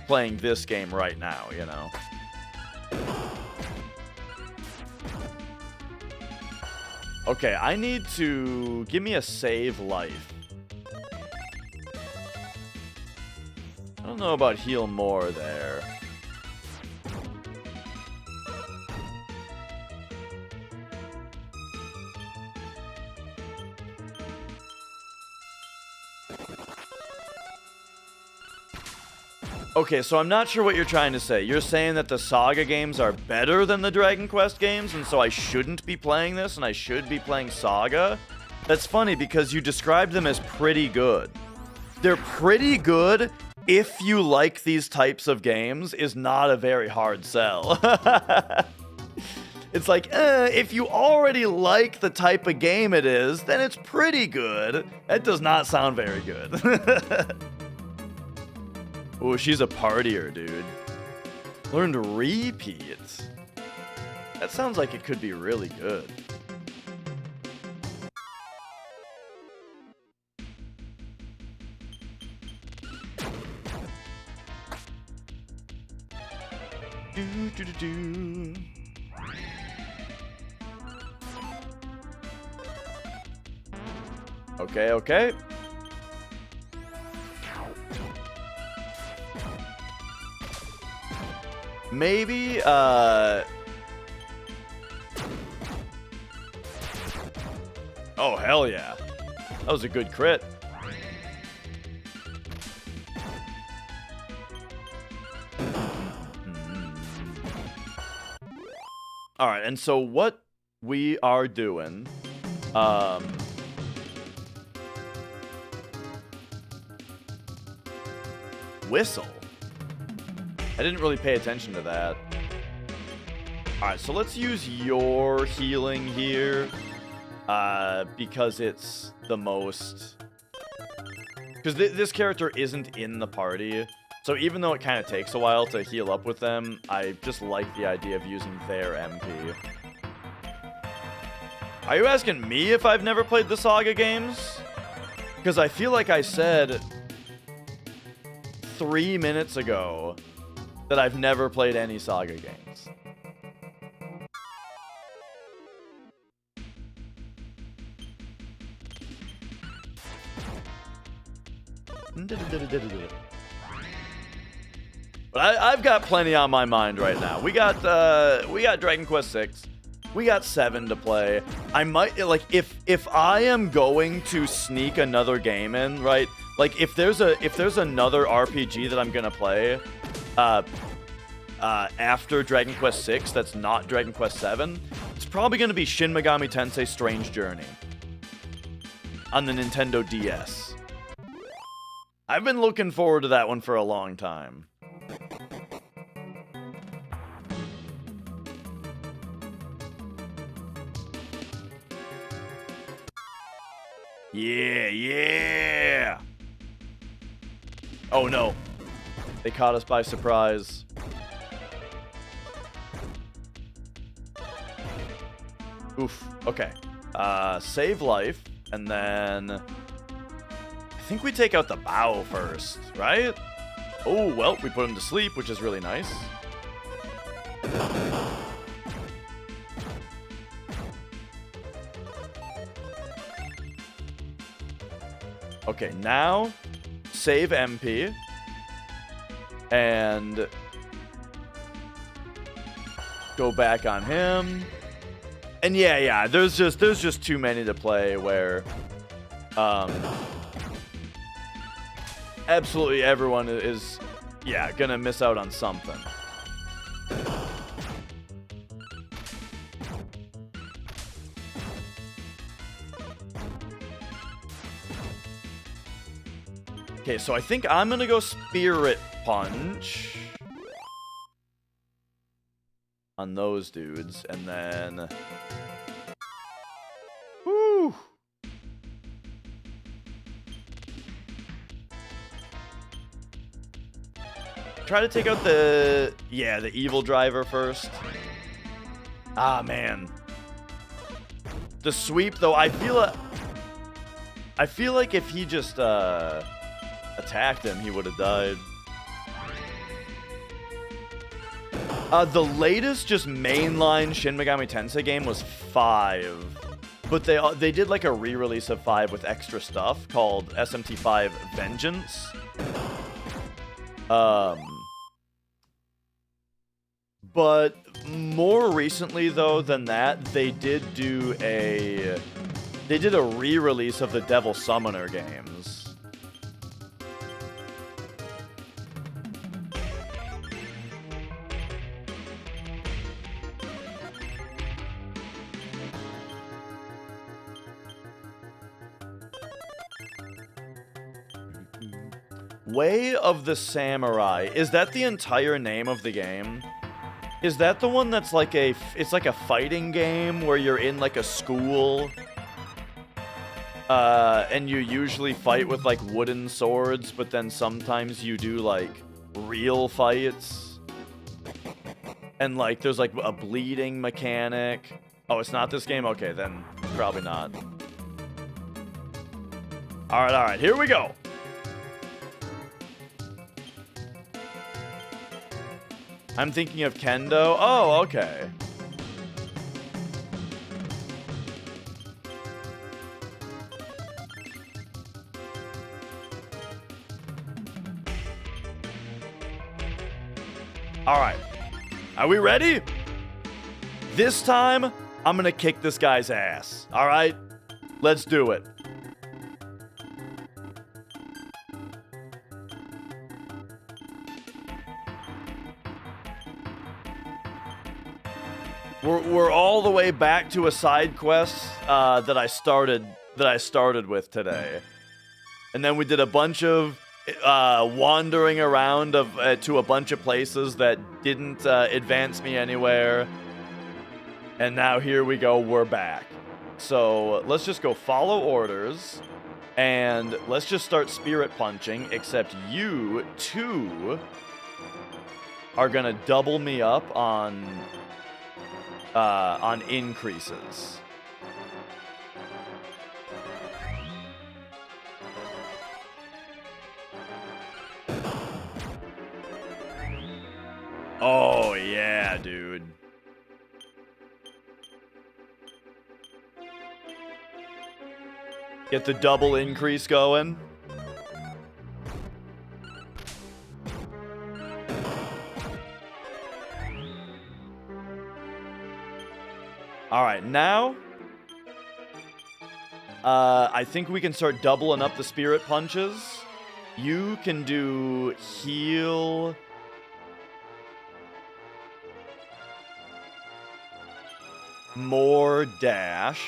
playing this game right now, you know? Okay, I need to... Give me a save life. I don't know about heal more there. Okay, so I'm not sure what you're trying to say. You're saying that the Saga games are better than the Dragon Quest games, and so I shouldn't be playing this, and I should be playing Saga? That's funny, because you described them as pretty good. They're pretty good if you like these types of games is not a very hard sell. It's like, if you already like the type of game it is, then it's pretty good. That does not sound very good. Oh, she's a partier, dude. Learn to repeat. That sounds like it could be really good. Do, do, do, do. Okay, okay. Maybe, oh, hell yeah. That was a good crit. Alright, and so what we are doing, whistle. I didn't really pay attention to that. Alright, so let's use your healing here. Because it's the most... Because this character isn't in the party. So even though it kind of takes a while to heal up with them, I just like the idea of using their MP. Are you asking me if I've never played the Saga games? Because I feel like I said 3 minutes ago that I've never played any Saga games. But I've got plenty on my mind right now. We got Dragon Quest 6. We got 7 to play. I might, like, if I am going to sneak another game in, right? Like, if there's another RPG that I'm gonna play after Dragon Quest 6 that's not Dragon Quest 7, it's probably gonna be Shin Megami Tensei Strange Journey on the Nintendo DS. I've been looking forward to that one for a long time. Yeah, yeah! Oh no. They caught us by surprise. Oof. Okay. Save life, and then... I think we take out the bow first, right? Oh, well, we put him to sleep, which is really nice. Okay, now save MP and go back on him. And yeah, there's just too many to play where absolutely everyone is gonna miss out on something. Okay, so I think I'm gonna go Spirit Punch on those dudes, and then... Woo! Try to take out the evil driver first. Ah, man. The sweep, though, I feel like if he just attacked him, he would have died. The latest just mainline Shin Megami Tensei game was 5. But they did like a re-release of 5 with extra stuff called SMT5 Vengeance. But more recently, though, than that, they did a re-release of the Devil Summoner games. Way of the Samurai. Is that the entire name of the game? Is that the one that's like it's like a fighting game where you're in like a school? And you usually fight with like wooden swords, but then sometimes you do like real fights. And like there's like a bleeding mechanic. Oh, it's not this game? Okay, then probably not. Alright, here we go. I'm thinking of Kendo. Oh, okay. Alright. Are we ready? This time, I'm gonna kick this guy's ass. Alright? Let's do it. We're all the way back to a side quest that I started with today, and then we did a bunch of wandering around to a bunch of places that didn't advance me anywhere, and now here we go. We're back. So let's just go follow orders, and let's just start spirit punching. Except you two are gonna double me up on increases. Oh yeah, dude. Get the double increase going. Alright, now I think we can start doubling up the spirit punches. You can do heal. More dash.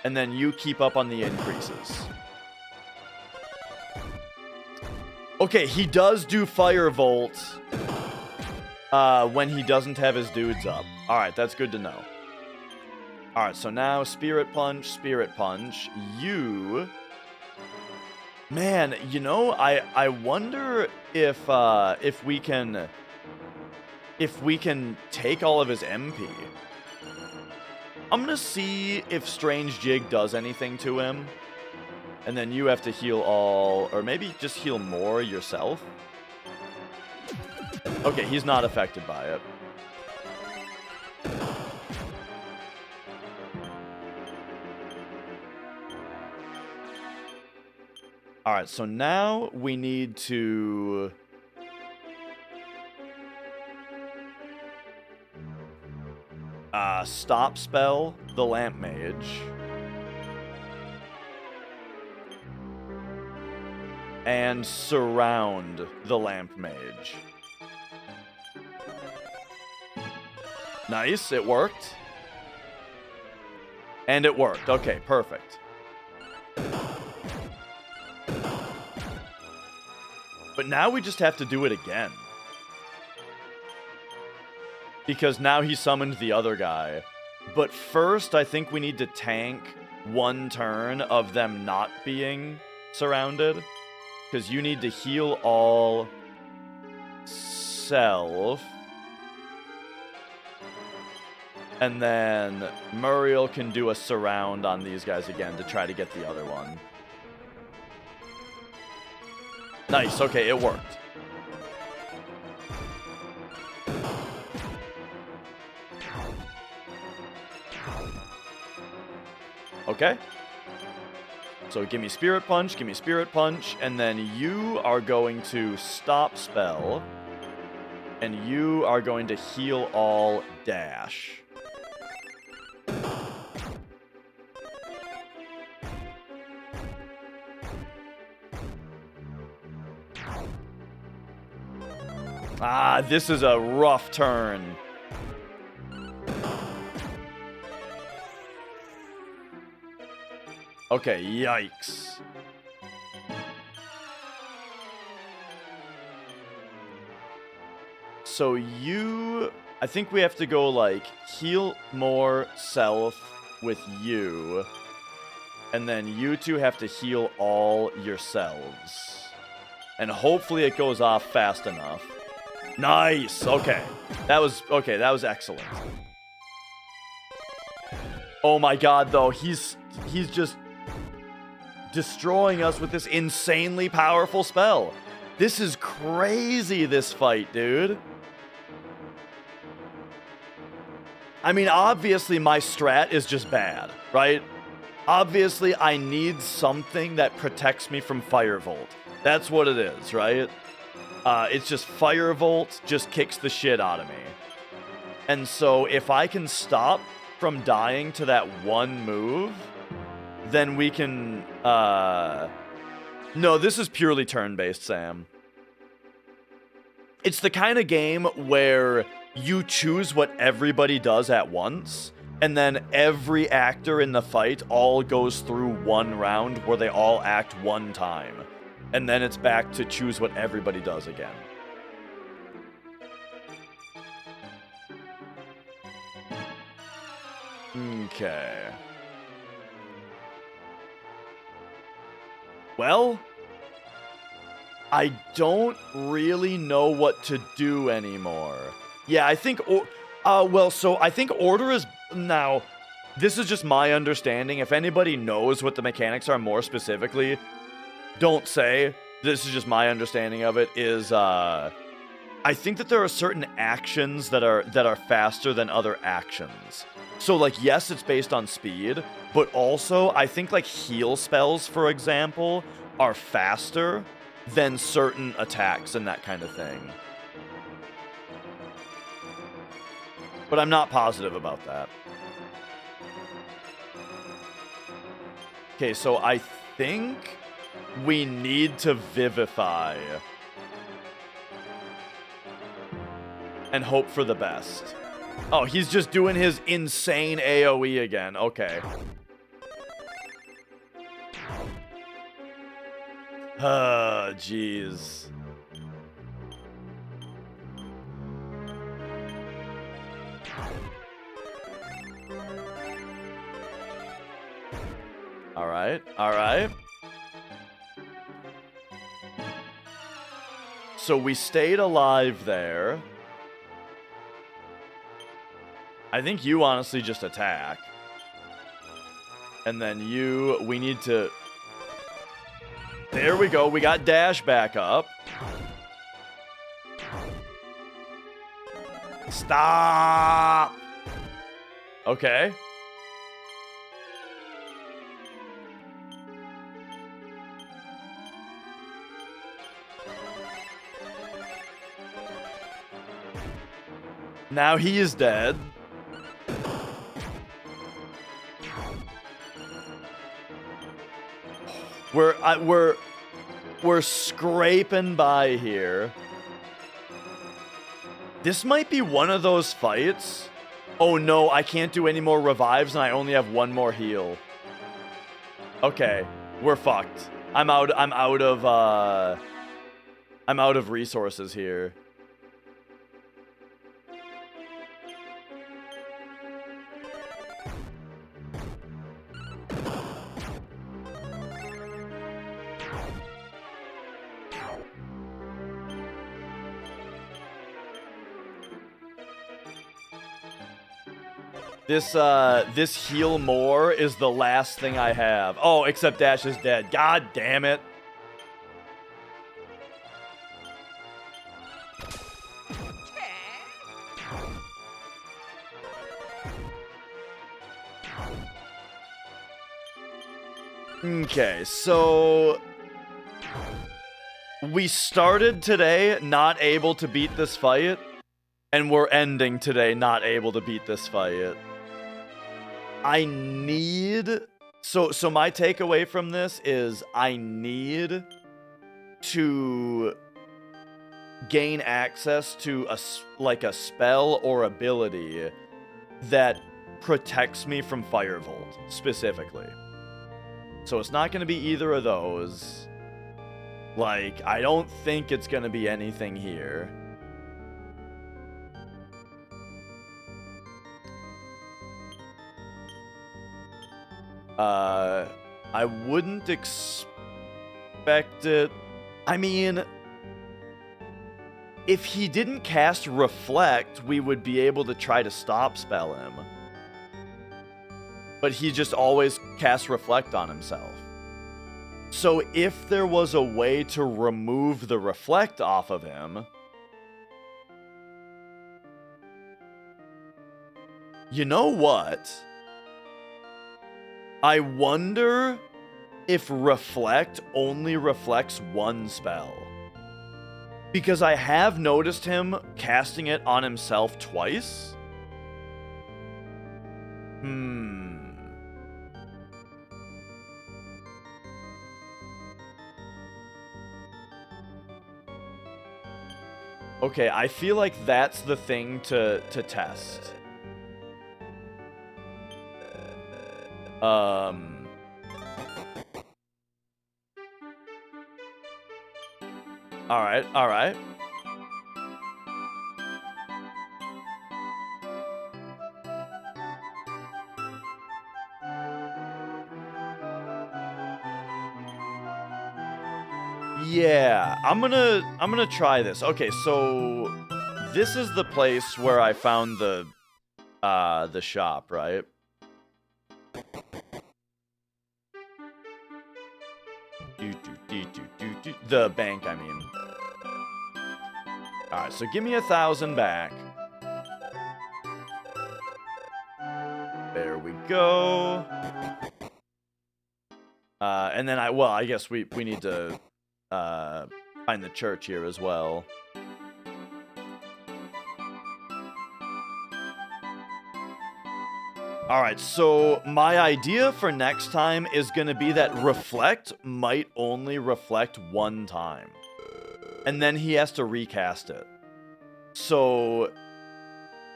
And then you keep up on the increases. Okay, he does do fire volt when he doesn't have his dudes up. Alright, that's good to know. Alright, so now spirit punch, spirit punch. You... Man, you know, I wonder if we can take all of his MP. I'm gonna see if Strange Jig does anything to him. And then you have to heal all, or maybe just heal more yourself. Okay, he's not affected by it. Alright, so now we need to... stop spell the Lamp Mage. And surround the Lamp Mage. Nice, it worked. And it worked. Okay, perfect. But now we just have to do it again. Because now he summoned the other guy. But first, I think we need to tank one turn of them not being surrounded. Because you need to heal all self. And then Muriel can do a surround on these guys again to try to get the other one. Nice, okay, it worked. Okay. So give me Spirit Punch, and then you are going to stop spell, and you are going to heal all dash. Ah, this is a rough turn. Okay, yikes. so you... I think we have to go, like, heal more self with you. And then you two have to heal all yourselves. And hopefully it goes off fast enough. Nice! Okay. That was excellent. Oh my god, though. He's just destroying us with this insanely powerful spell. This is crazy, this fight, dude. I mean, obviously my strat is just bad, right? Obviously, I need something that protects me from Firebolt. That's what it is, right? It's just Firebolt just kicks the shit out of me. And so if I can stop from dying to that one move, then we can... No, this is purely turn-based, Sam. It's the kind of game where you choose what everybody does at once, and then every actor in the fight all goes through one round where they all act one time. And then it's back to choose what everybody does again. Okay. Well, I don't really know what to do anymore. Yeah, I think... so I think order is... Now, this is just my understanding. If anybody knows what the mechanics are more specifically, don't say. This is just my understanding of it, is... I think that there are certain actions that are faster than other actions. So, like, yes, it's based on speed, but also, I think, like, heal spells, for example, are faster than certain attacks and that kind of thing. But I'm not positive about that. Okay, so I think we need to Vivify. And hope for the best. Oh, he's just doing his insane AoE again. Okay. Jeez. Alright, alright. So we stayed alive there. I think you honestly just attack. And then we need to... There we go, we got dash back up. Stop! Okay. Now he is dead. We're scraping by here. This might be one of those fights. Oh no, I can't do any more revives and I only have one more heal. Okay, we're fucked. I'm out of resources here. This heal more is the last thing I have. Oh, except Dash is dead. God damn it. Okay, so we started today not able to beat this fight, and we're ending today not able to beat this fight. I need... So my takeaway from this is I need to gain access to a spell or ability that protects me from Firebolt, specifically. So it's not going to be either of those. Like, I don't think it's going to be anything here. I wouldn't expect it. I mean, if he didn't cast Reflect, we would be able to try to stop spell him. But he just always casts Reflect on himself. So if there was a way to remove the Reflect off of him, you know what? I wonder if Reflect only reflects one spell. Because I have noticed him casting it on himself twice. Okay, I feel like that's the thing to test. Alright. Yeah, I'm gonna try this. Okay, so this is the place where I found the shop, right? The bank, I mean. Alright, so give me 1,000 back. There we go. And then I guess we need to find the church here as well. Alright, so my idea for next time is going to be that Reflect might only reflect one time. And then he has to recast it. So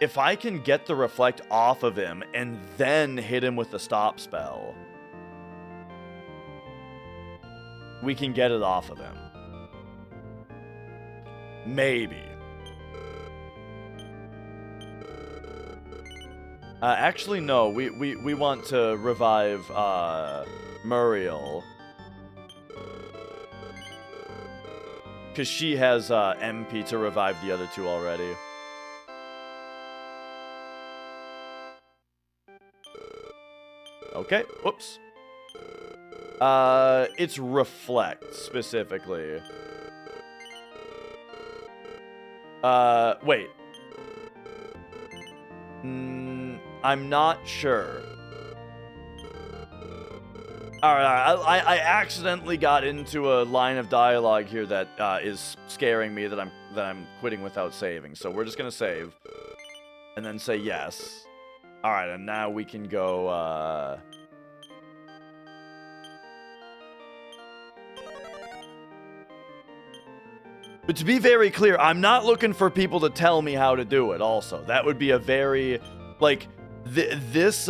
if I can get the Reflect off of him and then hit him with the stop spell, we can get it off of him. Maybe. Actually, no. We want to revive Muriel. Because she has MP to revive the other two already. Okay. Whoops. It's Reflect, specifically. Wait. I'm not sure. Alright, I accidentally got into a line of dialogue here that is scaring me that I'm quitting without saving. So we're just gonna save. And then say yes. Alright, and now we can go, But to be very clear, I'm not looking for people to tell me how to do it also. That would be a very, like, this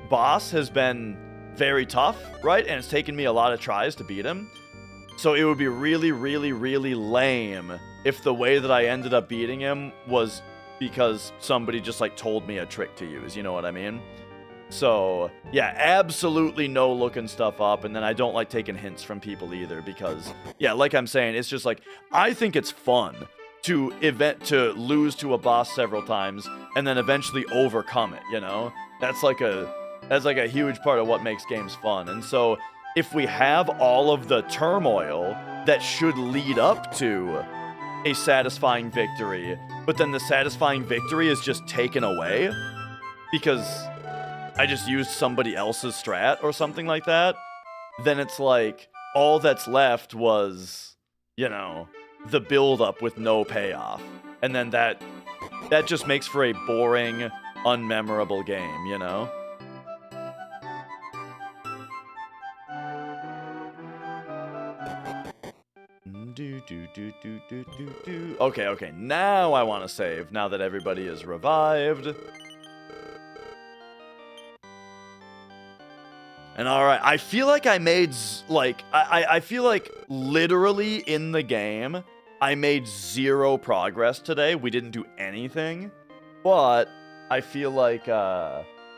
boss has been very tough, right? And it's taken me a lot of tries to beat him. So it would be really, really, really lame if the way that I ended up beating him was because somebody just, like, told me a trick to use. You know what I mean? So, yeah, absolutely no looking stuff up, and then I don't like taking hints from people either, because, yeah, like I'm saying, it's just like, I think it's fun to lose to a boss several times, and then eventually overcome it, you know? That's like a huge part of what makes games fun, and so, if we have all of the turmoil that should lead up to a satisfying victory, but then the satisfying victory is just taken away, because I just used somebody else's strat or something like that, then it's like, all that's left was, you know, the build-up with no payoff. And then that just makes for a boring, unmemorable game, you know? Okay, now I want to save, now that everybody is revived. And alright, I feel like I made, I feel like literally in the game, I made 0 progress today. We didn't do anything. But I feel like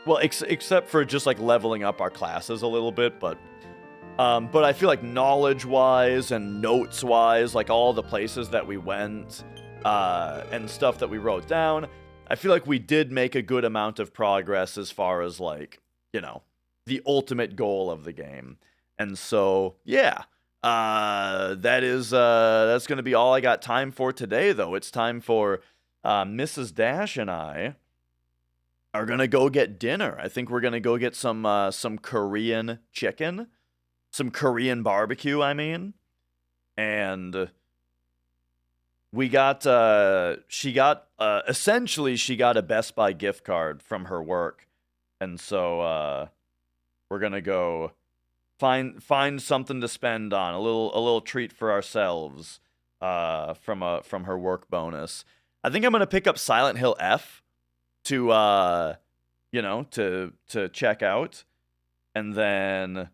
Well, except for just like leveling up our classes a little bit, but I feel like knowledge-wise and notes-wise, like all the places that we went and stuff that we wrote down, I feel like we did make a good amount of progress as far as like, you know, the ultimate goal of the game. And so, yeah, that's going to be all I got time for today, though. It's time for Mrs. Dash and I are going to go get dinner. I think we're going to go get some Korean chicken, some Korean barbecue, I mean. And we got, essentially she got a Best Buy gift card from her work. And so, we're going to go find something to spend on, a little treat for ourselves, from her work bonus. I think I'm going to pick up Silent Hill F to, you know, to check out. And then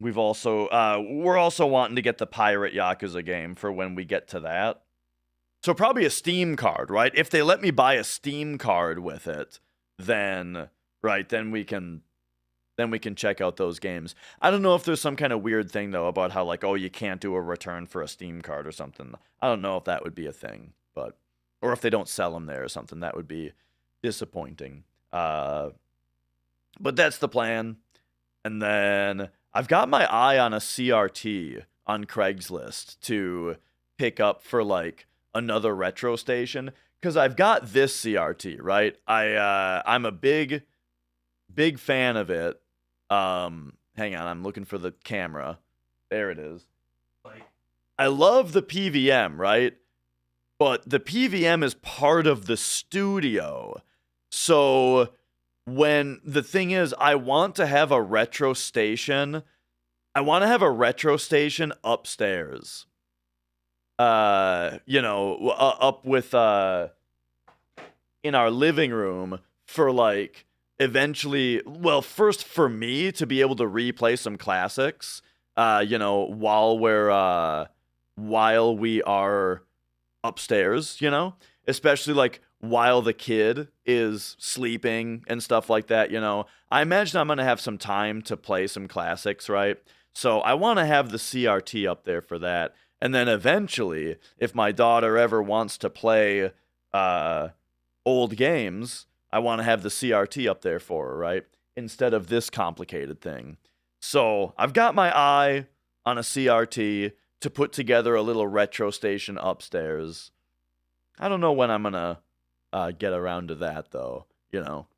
we're also wanting to get the Pirate Yakuza game for when we get to that. So probably a Steam card, right? If they let me buy a Steam card with it, then we can check out those games. I don't know if there's some kind of weird thing though about how like, oh, you can't do a return for a Steam card or something. I don't know if that would be a thing, or if they don't sell them there or something, that would be disappointing. But that's the plan. And then I've got my eye on a CRT on Craigslist to pick up for like another retro station, because I've got this CRT, right? I'm a big fan of it. Hang on, I'm looking for the camera. There it is. Like, I love the PVM, right? But the PVM is part of the studio. So when the thing is, I want to have a retro station. I want to have a retro station upstairs. You know, up with in our living room for like eventually, well, first for me to be able to replay some classics, you know, while we are upstairs, you know, especially like while the kid is sleeping and stuff like that, you know. I imagine I'm going to have some time to play some classics, right? So I want to have the CRT up there for that. And then eventually, if my daughter ever wants to play old games, I want to have the CRT up there for her, right? Instead of this complicated thing. So I've got my eye on a CRT to put together a little retro station upstairs. I don't know when I'm going to get around to that, though, you know.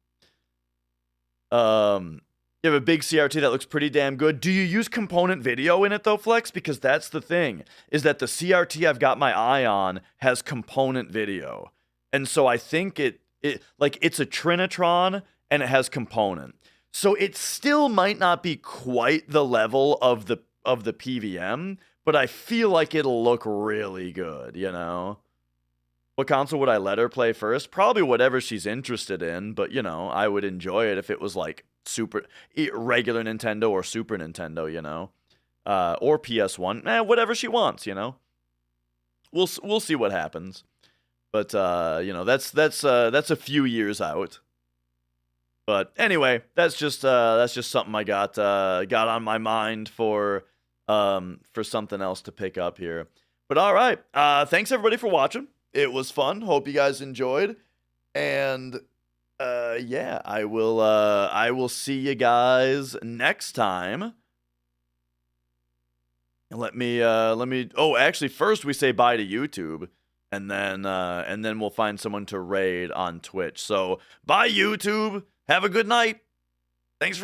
You have a big CRT that looks pretty damn good. Do you use component video in it, though, Flex? Because that's the thing, is that the CRT I've got my eye on has component video. And so I think it's a Trinitron, and it has component. So it still might not be quite the level of the PVM, but I feel like it'll look really good, you know? What console would I let her play first? Probably whatever she's interested in, but, you know, I would enjoy it if it was, like, regular Nintendo or Super Nintendo, you know? Or PS1. Whatever she wants, you know? We'll see what happens. But, you know, that's a few years out. But anyway, that's just something I got on my mind for something else to pick up here. But all right, thanks everybody for watching. It was fun. Hope you guys enjoyed. And yeah, I will see you guys next time. And let me oh, actually first we say bye to YouTube, and then we'll find someone to raid on Twitch. So, bye YouTube. Have a good night. Thanks for